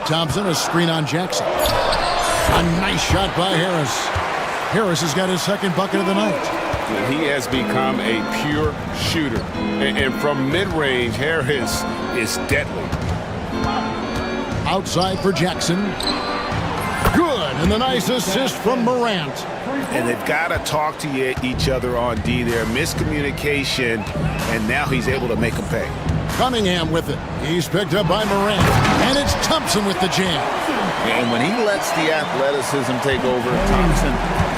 Thompson, a screen on Jackson. A nice shot by Harris. Harris has got his second bucket of the night. And he has become a pure shooter. And from mid-range, Harris is deadly. Outside for Jackson. Good, and the nice assist from Morant. And they've got to talk to each other on D there. Miscommunication, and now he's able to make them pay. Cunningham with it. He's picked up by Morant. And it's Thompson with the jam. And when he lets the athleticism take over, Thompson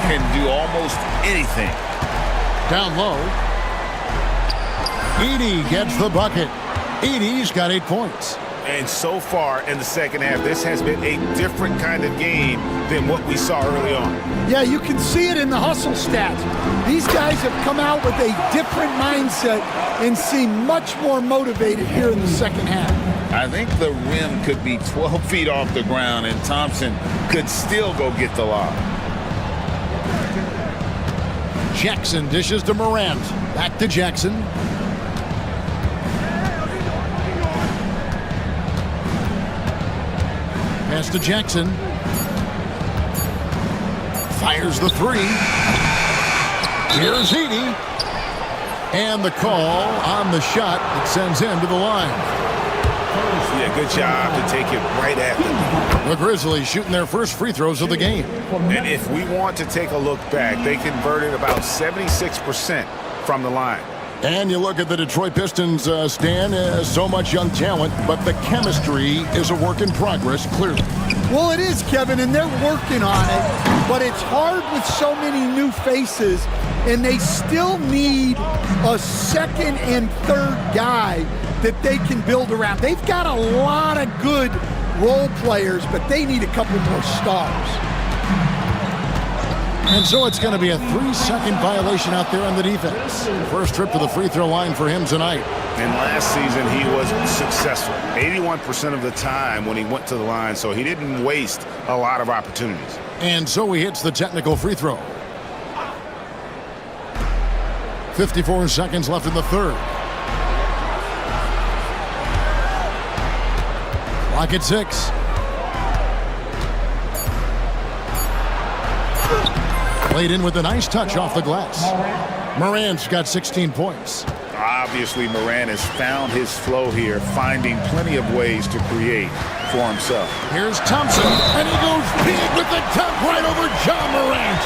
can do almost anything. Down low. Edey gets the bucket. Edey's got 8 points. And so far in the second half, this has been a different kind of game than what we saw early on. Yeah, you can see it in the hustle stats. These guys have come out with a different mindset and seem much more motivated here in the second half. I think the rim could be 12 feet off the ground, and Thompson could still go get the lob. Jackson dishes to Morant. Back to Jackson. Pass to Jackson. Fires the three. Here's Edey. And the call on the shot that sends him to the line. Yeah, good job to take it right at them. The Grizzlies shooting their first free throws of the game. And if we want to take a look back, they converted about 76% from the line. And you look at the Detroit Pistons, Stan, so much young talent, but the chemistry is a work in progress, clearly. Well, it is, Kevin, and they're working on it, but it's hard with so many new faces, and they still need a second and third guy that they can build around. They've got a lot of good role players, but they need a couple more stars. And so it's going to be a 3-second violation out there on the defense. First trip to the free throw line for him tonight. And last season, he was successful 81% of the time when he went to the line, so he didn't waste a lot of opportunities. And so he hits the technical free throw. 54 seconds left in the third. Clock at 6. Played in with a nice touch off the glass. Morant's got 16 points. Obviously, Morant has found his flow here, finding plenty of ways to create for himself. Here's Thompson, and he goes big with the dunk right over John Morant.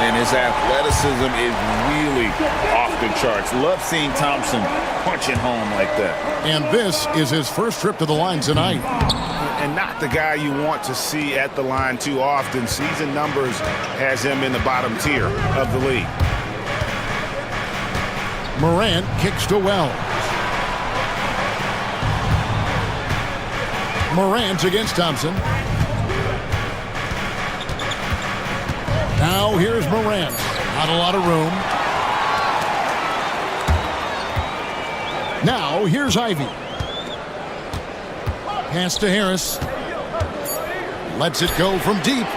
And his athleticism is really off the charts. Love seeing Thompson punching home like that. And this is his first trip to the line tonight. And not the guy you want to see at the line too often. Season numbers has him in the bottom tier of the league. Morant kicks to Wells. Morant against Thompson. Now here's Morant. Not a lot of room. Now here's Ivy. Pass to Harris. Lets it go from deep.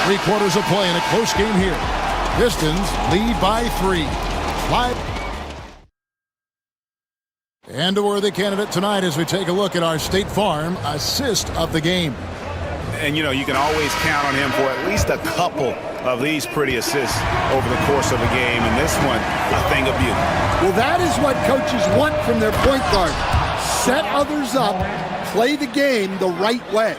3 quarters of play in a close game here. Pistons lead by 3. And a worthy candidate tonight as we take a look at our State Farm assist of the game. And, you know, you can always count on him for at least a couple of these pretty assists over the course of a game. And this one, a thing of beauty. Well, that is what coaches want from their point guard. Set others up, play the game the right way.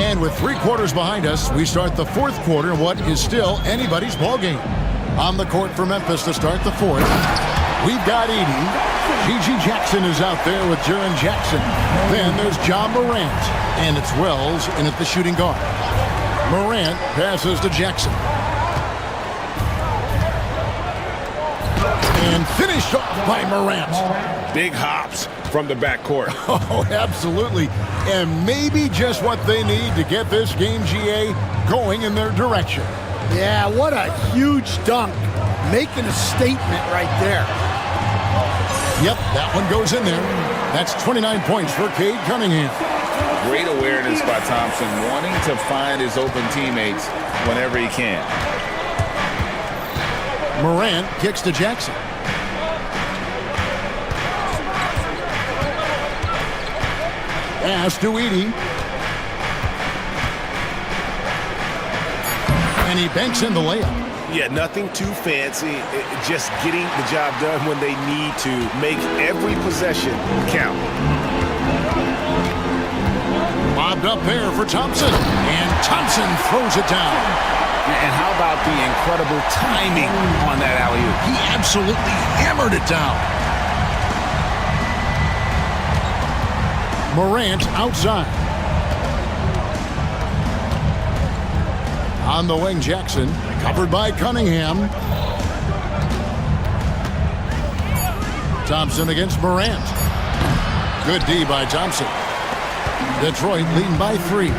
And with 3 quarters behind us, we start the 4th quarter in what is still anybody's ball game. On the court for Memphis to start the 4th, we've got Edey. Gigi Jackson is out there with Jaren Jackson. Then there's John Morant, and it's Wells in at the shooting guard. Morant passes to Jackson. And finished off by Morant. Big hops from the backcourt. Oh, absolutely. And maybe just what they need to get this game, GA, going in their direction. Yeah, what a huge dunk. Making a statement right there. Yep, that one goes in there. That's 29 points for Cade Cunningham. Great awareness by Thompson, wanting to find his open teammates whenever he can. Morant kicks to Jackson. Pass to Edey. And he banks in the layup. Yeah, nothing too fancy. Just getting the job done when they need to. Make every possession count. Lobbed up there for Thompson. And Thompson throws it down. And how about the incredible timing on that alley-oop? He absolutely hammered it down. Morant outside. On the wing, Jackson, covered by Cunningham. Thompson against Morant. Good D by Thompson. Detroit leading by 3.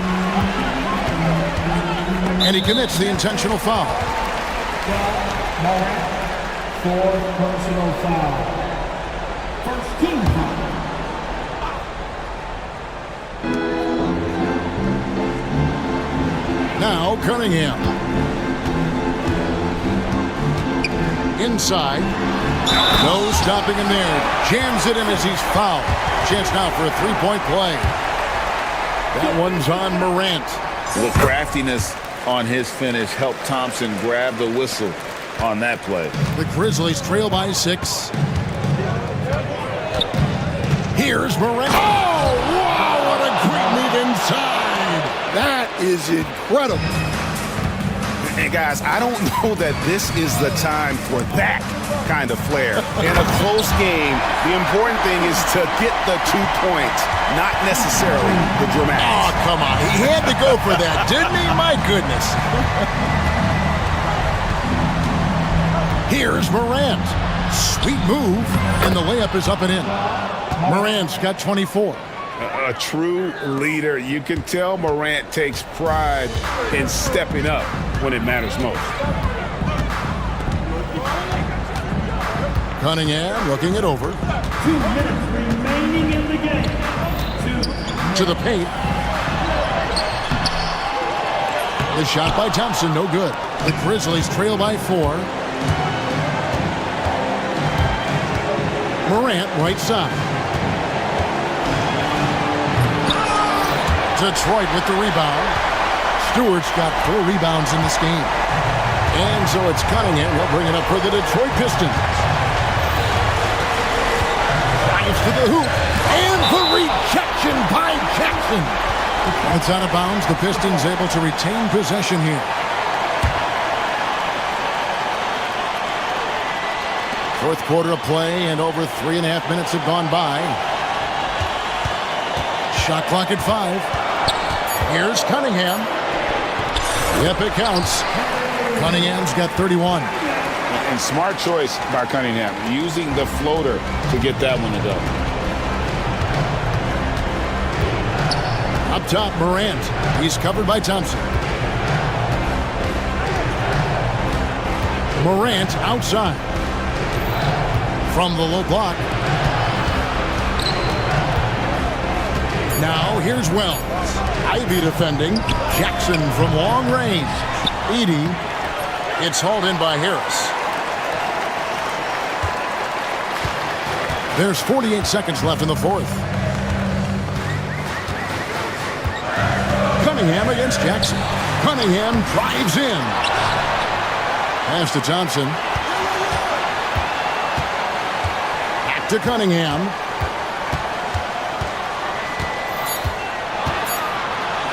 And he commits the intentional foul. Morant, 4 personal foul. First team foul. Now Cunningham. Inside. No stopping him there. Jams it in as he's fouled. Chance now for a 3-point play. That one's on Morant. The craftiness on his finish helped Thompson grab the whistle on that play. The Grizzlies trail by 6. Here's Morant. Oh, wow, what a great move inside. That is incredible. And guys, I don't know that this is the time for that kind of flair. In a close game, the important thing is to get the 2 points, not necessarily the dramatics. Oh, come on. He had to go for that, didn't he? My goodness. Here's Morant. Sweet move, and the layup is up and in. Morant's got 24. A true leader. You can tell Morant takes pride in stepping up when it matters most. Cunningham looking it over. 2 minutes remaining in the game. To the paint. The shot by Thompson, no good. The Grizzlies trail by 4. Morant, right side. Detroit with the rebound. Stewart's got 4 rebounds in this game. And so it's Cunningham. He'll bring it up for the Detroit Pistons. Drives to the hoop. And the rejection by Jackson. It's out of bounds. The Pistons able to retain possession here. 4th quarter of play, and over 3.5 minutes have gone by. Shot clock at 5. Here's Cunningham. Yep, it counts. Cunningham's got 31. And smart choice by Cunningham, using the floater to get that one to go. Up top, Morant. He's covered by Thompson. Morant outside. From the low block. Now here's Wells. Ivy defending. Jackson from long range. Edey. It's hauled in by Harris. There's 48 seconds left in the 4th. Cunningham against Jackson. Cunningham drives in. Pass to Thompson. Back to Cunningham.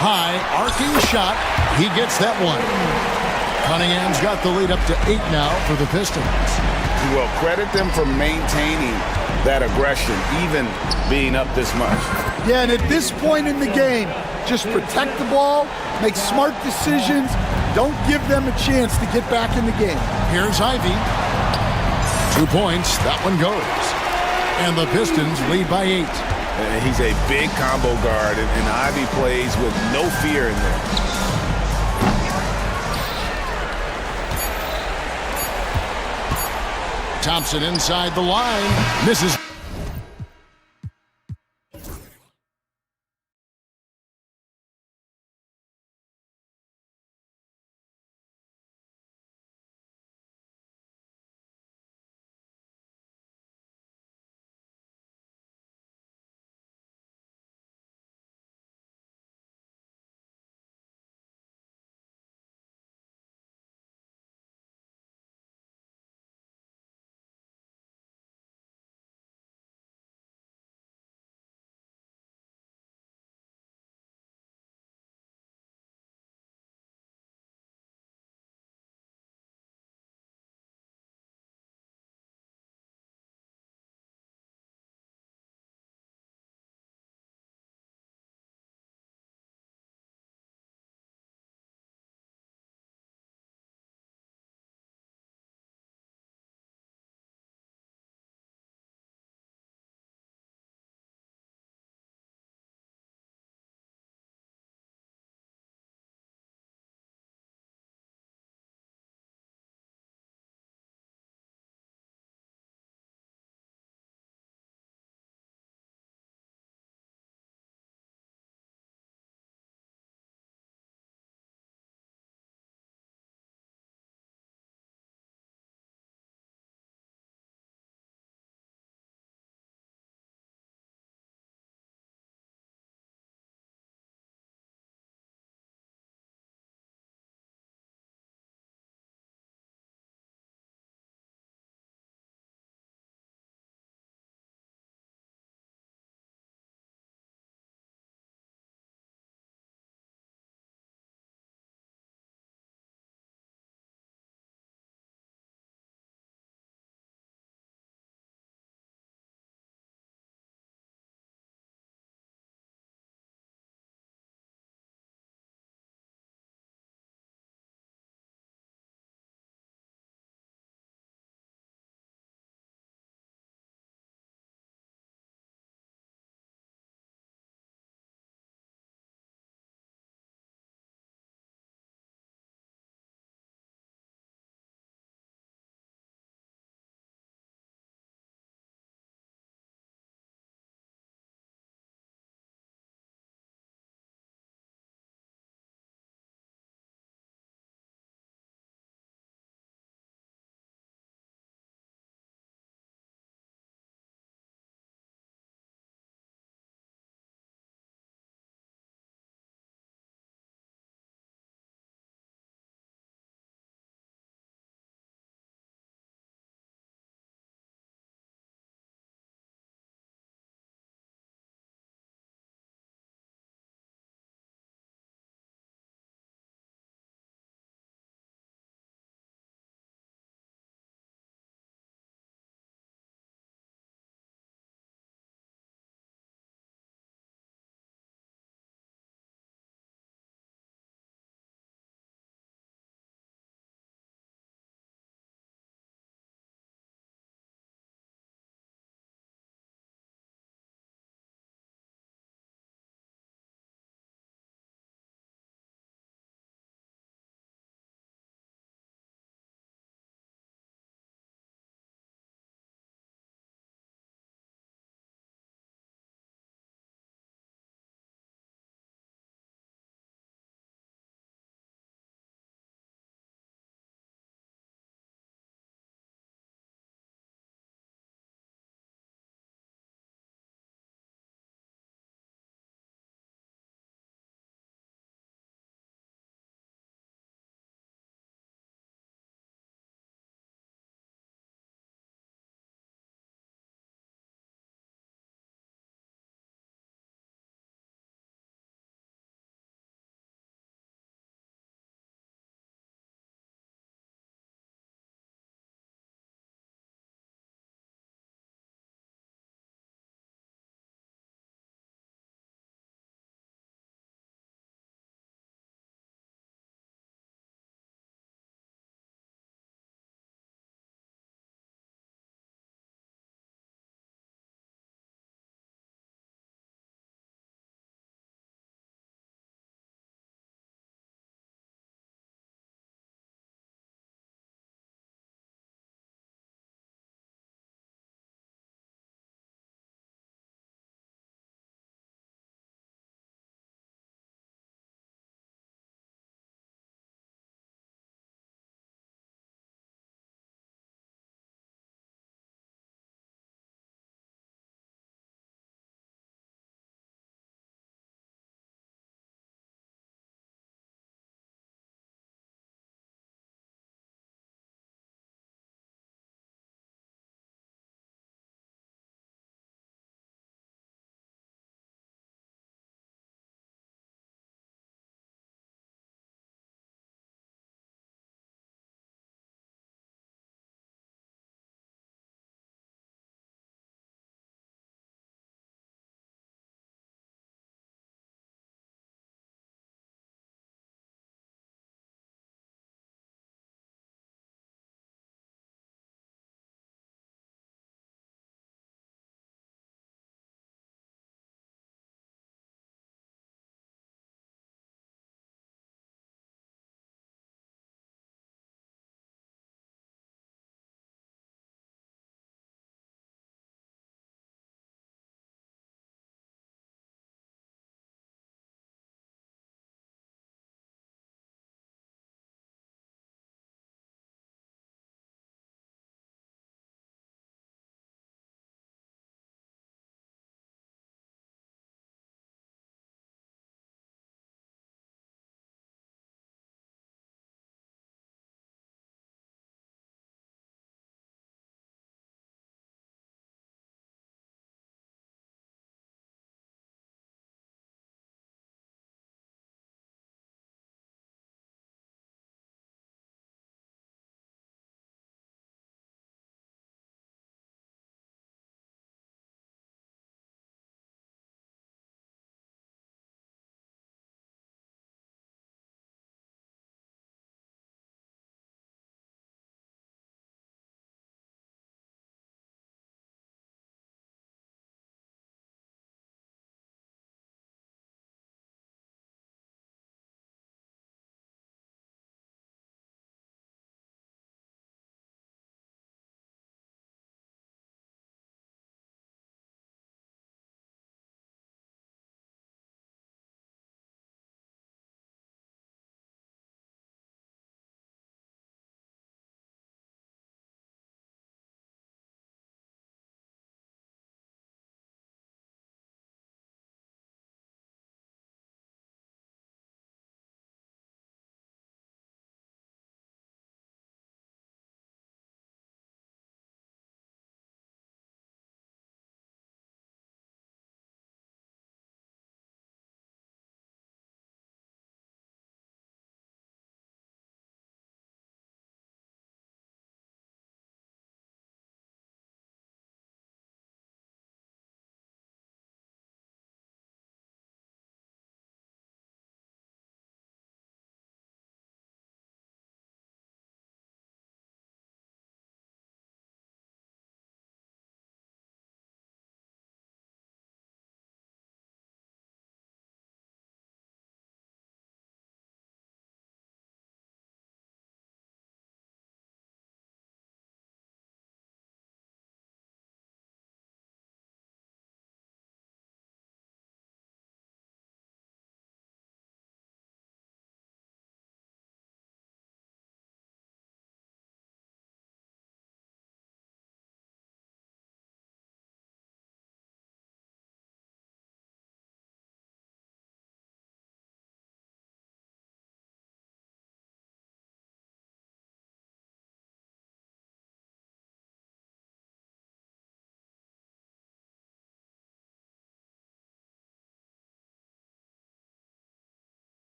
High, arcing shot. He gets that one. Cunningham's got the lead up to 8 now for the Pistons. Well, credit them for maintaining that aggression, even being up this much. Yeah, and at this point in the game, just protect the ball, make smart decisions, don't give them a chance to get back in the game. Here's Ivy. 2 points, that one goes. And the Pistons lead by 8. He's a big combo guard, and Ivy plays with no fear in there. Thompson inside the line, misses.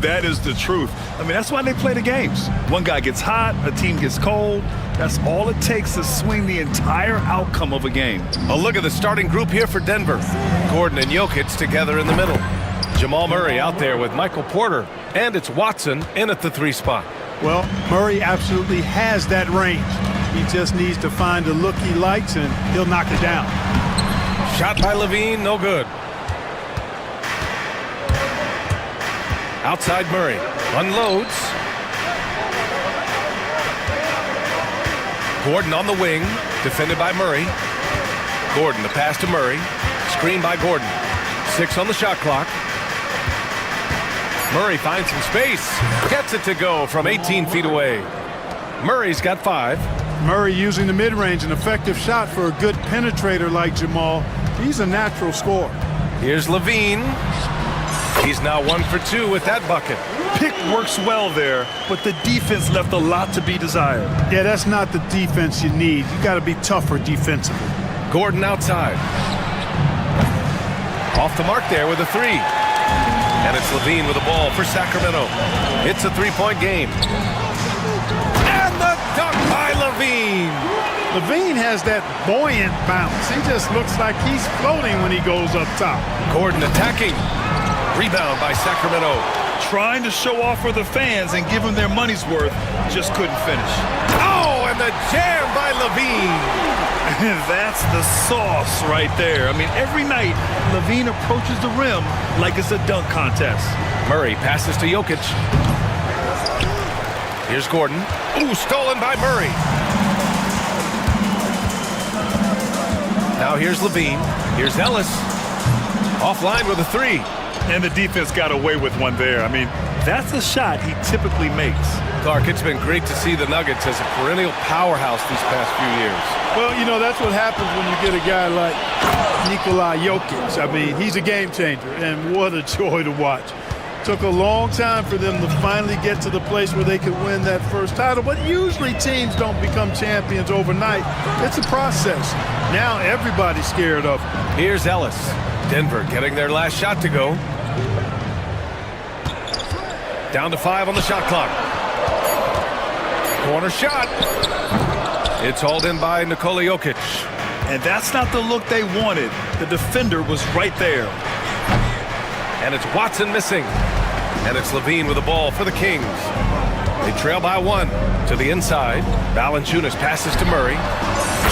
That is the truth. I mean, that's why they play the games. One guy gets hot, a team gets cold. That's all it takes to swing the entire outcome of a game. A look at the starting group here for Denver. Gordon and Jokic together in the middle. Jamal Murray out there with Michael Porter. And it's Watson in at the 3 spot. Well, Murray absolutely has that range. He just needs to find the look he likes, and he'll knock it down. Shot by Levine, no good. Outside Murray, unloads. Gordon on the wing, defended by Murray. Gordon, the pass to Murray. Screen by Gordon. 6 on the shot clock. Murray finds some space. Gets it to go from 18 feet away. Murray's got 5. Murray using the mid-range, an effective shot for a good penetrator like Jamal. He's a natural scorer. Here's Levine. He's now 1 for 2 with that bucket. Pick works well there, but the defense left a lot to be desired. Yeah, that's not the defense you need. You got to be tougher defensively. Gordon outside. Off the mark there with a 3. And it's Levine with the ball for Sacramento. It's a 3-point game. And the dunk by Levine. Levine has that buoyant bounce. He just looks like he's floating when he goes up top. Gordon attacking. Rebound by Sacramento. Trying to show off for the fans and give them their money's worth, just couldn't finish. Oh, and the jam by Levine. That's the sauce right there. I mean, every night, Levine approaches the rim like it's a dunk contest. Murray passes to Jokic. Here's Gordon. Ooh, stolen by Murray. Now here's Levine. Here's Ellis. Offline with a 3. And the defense got away with one there. I mean, that's a shot he typically makes. Clark, it's been great to see the Nuggets as a perennial powerhouse these past few years. Well, you know, that's what happens when you get a guy like Nikola Jokic. I mean, he's a game changer, and what a joy to watch. Took a long time for them to finally get to the place where they could win that first title, but usually teams don't become champions overnight. It's a process. Now everybody's scared of him. Here's Ellis. Denver getting their last shot to go. Down to 5 on the shot clock. Corner shot. It's hauled in by Nikola Jokic. And that's not the look they wanted. The defender was right there. And it's Watson missing. And it's Levine with the ball for the Kings. They trail by 1 to the inside. Valanciunas passes to Murray.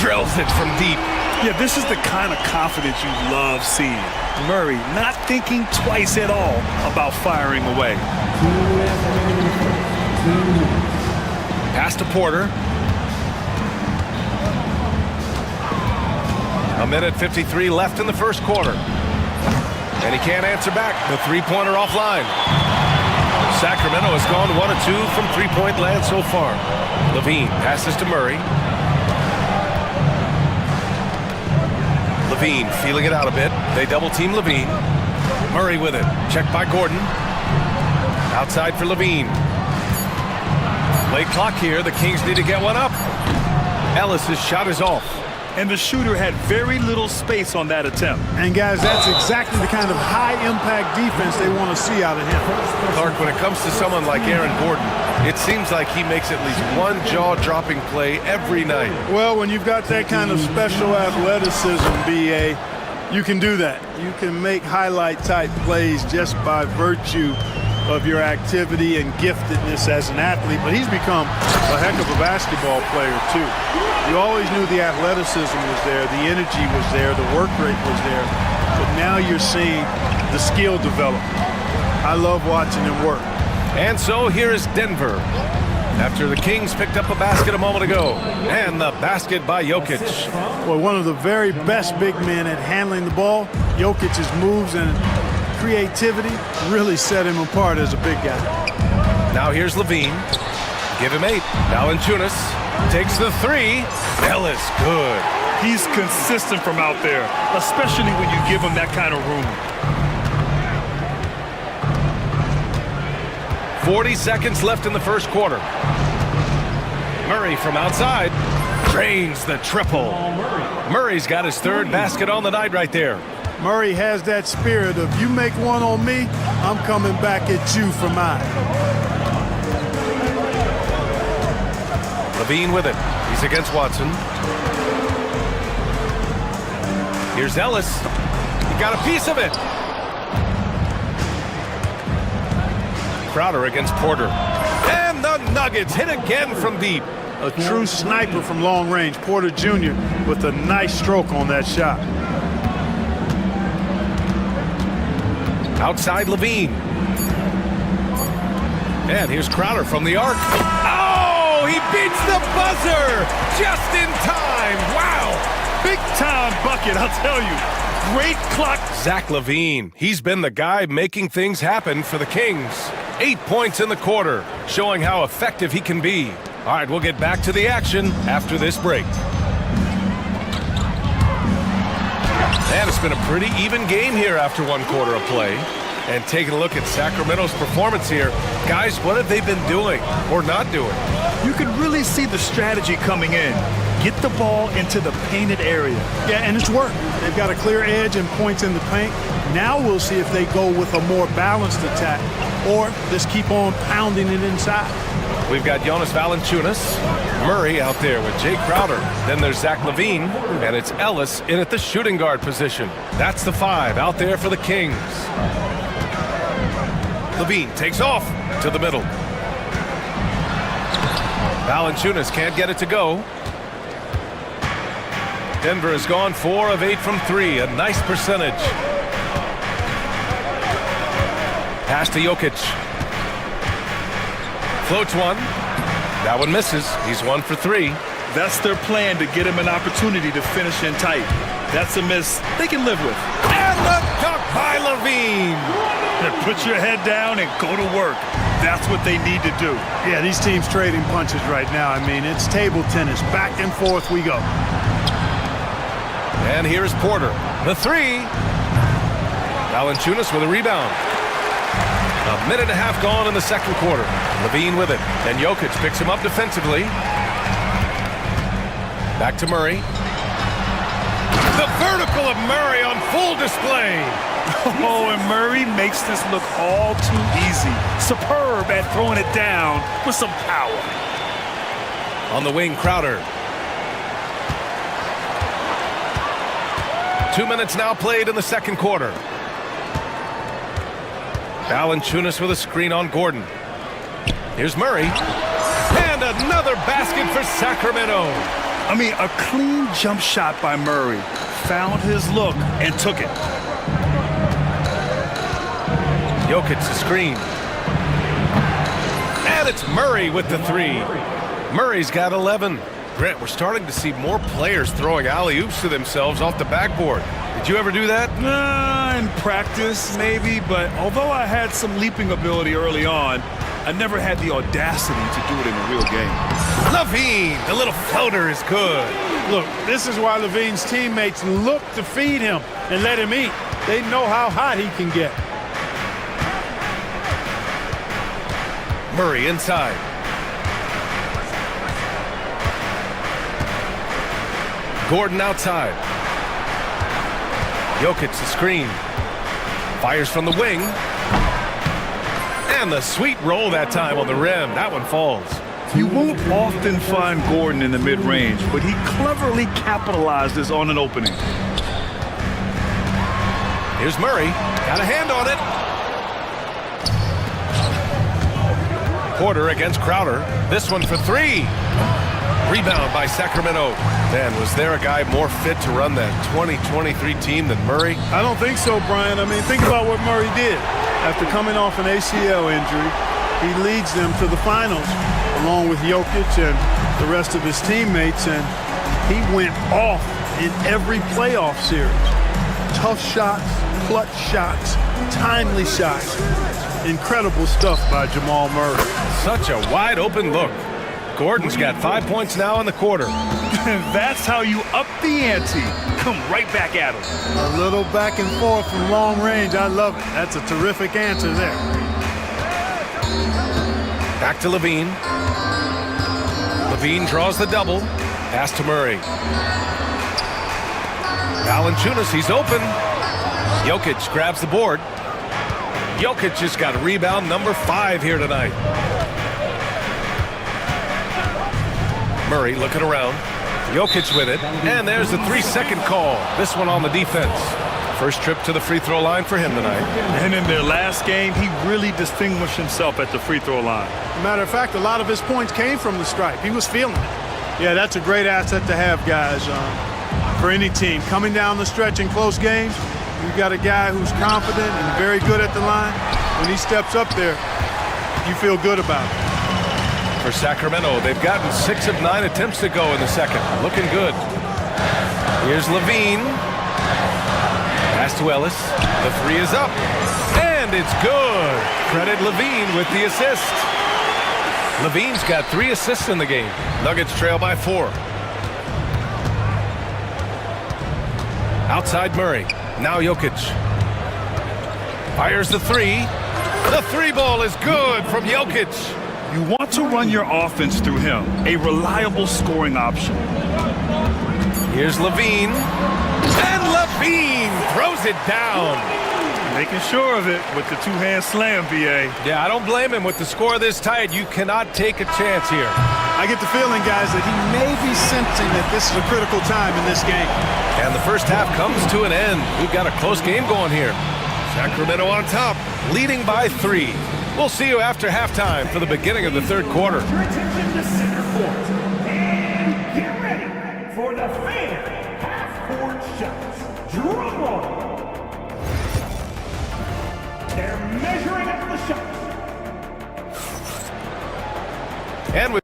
Drills it from deep. Yeah, this is the kind of confidence you love seeing. Murray not thinking twice at all about firing away. Pass to Porter. 1:53 left in the first quarter. And he can't answer back. The 3-pointer offline. Sacramento has gone 1 of 2 from 3-point land so far. Levine passes to Murray. Levine feeling it out a bit. They double team Levine. Murray with it. Checked by Gordon. Outside for Levine. Late clock here. The Kings need to get one up. Ellis's shot is off. And the shooter had very little space on that attempt. And guys, that's exactly the kind of high-impact defense they want to see out of him. Clark, when it comes to someone like Aaron Gordon, it seems like he makes at least one jaw-dropping play every night. Well, when you've got that kind of special athleticism, B.A., you can do that. You can make highlight-type plays just by virtue of your activity and giftedness as an athlete, but he's become a heck of a basketball player too. You always knew the athleticism was there, the energy was there, the work rate was there, but now you're seeing the skill develop. I love watching him work. And so here is Denver. After the Kings picked up a basket a moment ago, and the basket by Jokic. Well, one of the very best big men at handling the ball. Jokic's moves and creativity really set him apart as a big guy. Now here's Levine. Give him 8. Valanciunas takes the 3. Ellis, good. He's consistent from out there, especially when you give him that kind of room. 40 seconds left in the first quarter. Murray from outside drains the triple. Murray's got his 3rd basket on the night right there. Murray has that spirit of you make one on me, I'm coming back at you for mine. Levine with it. He's against Watson. Here's Ellis. He got a piece of it. Crowder against Porter. And the Nuggets hit again from deep. A true sniper from long range. Porter Jr. with a nice stroke on that shot. Outside Levine. And here's Crowder from the arc. Oh, he beats the buzzer just in time. Wow. Big time bucket, I'll tell you. Great clock. Zach Levine, he's been the guy making things happen for the Kings. 8 points in the quarter, showing how effective he can be. All right, we'll get back to the action after this break. And it's been a pretty even game here after one quarter of play. And taking a look at Sacramento's performance here, guys, what have they been doing or not doing? You can really see the strategy coming in. Get the ball into the painted area. Yeah, and it's worked. They've got a clear edge and points in the paint. Now we'll see if they go with a more balanced attack or just keep on pounding it inside. We've got Jonas Valanciunas, Murray out there with Jay Crowder. Then there's Zach Levine, and it's Ellis in at the shooting guard position. That's the 5 out there for the Kings. Levine takes off to the middle. Valanciunas can't get it to go. Denver has gone 4 of 8 from 3, a nice percentage. Pass to Jokic. Floats one. That one misses. He's 1 for 3. That's their plan, to get him an opportunity to finish in tight. That's a miss they can live with. And the dunk by Levine. Put your head down and go to work. That's what they need to do. Yeah, these teams trading punches right now. I mean, it's table tennis. Back and forth we go. And here's Porter. The 3. Valanciunas with a rebound. A minute and a half gone in the second quarter. Levine with it. And Jokic picks him up defensively. Back to Murray. The vertical of Murray on full display. Oh, and Murray makes this look all too easy. Superb at throwing it down with some power. On the wing, Crowder. 2 minutes now played in the second quarter. Valanciunas with a screen on Gordon. Here's Murray. And another basket for Sacramento. I mean, a clean jump shot by Murray. Found his look and took it. Jokic the screen. And it's Murray with the 3. Murray's got 11. Grant, we're starting to see more players throwing alley-oops to themselves off the backboard. Did you ever do that? In practice, maybe, but although I had some leaping ability early on, I never had the audacity to do it in a real game. Levine, the little floater is good. Look, this is why Levine's teammates look to feed him and let him eat. They know how hot he can get. Murray inside. Gordon outside. Jokic the screen. Fires from the wing. And the sweet roll that time on the rim. That one falls. You won't often find Gordon in the mid-range, but he cleverly capitalizes on an opening. Here's Murray. Got a hand on it. Porter against Crowder. This one for 3. Rebound by Sacramento. Man, was there a guy more fit to run that 2023 team than Murray? I don't think so, Brian. I mean, think about what Murray did. After coming off an ACL injury, he leads them to the finals, along with Jokic and the rest of his teammates, and he went off in every playoff series. Tough shots, clutch shots, timely shots. Incredible stuff by Jamal Murray. Such a wide open look. Gordon's got 5 points now in the quarter. That's how you up the ante. Come right back at him. A little back and forth from long range. I love it. That's a terrific answer there. Back to Levine. Levine draws the double. Pass to Murray. Valanciunas, he's open. Jokic grabs the board. Jokic has got rebound number 5 here tonight. Murray looking around. Jokic with it. And there's the 3-second call. This one on the defense. First trip to the free throw line for him tonight. And in their last game, he really distinguished himself at the free throw line. Matter of fact, a lot of his points came from the stripe. He was feeling it. Yeah, that's a great asset to have, guys, for any team. Coming down the stretch in close games, you've got a guy who's confident and very good at the line. When he steps up there, you feel good about it. For Sacramento, they've gotten 6 of 9 attempts to go in the second. Looking good. Here's Levine. Pass to Ellis. The 3 is up. And it's good. Credit Levine with the assist. Levine's got 3 assists in the game. Nuggets trail by 4. Outside Murray. Now Jokic. Fires the 3. The 3 ball is good from Jokic. You want to run your offense through him, a reliable scoring option. Here's Levine. And Levine throws it down. Making sure of it with the two-hand slam, B.A. Yeah, I don't blame him. With the score this tight, you cannot take a chance here. I get the feeling, guys, that he may be sensing that this is a critical time in this game. And the first half comes to an end. We've got a close game going here. Sacramento on top, leading by 3. We'll see you after halftime for the beginning of the third quarter. Your attention to center court. And get ready for the fan half-court shots. Drum roll. They're measuring up the shots. And we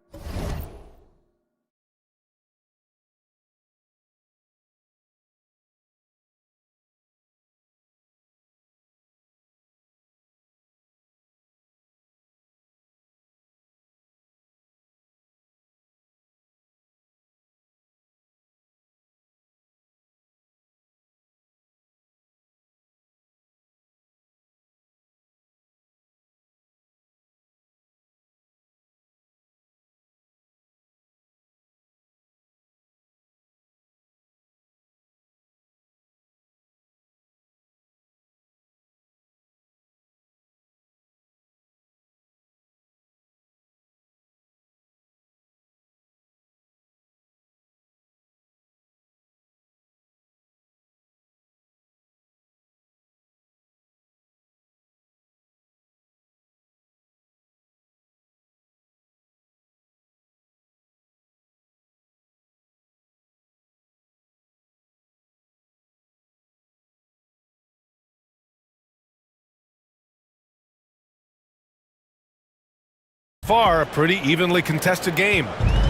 far a pretty evenly contested game.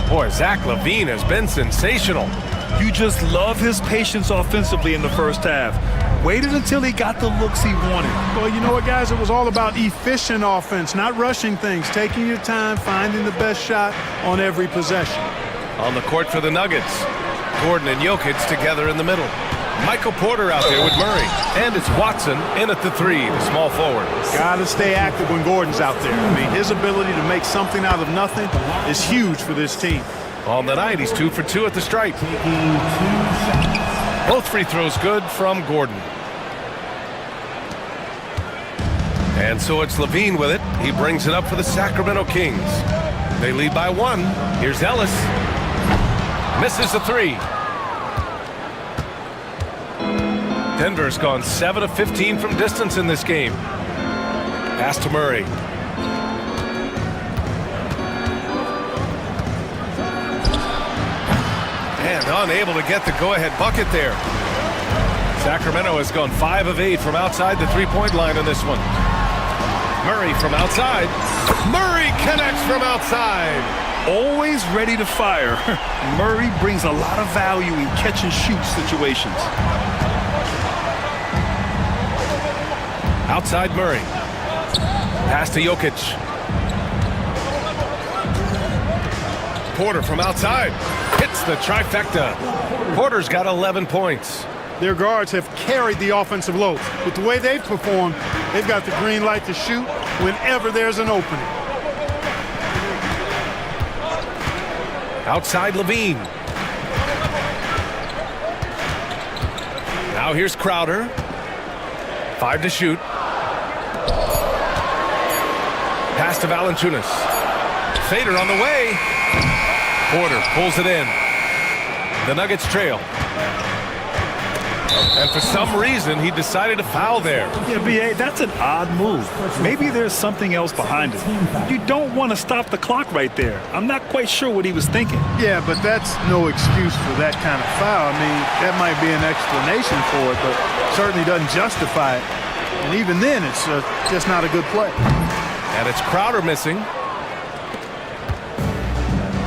Boy, Zach LaVine has been sensational. You just love his patience offensively in the first half. Waited until he got the looks he wanted. Well, you know what, guys? It was all about efficient offense, not rushing things, taking your time, finding the best shot on every possession. On the court for the Nuggets, Gordon and Jokic together in the middle. Michael Porter out there with Murray. And it's Watson in at the 3, the small forward. Got to stay active when Gordon's out there. I mean, his ability to make something out of nothing is huge for this team. On the night, he's 2 for 2 at the stripe. Both free throws good from Gordon. And so it's Levine with it. He brings it up for the Sacramento Kings. They lead by 1. Here's Ellis. Misses the 3. Denver's gone 7 of 15 from distance in this game. Pass to Murray. And unable to get the go-ahead bucket there. Sacramento has gone 5 of 8 from outside the three-point line in this one. Murray from outside. Murray connects from outside. Always ready to fire. Murray brings a lot of value in catch-and-shoot situations. Outside Murray. Pass to Jokic. Porter from outside. Hits the trifecta. Porter's got 11 points. Their guards have carried the offensive load. With the way they've performed, they've got the green light to shoot whenever there's an opening. Outside Levine. Now here's Crowder. 5 to shoot. Pass to Valanciunas. Fader on the way. Porter pulls it in. The Nuggets trail. And for some reason, he decided to foul there. Yeah, B.A., that's an odd move. Maybe there's something else behind it. You don't want to stop the clock right there. I'm not quite sure what he was thinking. Yeah, but that's no excuse for that kind of foul. I mean, that might be an explanation for it, but certainly doesn't justify it. And even then, it's just not a good play. And it's Crowder missing.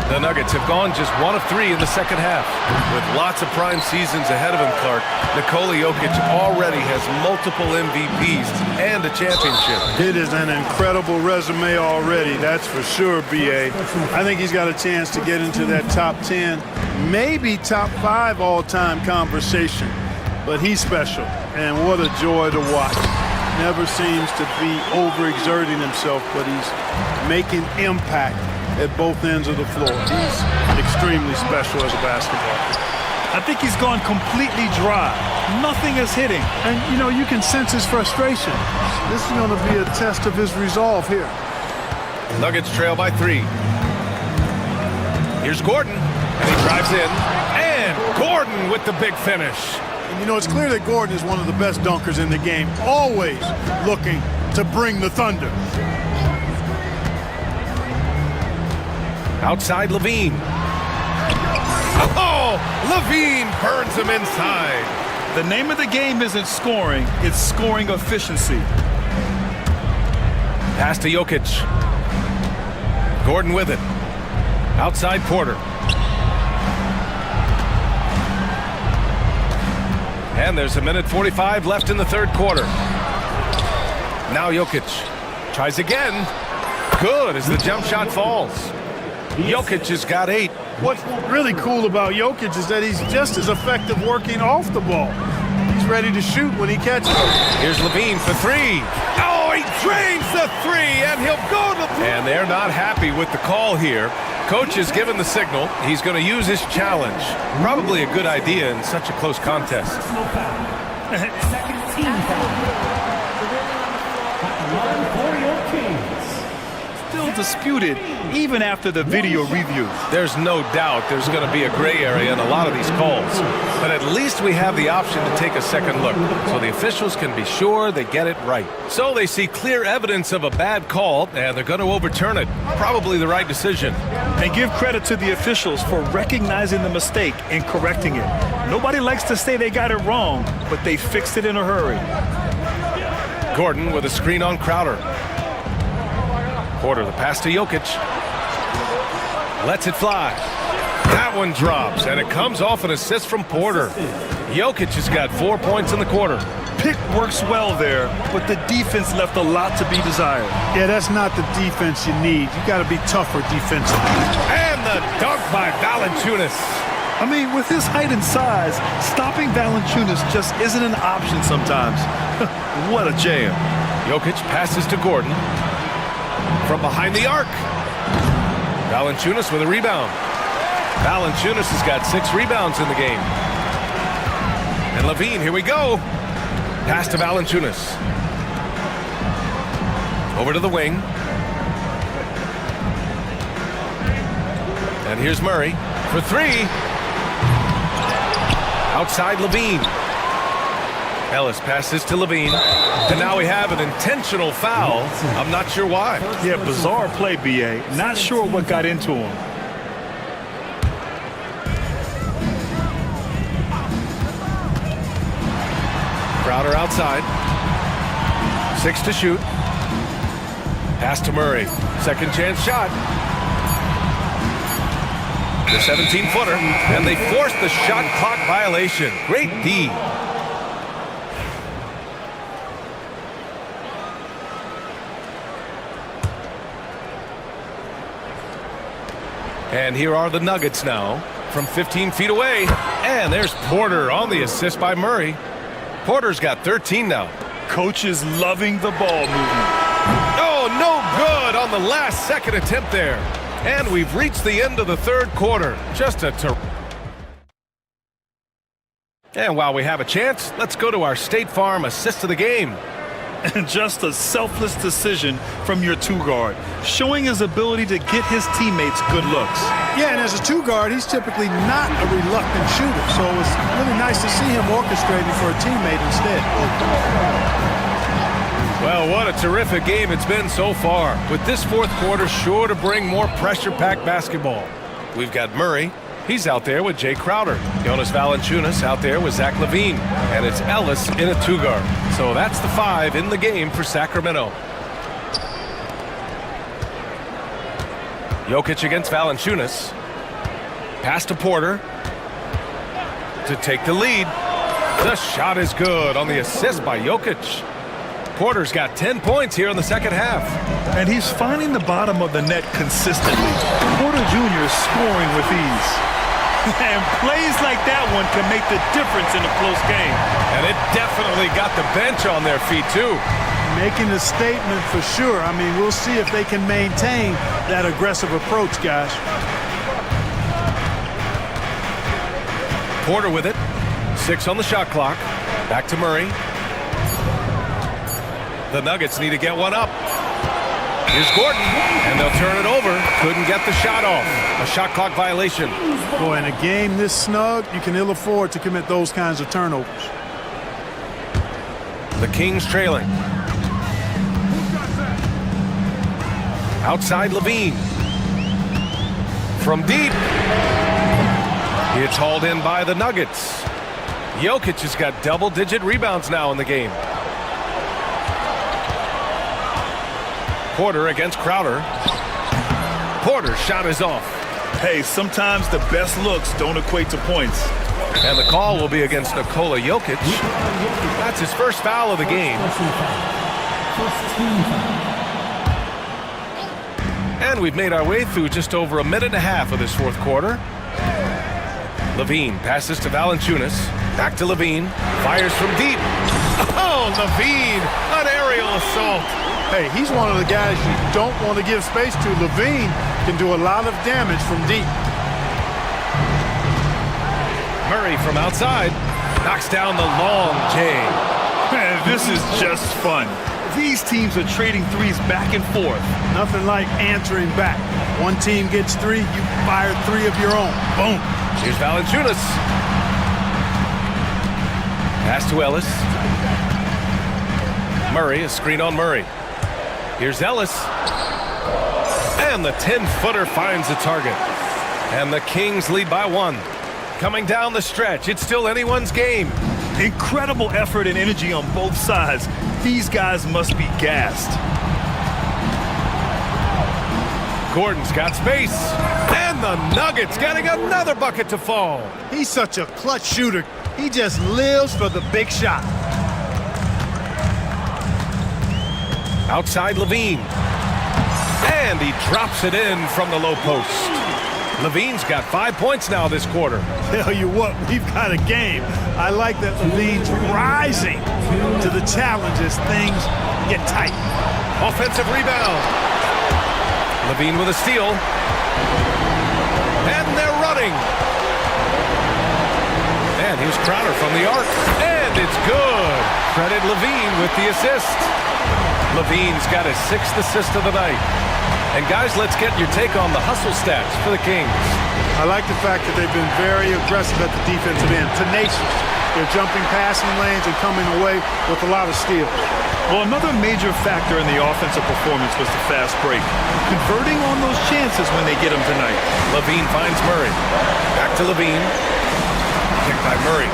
The Nuggets have gone just 1 of 3 in the second half. With lots of prime seasons ahead of him, Clark, Nikola Jokic already has multiple MVPs and a championship. It is an incredible resume already, that's for sure, B.A. I think he's got a chance to get into that top 10, maybe top 5 all-time conversation. But he's special, and what a joy to watch. Never seems to be overexerting himself, but he's making impact at both ends of the floor. He's extremely special as a basketball player. I think he's gone completely dry. Nothing is hitting. And, you know, you can sense his frustration. This is going to be a test of his resolve here. Nuggets trail by 3. Here's Gordon, and he drives in. And Gordon with the big finish. And, you know, it's clear that Gordon is one of the best dunkers in the game, always looking to bring the thunder. Outside Levine. Oh, Levine burns him inside. The name of the game isn't scoring, it's scoring efficiency. Pass to Jokic. Gordon with it. Outside Porter. And there's 1:45 left in the third quarter. Now Jokic tries again. Good as the jump shot falls. Jokic has got 8. What's really cool about Jokic is that he's just as effective working off the ball. He's ready to shoot when he catches it. Here's Levine for 3. Oh, he drains the 3, and he'll go to... And they're not happy with the call here. Coach has given the signal. He's going to use his challenge. Probably a good idea in such a close contest. Second team foul. For your Kings. Still disputed even after the video review. There's no doubt there's going to be a gray area in a lot of these calls. But at least we have the option to take a second look, so the officials can be sure they get it right. So they see clear evidence of a bad call, and they're going to overturn it. Probably the right decision. And give credit to the officials for recognizing the mistake and correcting it. Nobody likes to say they got it wrong, but they fixed it in a hurry. Gordon with a screen on Crowder. Porter, the pass to Jokic. Lets it fly. That one drops, and it comes off an assist from Porter. Jokic has got 4 points in the quarter. Pick works well there, but the defense left a lot to be desired. Yeah, that's not the defense you need. You got to be tougher defensively. And the dunk by Valanciunas. I mean, with his height and size, stopping Valanciunas just isn't an option sometimes. What a jam. Jokic passes to Gordon. From behind the arc. Valanciunas with a rebound. Valanciunas has got 6 rebounds in the game. And Levine, here we go. Pass to Valanciunas. Over to the wing. And here's Murray for 3. Outside Levine. Ellis passes to Levine. And now we have an intentional foul. I'm not sure why. Yeah, bizarre play, B.A. Not sure what got into him. Crowder outside. 6 to shoot. Pass to Murray. Second chance shot. The 17-footer. And they force the shot clock violation. Great D. And here are the Nuggets now from 15 feet away. And there's Porter on the assist by Murray. Porter's got 13 now. Coach is loving the ball movement. Oh, no good on the last second attempt there. And we've reached the end of the third quarter. Just a And while we have a chance, let's go to our State Farm assist of the game. And just a selfless decision from your two-guard, showing his ability to get his teammates good looks. Yeah, and as a two-guard, he's typically not a reluctant shooter, so it's really nice to see him orchestrating for a teammate instead. Well, what a terrific game it's been so far, with this fourth quarter sure to bring more pressure-packed basketball. We've got Murray. He's out there with Jay Crowder. Jonas Valanciunas out there with Zach LaVine. And it's Ellis in a two-guard. So that's the 5 in the game for Sacramento. Jokic against Valanciunas. Pass to Porter to take the lead. The shot is good on the assist by Jokic. Porter's got 10 points here in the second half. And he's finding the bottom of the net consistently. Porter Jr. is scoring with ease. And plays like that one can make the difference in a close game. And it definitely got the bench on their feet, too. Making a statement for sure. I mean, we'll see if they can maintain that aggressive approach, guys. Porter with it. 6 on the shot clock. Back to Murray. The Nuggets need to get one up. Here's Gordon, and they'll turn it over. Couldn't get the shot off. A shot clock violation. Boy, in a game this snug, you can ill afford to commit those kinds of turnovers. The Kings trailing. Outside LaVine. From deep. It's hauled in by the Nuggets. Jokic has got double-digit rebounds now in the game. Porter against Crowder. Porter's shot is off. Hey, sometimes the best looks don't equate to points. And the call will be against Nikola Jokic. That's his first foul of the game. And we've made our way through just over a minute and a half of this fourth quarter. LaVine passes to Valanciunas. Back to LaVine. Fires from deep. Oh, LaVine! An aerial assault. Hey, he's one of the guys you don't want to give space to. LaVine can do a lot of damage from deep. Murray from outside knocks down the long J. Man, this is just fun. These teams are trading threes back and forth. Nothing like answering back. One team gets 3, you fire 3 of your own. Boom. Here's Valanciunas. Pass to Ellis. Murray, a screen on Murray. Here's Ellis. And the 10-footer finds the target. And the Kings lead by 1. Coming down the stretch, it's still anyone's game. Incredible effort and energy on both sides. These guys must be gassed. Gordon's got space. And the Nuggets getting another bucket to fall. He's such a clutch shooter. He just lives for the big shot. Outside LaVine. And he drops it in from the low post. LaVine's got 5 points now this quarter. Tell you what, we've got a game. I like that LaVine's rising to the challenge as things get tight. Offensive rebound. LaVine with a steal. And they're running. And here's Crowder from the arc. And it's good. Credit LaVine with the assist. LaVine's got his 6th assist of the night. And guys, let's get your take on the hustle stats for the Kings. I like the fact that they've been very aggressive at the defensive end. Tenacious. They're jumping passing lanes and coming away with a lot of steals. Well, another major factor in the offensive performance was the fast break. Converting on those chances when they get them tonight. LaVine finds Murray. Back to LaVine. Kicked by Murray.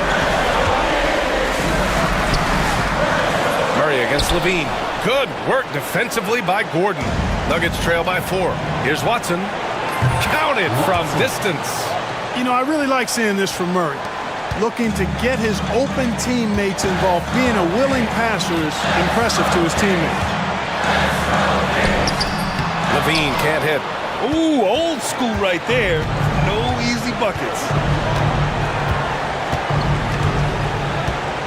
Murray against LaVine. Good work defensively by Gordon. Nuggets trail by 4. Here's Watson. Counted from distance. You know, I really like seeing this from Murray. Looking to get his open teammates involved. Being a willing passer is impressive to his teammates. LaVine can't hit. Ooh, old school right there. No easy buckets.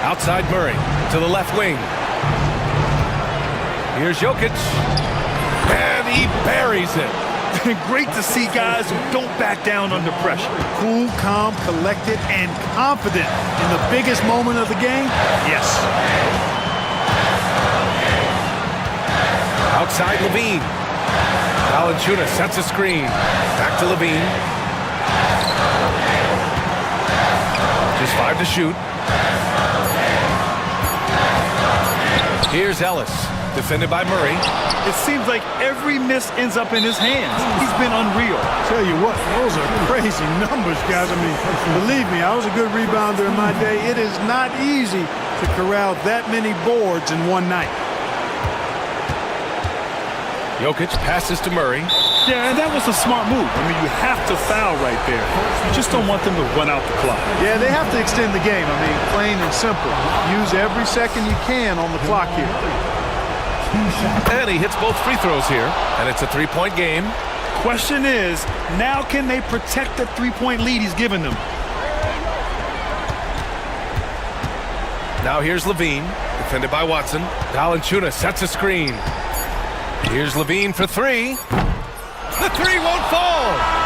Outside Murray to the left wing. Here's Jokic. And he buries it. Great to see guys who don't back down under pressure. Cool, calm, collected, and confident in the biggest moment of the game? Yes. Outside Levine. Valanciunas sets a screen. Back to Levine. Just 5 to shoot. Here's Ellis, defended by Murray. It seems like every miss ends up in his hands. He's been unreal. Tell you what, those are crazy numbers, guys. I mean, believe me, I was a good rebounder in my day. It is not easy to corral that many boards in one night. Jokic passes to Murray. Yeah, and that was a smart move. I mean, you have to foul right there. You just don't want them to run out the clock. Yeah, they have to extend the game. I mean, plain and simple. Use every second you can on the clock here. And he hits both free throws here, and it's a three-point game. Question is, now can they protect the three-point lead he's given them? Now here's Levine, defended by Watson. Valanciunas sets a screen. Here's Levine for three. The three won't fall.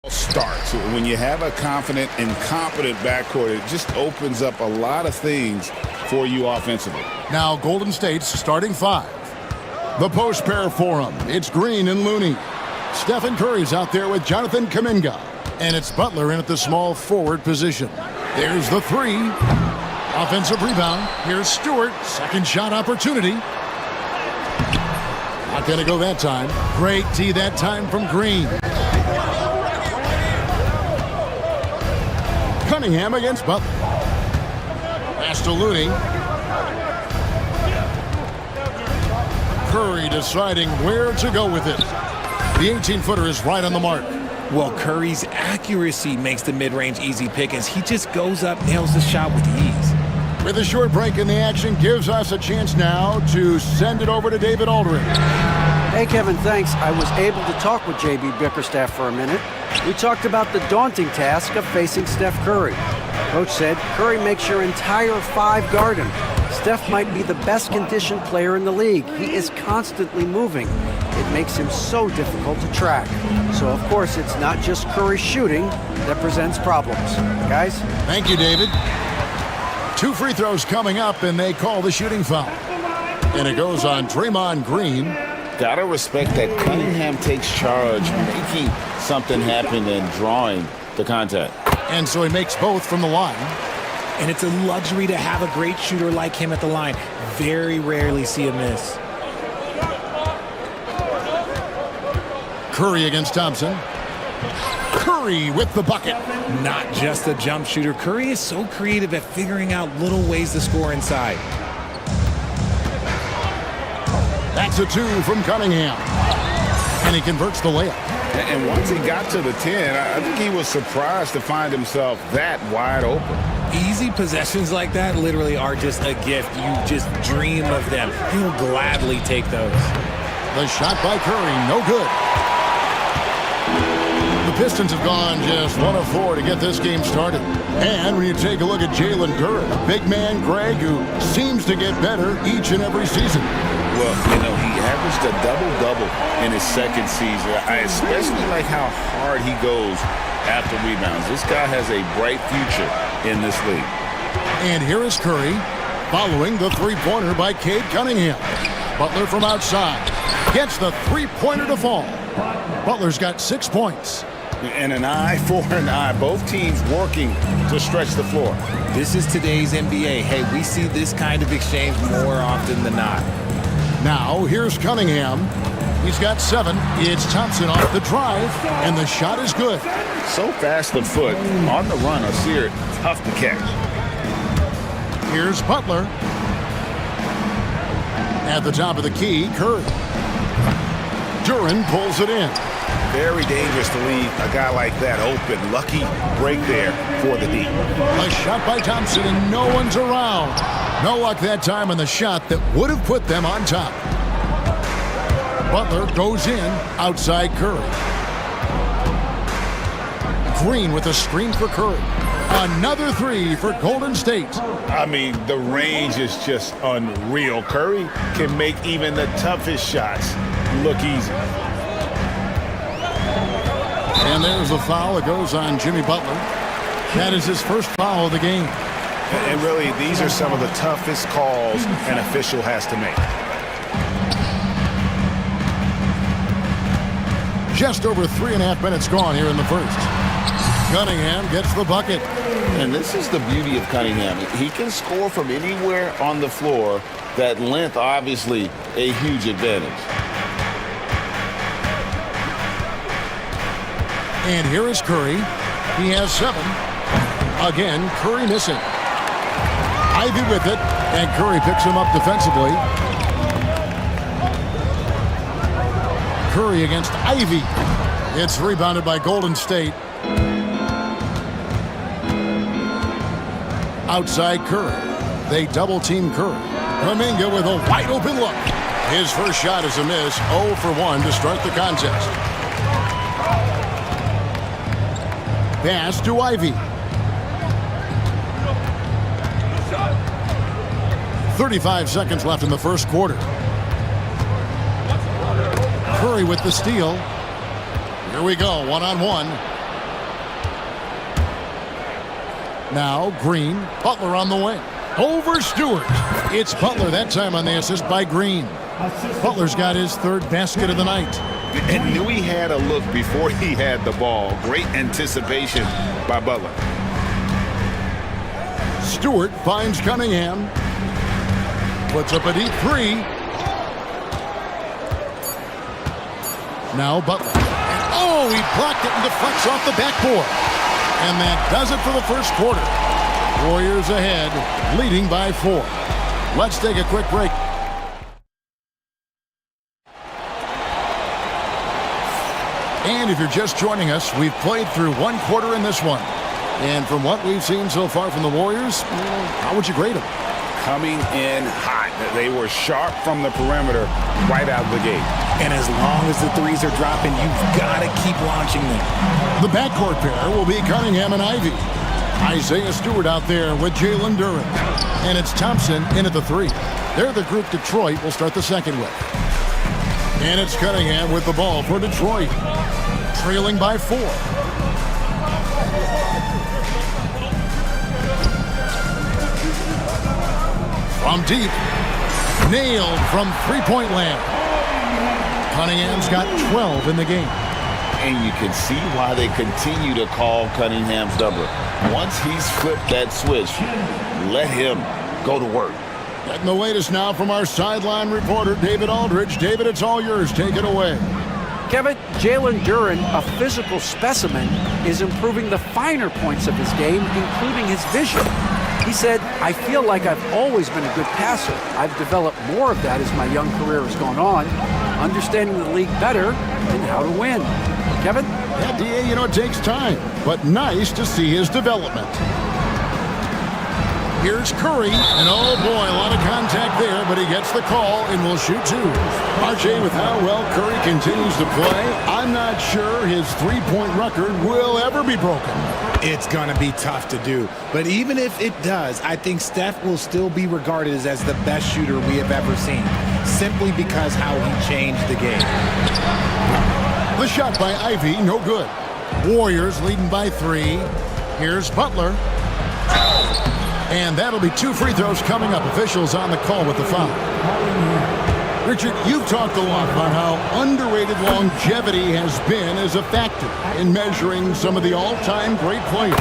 Starts. When you have a confident and competent backcourt, it just opens up a lot of things for you offensively. Now Golden State's starting five. The post pair for them. It's Green and Looney. Stephen Curry's out there with Jonathan Kuminga. And it's Butler in at the small forward position. There's the three. Offensive rebound. Here's Stewart. Second shot opportunity. Not going to go that time. Great D that time from Green. Cunningham against Butler. Pass to Looney. Curry deciding where to go with it. The 18-footer is right on the mark. Well, Curry's accuracy makes the mid-range easy pickings. He just goes up, nails the shot with ease. With a short break in the action, gives us a chance now to send it over to David Aldridge. Hey, Kevin, thanks. I was able to talk with JB Bickerstaff for a minute. We talked about the daunting task of facing Steph Curry. Coach said Curry makes your entire five guard him. Steph might be the best conditioned player in the league. He is constantly moving. It makes him so difficult to track. So, of course, it's not just Curry shooting that presents problems. Guys? Thank you, David. 2 free throws coming up, and they call the shooting foul. And it goes on Draymond Green. Gotta respect that Cunningham takes charge, making something happen and drawing the contact. And so he makes both from the line. And it's a luxury to have a great shooter like him at the line. Very rarely see a miss. Curry against Thompson. Curry with the bucket. Not just a jump shooter. Curry is so creative at figuring out little ways to score inside. That's a 2 from Cunningham. And he converts the layup. And once he got to the 10, I think he was surprised to find himself that wide open. Easy possessions like that literally are just a gift. You just dream of them. He'll gladly take those. The shot by Curry, no good. The Pistons have gone just 1 of 4 to get this game started. And when you take a look at Jalen Duren, big man Greg, who seems to get better each and every season. Well, you know, he averaged a double-double in his second season. I especially like how hard he goes after rebounds. This guy has a bright future in this league. And here is Curry following the three-pointer by Cade Cunningham. Butler from outside gets the three-pointer to fall. Butler's got 6 points. And an eye for an eye. Both teams working to stretch the floor. This is today's NBA. Hey, we see this kind of exchange more often than not. Now, here's Cunningham. He's got 7. It's Thompson off the drive, and the shot is good. So fast of foot. On the run, I see it. Tough to catch. Here's Butler. At the top of the key, Curry. Duren pulls it in. Very dangerous to leave a guy like that open. Lucky break there for the D. A shot by Thompson, and no one's around. No luck that time on the shot that would have put them on top. Butler goes in outside Curry. Green with a screen for Curry. Another 3 for Golden State. I mean, the range is just unreal. Curry can make even the toughest shots look easy. And there's the foul. It goes on Jimmy Butler. That is his first foul of the game. And really, these are some of the toughest calls an official has to make. Just over 3.5 minutes gone here in the first. Cunningham gets the bucket. And this is the beauty of Cunningham. He can score from anywhere on the floor. That length, obviously, a huge advantage. And here is Curry. He has 7. Again, Curry missing. Ivy with it, and Curry picks him up defensively. Curry against Ivy. It's rebounded by Golden State. Outside Curry. They double-team Curry. Kuminga with a wide-open look. His first shot is a miss. 0 for 1 to start the contest. Pass to Ivy. 35 seconds left in the first quarter. Curry with the steal. Here we go, one-on-one. Now Green, Butler on the wing. Over Stewart. It's Butler that time on the assist by Green. Butler's got his third basket of the night. And knew he had a look before he had the ball. Great anticipation by Butler. Stewart finds Cunningham. Puts up a deep three. Now Butler. And oh, he blocked it and deflects off the backboard. And that does it for the first quarter. Warriors ahead, leading by 4. Let's take a quick break. And if you're just joining us, we've played through one quarter in this one. And from what we've seen so far from the Warriors, how would you grade them? Coming in hot. They were sharp from the perimeter right out of the gate. And as long as the threes are dropping, you've got to keep launching them. The backcourt pair will be Cunningham and Ivy. Isaiah Stewart out there with Jalen Duren. And it's Thompson in at the 3. They're the group Detroit will start the second with. And it's Cunningham with the ball for Detroit. Trailing by 4. From deep. Nailed from three-point land. Cunningham's got 12 in the game. And you can see why they continue to call Cunningham's number. Once he's flipped that switch, let him go to work. Getting the latest now from our sideline reporter, David Aldridge. David, it's all yours. Take it away. Kevin, Jalen Duren, a physical specimen, is improving the finer points of his game, including his vision. He said, I feel like I've always been a good passer. I've developed more of that as my young career has gone on, understanding the league better and how to win. Kevin? Yeah, DA, it takes time, but nice to see his development. Here's Curry, and oh boy, a lot of contact there, but he gets the call and will shoot 2. RJ, with how well Curry continues to play, I'm not sure his three-point record will ever be broken. It's going to be tough to do. But even if it does, I think Steph will still be regarded as the best shooter we have ever seen, simply because how he changed the game. The shot by Ivy, no good. Warriors leading by 3. Here's Butler. And that'll be 2 free throws coming up. Officials on the call with the foul. Richard, you've talked a lot about how underrated longevity has been as a factor in measuring some of the all-time great players.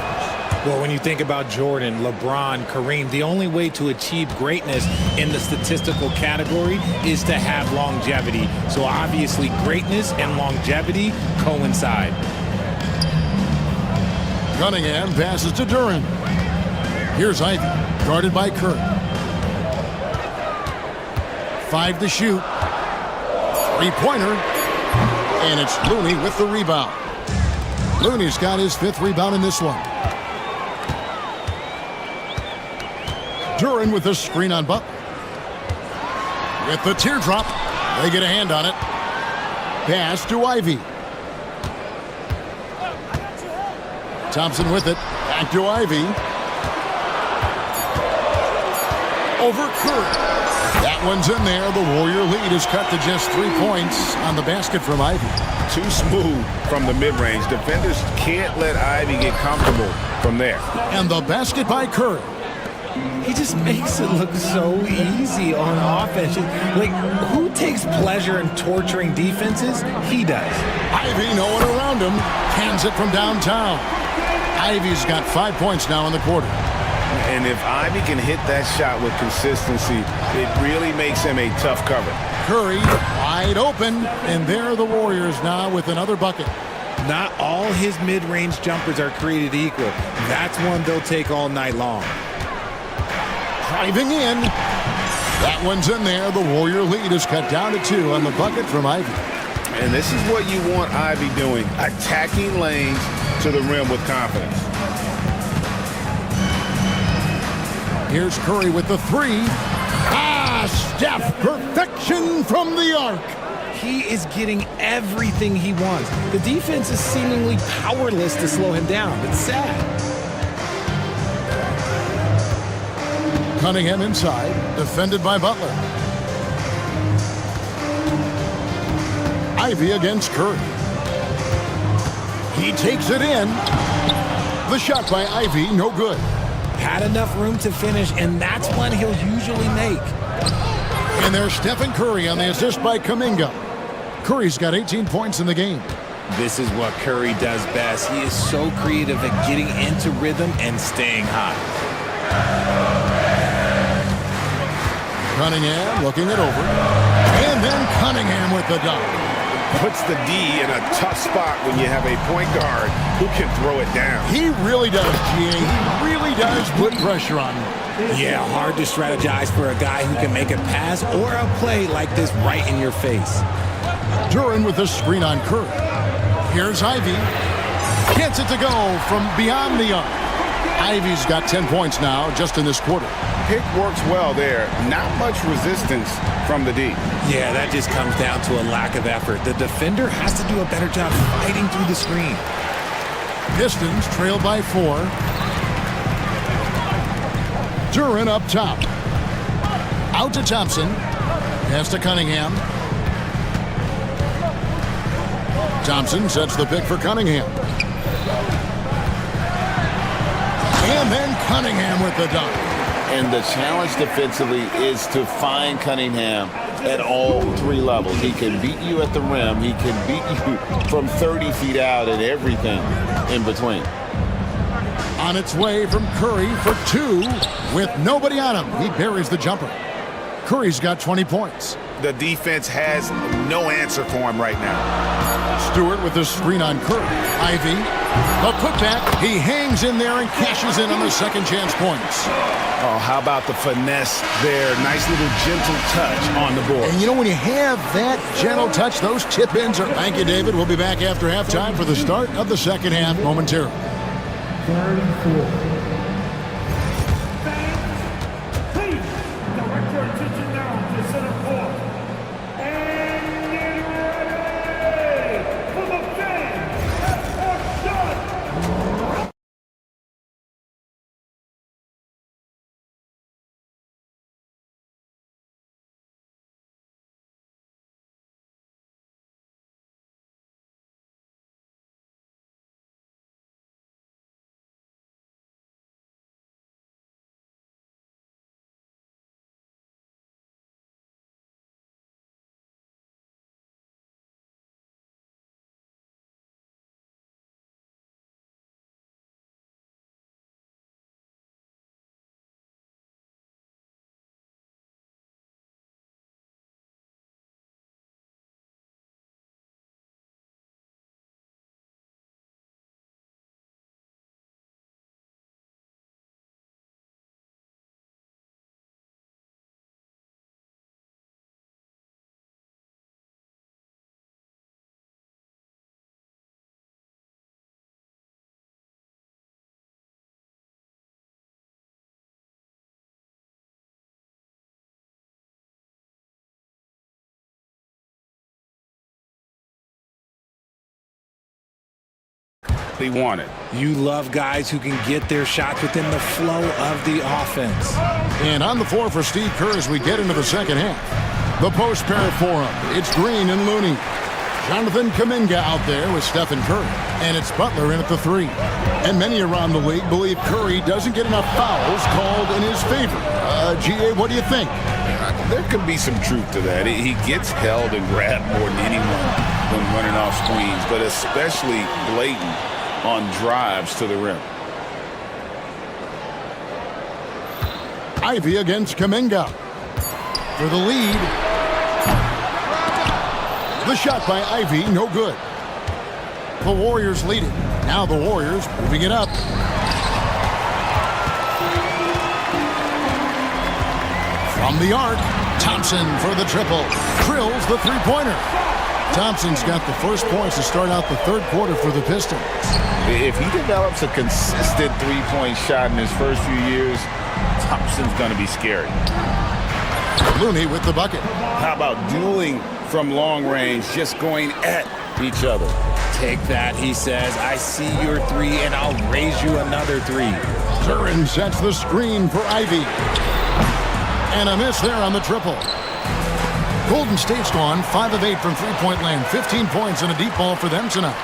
Well, when you think about Jordan, LeBron, Kareem, the only way to achieve greatness in the statistical category is to have longevity. So obviously greatness and longevity coincide. Cunningham passes to Duren. Here's Ivy, guarded by Curry. 5 to shoot. Three-pointer. And it's Looney with the rebound. Looney's got his 5th rebound in this one. Duren with the screen on Butler. With the teardrop. They get a hand on it. Pass to Ivy. Thompson with it. Back to Ivy. Over Curry. That one's in there. The Warrior lead is cut to just 3 points on the basket from Ivy. Too smooth from the mid-range. Defenders can't let Ivy get comfortable from there. And the basket by Curry. He just makes it look so easy on offense. Like, who takes pleasure in torturing defenses? He does. Ivy, no one around him. Hands it from downtown. Ivy's got 5 points now in the quarter. And if Ivy can hit that shot with consistency, it really makes him a tough cover. Curry wide open, and there are the Warriors now with another bucket. Not all his mid-range jumpers are created equal. That's one they'll take all night long. Driving in. That one's in there. The Warrior lead is cut down to 2 on the bucket from Ivy. And this is what you want Ivy doing, attacking lanes to the rim with confidence. Here's Curry with the 3. Steph, perfection from the arc. He is getting everything he wants. The defense is seemingly powerless to slow him down. It's sad. Cunningham inside, defended by Butler. Ivy against Curry. He takes it in. The shot by Ivy, no good. Had enough room to finish, and that's one he'll usually make. And there's Stephen Curry on the assist by Kuminga. Curry's got 18 points in the game. This is what Curry does best. He is so creative at getting into rhythm and staying hot. Cunningham looking it over. And then Cunningham with the dunk. Puts the D in a tough spot when you have a point guard who can throw it down. He really does, GA. He really does put pressure on him. Yeah, hard to strategize for a guy who can make a pass or a play like this right in your face. Duran with the screen on Curry. Here's Ivy. Gets it to go from beyond the arc. Ivy's got 10 points now just in this quarter. Pick works well there. Not much resistance from the D. Yeah, that just comes down to a lack of effort. The defender has to do a better job fighting through the screen. Pistons trail by 4. Duran up top. Out to Thompson. Pass to Cunningham. Thompson sets the pick for Cunningham. And then Cunningham with the dunk. And the challenge defensively is to find Cunningham at all 3 levels. He can beat you at the rim. He can beat you from 30 feet out and everything in between. On its way from Curry for 2 with nobody on him. He buries the jumper. Curry's got 20 points. The defense has no answer for him right now. Stewart with the screen on Curry. Ivy, the putback. He hangs in there and cashes in on the second chance points. Oh, how about the finesse there? Nice little gentle touch on the board. And you know, when you have that gentle touch, those chip-ins are... Thank you, David. We'll be back after halftime for the start of the second half momentarily. 34. They want it. You love guys who can get their shots within the flow of the offense. And on the floor for Steve Kerr as we get into the second half. The post pair for him. It's Green and Looney. Jonathan Kuminga out there with Stephen Curry. And it's Butler in at the 3. And many around the league believe Curry doesn't get enough fouls called in his favor. GA, what do you think? There could be some truth to that. He gets held and grabbed more than anyone when running off screens, but especially blatant on drives to the rim. Ivy against Kuminga. For the lead. The shot by Ivy, no good. The Warriors lead it. Now the Warriors moving it up. From the arc, Thompson for the triple. Drills the three-pointer. Thompson's got the first points to start out the third quarter for the Pistons. If he develops a consistent three-point shot in his first few years, Thompson's going to be scary. Looney with the bucket. How about dueling from long range, just going at each other? Take that, he says. I see your 3, and I'll raise you another 3. Duran sets the screen for Ivy. And a miss there on the triple. Golden State's gone 5 of 8 from three-point land. 15 points and a deep ball for them tonight.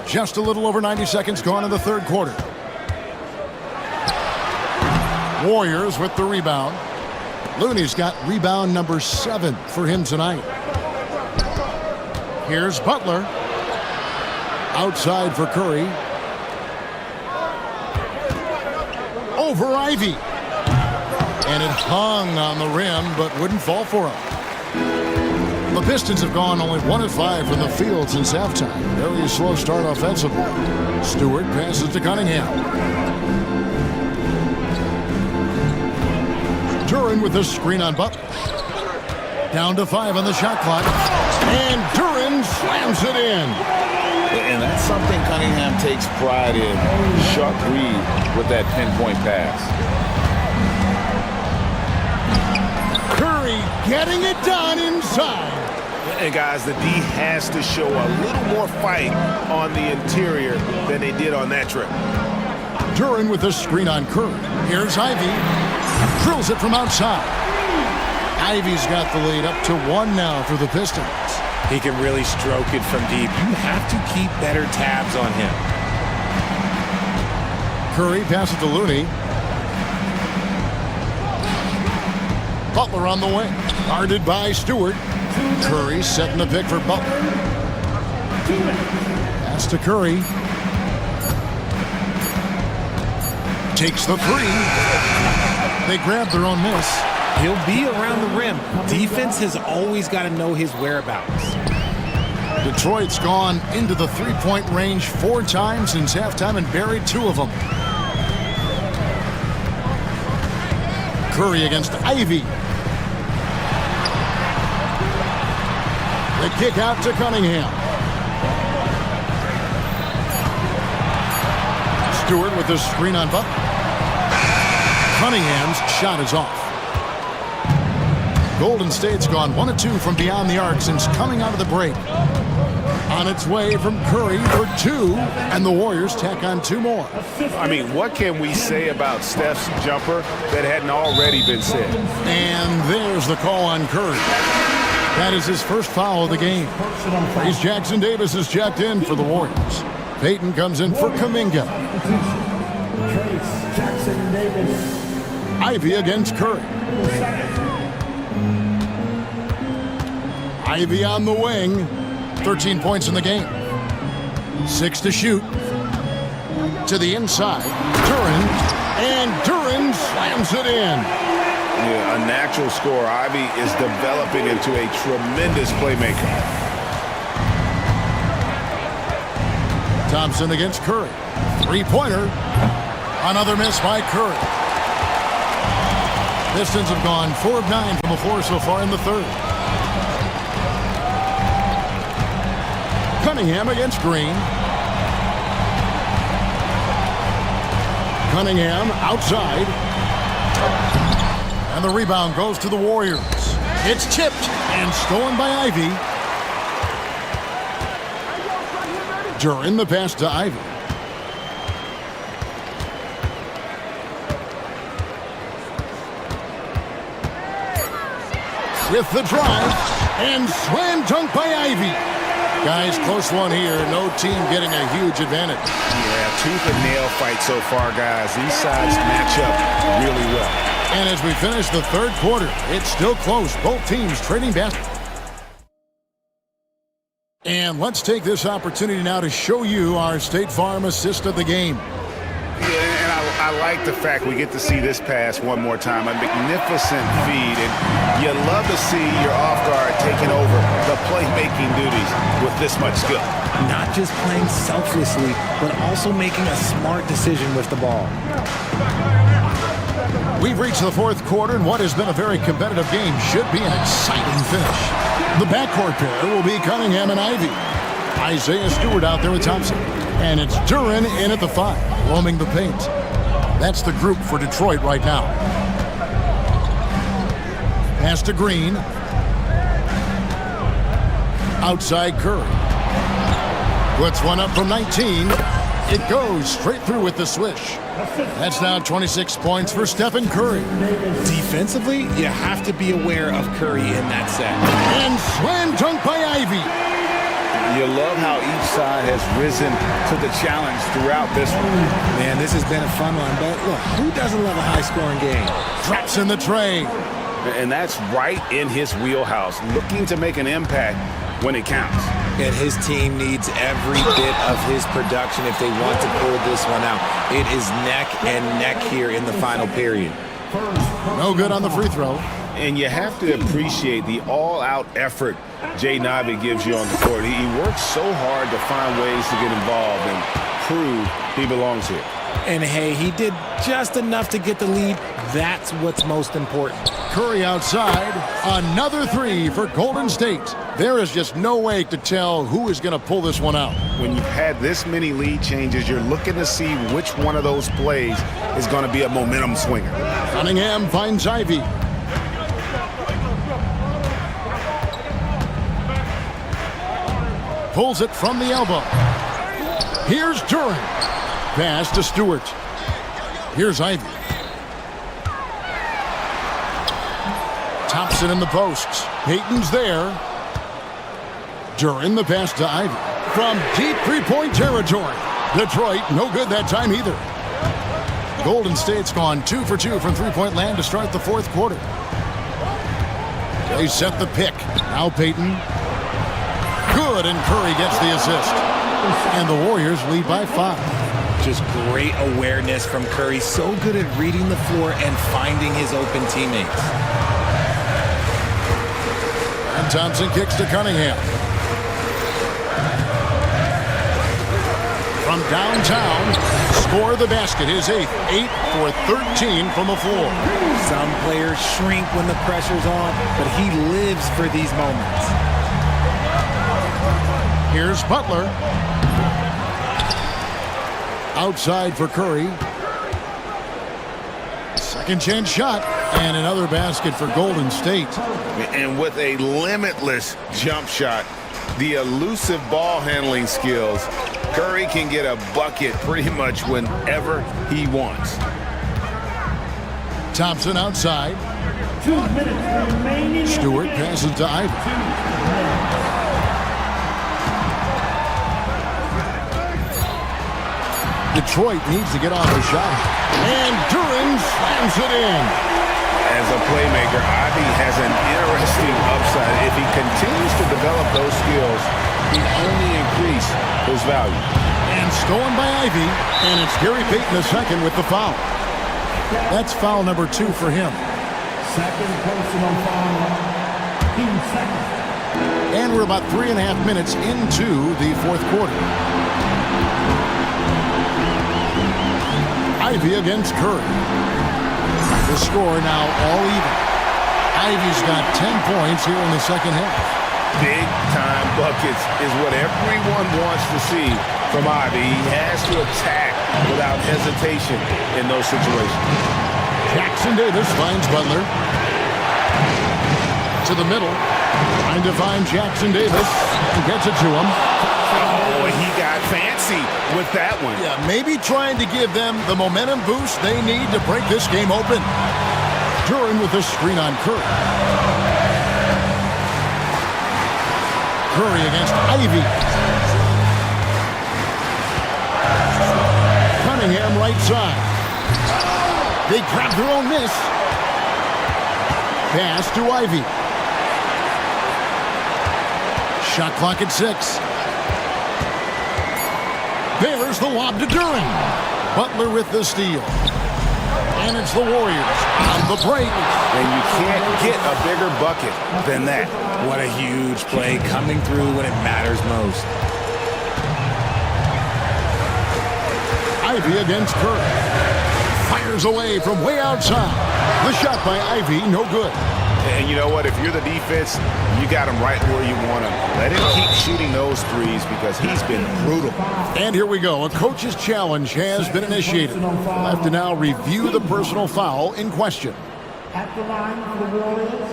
Just a little over 90 seconds gone in the third quarter. Warriors with the rebound. Looney's got rebound number 7 for him tonight. Here's Butler. Outside for Curry. Over Ivy. And it hung on the rim, but wouldn't fall for him. The Pistons have gone only 1 of 5 from the field since halftime. Very slow start offensively. Stewart passes to Cunningham. Duren with the screen on Butler. Down to 5 on the shot clock. And Duren slams it in. And that's something Cunningham takes pride in. Sharp read with that pinpoint pass. Curry getting it done inside. And guys, the D has to show a little more fight on the interior than they did on that trip. Duren with the screen on Curry. Here's Ivy. Drills it from outside. Ivy's got the lead up to 1 now for the Pistons. He can really stroke it from deep. You have to keep better tabs on him. Curry passes to Looney. Butler on the wing. Guarded by Stewart. Curry setting the pick for Butler. Pass to Curry. Takes the 3. They grab their own miss. He'll be around the rim. Defense has always got to know his whereabouts. Detroit's gone into the three-point range 4 times since halftime and buried 2 of them. Curry against Ivy. The kick out to Cunningham. Stewart with the screen on Butler. Cunningham's shot is off. Golden State's gone 1 of 2 from beyond the arc since coming out of the break. On its way from Curry for 2, and the Warriors tack on 2 more. I mean, what can we say about Steph's jumper that hadn't already been said? And there's the call on Curry. That is his first foul of the game. Trace Jackson Davis is checked in for the Warriors. Payton comes in for Kuminga. Trace Jackson Davis. Ivy against Curry. Ivy on the wing. 13 points in the game. 6 to shoot. To the inside. Duren. And Duren slams it in. Yeah, a natural scorer. Ivy is developing into a tremendous playmaker. Thompson against Curry. 3-pointer. Another miss by Curry. Pistons have gone 4 of 9 from the floor so far in the third. Cunningham against Green. Cunningham outside. And the rebound goes to the Warriors. It's tipped and stolen by Ivy. Duren the pass to Ivy. With the drive. And slam dunk by Ivy. Guys, close one here. No team getting a huge advantage. Yeah, tooth and nail fight so far, guys. These sides match up really well. And as we finish the third quarter, it's still close. Both teams trading basketball. And let's take this opportunity now to show you our State Farm assist of the game. Yeah, and I like the fact we get to see this pass one more time. A magnificent feed, and you love to see your off guard taking over the playmaking duties with this much skill. Not just playing selflessly, but also making a smart decision with the ball. We've reached the fourth quarter, and what has been a very competitive game should be an exciting finish. The backcourt pair will be Cunningham and Ivy. Isaiah Stewart out there with Thompson. And it's Duren in at the 5, roaming the paint. That's the group for Detroit right now. Pass to Green. Outside Curry. Puts one up from 19. It goes straight through with the swish. That's now 26 points for Stephen Curry. Defensively, you have to be aware of Curry in that set. And slam dunk by Ivy. You love how each side has risen to the challenge throughout this one. Man, this has been a fun one, but look, who doesn't love a high-scoring game? Drops in the tray. And that's right in his wheelhouse, looking to make an impact when it counts. And his team needs every bit of his production if they want to pull this one out. It is neck and neck here in the final period. No good on the free throw. And you have to appreciate the all-out effort Jay Navi gives you on the court. He works so hard to find ways to get involved and prove he belongs here. And hey, he did just enough to get the lead. That's what's most important. Curry outside. Another three for Golden State. There is just no way to tell who is going to pull this one out. When you've had this many lead changes, you're looking to see which one of those plays is going to be a momentum swinger. Cunningham finds Ivy. Pulls it from the elbow. Here's Duran. Pass to Stewart. Here's Ivy. Thompson in the posts. Payton's there. Duran the pass to Ivy. From deep three-point territory. Detroit, no good that time either. Golden State's gone 2 for 2 from three-point land to start the fourth quarter. They set the pick. Now Payton. Good, and Curry gets the assist. And the Warriors lead by 5. Just great awareness from Curry. So good at reading the floor and finding his open teammates. And Thompson kicks to Cunningham. From downtown, score the basket. His 8th. 8 for 13 from the floor. Some players shrink when the pressure's on, but he lives for these moments. Here's Butler. Outside for Curry. Second chance shot. And another basket for Golden State. And with a limitless jump shot, the elusive ball handling skills, Curry can get a bucket pretty much whenever he wants. Thompson outside. 2 minutes remaining. Stewart passes to Ivy. Detroit needs to get off the shot. And Duran slams it in. As a playmaker, Ivy has an interesting upside. If he continues to develop those skills, he only increase his value. And stolen by Ivy. And it's Gary Payton II with the foul. That's foul number 2 for him. Second personal foul. Team second. And we're about 3.5 minutes into the fourth quarter. Ivy against Curry. The score now all even. Ivy's got 10 points here in the second half. Big-time buckets is what everyone wants to see from Ivy. He has to attack without hesitation in those situations. Jackson Davis finds Butler. To the middle. Trying to find Jackson Davis. And gets it to him. Oh, he got fancy with that one. Yeah, maybe trying to give them the momentum boost they need to break this game open. Duran with the screen on Curry. Curry against Ivy. Cunningham right side. They grab their own miss. Pass to Ivy. Shot clock at 6. There's the lob to Duran. Butler with the steal. And it's the Warriors on the break. And you can't get a bigger bucket than that. What a huge play coming through when it matters most. Ivy against Curry. Fires away from way outside. The shot by Ivy, no good. And you know what? If you're the defense, you got him right where you want him. Let him keep shooting those threes because he's been brutal. And here we go. A coach's challenge has been initiated. We'll have to now review the personal foul in question. At the line for the Warriors.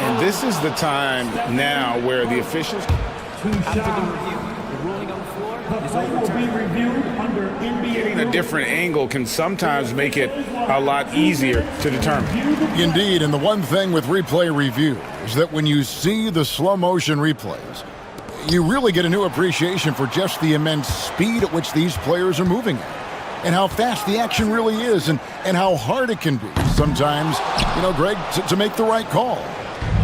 And this is the time now where the officials... After the review, the ruling on the floor is will be reviewed under NBA. A different angle can sometimes make it a lot easier to determine. Indeed, and the one thing with replay review is that when you see the slow motion replays, you really get a new appreciation for just the immense speed at which these players are moving at, and how fast the action really is, and how hard it can be sometimes, Greg, to make the right call.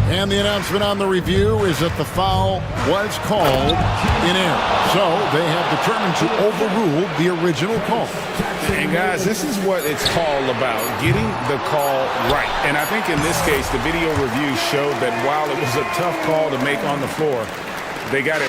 And the announcement on the review is that the foul was called in error. So they have determined to overrule the original call. And guys, this is what it's called about, getting the call right. And I think in this case, the video review showed that while it was a tough call to make on the floor, they got it